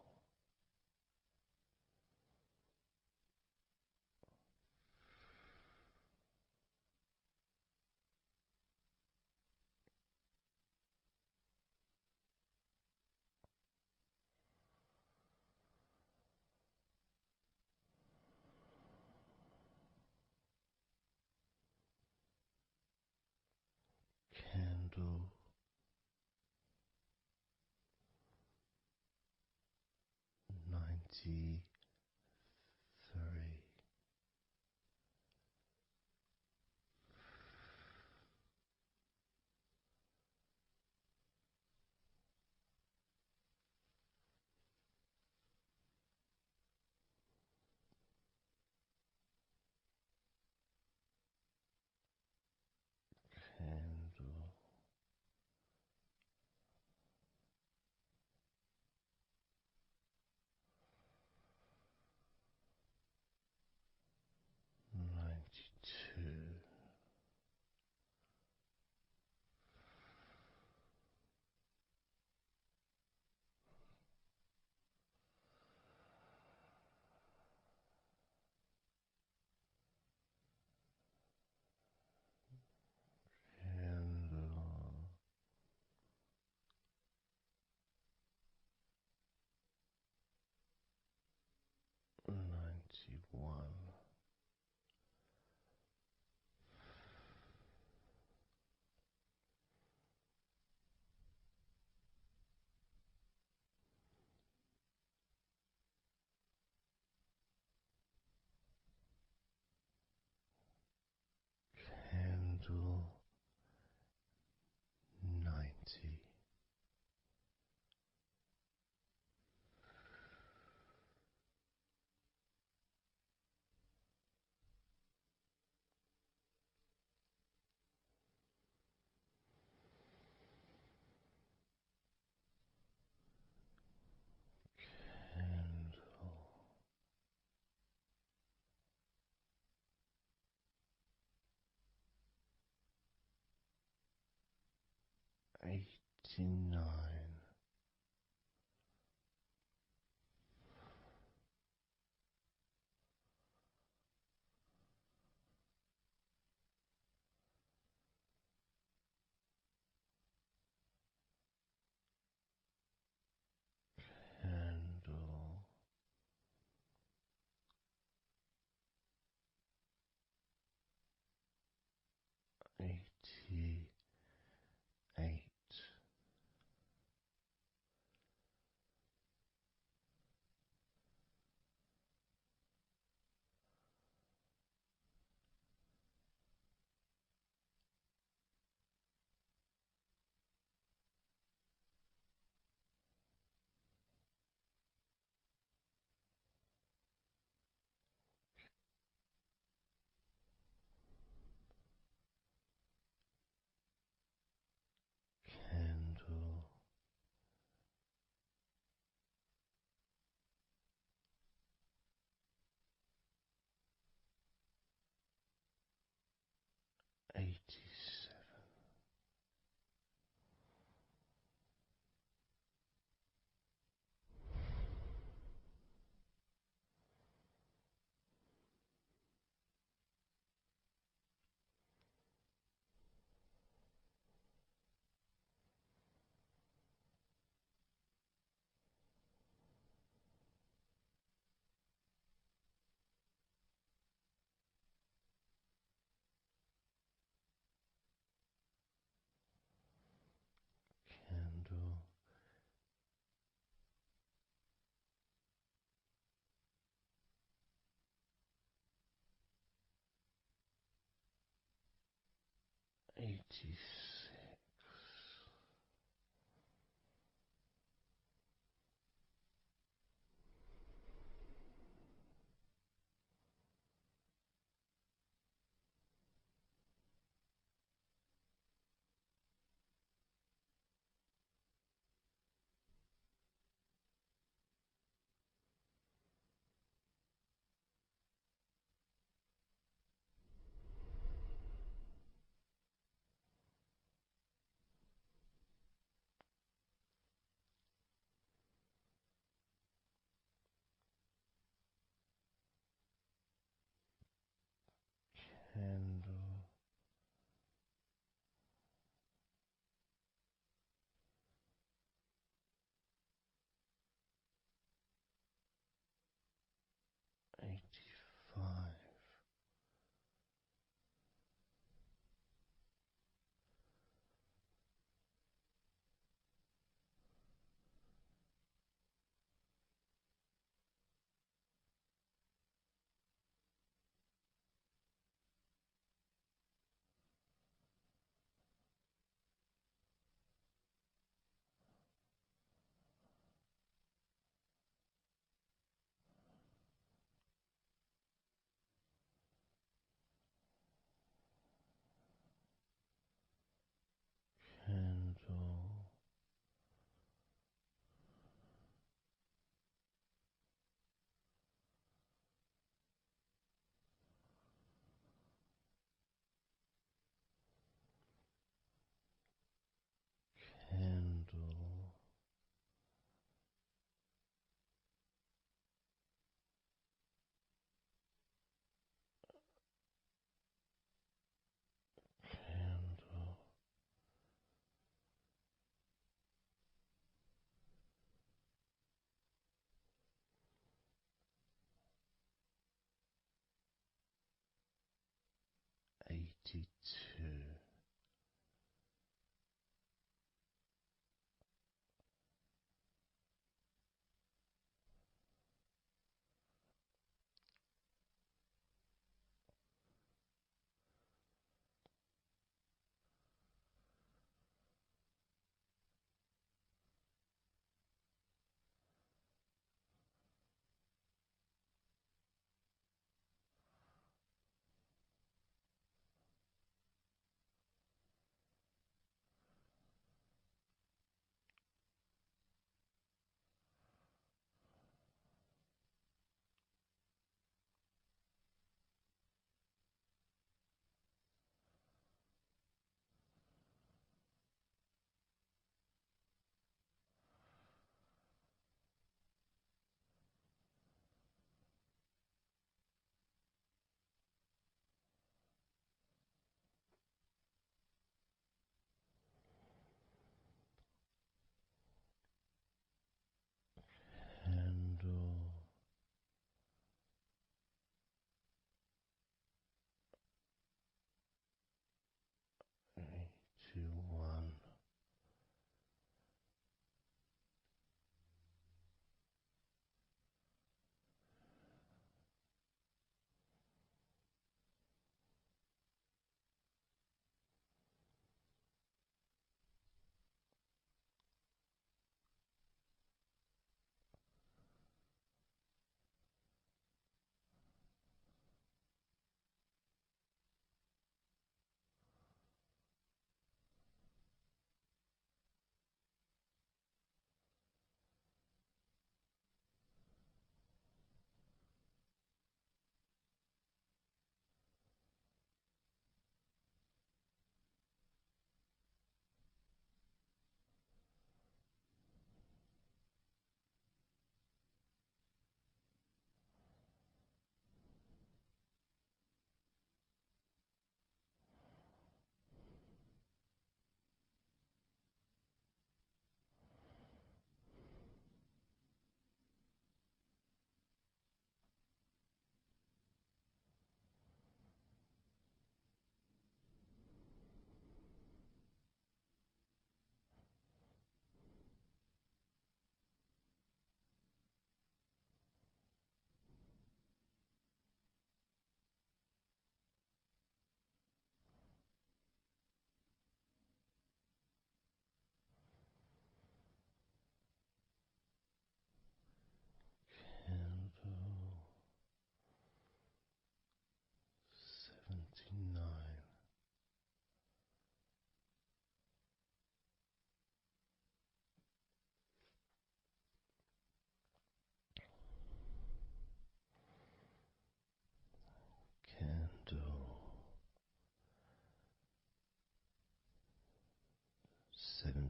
Candle 93. Candle 92. Candle 91. Candle 90. Candle 89. Candle 88. candle, 85, 82,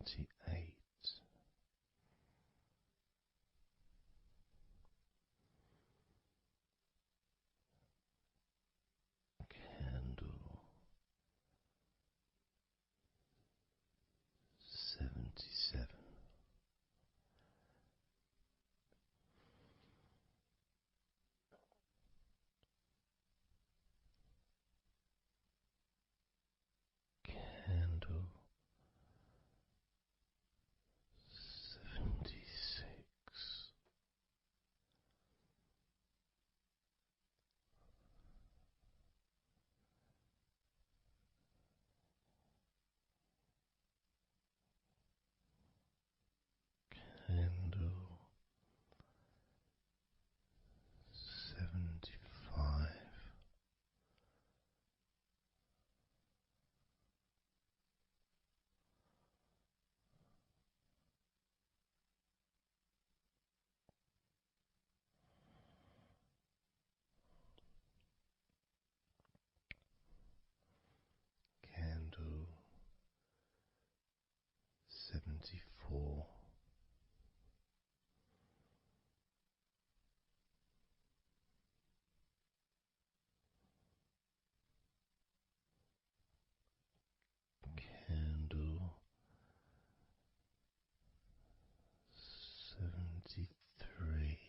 78. Candle 77. Candle 76. Candle 75. Candle 74. Candle 73.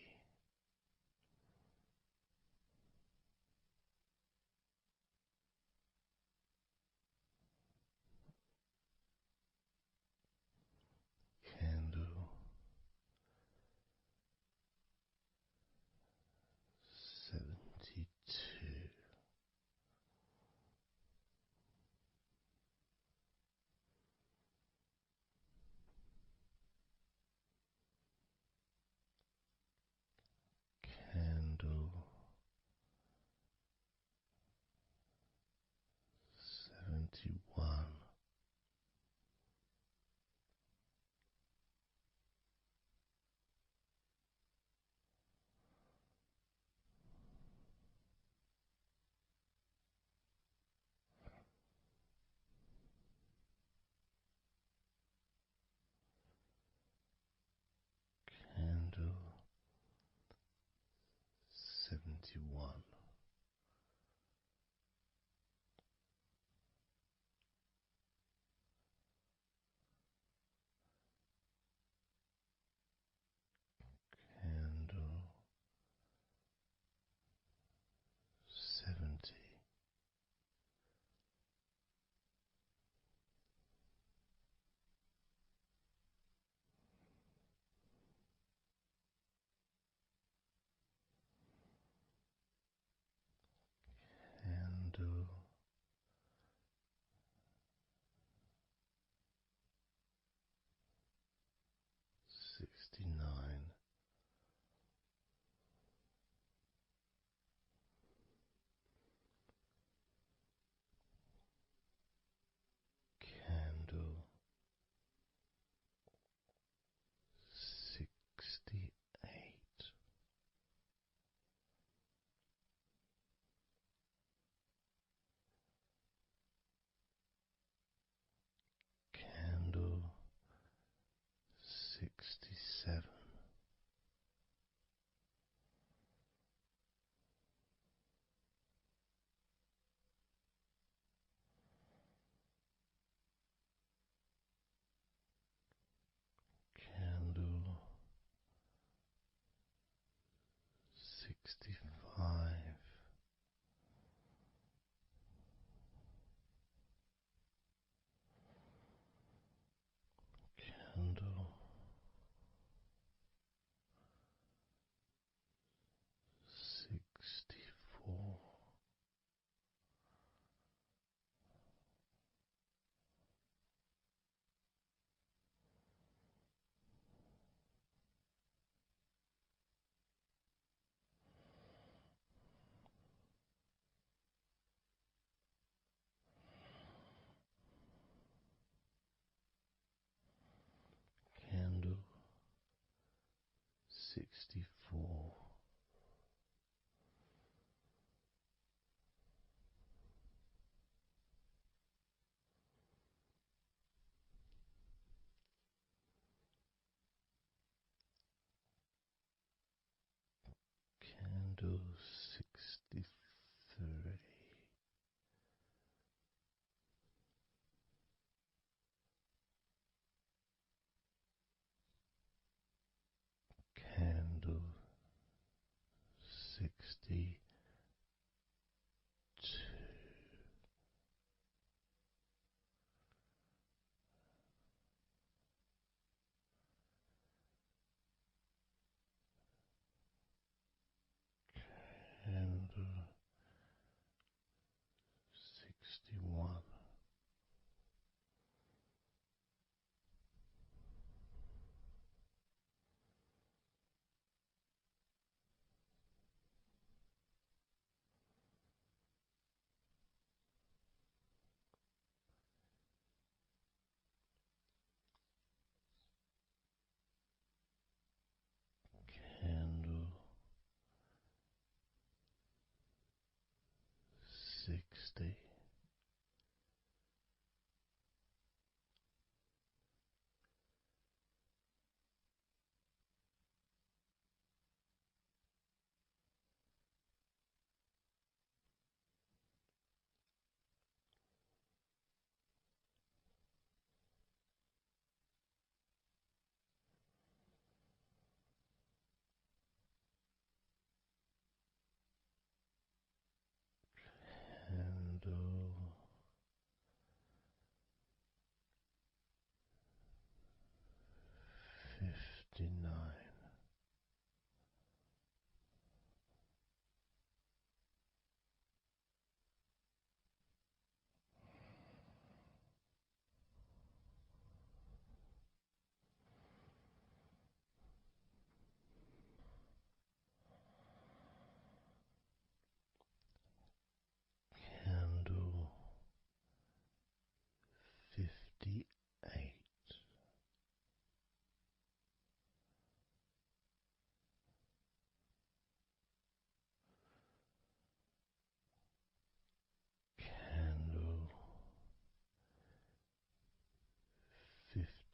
Candle 72. Candle 71. Candle 71. Candle 70. Candle 69. Candle 68. Candle 67. Candle 65. Candle 64. Candle 64.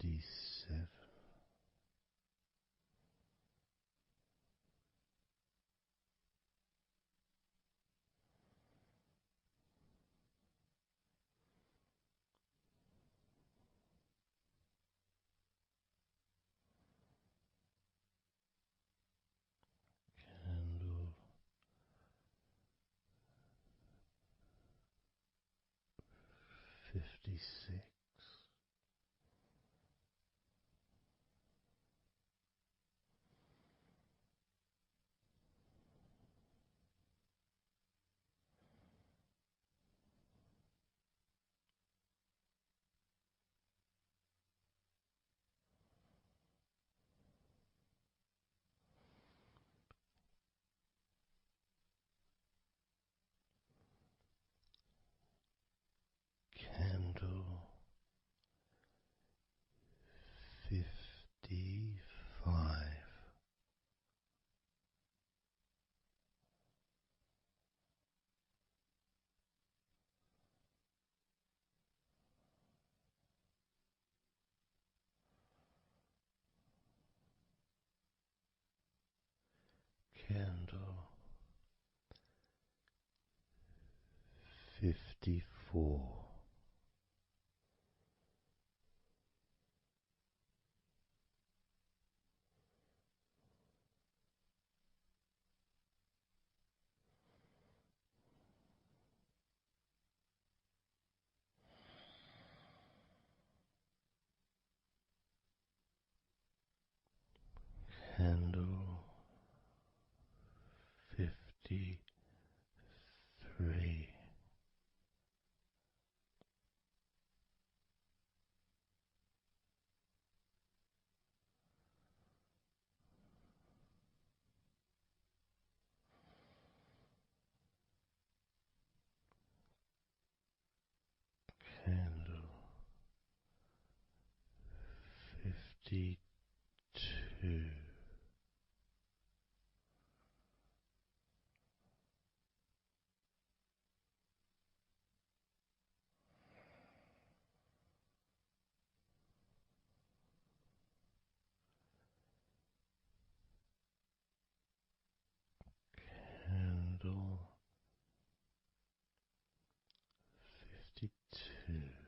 57, candle 56, candle 55, candle 54, candle 53, candle 52, candle 52,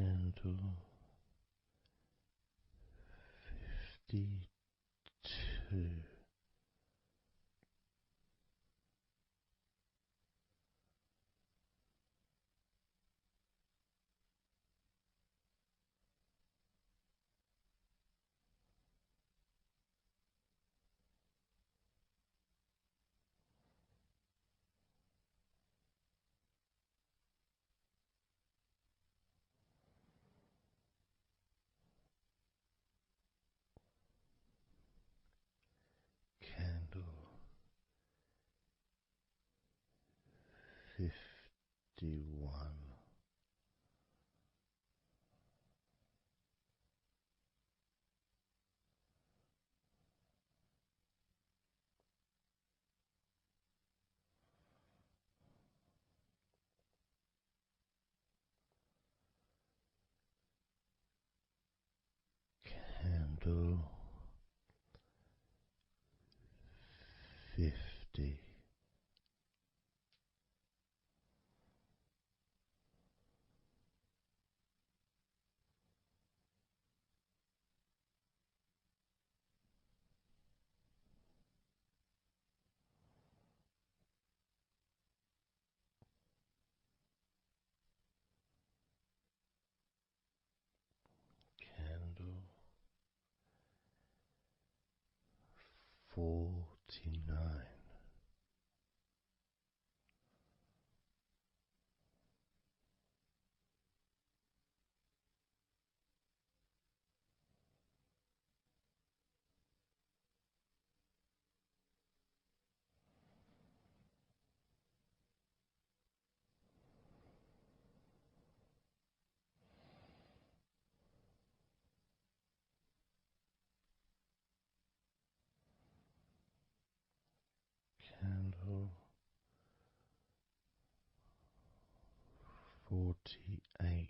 candle 52, candle 51, candle 50, candle 49, 48.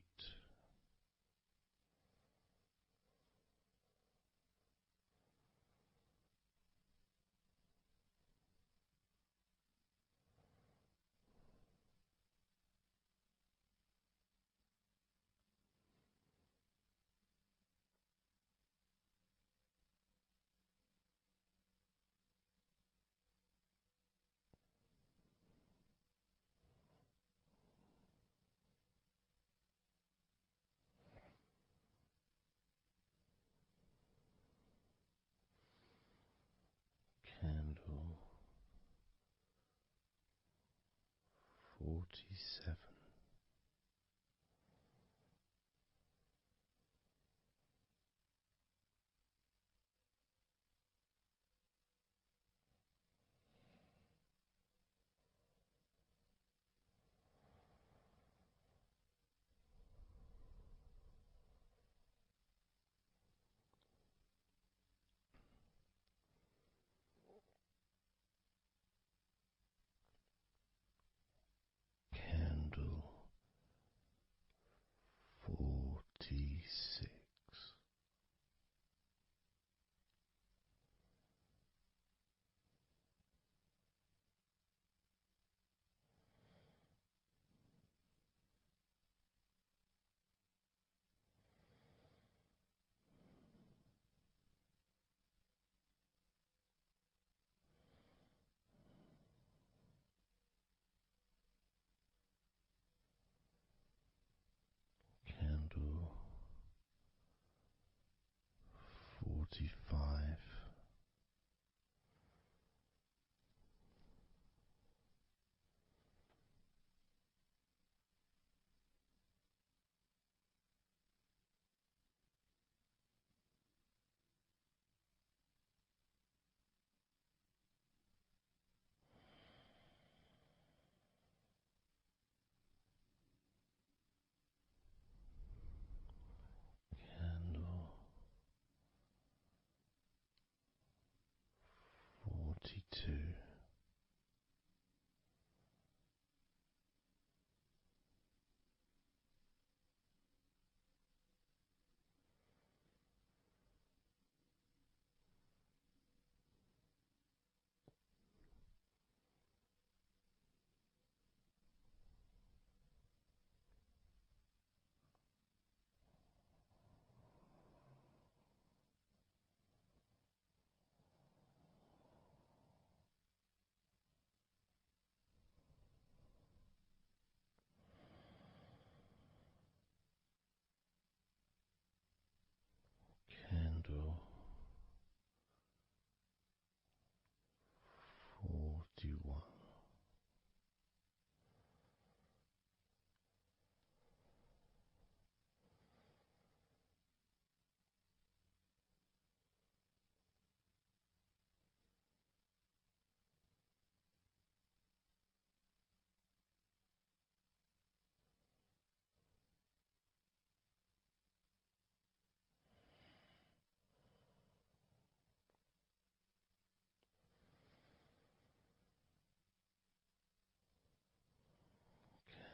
Candle 47. Candle 46. Candle 45. Candle 42. Candle 41.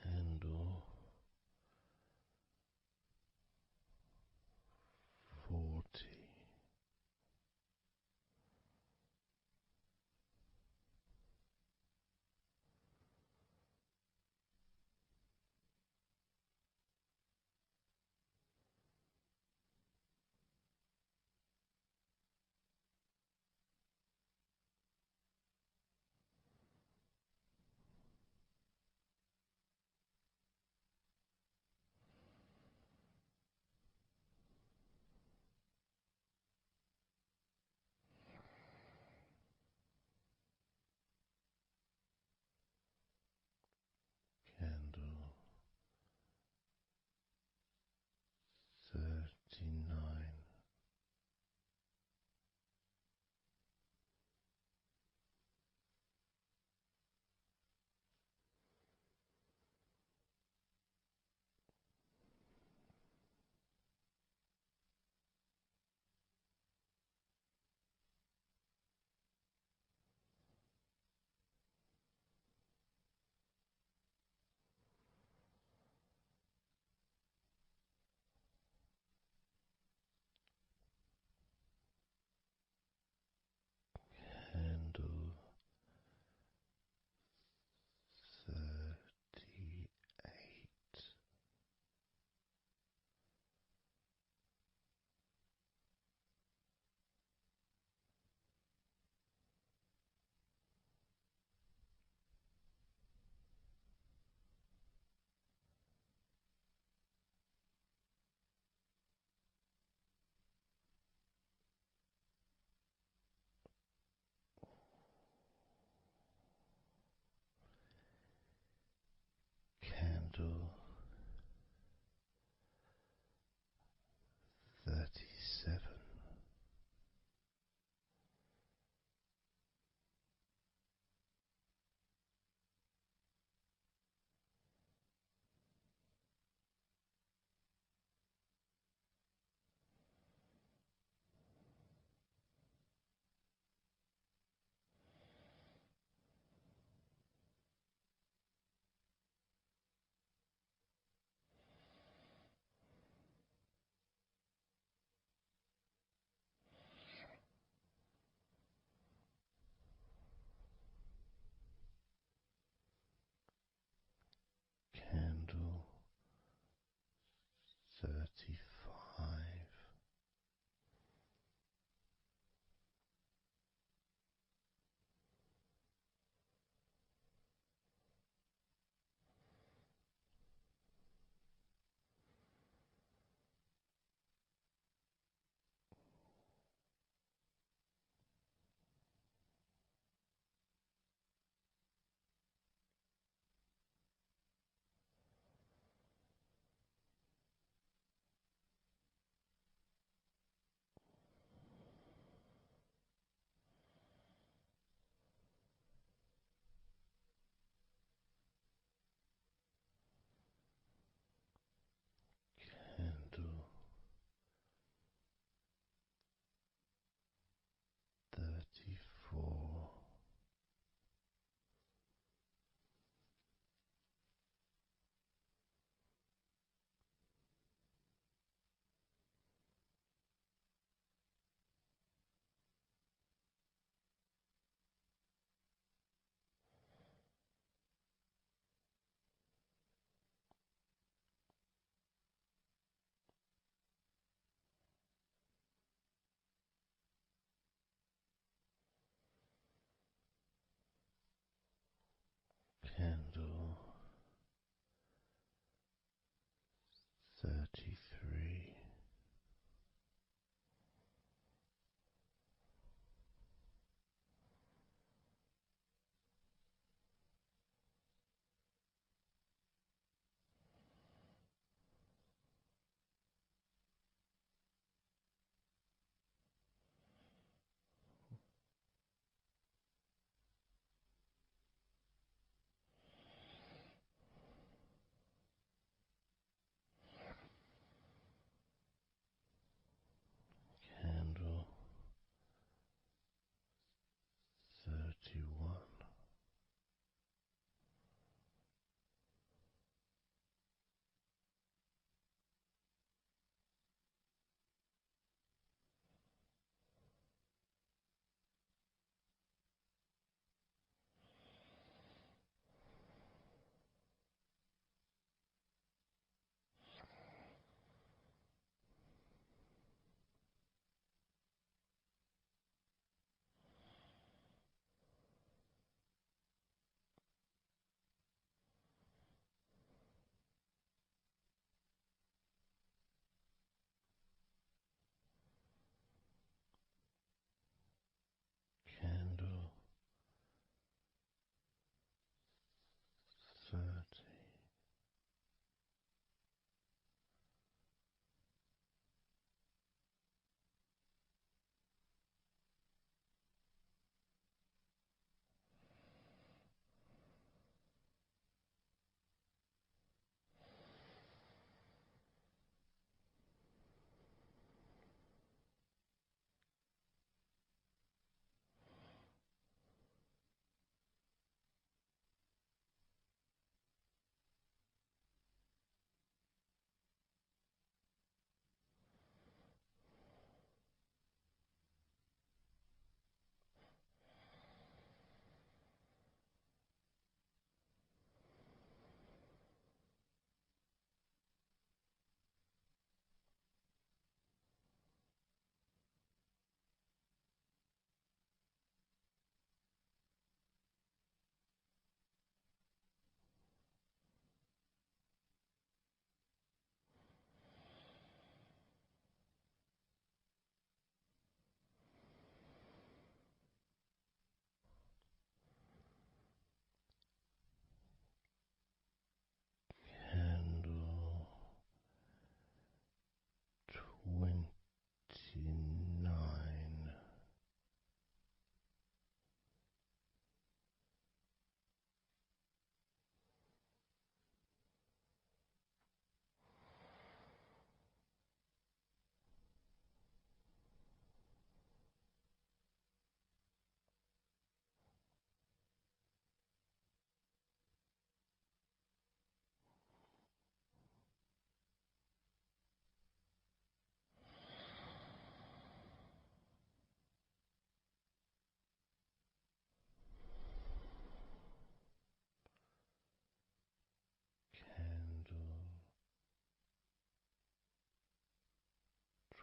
Candle 40. Candle 39. Candle 37. Candle 35. Candle 34. Candle 33. 29. Candle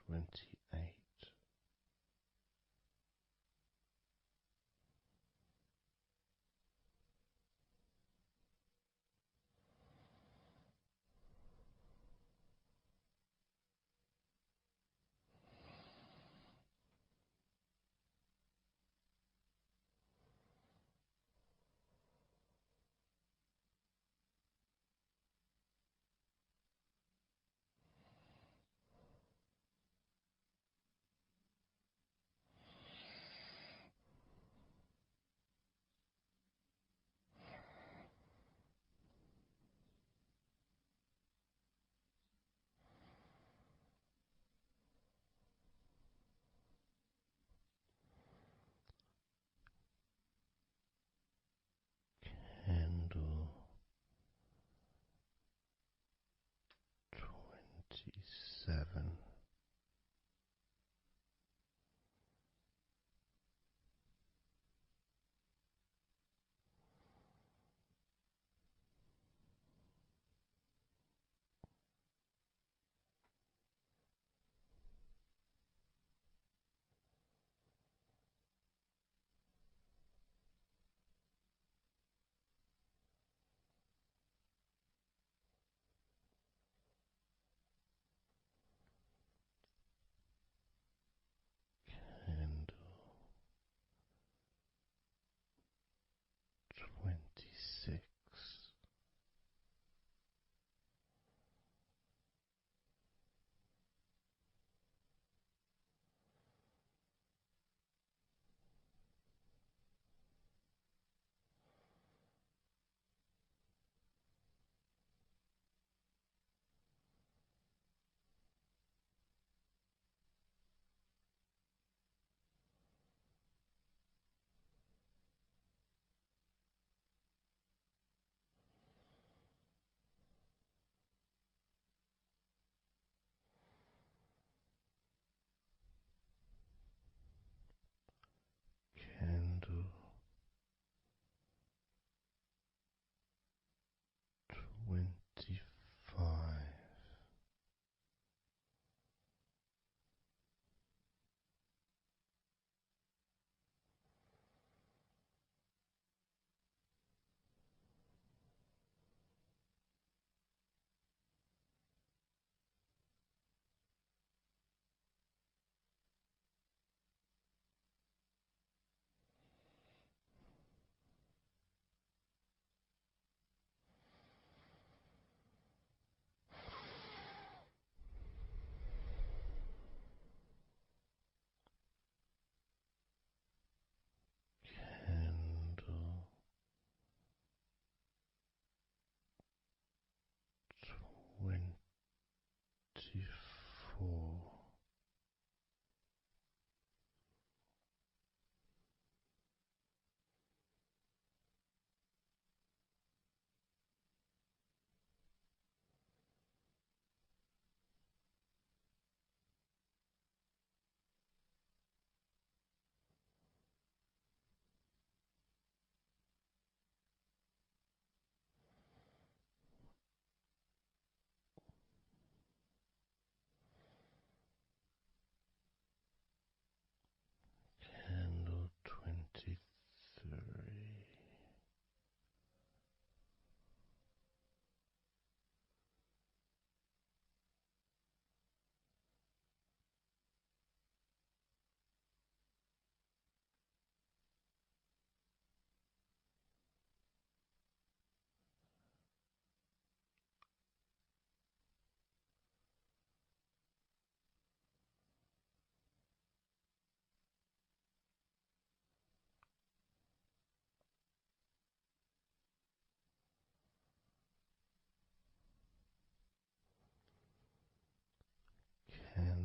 28. Candle 27. Candle 26. Candle 25.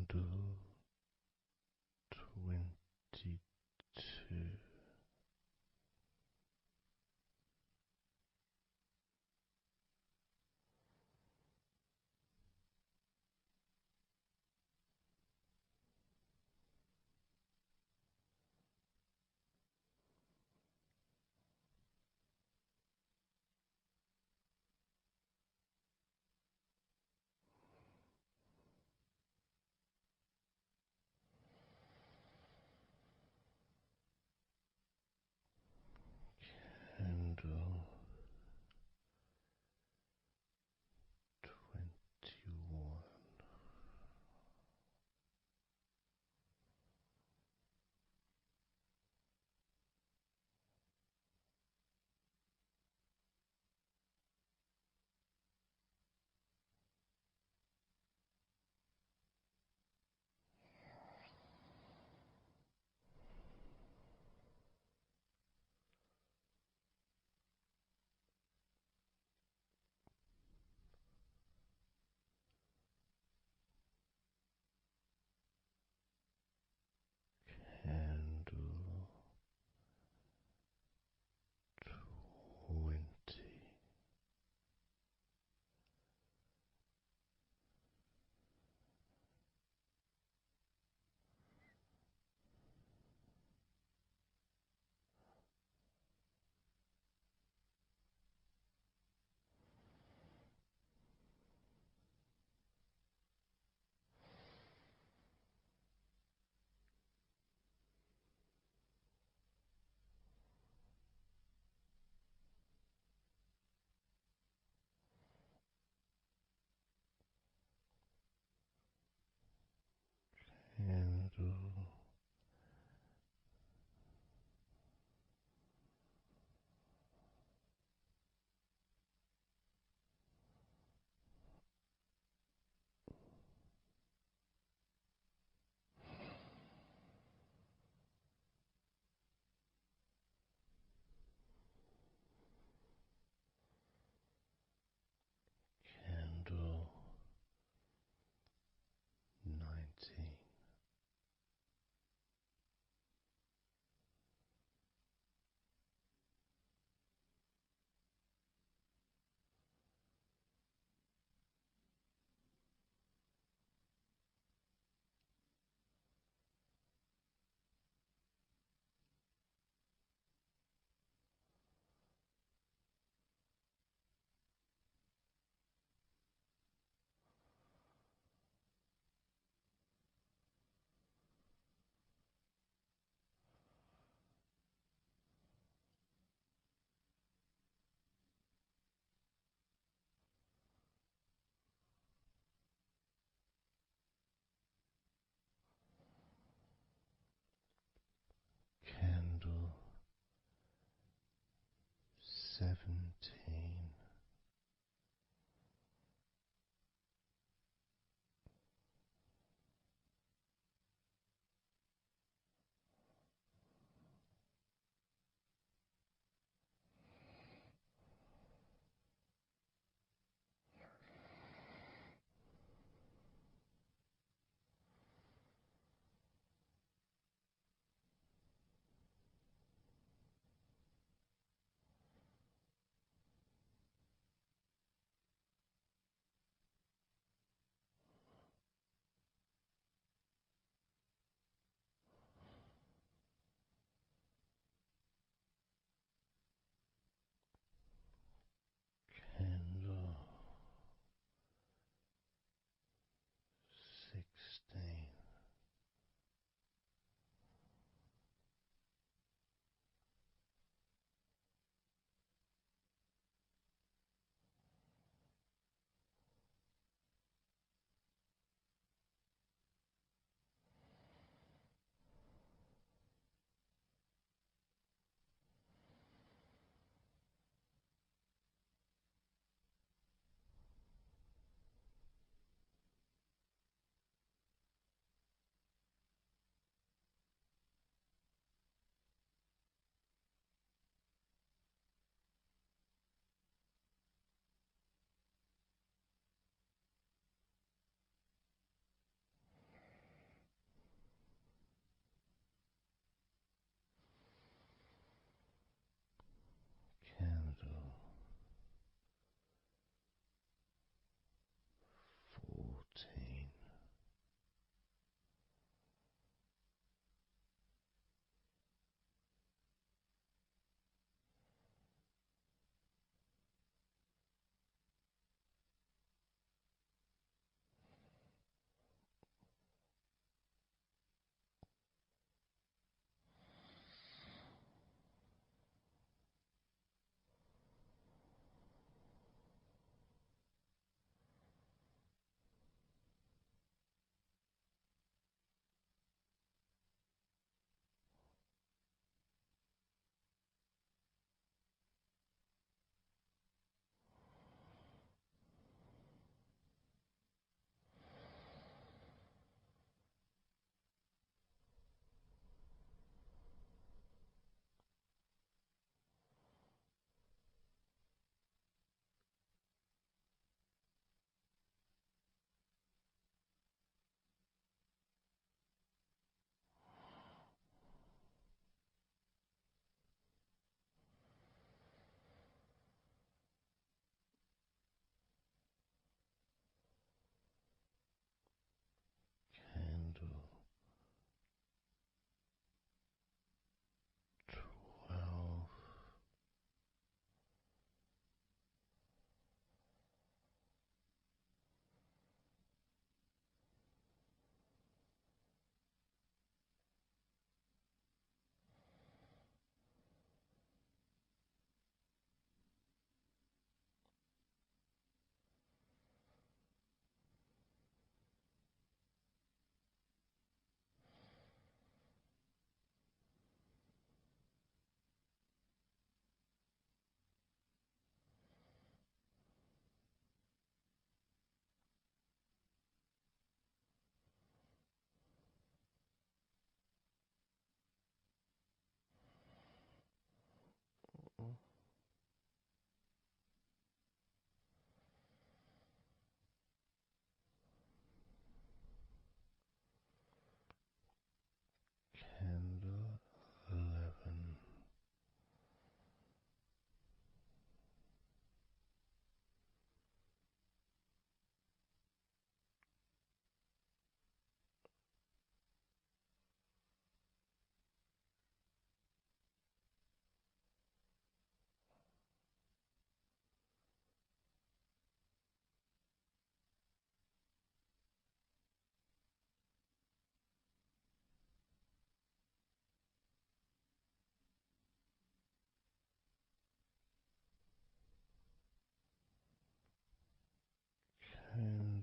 candle 22.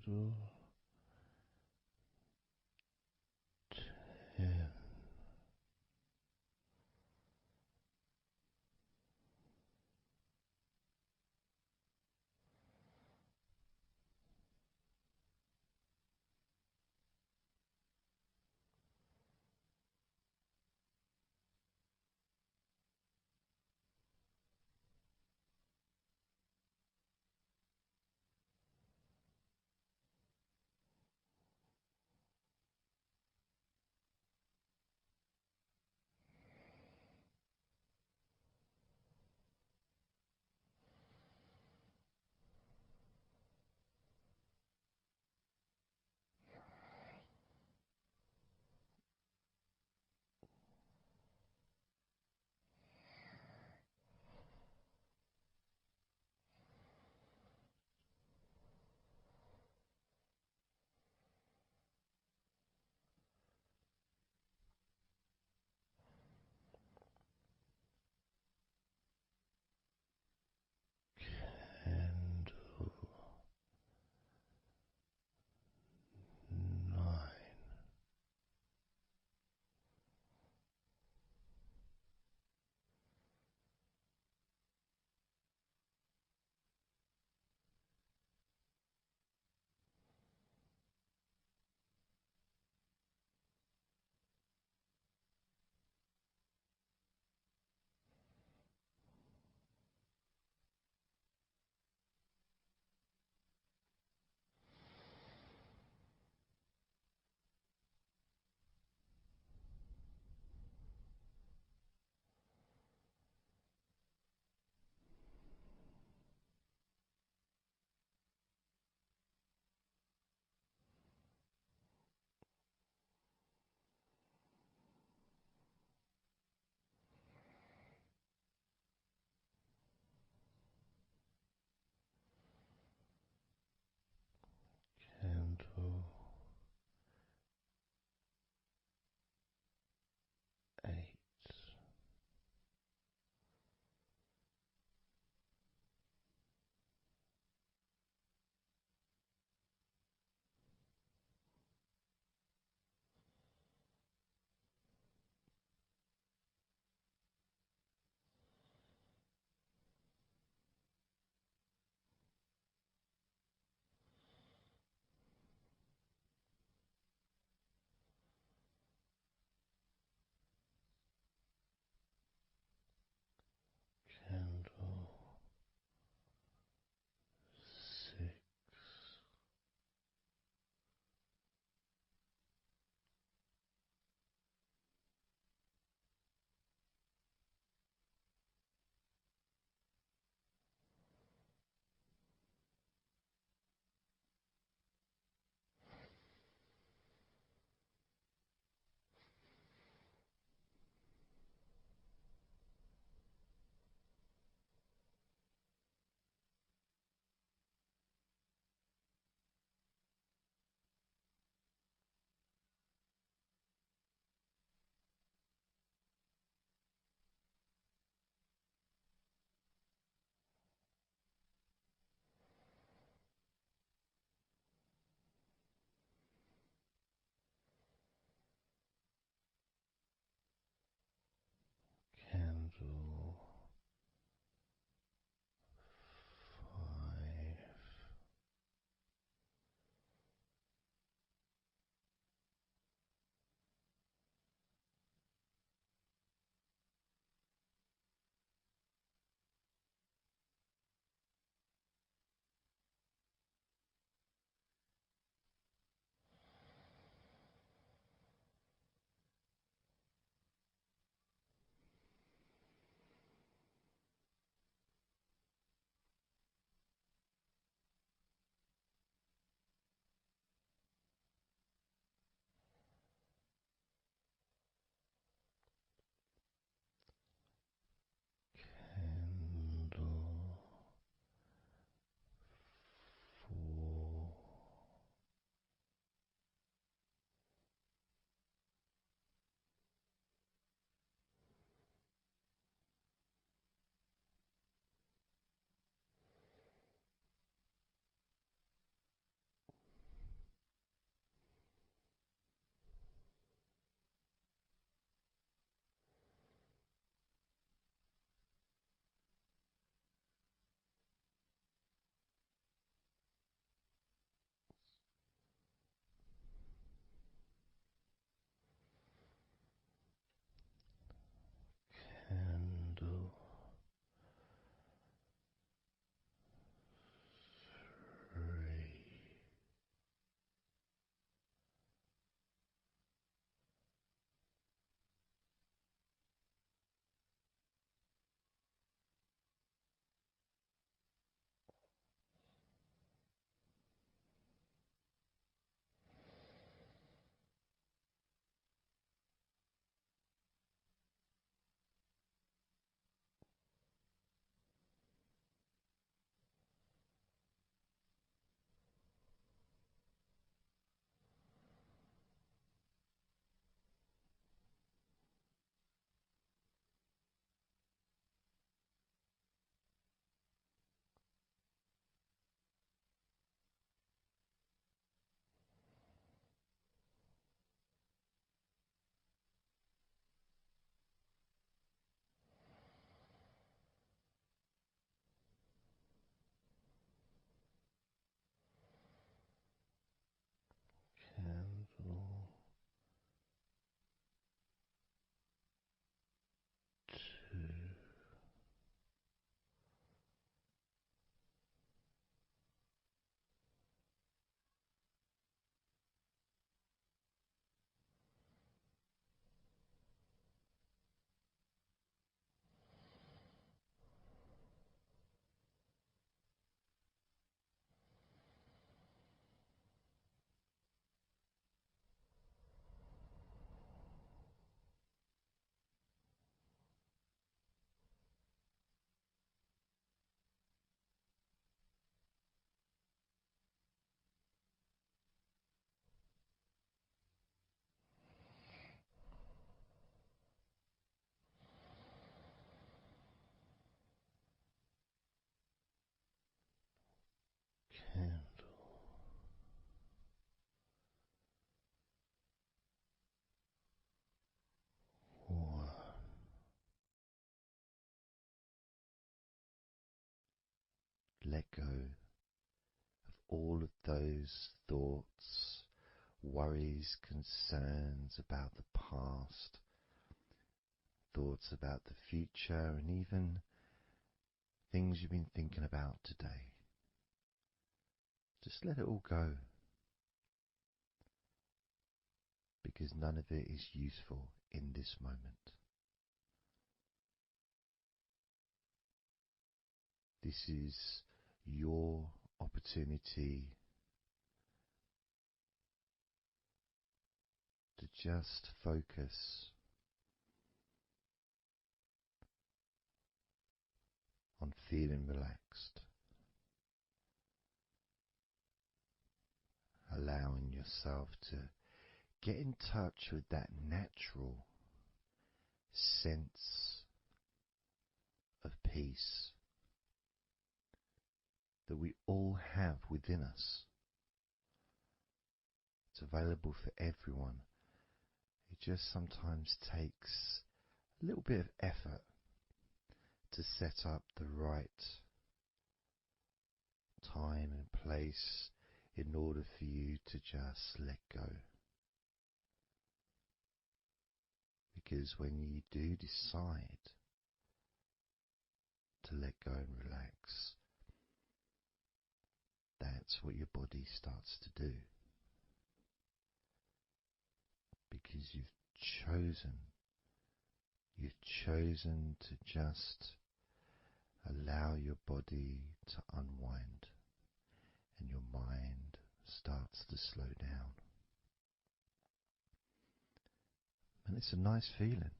candle. 10. let go of all of those thoughts, worries, concerns about the past, thoughts about the future, and even things you've been thinking about today. Just let it all go, because none of it is useful in this moment. This is your opportunity to just focus on feeling relaxed, allowing yourself to get in touch with that natural sense of peace that we all have within us. It's available for everyone. It just sometimes takes a little bit of effort to set up the right time and place in order for you to just let go. Because when you do decide to let go and relax, that's what your body starts to do. Because you've chosen to just allow your body to unwind, and your mind starts to slow down. And it's a nice feeling.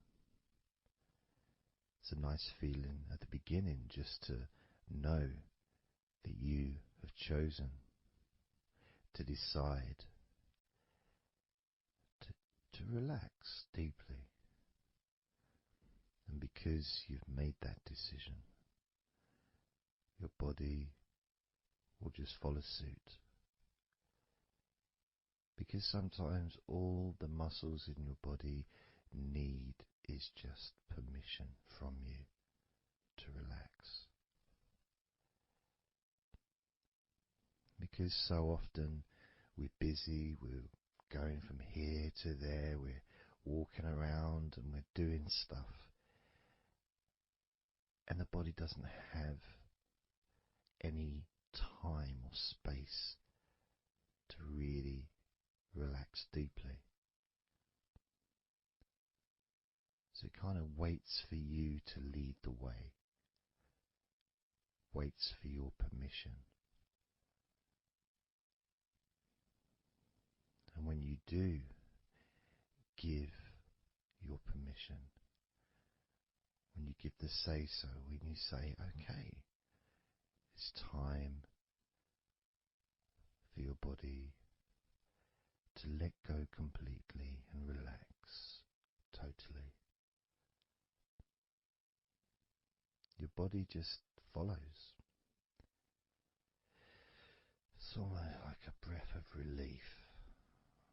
It's a nice feeling at the beginning just to know that you have chosen to decide to relax deeply. And because you've made that decision, your body will just follow suit. Because sometimes all the muscles in your body need is just permission from you to relax. Because so often we're busy, we're going from here to there, we're walking around and we're doing stuff, and the body doesn't have any time or space to really relax deeply. So it kind of waits for you to lead the way, waits for your permission. And when you do give your permission, when you give the say-so, when you say, okay, it's time for your body to let go completely and relax totally, your body just follows. It's almost like a breath of relief.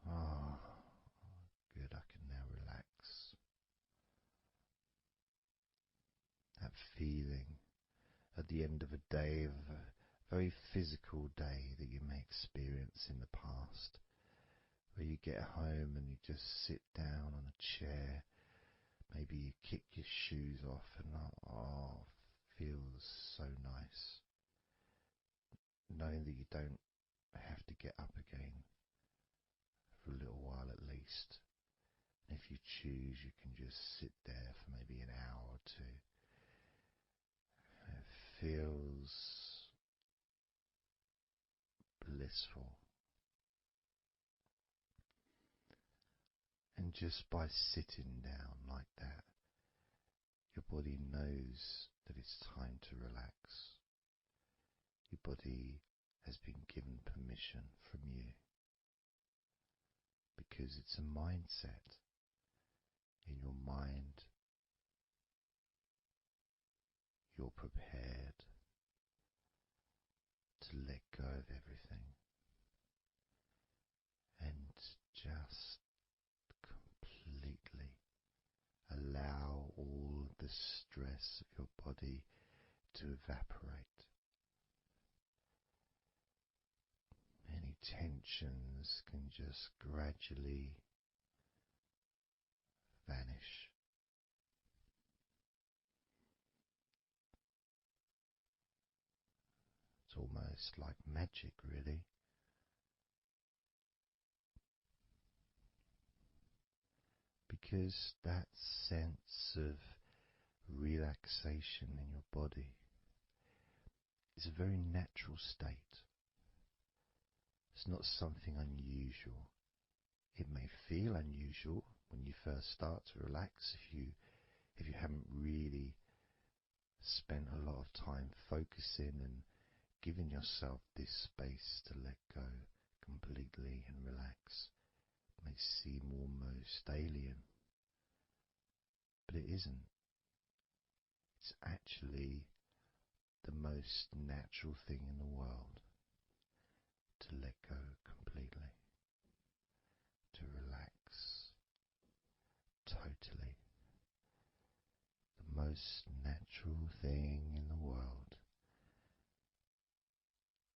Ah, good, I can now relax. That feeling at the end of a day, of a very physical day that you may experience in the past, where you get home and you just sit down on a chair, maybe you kick your shoes off and feels so nice. Knowing that you don't have to get up again for a little while at least. And if you choose, you can just sit there for maybe an hour or two. And it feels blissful. And just by sitting down like that, your body knows that it's time to relax. Your body has been given permission from you, because it's a mindset. In your mind, you're prepared to let go of everything and just completely allow all the stress of your body to evaporate, tensions can just gradually vanish. It's almost like magic, really. Because that sense of relaxation in your body is a very natural state. It's not something unusual. It may feel unusual when you first start to relax if you haven't really spent a lot of time focusing and giving yourself this space to let go completely and relax. It may seem almost alien, but it isn't. It's actually the most natural thing in the world to let go completely, to relax totally. The most natural thing in the world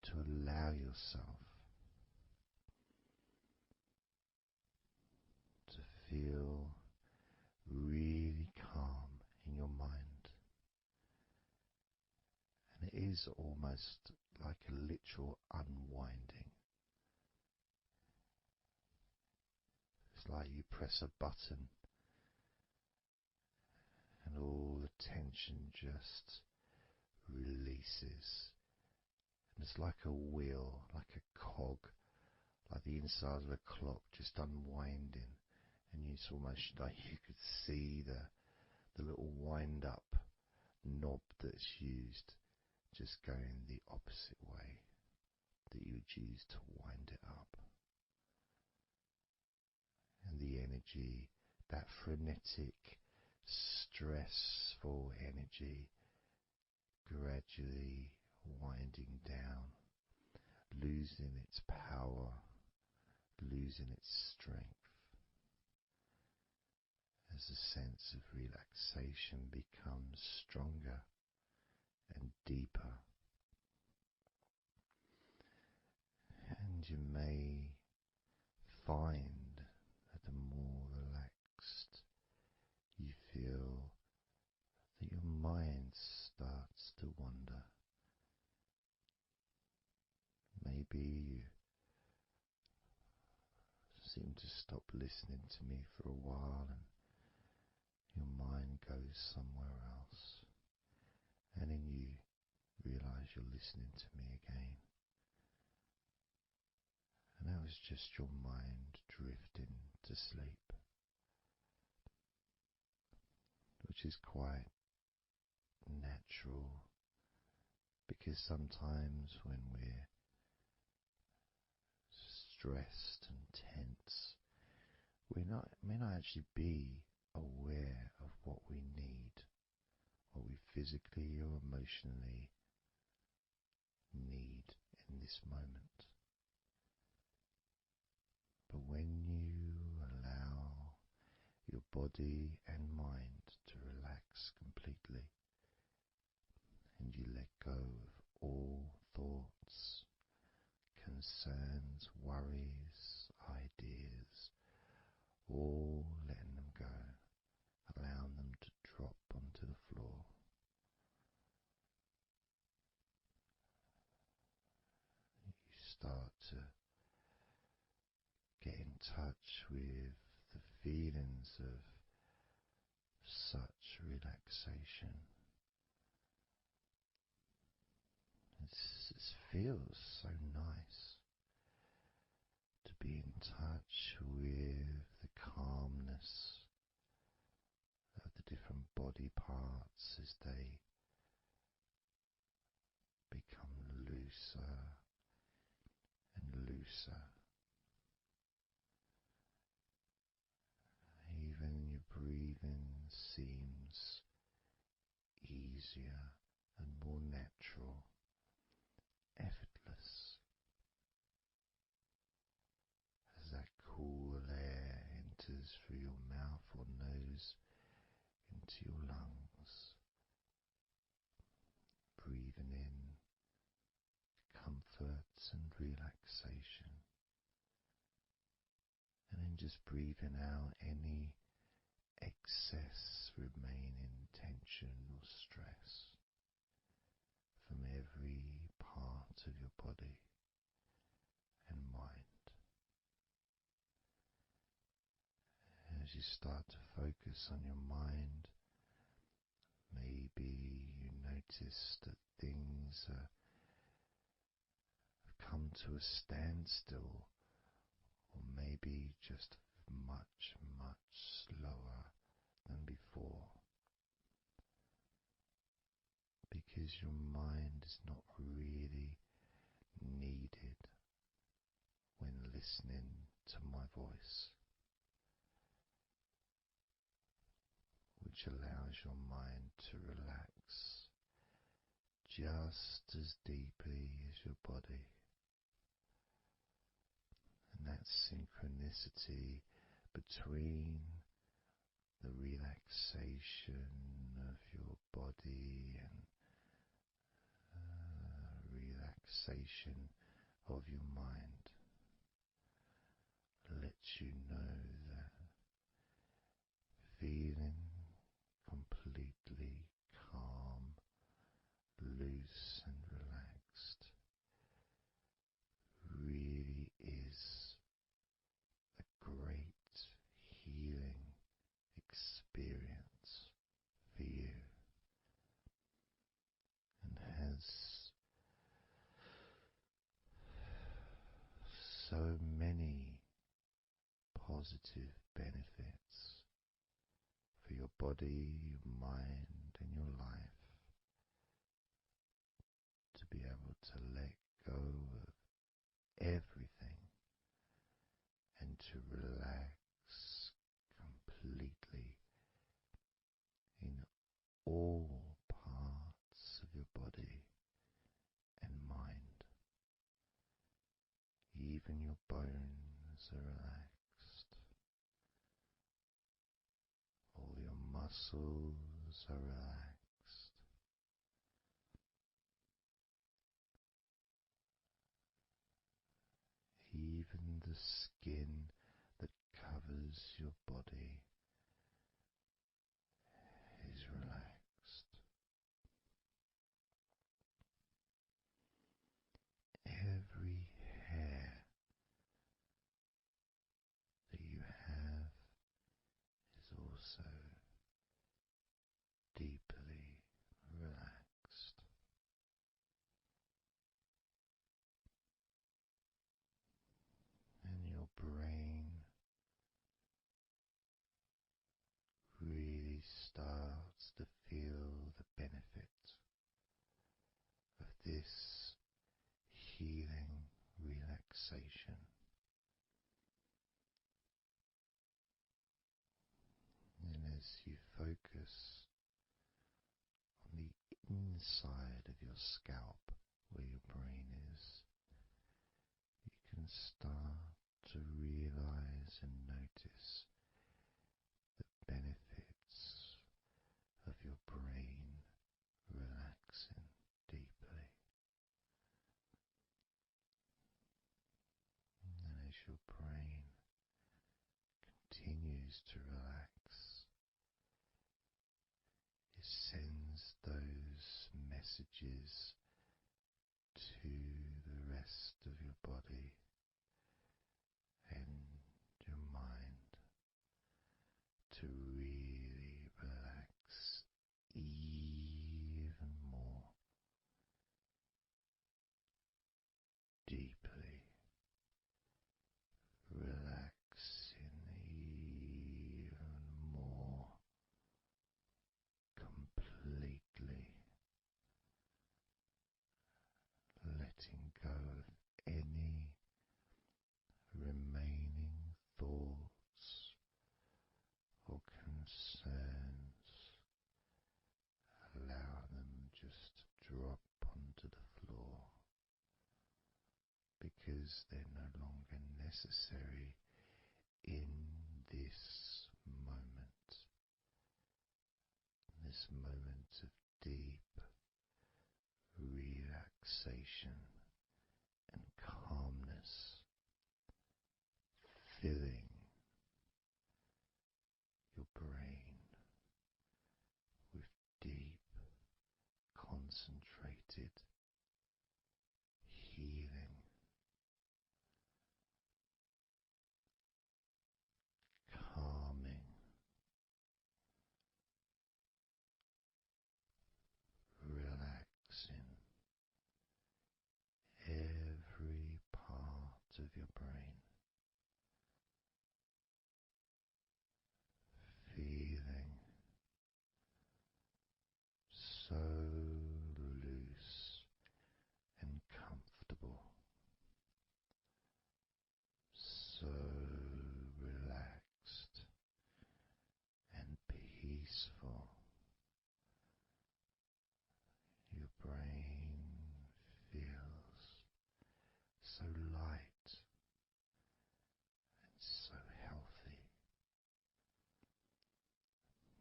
to allow yourself to feel really calm in your mind. And it is almost like a literal unwinding. It's like you press a button and all the tension just releases. And it's like a wheel, like a cog, like the inside of a clock just unwinding. And it's almost like you could see the little wind up knob that's used just going the opposite way that you would use to wind it up. And the energy, that frenetic, stressful energy, gradually winding down, losing its power, losing its strength, as the sense of relaxation becomes stronger and deeper. And you may find that the more relaxed you feel, that your mind starts to wander. Maybe you seem to stop listening to me for a while and your mind goes somewhere else, and then you realize you're listening to me again. And that was just your mind drifting to sleep, which is quite natural, because sometimes when we're stressed and tense, we may not actually be aware of what we need, what we physically or emotionally need in this moment. But when you allow your body and mind to relax completely, and you let go of all thoughts, concerns, worries, ideas, all letting them go, allowing them to drop onto the floor. You start to get in touch with the feelings of such relaxation. It feels so nice to be in touch with the calmness of the different body parts as they become looser and looser. Even your breathing seems easier and more natural, effortless, as that cool air enters through your mouth or nose into your lungs, breathing in comfort and relaxation. And then just breathing out any excess remaining tension or stress from every part of your body and mind. As you start to focus on your mind, maybe you notice that things have come to a standstill, or maybe just much, much slower than before, because your mind is not really needed when listening to my voice, which allows your mind to relax just as deeply as your body. And that synchronicity between the relaxation of your body and relaxation of your mind lets you know that feeling completely calm, loose and relaxed really is a great healing experience for you, and has so many positive benefits for your body, your mind and your life, to be able to let go of everything and to relax completely in all parts of your body and mind. Even your bones are relaxed. All your muscles are relaxed. Even the skin that covers your body is relaxed. Every hair that you have is also deeply relaxed. And your brain really starts to feel the benefit of this healing relaxation. And as you focus on the inside of your scalp where your brain is, you can start to realize and notice the benefits of your brain relaxing deeply. And as your brain continues to relax, it sends those messages to the rest of your body and your mind to really relax even more deeply, relaxing even more completely, letting go of any remaining thoughts or concerns. Allow them just to drop onto the floor, because they're no longer necessary in this moment. This moment of deep relaxation and your brain, feeling so loose and comfortable, so relaxed and peaceful. Your brain feels so light and so healthy.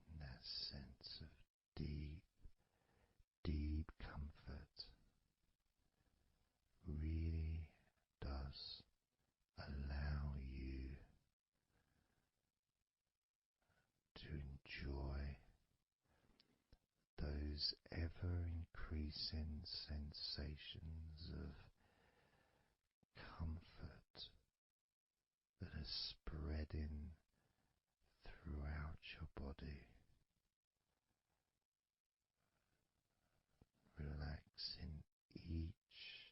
And that sense of deep, deep comfort really does allow you to enjoy those ever increasing sensations of comfort that are spreading throughout your body, relaxing each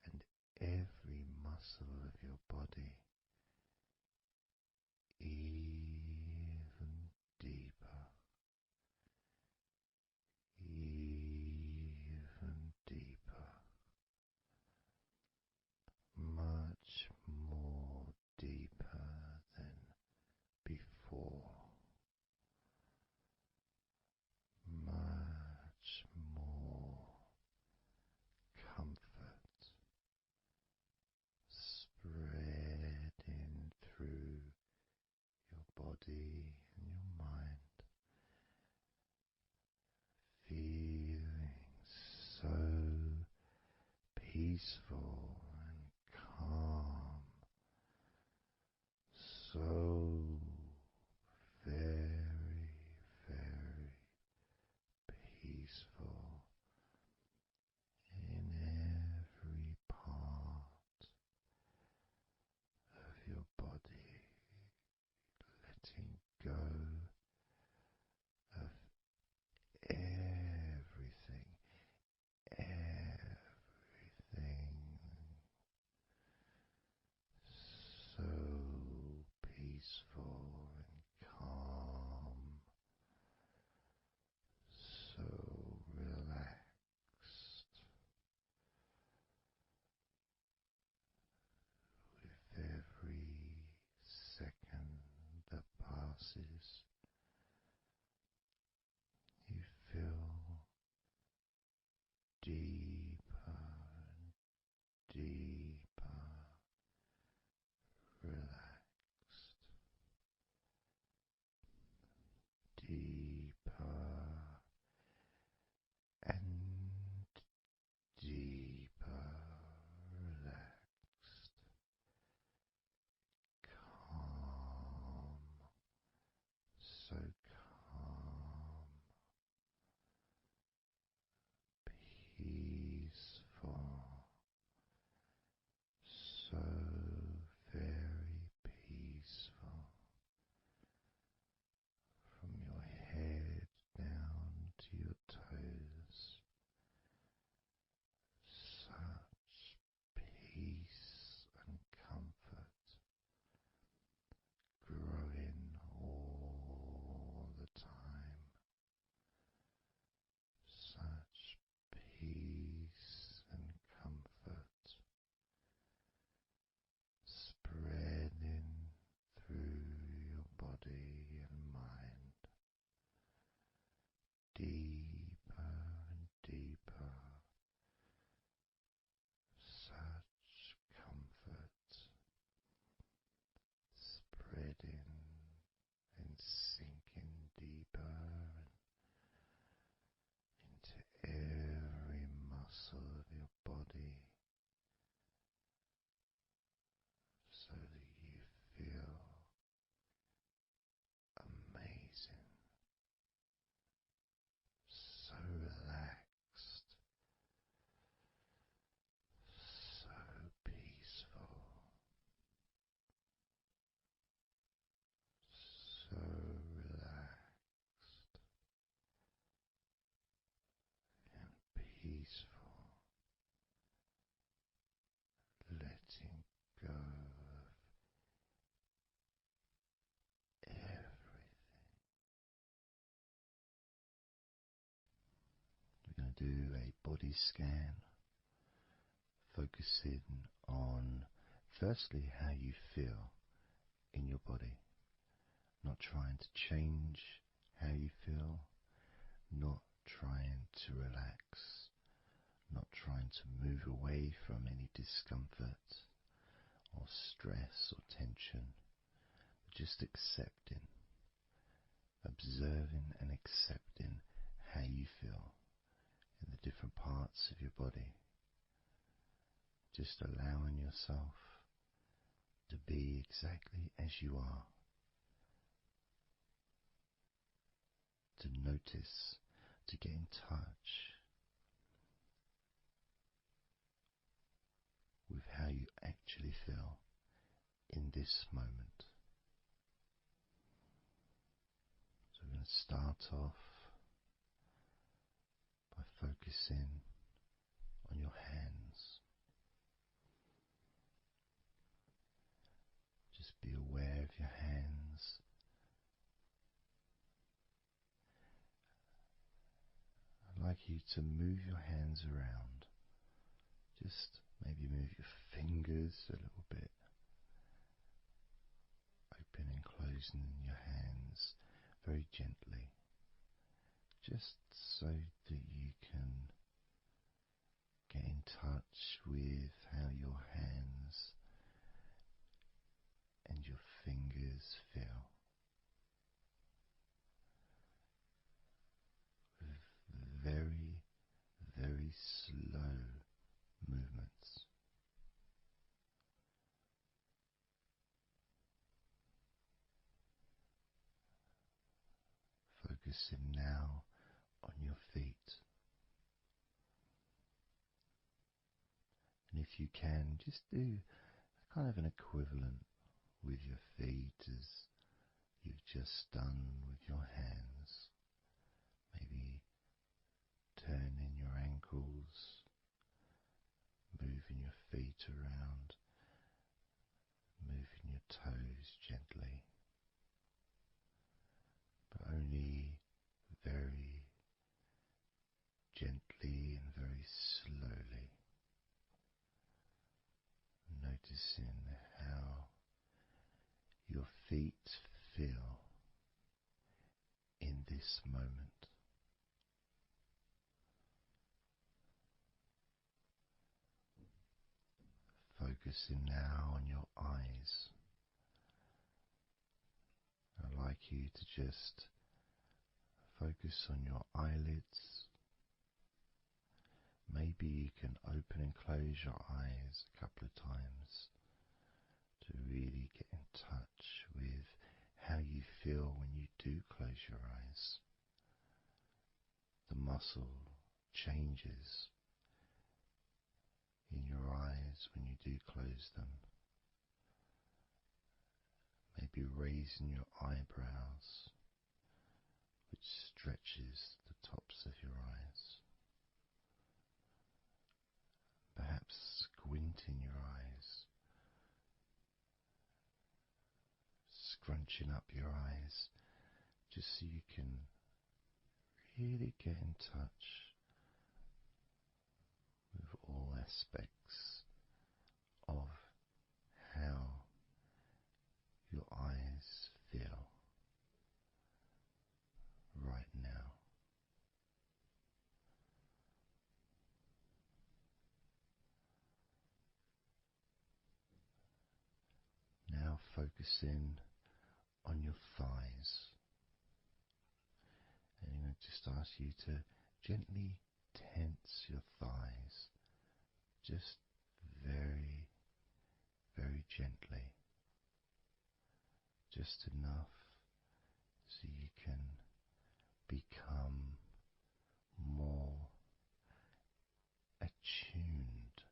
and every muscle of your body even deeper, even deeper, much more deeper than before, much more comfort spreading through your body and your mind, feeling so peaceful and calm, so very, very peaceful in every part of your body, letting go of everything, everything, so peaceful, to do a body scan, focusing on firstly how you feel in your body, not trying to change how you feel, not trying to relax, not trying to move away from any discomfort or stress or tension, but just accepting, observing and accepting how you feel in the different parts of your body. Just allowing yourself to be exactly as you are, to notice, to get in touch with how you actually feel in this moment. So we're going to start off by focusing on your hands. Just be aware of your hands. I'd like you to move your hands around. Just maybe move your fingers a little bit. Open and closing your hands very gently. Just so that you can get in touch with how your hands and your fingers feel. With very, very slow movements. Focusing now on your feet. And if you can, just do kind of an equivalent with your feet as you've just done with your hands. Maybe turning your ankles, moving your feet around, moving your toes gently, but only very gently and very slowly, noticing how your feet feel in this moment. Focusing now on your eyes. I'd like you to just focus on your eyelids. Maybe you can open and close your eyes a couple of times to really get in touch with how you feel when you do close your eyes. The muscle changes in your eyes when you do close them. Maybe raising your eyebrows, which stretches the tops of your eyes. Perhaps squinting your eyes, scrunching up your eyes, just so you can really get in touch with all aspects of how your eyes feel right now. Now focusing on your thighs. And I'm going to just ask you to gently tense your thighs, just very, very gently, just enough so you can become more attuned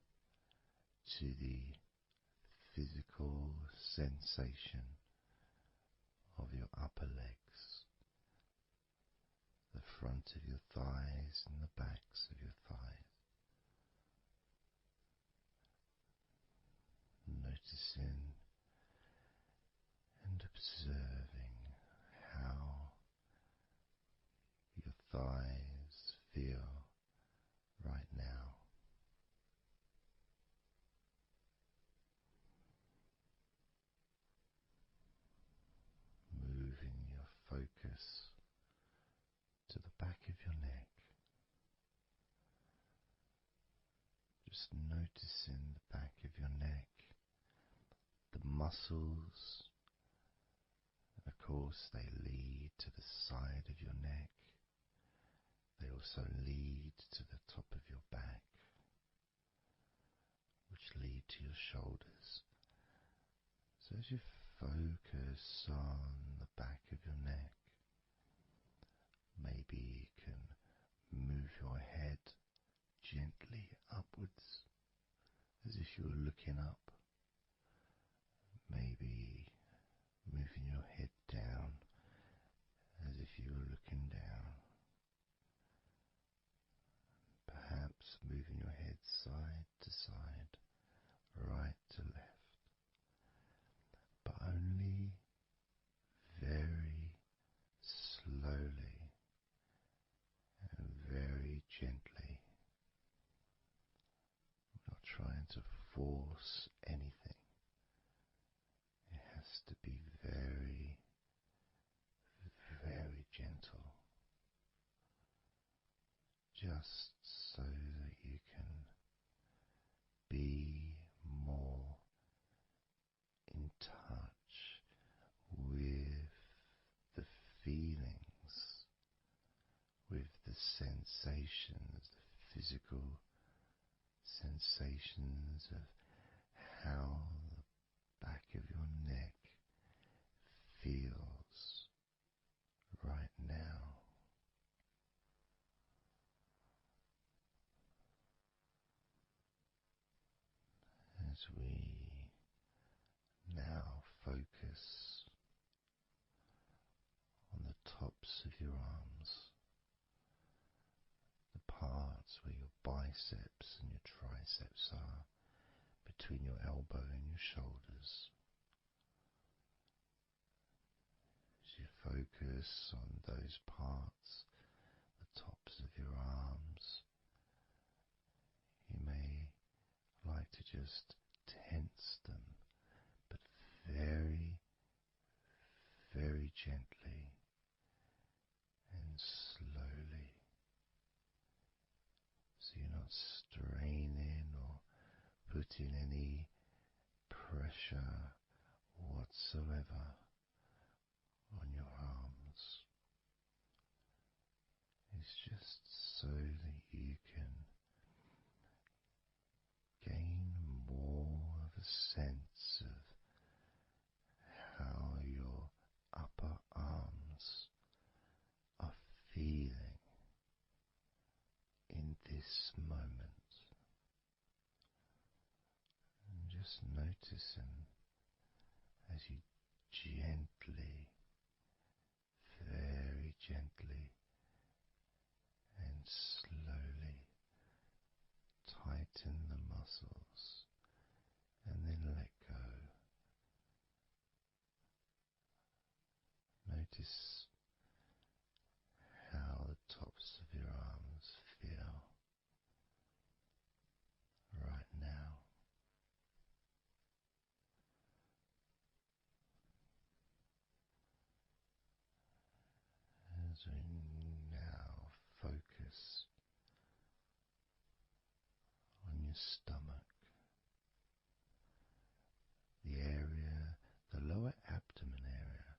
to the physical sensation of your upper legs, the front of your thighs and the backs of your thighs. Noticing and observing how your thighs feel just noticing the back of your neck, the muscles, and of course they lead to the side of your neck. They also lead to the top of your back, which lead to your shoulders. So as you focus on the back of your neck, maybe you can move your head gently upwards as if you were looking up. Maybe moving your head down as if you were looking down. Perhaps moving your head side to side, right to left, but only very slowly and very gently. Not trying to force anything. It has to be very, very gentle, just so that you can be more in touch with the feelings, with the sensations, the physical sensations of how the back of your neck feels right now. As we now focus on the tops of your arms, the parts where your biceps and your triceps are, between your elbow and your shoulders. As you focus on those parts, the tops of your arms, you may like to just tense them, but very, very gently and slowly, so you're not straining or putting any pressure whatsoever on your arms. It's just so that you can gain more of a sense of how your upper arms are feeling in this moment. And just noticing as you gently, very gently and slowly tighten the muscles and then let go. Notice how the tops of your arms feel right now. As we now focus on your stomach, the area, the lower abdomen area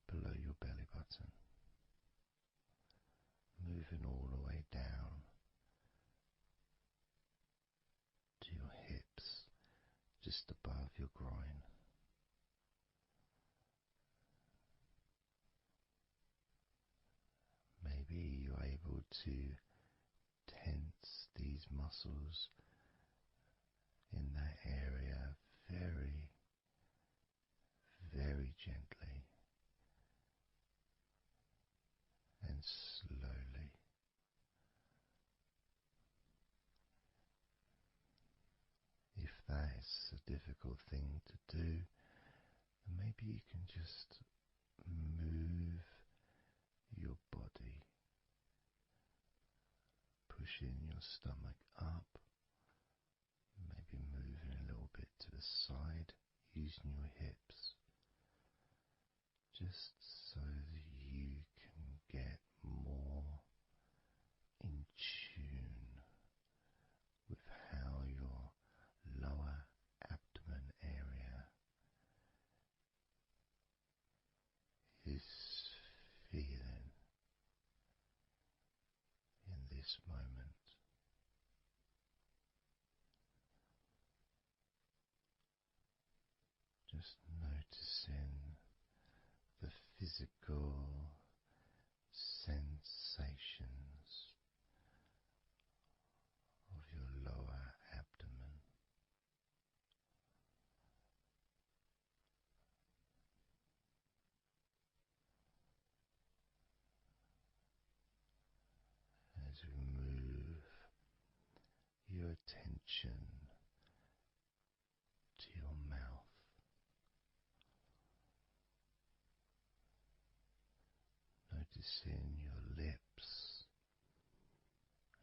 below your belly button, moving all the way down to your hips, just above your groin. Maybe you're able to tense these muscles in that area very, very gently and slowly. If that's a difficult thing to do, then maybe you can just move your body, pushing your stomach up, maybe moving a little bit to the side, using your hips, just so that you can get more in tune with how your this moment. Just noticing the physical sensations of your lower abdomen. As we move your attention to your mouth, noticing your lips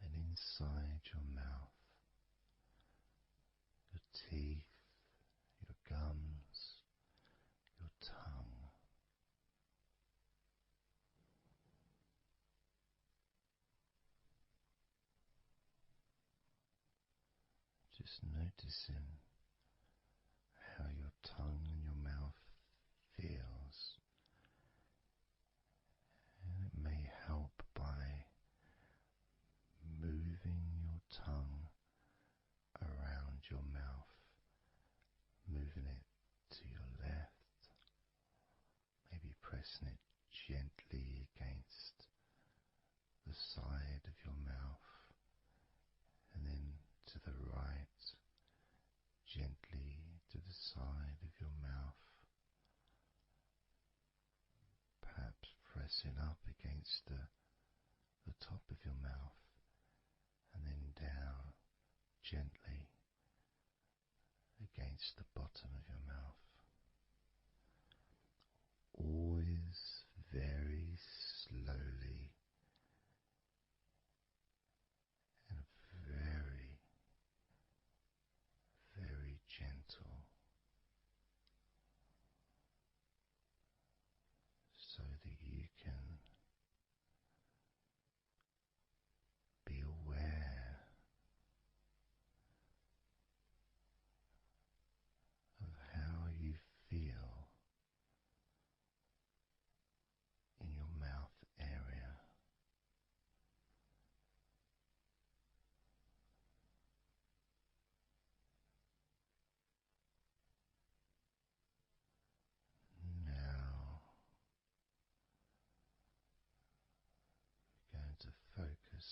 and inside your mouth, your teeth, your gums, your tongue. Just noticing how your tongue and your mouth feels, and it may help by moving your tongue around your mouth, moving it to your left, maybe pressing it gently against the side of your mouth, and then to the right, gently to the side of your mouth, perhaps pressing up against the top of your mouth, and then down gently against the bottom of your mouth. Always very slowly and very, very gentle, so that you can be aware of how you feel in your mouth area. Now we're going to focus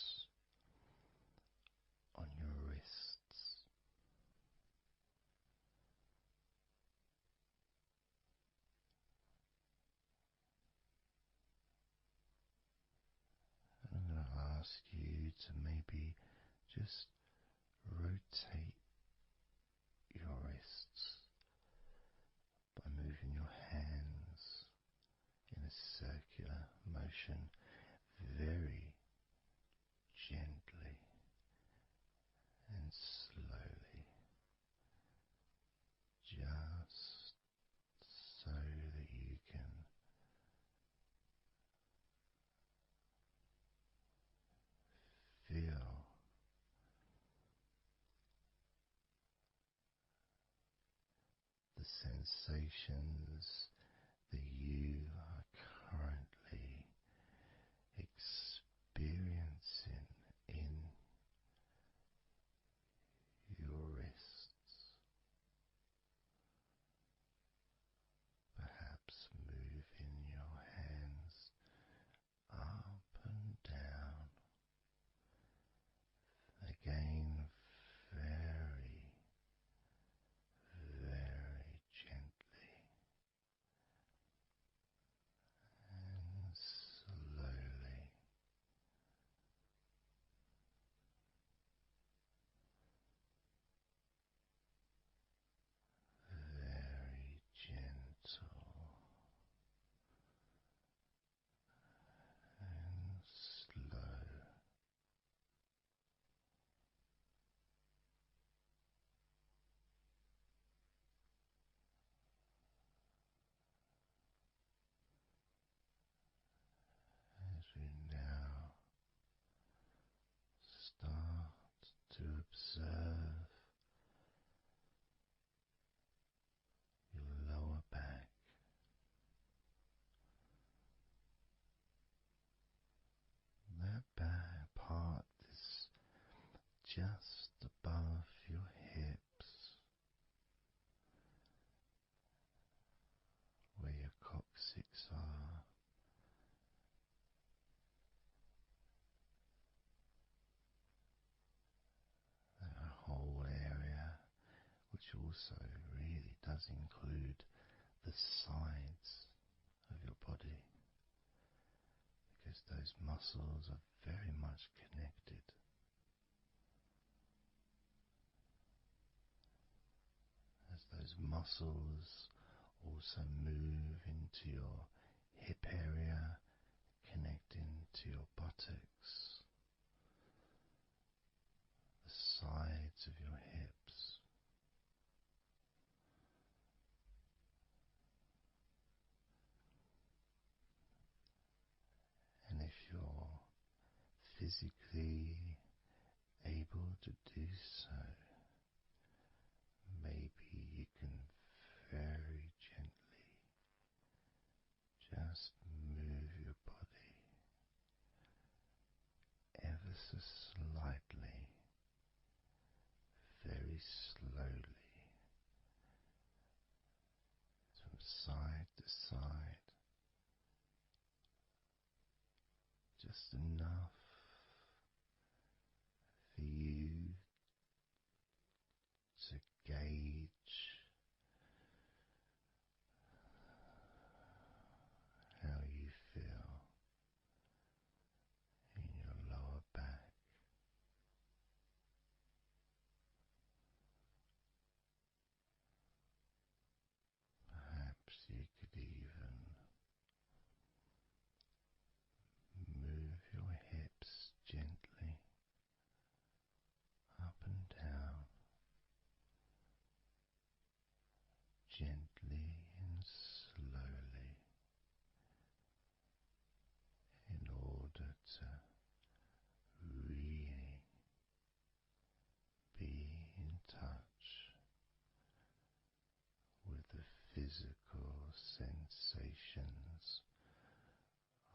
on your wrists. I'm going to ask you to maybe just rotate your wrists by moving your hands in a circular motion very gently and slowly, just so that you can feel the sensations that you are currently experiencing in your wrists. Perhaps moving your hands up and down, again very, very gently and slowly. Very gentle and slow. As we now start to observe your lower back, that back part just above your hips, where your coccyx are. That whole area, which also really does include the sides of your body, because those muscles are very much connected. As those muscles also move into your hip area, connecting to your buttocks, the sides of your hips. And if you're physically able to do so, maybe you can very gently just move your body ever so slightly, very slowly, from side to side, just enough for you to gauge how you feel in your lower back. Perhaps you could even move your hips gently up and down, gently and slowly, in order to really be in touch with the physical sensations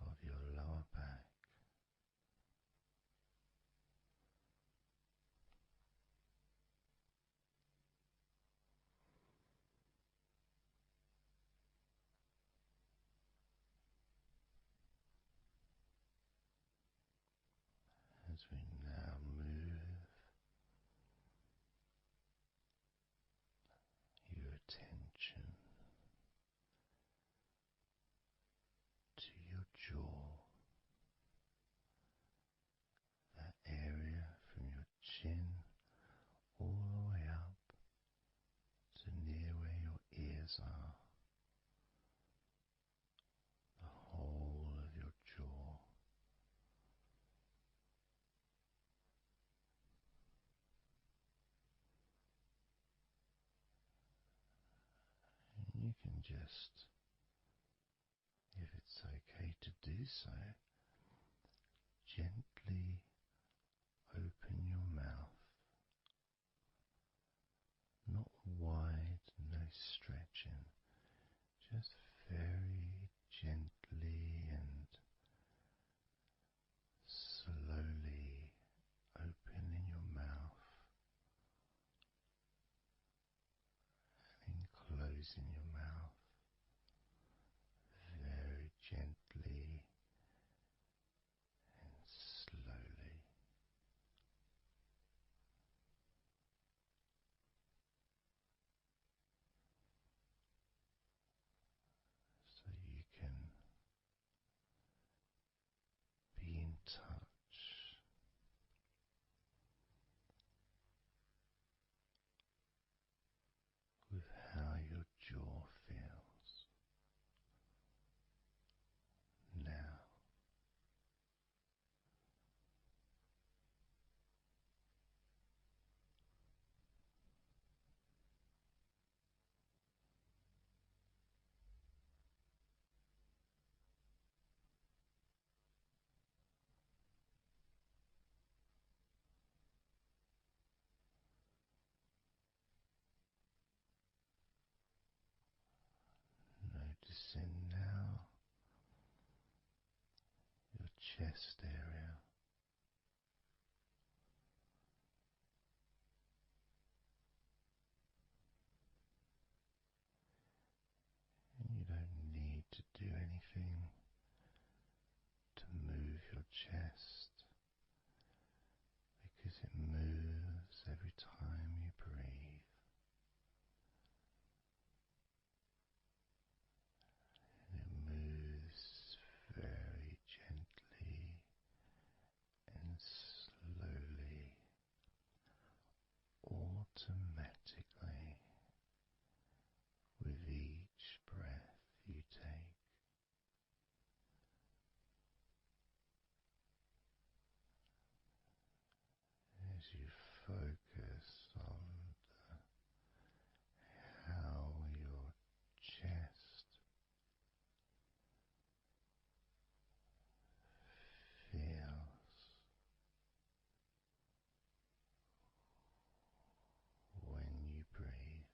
of your lower back. As we now move your attention to your jaw, that area from your chin all the way up to near where your ears are, the whole of your jaw. And you can just, if it's okay to do so, gently open your mouth, not wide, no stretching, just very gently and slowly opening your mouth and closing your mouth very gently and slowly. So you can be in touch with how your jaw feels now. Noticing now your chest area, automatically with each breath you take. As you focus on how your chest feels when you breathe.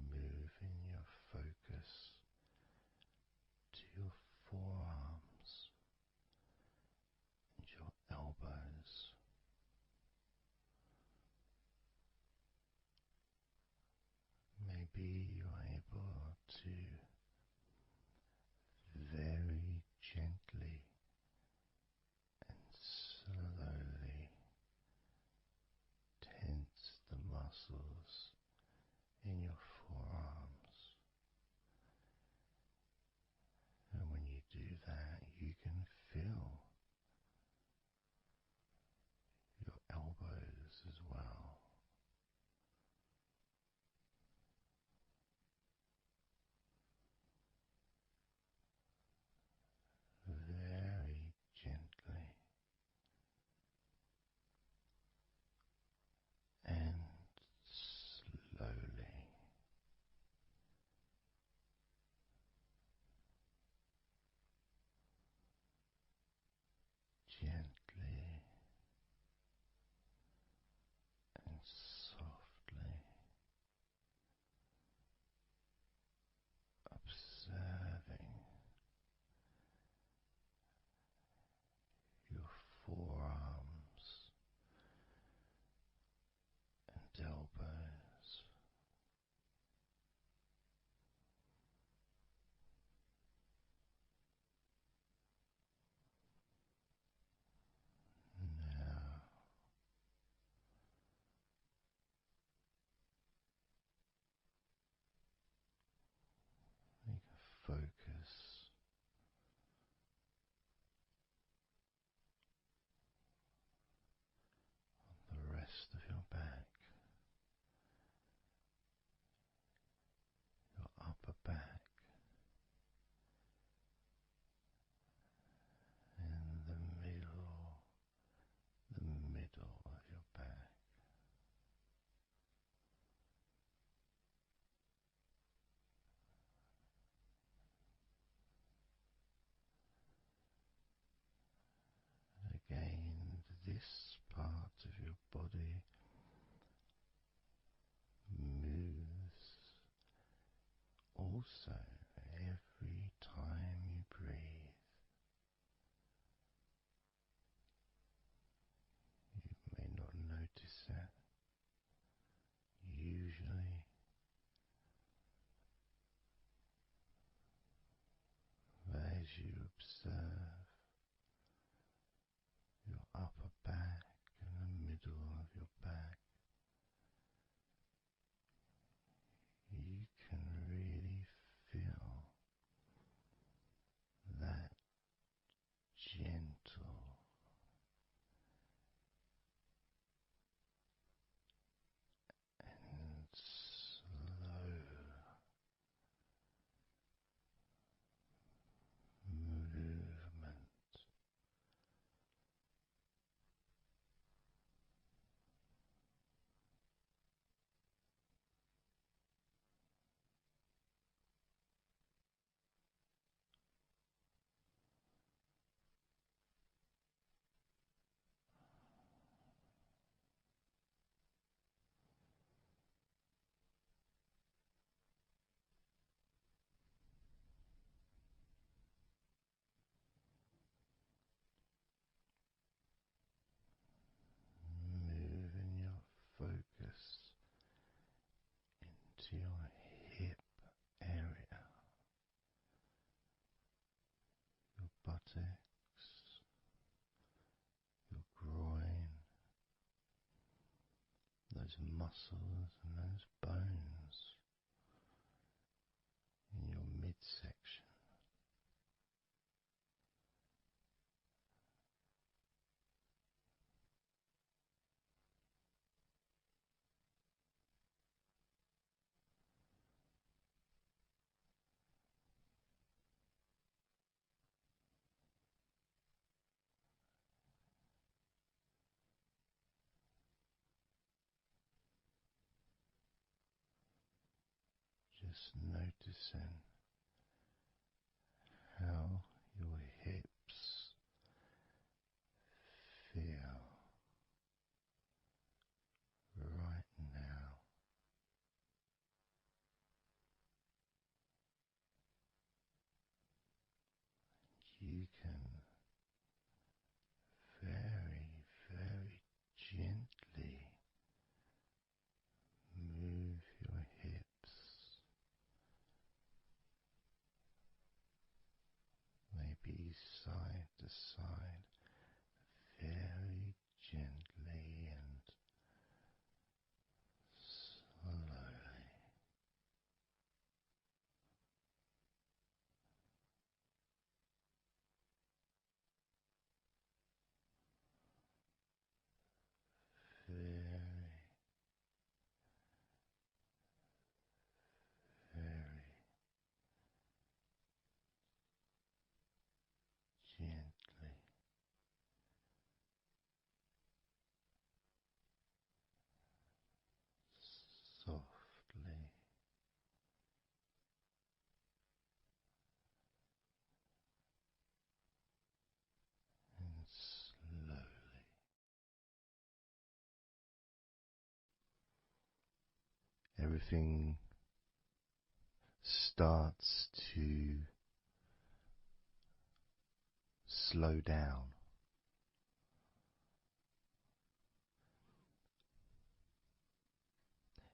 Moving your focus to your forearms and your elbows. Maybe you're able to very gently and slowly tense the muscles in your forearms. And when you do that, you can feel your elbows as well. Very gently and slowly. Gently and softly observing your forearms and elbows. Now make a focus on the rest of your back, your upper back, and the middle of your back. Again, this part of your body moves also every time you breathe. You may not notice that usually, but as you observe your upper back and the middle of your back, you can really feel that gentle and slow movement. Moving your focus into your those muscles and those bones in your midsection. Just noticing how your hips feel right now. You can very, very gently move your hips, maybe side to side, very gently and slowly. Very, very gently, softly and slowly. Everything starts to slow down,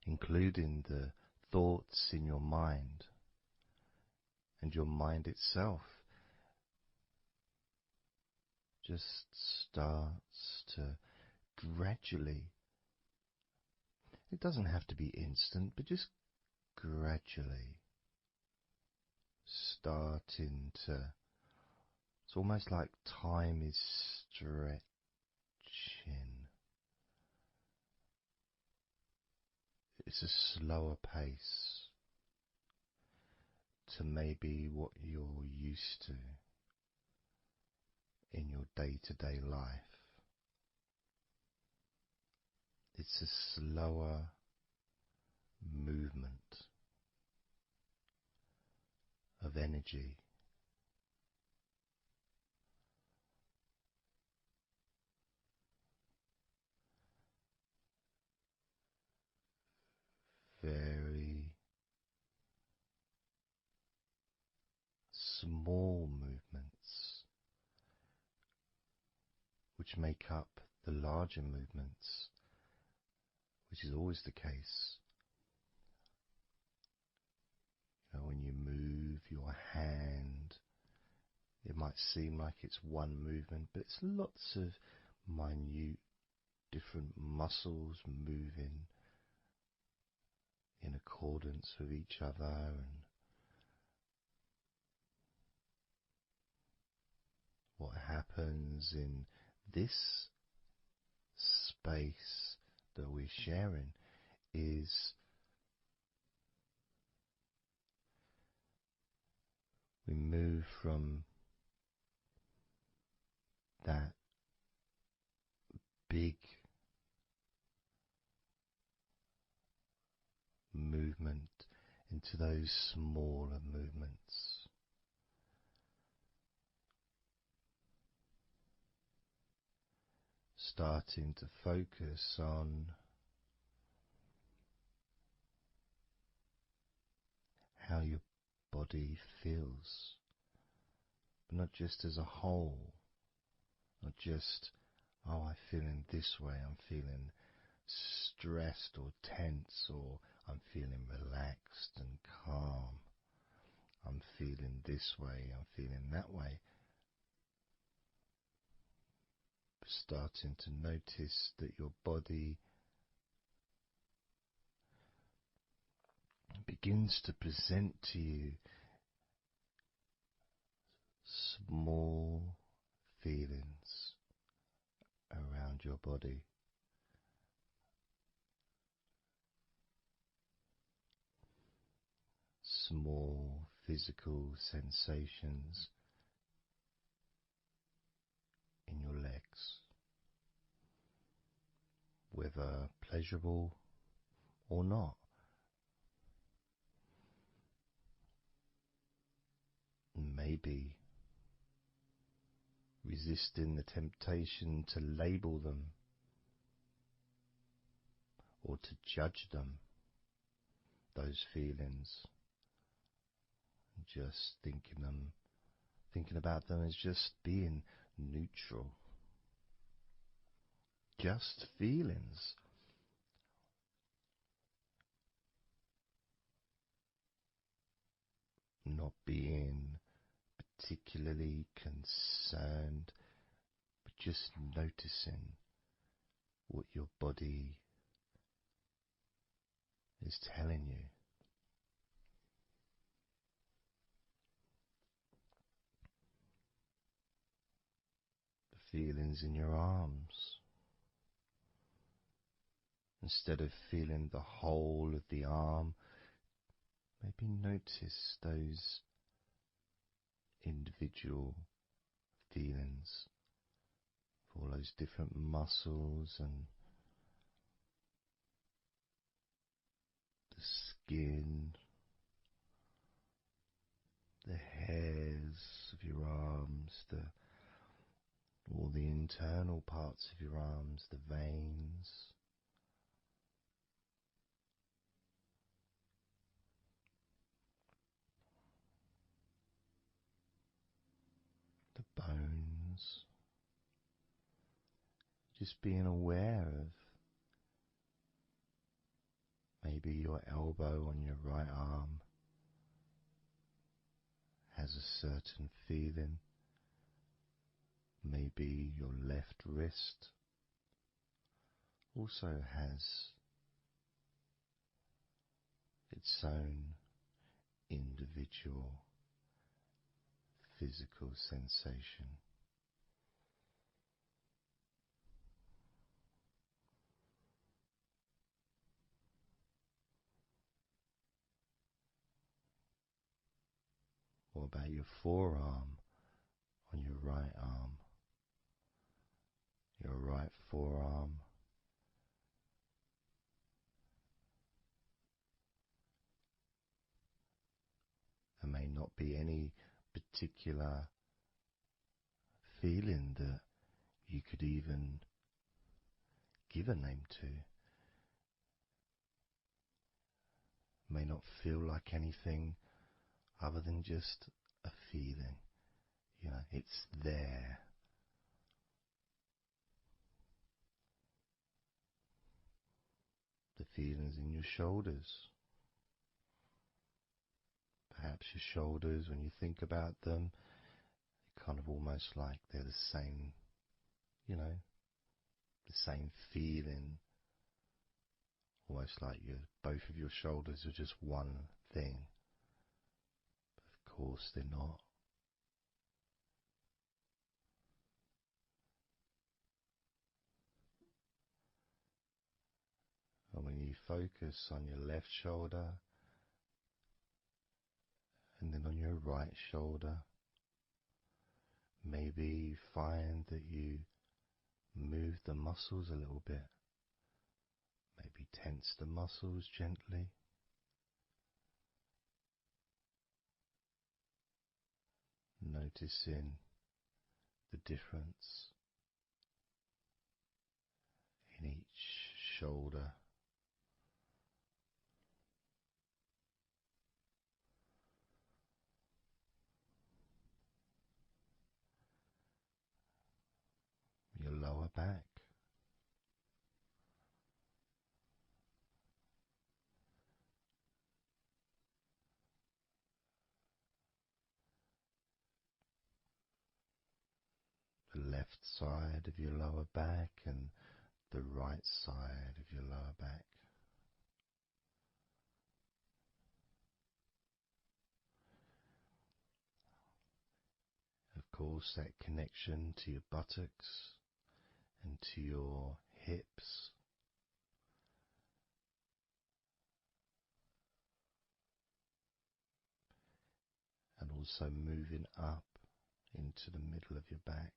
including the thoughts in your mind and your mind itself just starts to gradually, it doesn't have to be instant, but just gradually starting to, it's almost like time is stretching. It's a slower pace to maybe what you're used to in your day-to-day life. It's a slower movement of energy. Very small movements which make up the larger movements, which is always the case. You know, when you move your hand, it might seem like it's one movement, but it's lots of minute different muscles moving in accordance with each other, and what happens in this space that we're sharing is we move from that big movement into those smaller movements. Starting to focus on how your body feels, but not just as a whole, not just, oh, I'm feeling this way, I'm feeling stressed or tense, or I'm feeling relaxed and calm, I'm feeling this way, I'm feeling that way. Starting to notice that your body begins to present to you small feelings around your body. Small physical sensations in your legs, whether pleasurable or not. Maybe resisting the temptation to label them or to judge them, those feelings, just thinking about them as just being neutral, just feelings. Not being particularly concerned, but just noticing what your body is telling you. The feelings in your arms. Instead of feeling the whole of the arm, maybe notice those individual feelings of all those different muscles and the skin, the hairs of your arms, all the internal parts of your arms, the veins, the bones. Just being aware of maybe your elbow on your right arm has a certain feeling. Maybe your left wrist also has its own individual physical sensation. What about your forearm on your right arm? Your right forearm. There may not be any particular feeling that you could even give a name to. May not feel like anything other than just a feeling. You know, it's there. The feelings in your shoulders. Perhaps your shoulders, when you think about them, kind of almost like they're the same, you know, the same feeling. Almost like both of your shoulders are just one thing. But of course they're not. And when you focus on your left shoulder and then on your right shoulder, maybe you find that you move the muscles a little bit. Maybe tense the muscles gently. Noticing the difference in each shoulder. Your lower back. The left side of your lower back and the right side of your lower back. course, that connection to your buttocks and to your hips. And also moving up into the middle of your back.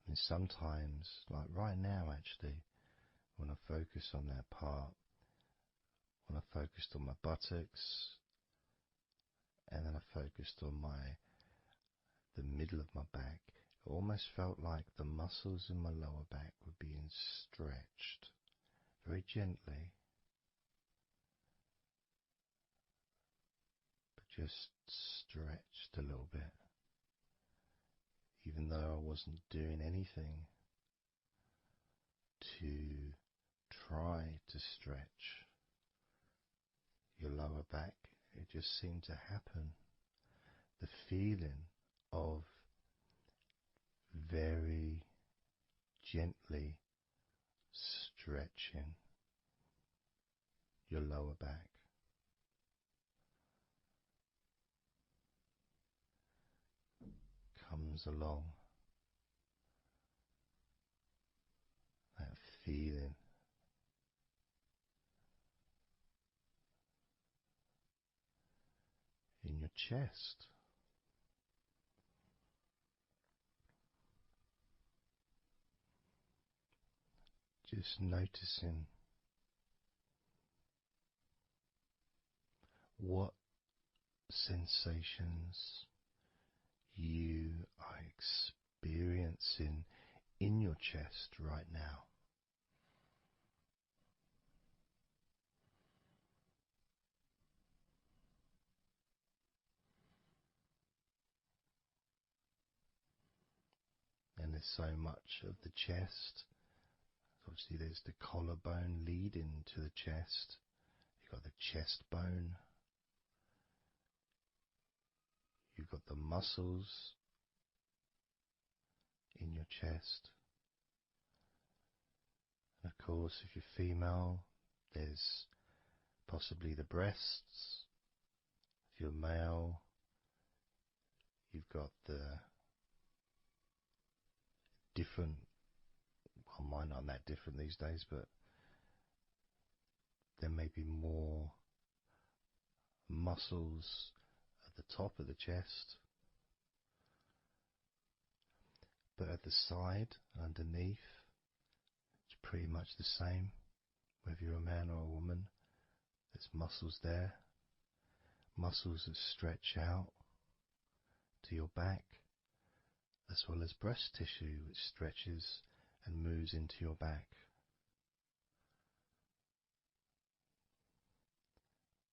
And sometimes, like right now actually, when I focus on that part, when I focused on my buttocks, and then I focused on the middle of my back, it almost felt like the muscles in my lower back were being stretched very gently, but just stretched a little bit, even though I wasn't doing anything to try to stretch your lower back. It just seemed to happen. The feeling of very gently stretching your lower back. Comes along, that feeling in your chest. Just noticing what sensations you are experiencing in your chest right now. And there's so much of the chest. Obviously there's the collarbone leading to the chest. You've got the chest bone. You've got the muscles in your chest. And of course, if you're female, there's possibly the breasts. If you're male, you've got the different, well, mine aren't that different these days, but there may be more muscles at the top of the chest, but at the side, underneath, it's pretty much the same. Whether you're a man or a woman, there's muscles there, muscles that stretch out to your back, as well as breast tissue which stretches and moves into your back.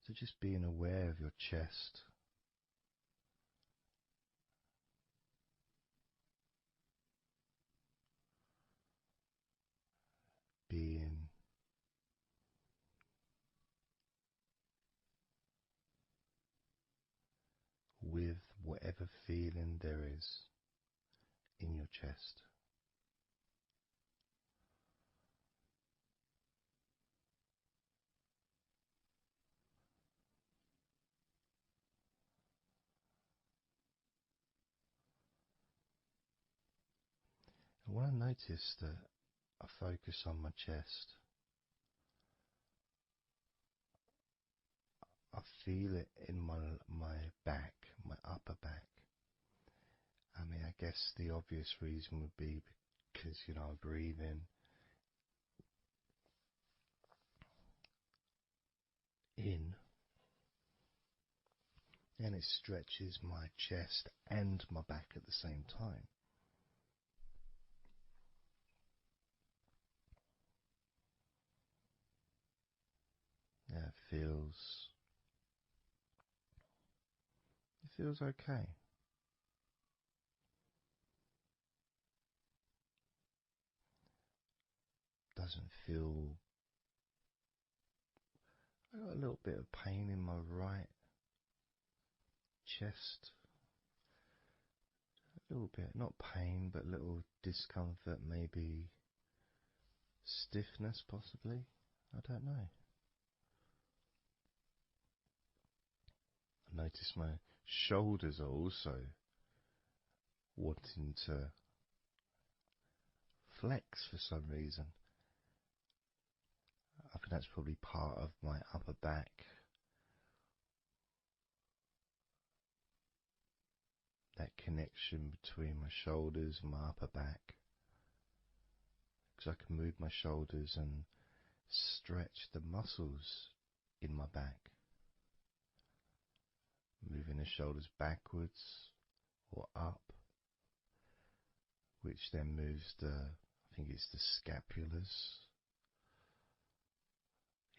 So just being aware of your chest. Being with whatever feeling there is in your chest. And when I notice that I focus on my chest, I feel it in my back, my upper back. I mean, I guess the obvious reason would be because, I breathe in, and it stretches my chest and my back at the same time. Yeah, it feels okay. Doesn't feel. I got a little bit of pain in my right chest. A little bit, not pain, but little discomfort, maybe stiffness, possibly. I don't know. I notice my shoulders are also wanting to flex for some reason. I think that's probably part of my upper back. That connection between my shoulders and my upper back. Because I can move my shoulders and stretch the muscles in my back. Moving the shoulders backwards or up, which then moves I think it's the scapulars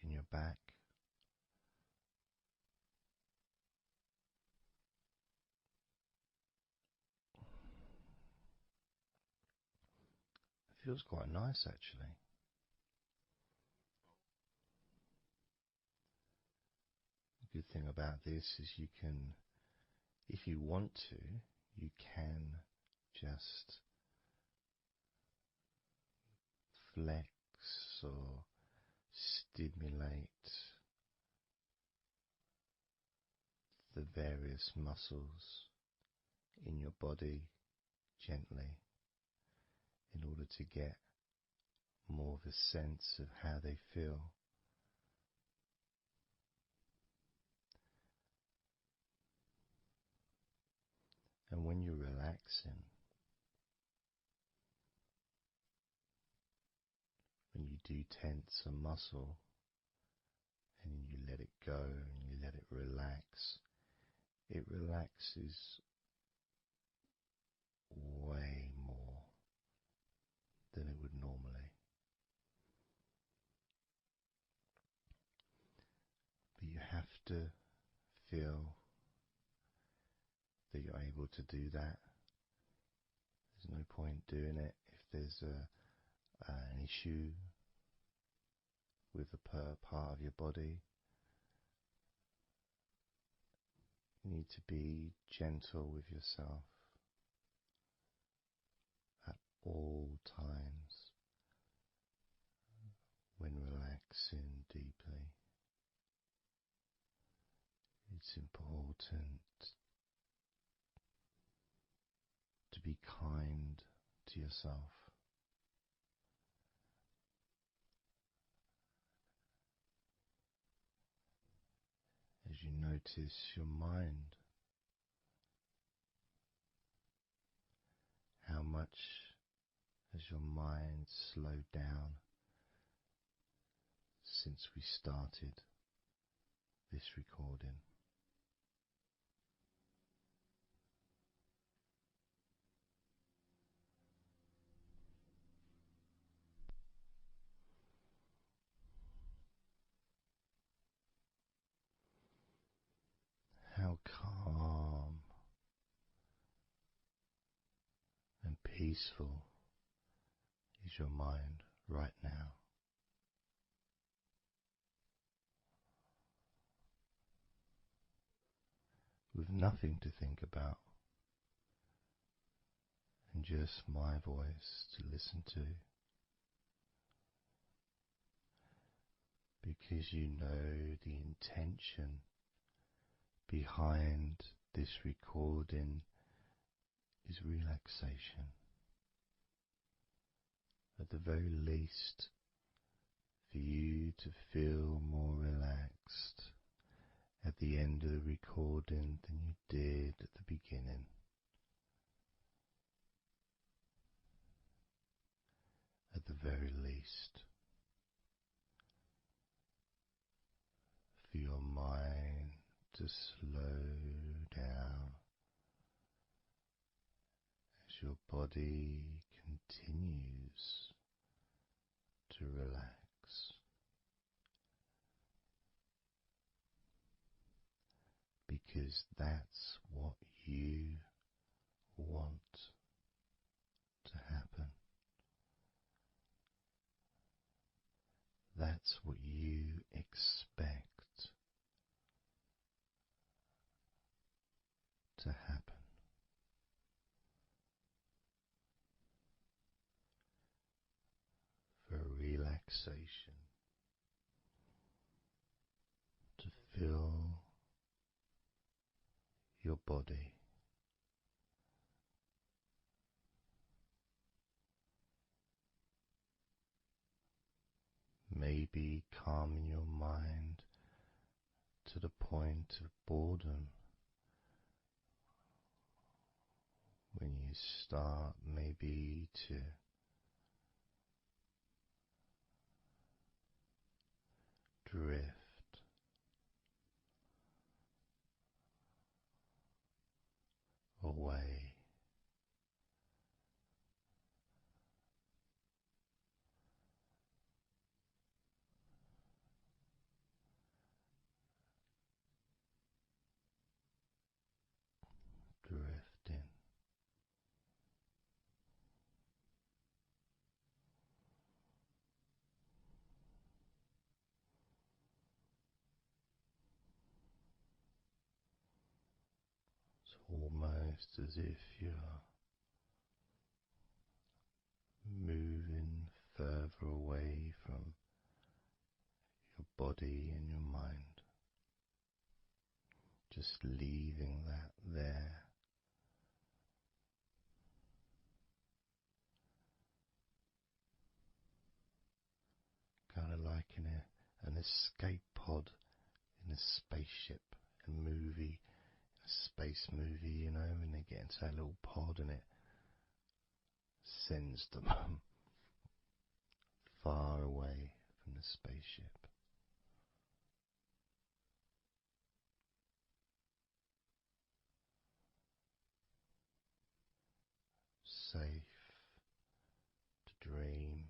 in your back. It feels quite nice, actually. The good thing about this is you can, if you want to, you can just flex or stimulate the various muscles in your body gently in order to get more of a sense of how they feel. And when you're relaxing, when you do tense a muscle and you let it go and you let it relax, it relaxes way more than it would normally. But you have to feel that you're able to do that. There's no point doing it if there's an issue with a part of your body. You need to be gentle with yourself at all times when relaxing deeply. It's important to be kind to yourself. As you notice your mind, how much has your mind slowed down since we started this recording? How calm and peaceful is your mind right now? With nothing to think about and just my voice to listen to, because you know the intention behind this recording is relaxation. At the very least, for you to feel more relaxed at the end of the recording than you did at the beginning. At the very least, for your mind to slow down as your body continues to relax. Because that's what you want to happen. That's what you expect to happen. For relaxation relaxation, to feel your body. Maybe calming your mind to the point of boredom when you start maybe to drift away. Drifting. It's almost as if you're moving further away from your body and your mind, just leaving that there. Kind of like in an escape pod in a spaceship, a movie, a space movie, when they get into that little pod and it sends them far away from the spaceship. Safe to dream.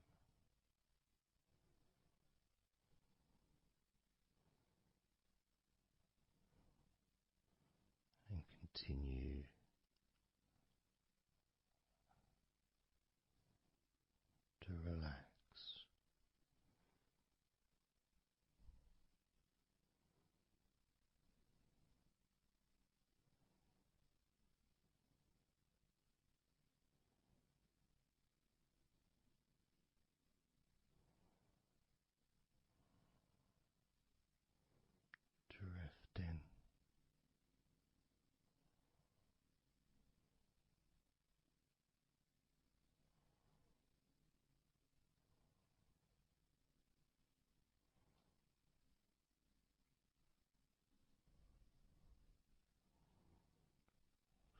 And continue to relax. Drifting.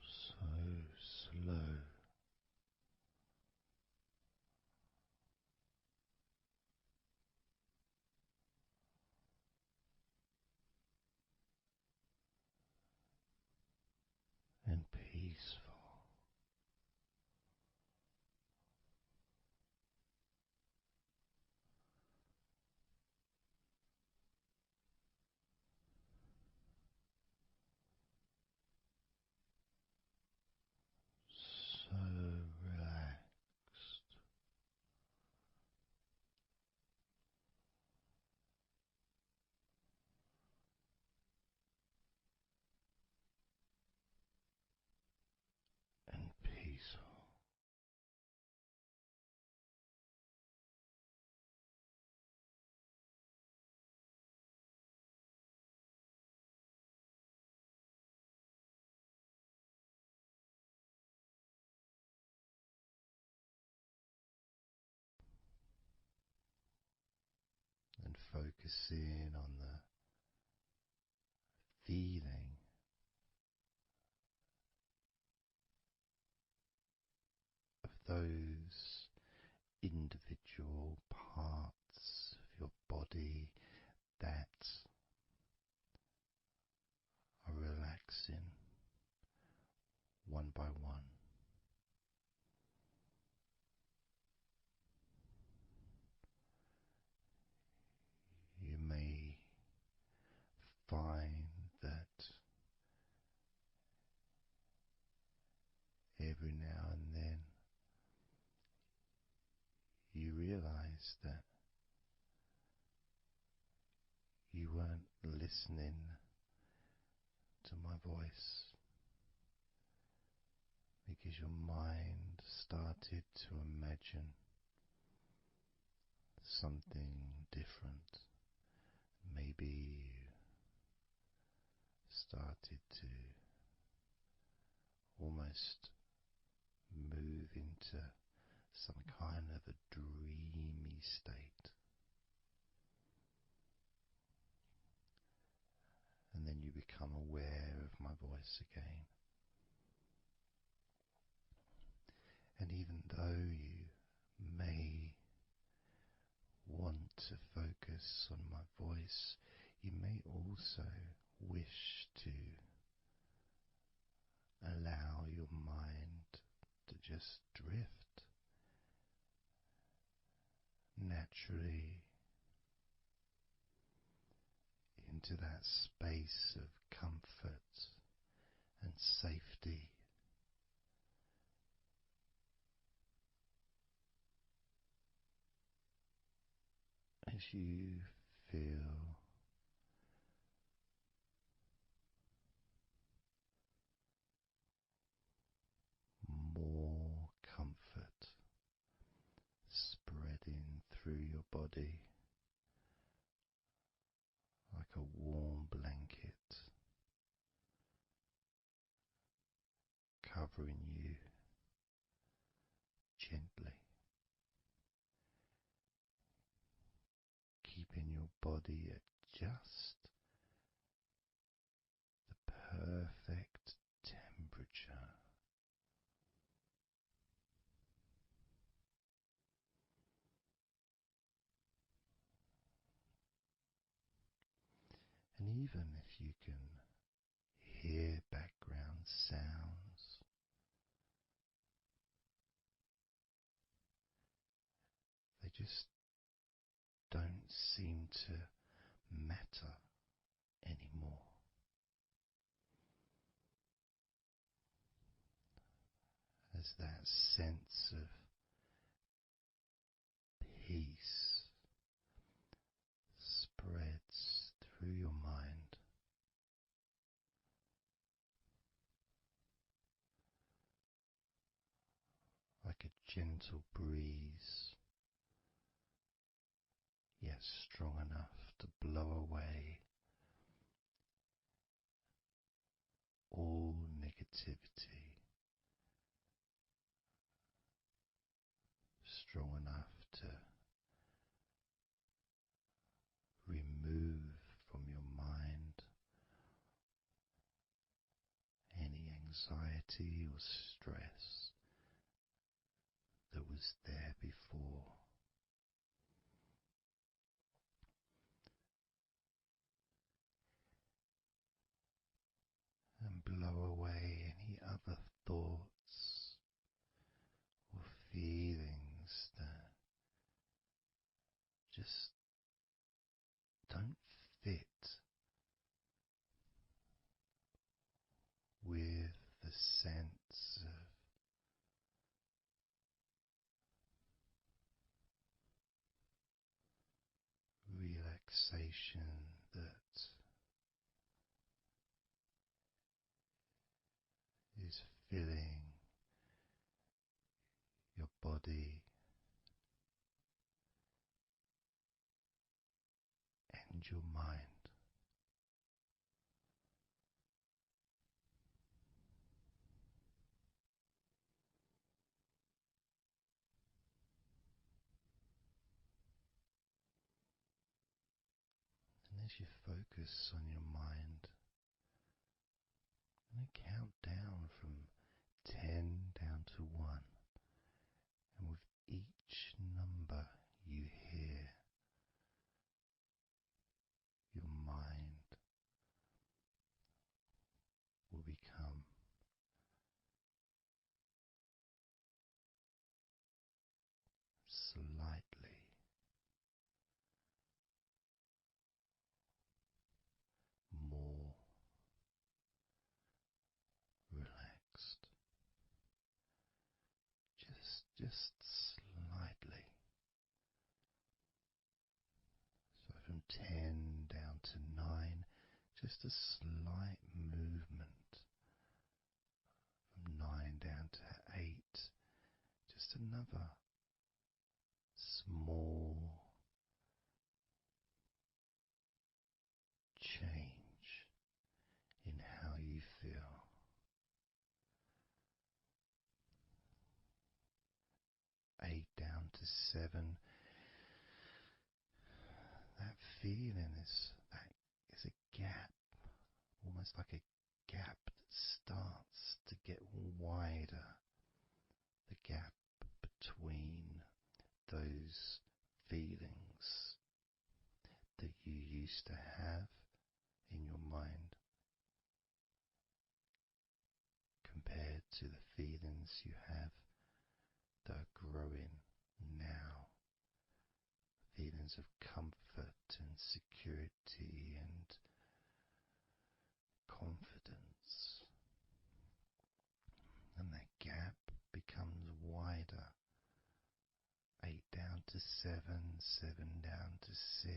So slow. And peaceful. So relaxed. And peaceful. And focusing on the feeling of those individual parts of your body that are relaxing one by one. You may find that every now and then you realize that you weren't listening to my voice because your mind started to imagine something different. Maybe you started to almost move into some kind of a dreamy state. And then you become aware of my voice again. And even though you may want to focus on my voice, you may also wish to allow your mind to just drift naturally into that space of comfort and safety. As you feel more comfort spreading through your body like a warm blanket, covering you gently, keeping your body at just the perfect temperature. And even if you can hear background sounds, they just don't seem to matter anymore. As that sense of peace spreads through your mind, like a gentle breeze, yet strong enough to blow away all negativity, strong enough to remove from your mind any anxiety or stress that was there before. And blow away any other thoughts or feelings that just don't fit with the sense of relaxation that is filling your body and your mind. And as you focus on your mind, I'm going to count down from 10 down to 1. And with each number you hear, your mind will become slightly more relaxed. Just slightly. So from 10 down to 9, just a slight movement. From 9 down to 8, just another small to 7. That feeling is a gap, almost like a gap that starts to get wider. The gap between those feelings that you used to have in your mind compared to the feelings you have that are growing now. Feelings of comfort and security and confidence. And that gap becomes wider. 8 down to 7, 7 down to 6.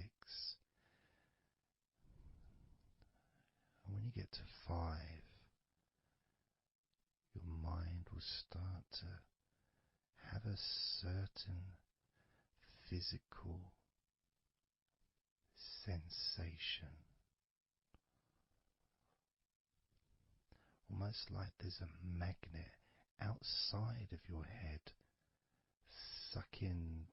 And when you get to 5, your mind will start to have a certain physical sensation, almost like there's a magnet outside of your head sucking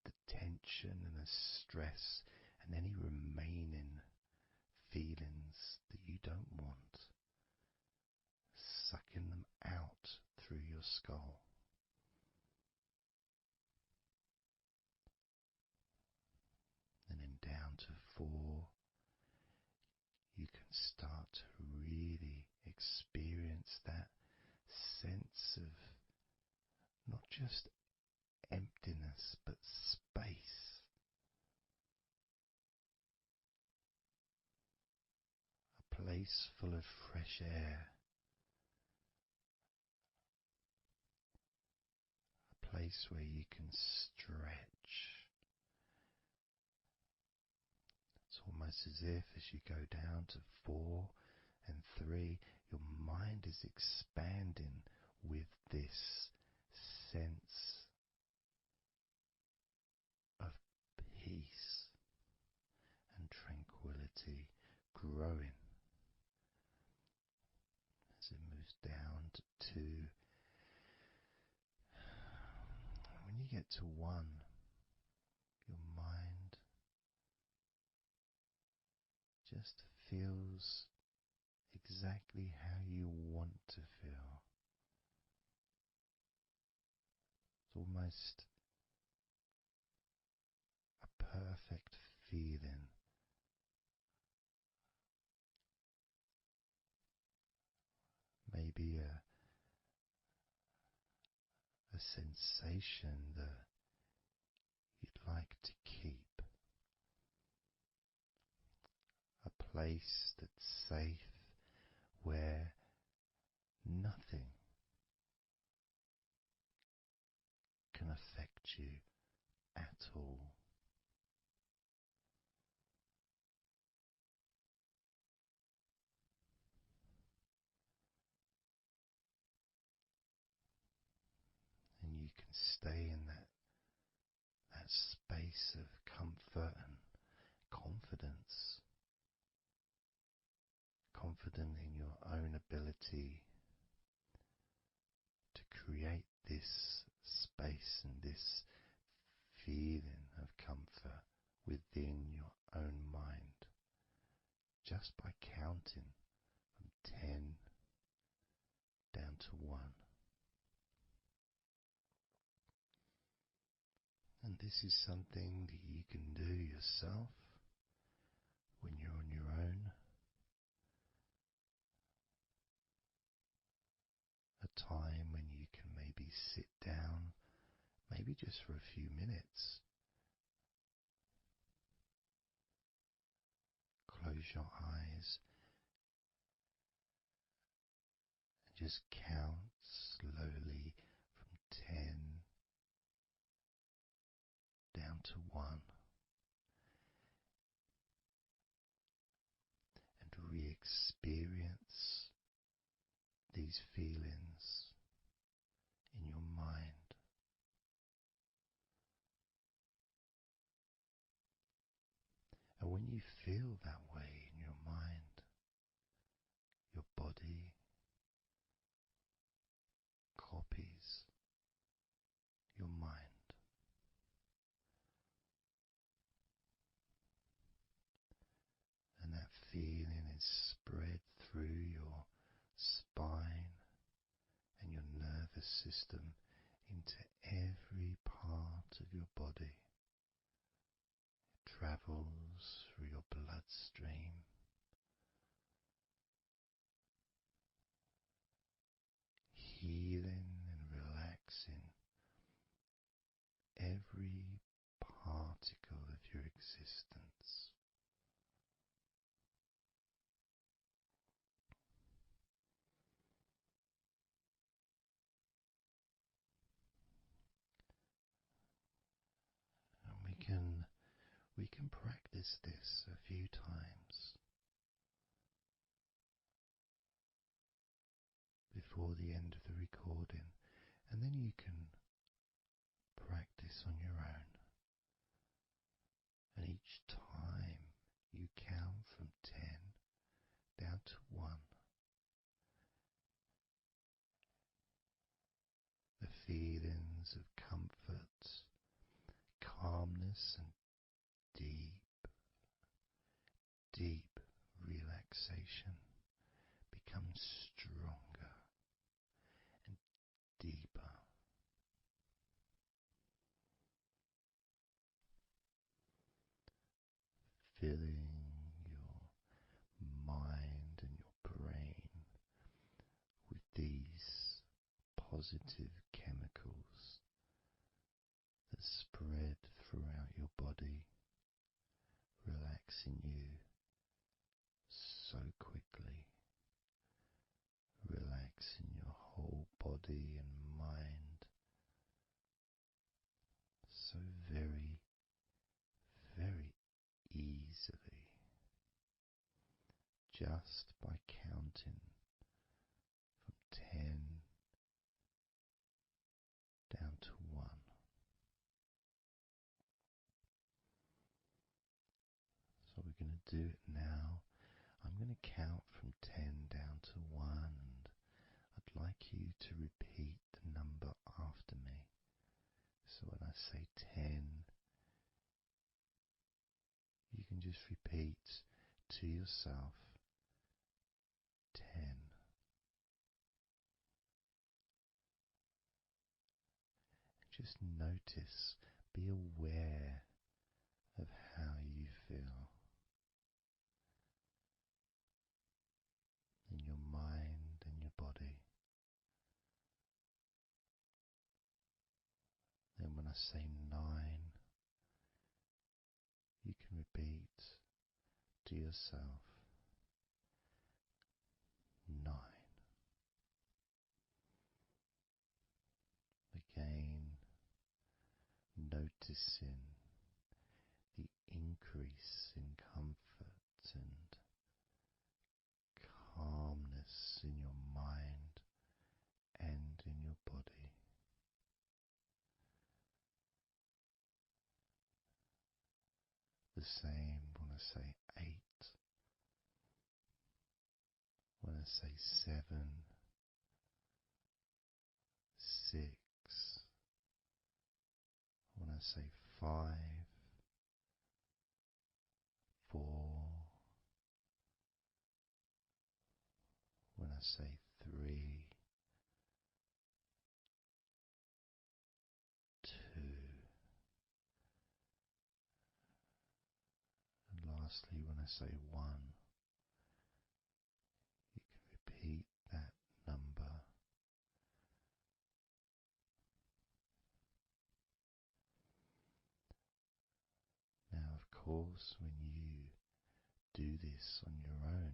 the tension and the stress and any remaining feelings that you don't want, sucking them out through your skull. And then down to 4, you can start to really experience that sense of not just emptiness but space. A place full of fresh air. A place where you can stretch. It's almost as if as you go down to 4 and 3, your mind is expanding with this sense of peace and tranquility growing. As it moves down to 2, when you get to 1, your mind just feels exactly how you want to feel. It's almost a perfect feeling. Maybe a sensation that you'd like to keep. A place that's safe where nothing can affect you at all. And you can stay in that space of comfort and confidence. Confident in your own ability to create this space and this feeling of comfort within your own mind, just by counting from 10 down to 1. And this is something that you can do yourself when you're on your own. A time when you can maybe sit down, maybe just for a few minutes. Close your eyes and just count slowly from 10 down to 1. And re-experience these feelings in your mind. And when you feel that way in your mind, your body copies your mind. feeling is spread through your spine and your nervous system into every part of your body. It travels through your bloodstream, healing and relaxing every particle of your existence. And we can practice this a few times before the end of the recording, and then you can practice on your own. And each time you count from 10 down to 1, the feelings of comfort, calmness, and deep relaxation become stronger and deeper. Filling your mind and your brain with these positive chemicals that spread throughout your body, relaxing you so quickly, relaxing your whole body and mind so very, very easily, just by counting from 10 down to 1. So we're going to do it now. I'm going to count from 10 down to 1, and I'd like you to repeat the number after me. So when I say 10, you can just repeat to yourself 10. Just notice, be aware of how you feel in your mind and your body. Then when I say 9, you can repeat to yourself 9. Again, noticing the increase in comfort and calmness in your mind and in your body. The same when I say 8, when I say 7, 6, when I say 5, 4, when I say 3, 2, and lastly when I say 1, you can repeat that number. Now, of course, when you do this on your own,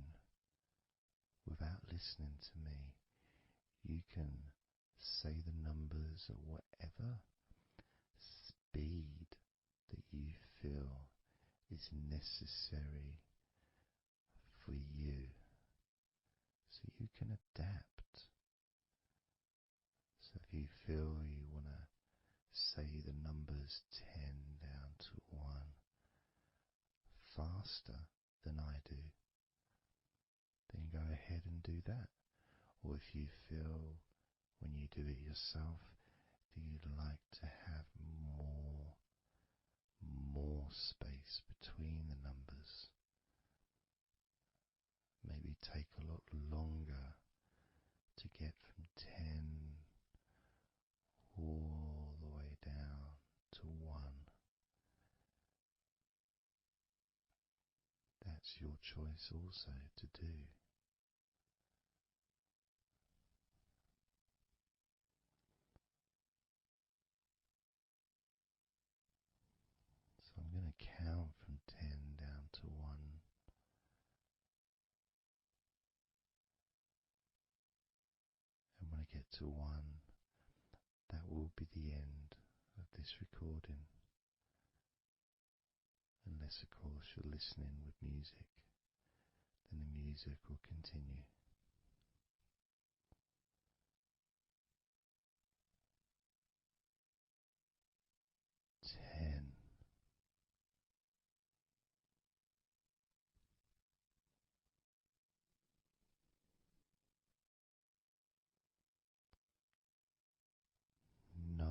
without listening to me, you can say the numbers at whatever speed that you feel is necessary for you, so you can adapt. So if you feel you want to say the numbers 10 down to 1 faster than I do, then go ahead and do that. Or if you feel when you do it yourself that you'd like to have more space between the numbers, take a lot longer to get from 10 all the way down to 1. That's your choice also to do. So I'm going to count from 10 down to 1. And when I get to 1, that will be the end of this recording. Unless, of course, you're listening with music, then the music will continue. 10. 9.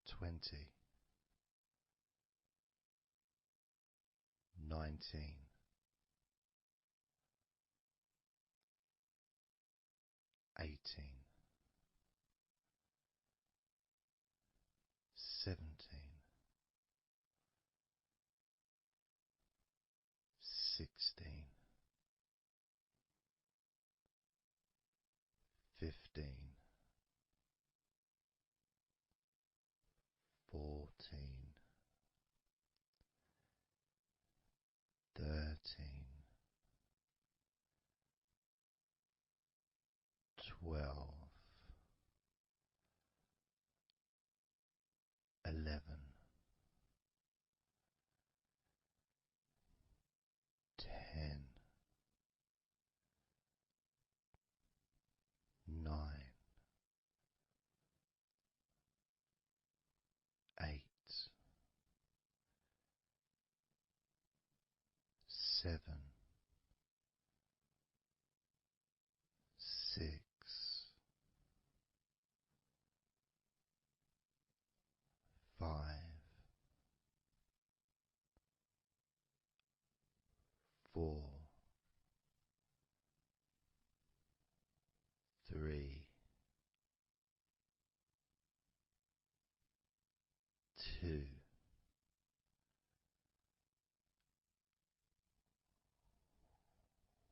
20, 19, 18, 17, 16, 15, 14, 13, 12, 11, 10, 9, 8, 7, 6, 5, 4, 3, 2,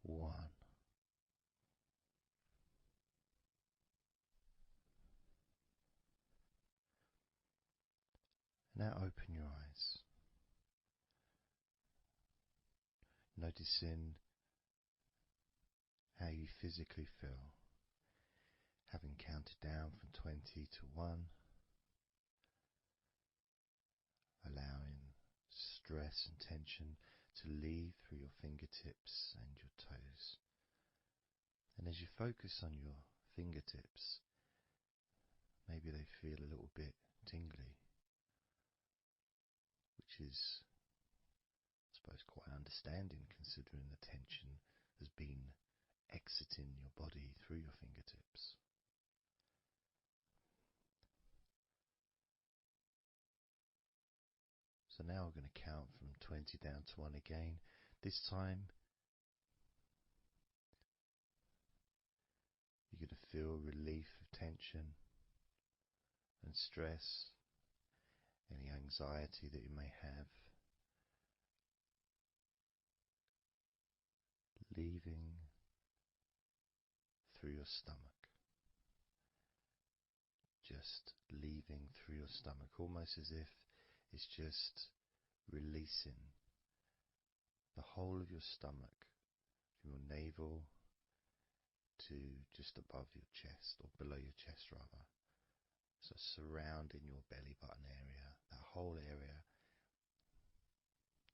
1. Now open your eyes, noticing how you physically feel, having counted down from 20 to 1, allowing stress and tension to leave through your fingertips and your toes. And as you focus on your fingertips, maybe they feel a little bit tingly, which is, I suppose, quite understanding considering the tension has been exiting your body through your fingertips. So now we're going to count from 20 down to 1 again. This time you're going to feel relief of tension and stress, any anxiety that you may have, leaving through your stomach. Just leaving through your stomach, almost as if it's just releasing the whole of your stomach, from your navel to just above your chest, or below your chest rather. So surrounding your belly button area, that whole area,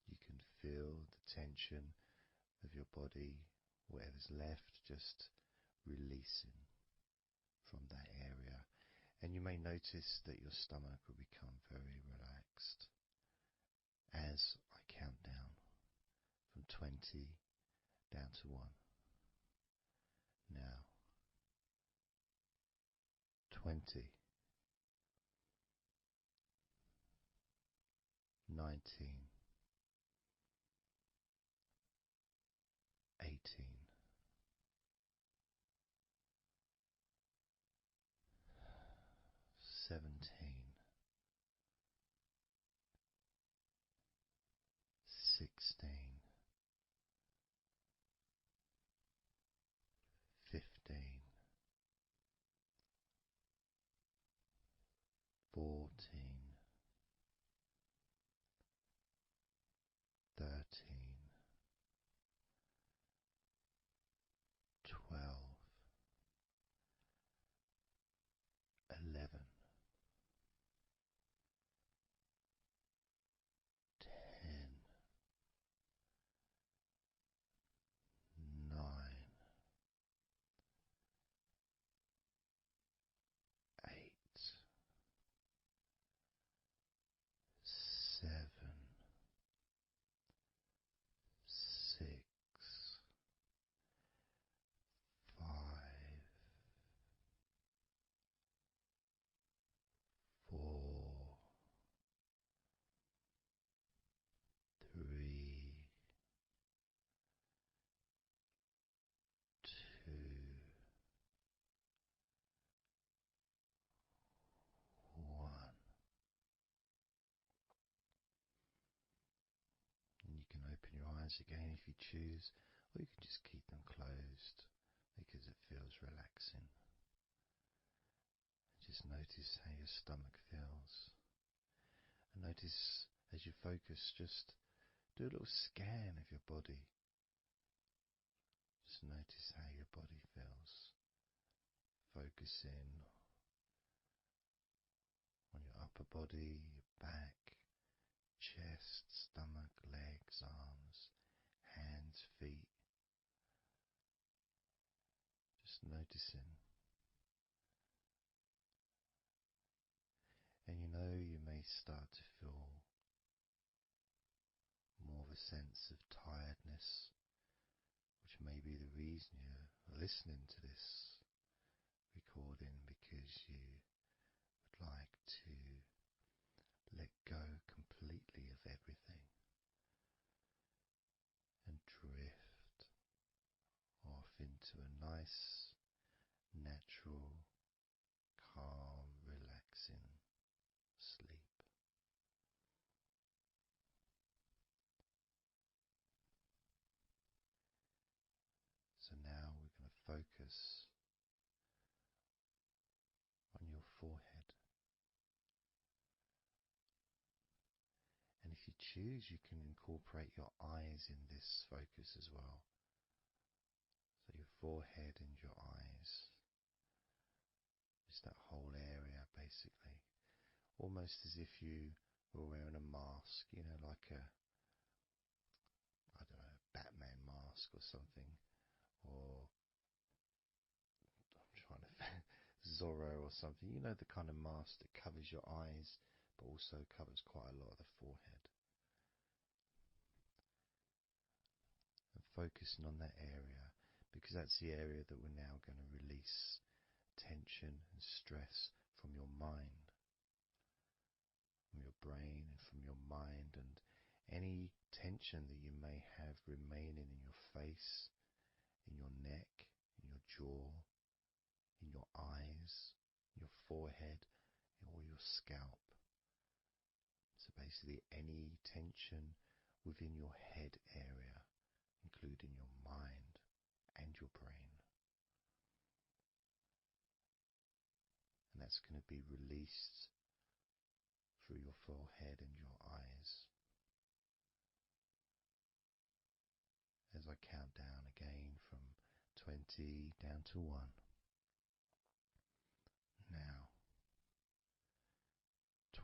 you can feel the tension of your body, whatever's left, just releasing from that area. And you may notice that your stomach will become very relaxed as I count down from 20 down to 1. Now, 20, 19, 18, 17, 16, 15, 14, 13, 12, 11, 10, 9, 8, eyes again if you choose, or you can just keep them closed because it feels relaxing. Just notice how your stomach feels. And notice as you focus, just do a little scan of your body. Just notice how your body feels. Focus in on your upper body, your back, chest, stomach, legs, arms, hands, feet. Just noticing. And you may start to feel more of a sense of tiredness, which may be the reason you're listening to this recording, because you would like to let go completely of everything and drift off into a nice, natural, calm, relaxing sleep. So now we're going to focus on your forehead. And if you choose, you can incorporate your eyes in this focus as well. So your forehead and your eyes. Just that whole area, basically. Almost as if you were wearing a mask, like a, I don't know, Batman mask or something. Or, I'm trying to, Zorro or something. The kind of mask that covers your eyes, but also covers quite a lot of the forehead. And focusing on that area, because that's the area that we're now going to release tension and stress from your mind, from your brain and from your mind, and any tension that you may have remaining in your face, in your neck, in your jaw, in your eyes, your forehead, or your scalp. So basically any tension within your head area, including your mind and your brain. And that's going to be released through your forehead and your eyes. As I count down again from 20 down to 1. Now,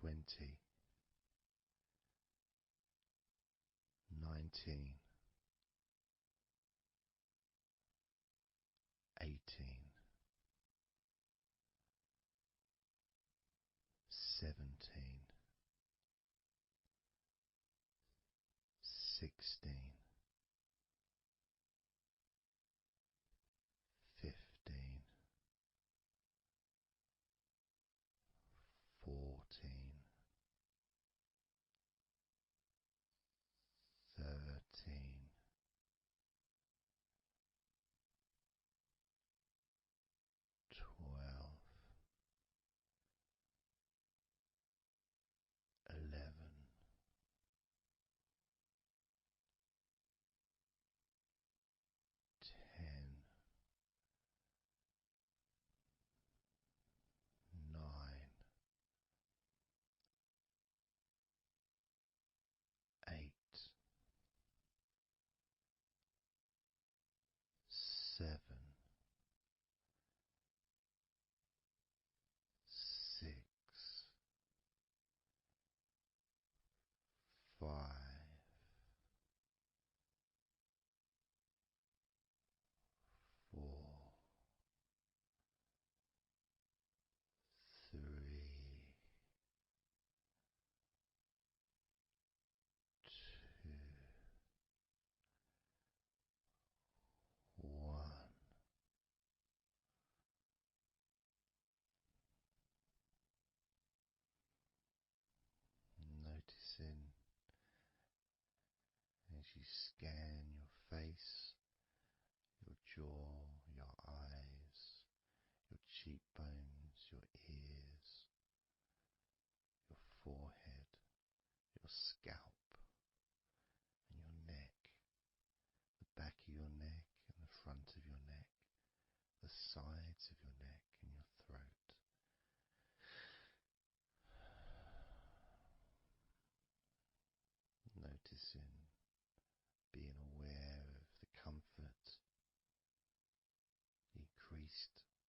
20, 19, 18, 17, 16, 15, 14, 13, 12, 11, 10, 9, 8, 7, 6, 5, 4, 3, 2, 1. Noticing as you scan your face, your jaw, your eyes, your cheekbones, your ears, your forehead, your scalp, and your neck,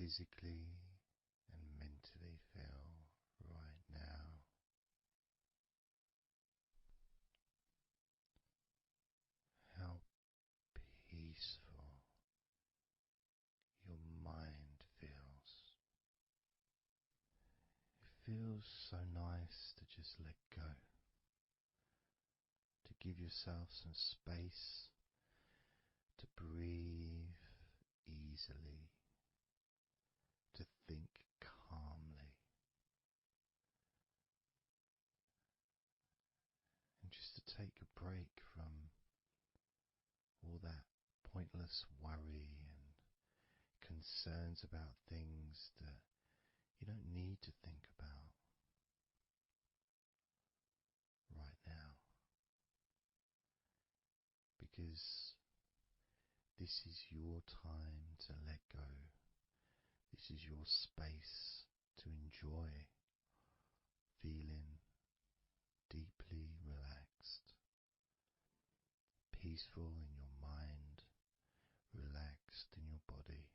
physically and mentally feel right now. How peaceful your mind feels. It feels so nice to just let go, to give yourself some space to breathe easily, to think calmly, and just to take a break from all that pointless worry and concerns about things that you don't need to think about right now. Because this is your time to let go. This is your space to enjoy feeling deeply relaxed, peaceful in your mind, relaxed in your body.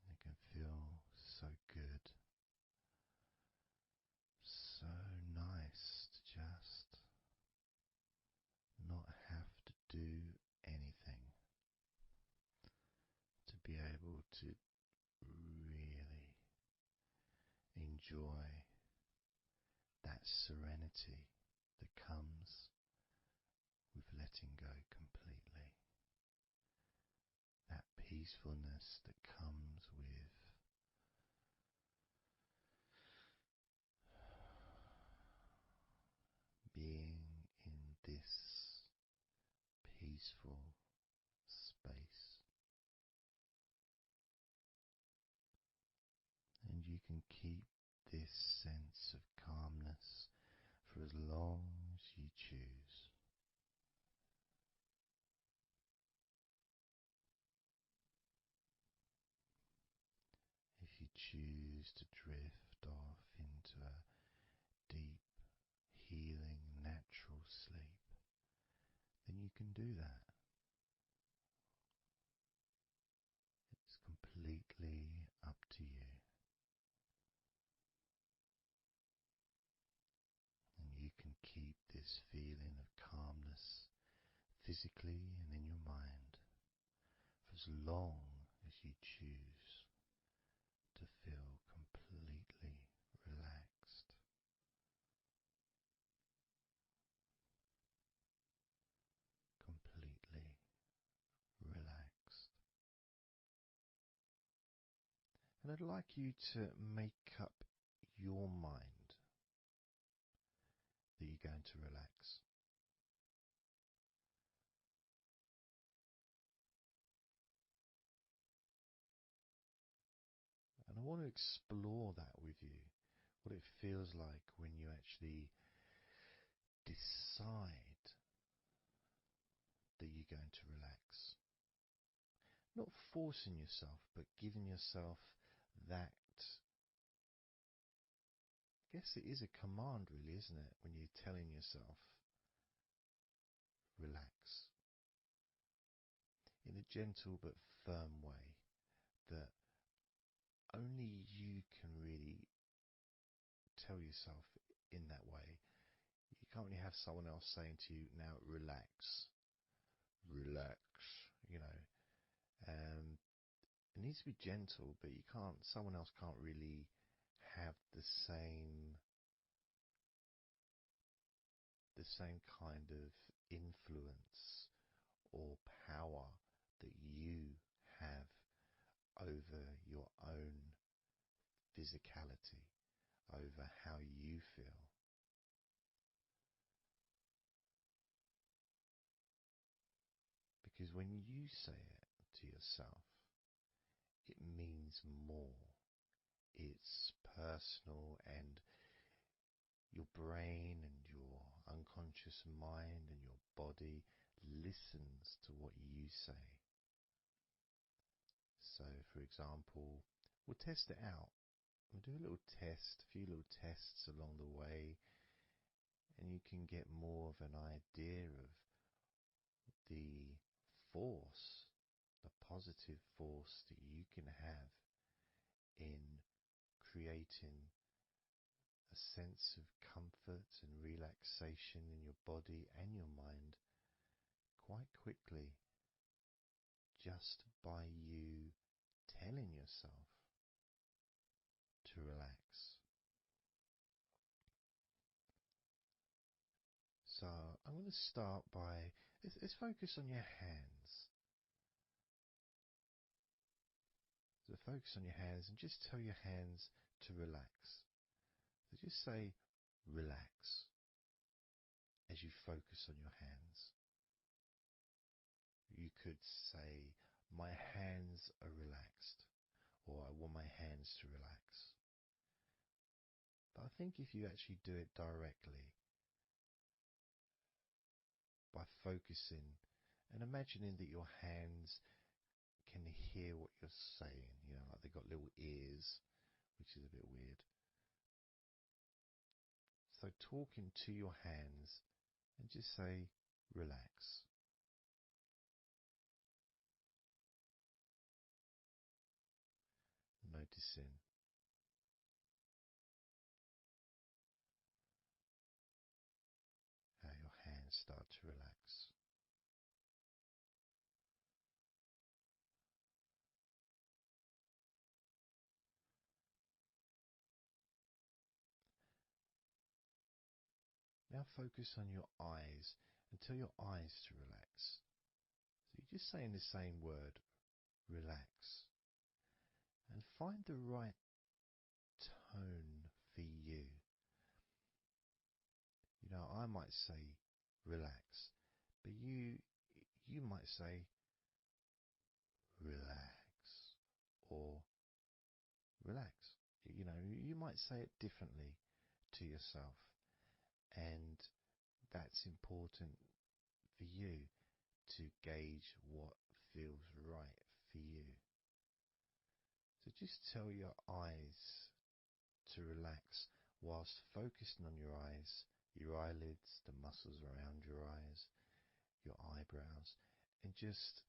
It can feel so good, so nice to just not have to do anything, to be able to really enjoy that serenity that comes with letting go completely, that peacefulness that comes with being in this peaceful space. And you can keep this sense of calmness for as long as you choose. If you choose to drift off into a deep, healing, natural sleep, then you can do that. It's completely up to you. And you can keep this feeling of calmness physically and in your mind for as long as you choose to feel completely relaxed. Completely relaxed. And I'd like you to make up your mind that you're going to relax. And I want to explore that with you, what it feels like when you actually decide that you're going to relax. Not forcing yourself, but giving yourself that, I guess it is a command really, isn't it? When you're telling yourself, relax. In a gentle but firm way that only you can really tell yourself in that way. You can't really have someone else saying to you, now relax, relax, you know. It needs to be gentle, but someone else can't really have the same kind of influence or power that you have over your own physicality, over how you feel. Because when you say it to yourself, it means more. It's personal, and your brain and your unconscious mind and your body listens to what you say. So, for example, we'll test it out. We'll do a little test, a few little tests along the way, and you can get more of an idea of the force the positive force that you can have in creating a sense of comfort and relaxation in your body and your mind quite quickly, just by you telling yourself to relax. So I'm going to start by, let's focus on your hands. So focus on your hands and just tell your hands to relax. So just say relax as you focus on your hands. You could say, my hands are relaxed, or I want my hands to relax. But I think if you actually do it directly, by focusing and imagining that your hands can hear what you're saying, like they've got little ears, which is a bit weird. So talking to your hands and just say, relax. Noticing how your hands start to relax. Now focus on your eyes and tell your eyes to relax. So you're just saying the same word, relax. And find the right tone for you. I might say relax, but you might say relax or relax. You might say it differently to yourself, and that's important for you to gauge what feels right for you. So just tell your eyes to relax whilst focusing on your eyes, your eyelids, the muscles around your eyes, your eyebrows, and just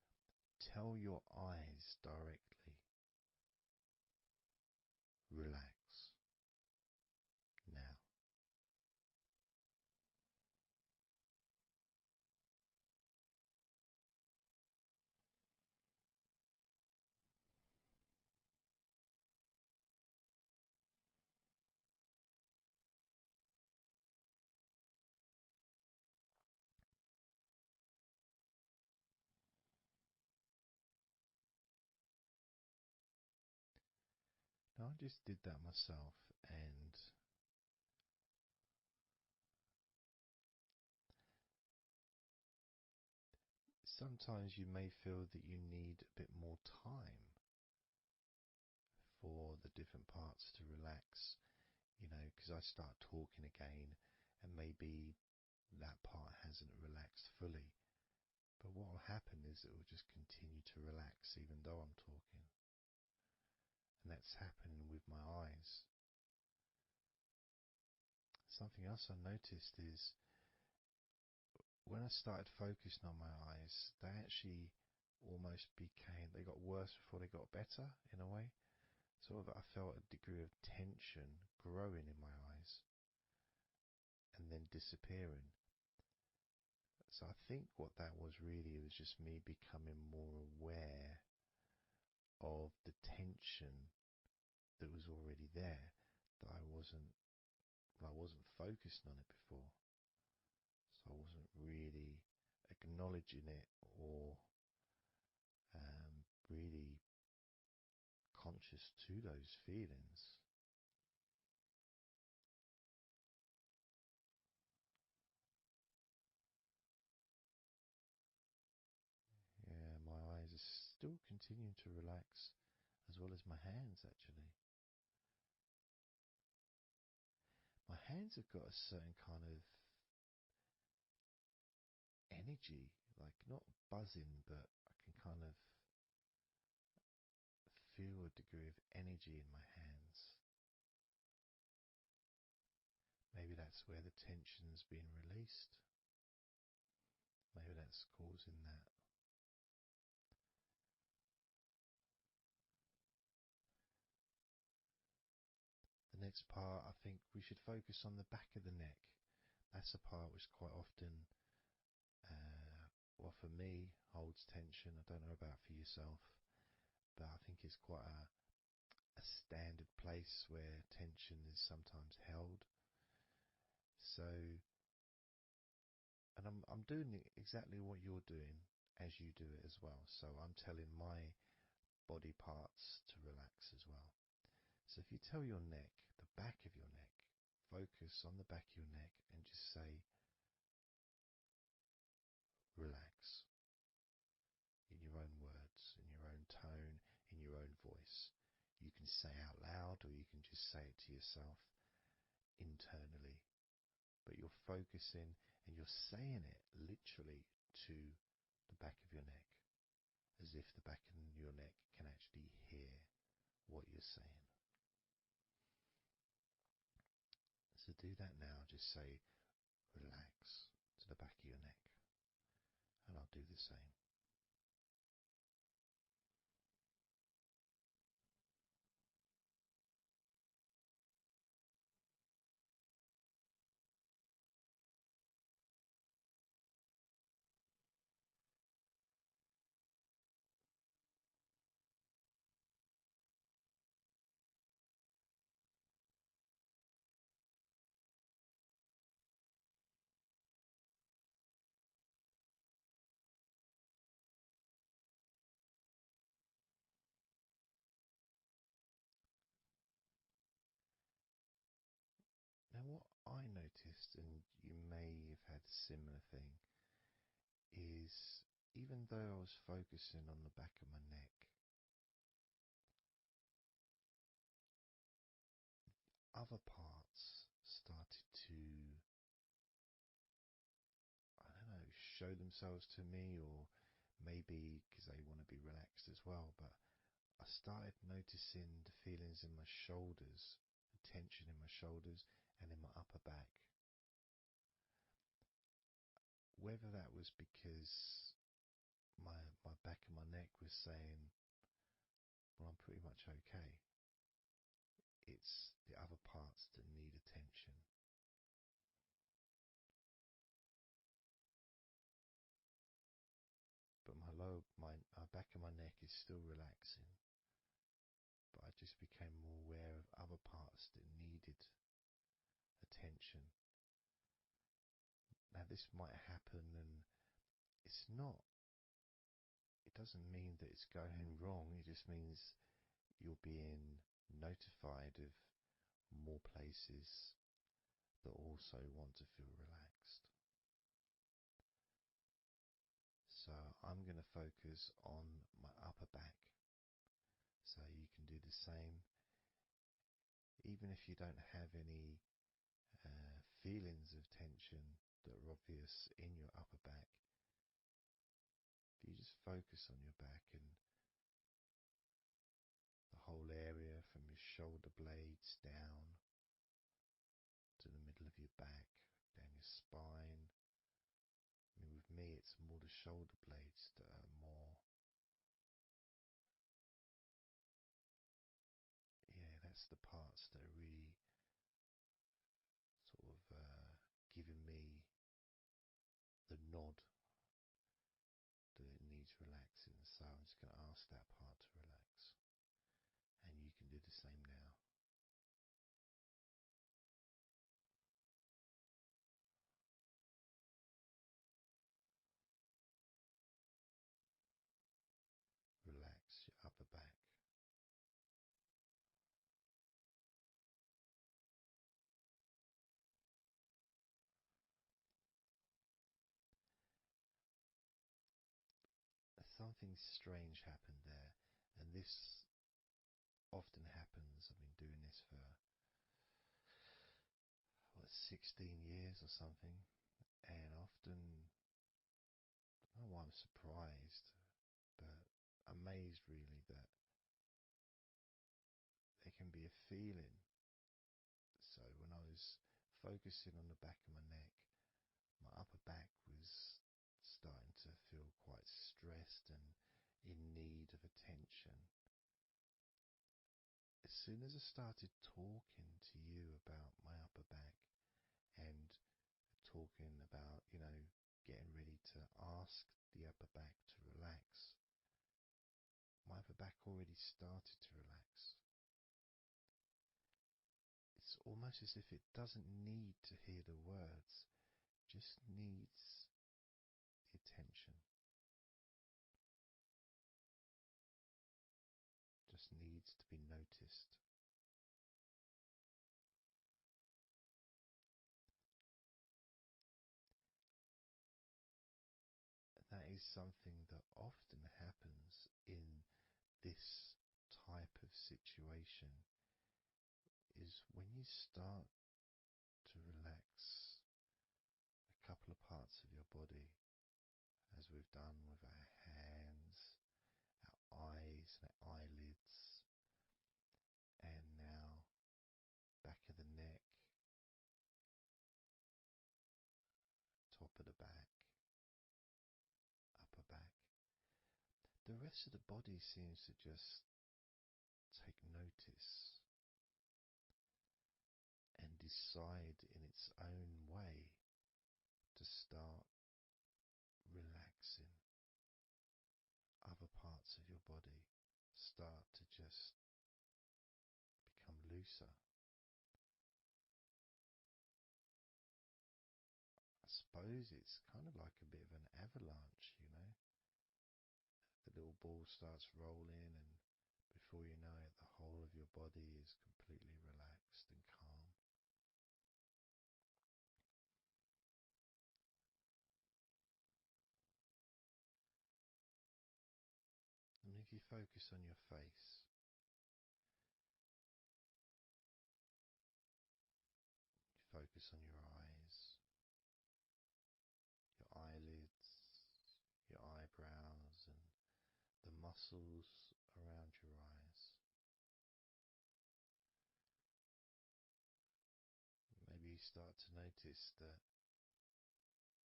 tell your eyes directly, relax now. Now I just did that myself, and sometimes you may feel that you need a bit more time for the different parts to relax, because I start talking again and maybe that part hasn't relaxed fully. But what will happen is it will just continue to relax even though I'm talking. And that's happening with my eyes. Something else I noticed is when I started focusing on my eyes, they actually they got worse before they got better in a way. Sort of I felt a degree of tension growing in my eyes and then disappearing. So I think what that was really was just me becoming more aware of the tension that was already there, that I wasn't focused on it before. So I wasn't really acknowledging it or really conscious to those feelings. Yeah, my eyes are still continuing to relax, as well as my hands actually. My hands have got a certain kind of energy, like not buzzing, but I can kind of feel a degree of energy in my hands. Maybe that's where the tension's being released. Maybe that's causing that. next part, I think we should focus on the back of the neck. That's a part which quite often, well, for me, holds tension. I don't know about for yourself, but I think it's quite a standard place where tension is sometimes held. So, and I'm doing exactly what you're doing as you do it as well. So I'm telling my body parts to relax as well. So if you tell your neck, the back of your neck, focus on the back of your neck and just say, relax, in your own words, in your own tone, in your own voice. You can say out loud or you can just say it to yourself internally. But you're focusing and you're saying it literally to the back of your neck, as if the back of your neck can actually hear what you're saying. So do that now. Just say relax to the back of your neck, and I'll do the same. Now what I noticed, and you may have had a similar thing, is even though I was focusing on the back of my neck, other parts started to, I don't know, show themselves to me, or maybe because they want to be relaxed as well, but I started noticing the feelings in my shoulders, the tension in my shoulders and in my upper back. Whether that was because my back of my neck was saying, well, I'm pretty much okay. It's the other parts that need attention. But my back of my neck is still relaxing. But I just became more aware of other parts that needed attention. Now this might happen, and it's not, it doesn't mean that it's going wrong. It just means you're being notified of more places that also want to feel relaxed. So I'm going to focus on my upper back. So you can do the same. Even if you don't have any feelings of tension that are obvious in your upper back, if you just focus on your back and the whole area from your shoulder blades down to the middle of your back, down your spine. I mean, with me, it's more the shoulder blades that are more, yeah, that's the parts that are really sort of giving me the nod that it needs relaxing. So I'm just going to ask that part to relax. And you can do the same now. Relax your upper back. Something strange happened there, and this often happens. I've been doing this for 16 years or something, and often, I don't know why I'm surprised, but amazed really that there can be a feeling. So when I was focusing on the back of my neck, my upper back was starting to feel quite stressed and in need of attention. As soon as I started talking to you about my upper back and talking about, getting ready to ask the upper back to relax, my upper back already started to relax. It's almost as if it doesn't need to hear the words, just needs the attention. Just needs to be noticed. That is something that often happens in this type of situation, is when you start to relax a couple of parts of your body, as we've done with our hands, our eyes and our eyelids, and now back of the neck, top of the back, upper back. The rest of the body seems to just take notice and decide in its own way to start relaxing. Other parts of your body start to just become looser. I suppose it's kind of like a bit of an avalanche, The little ball starts rolling, and before you know it, the whole of your body is completely relaxed and calm. And if you focus on your face, you focus on your eyes, your eyelids, your eyebrows, and the muscles around your eyes. Maybe you start to notice that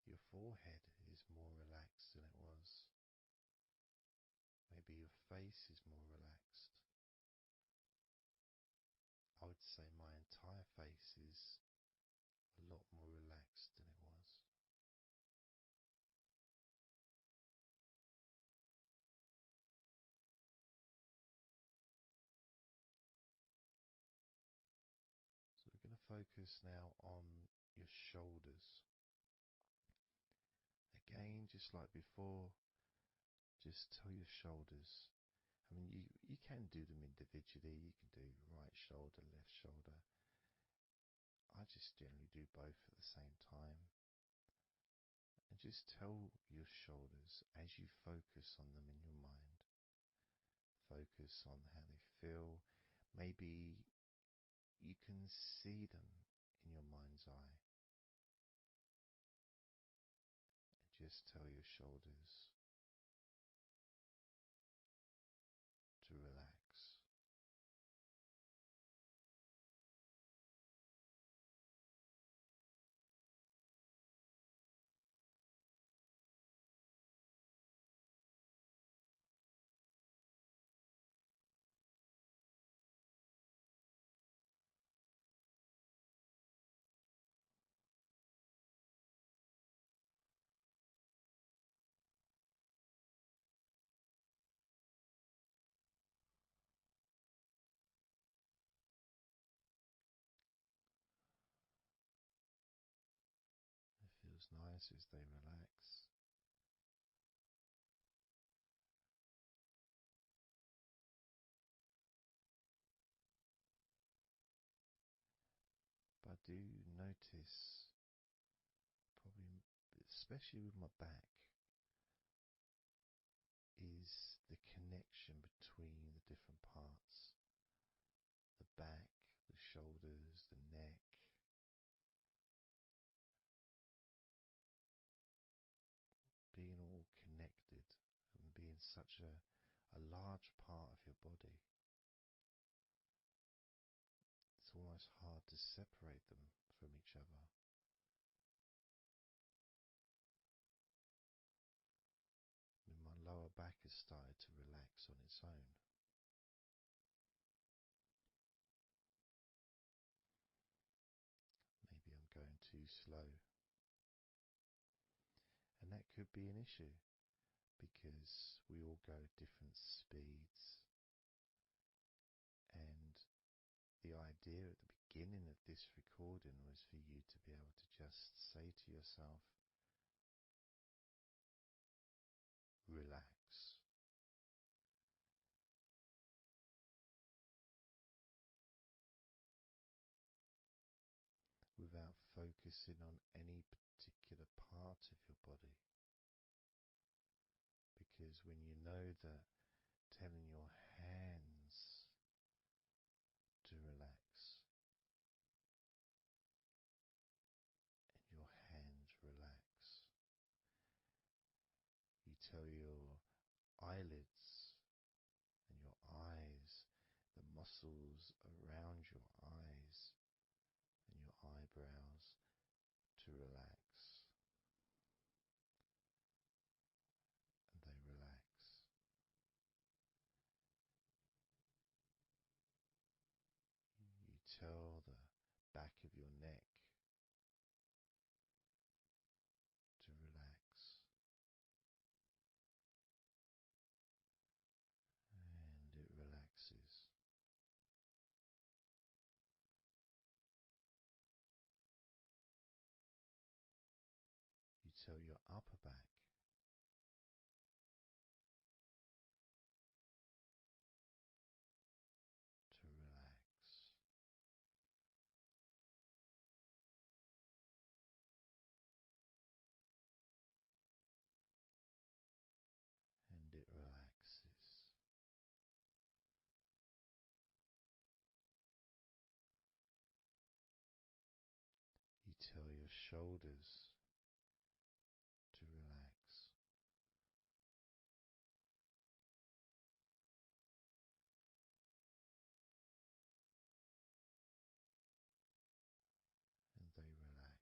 your forehead is more relaxed than it was. Maybe your face is more relaxed. I would say my entire face is a lot more relaxed than it was. So we're going to focus now on your shoulders. Again, just like before, just tell your shoulders. I mean, you can do them individually. You can do right shoulder, left shoulder. I just generally do both at the same time. And just tell your shoulders as you focus on them in your mind. Focus on how they feel. Maybe you can see them in your mind's eye. And just tell your shoulders to relax. It feels nice as they relax. But I do notice, probably especially with my back, is the connection between the different parts. The back, the shoulders, the neck. Being all connected and being such a large part of your body. It's almost hard to separate them from each other. And my lower back has started to relax on its own. too slow. And that could be an issue because we all go at different speeds. And the idea at the beginning of this recording was for you to be able to just say to yourself, relax. Without focusing on any particular part of your body. Because when you know that telling your hands to relax and your hands relax, you tell your eyelids and your eyes, the muscles around your eyes and your eyebrows to relax, and they relax. You tell the back of your neck to relax, and it relaxes. You tell your upper back to relax, and it relaxes. You tell your shoulders to relax, and they relax.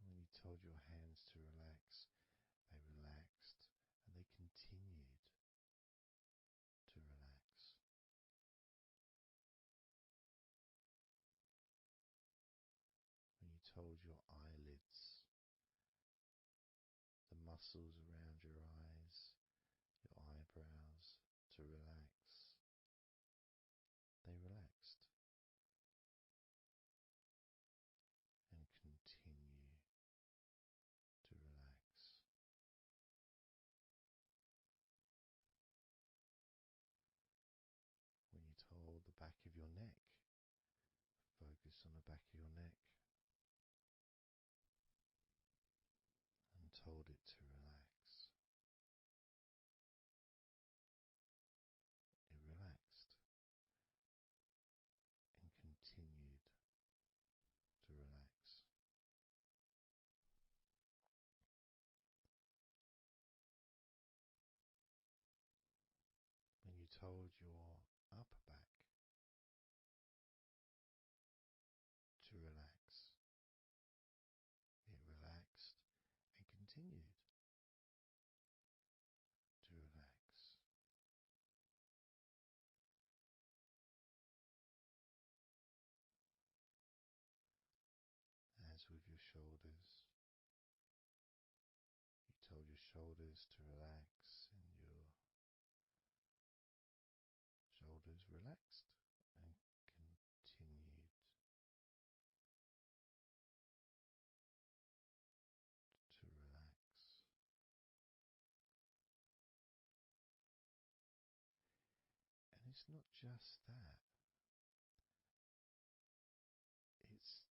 And when you told your hands to relax, they relaxed and they continued to relax. When you told your eyelids, the muscles around your eyes, your eyebrows to relax, they relaxed and continue to relax. When you told the back of your neck, focus on the back of your neck, and told it to relax. It relaxed and continued to relax. When you told your upper back to relax, it relaxed and continued to relax. As with your shoulders, you told your shoulders to relax, and your shoulders relaxed and continued to relax. And it's not just that, it's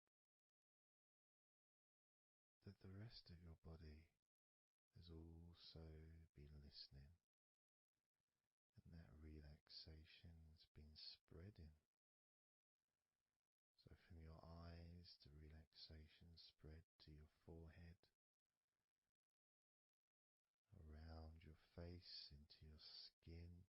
that the rest of your body has also been listening, and that relaxation has been spreading. So from your eyes, the relaxation spread to your forehead, around your face, into your skin,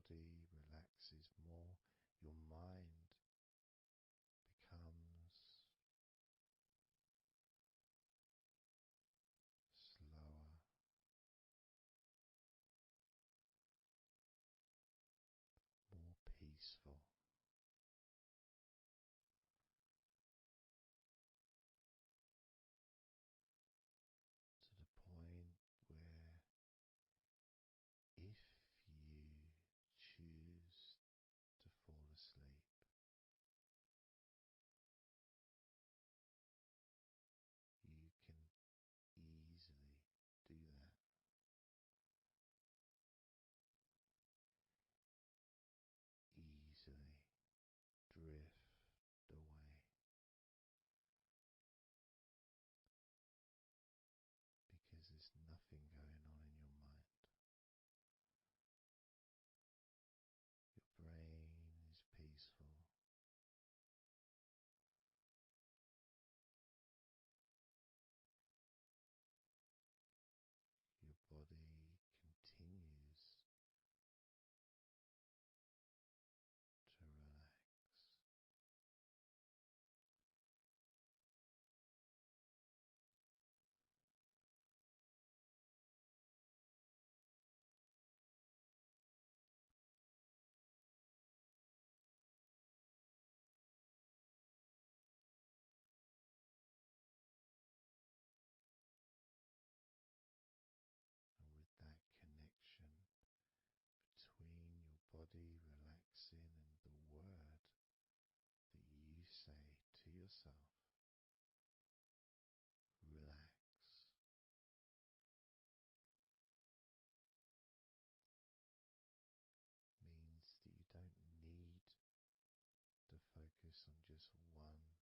body relaxes more, your mind becomes slower, more peaceful, to the point where if you choose to fall asleep, you can easily do that. Easily drift away because there's nothing going on in your mind. Your brain is peaceful. Your body continues to relax. And with that connection between your body relaxing and the word that you say to yourself, relax, means that you don't need to focus on just one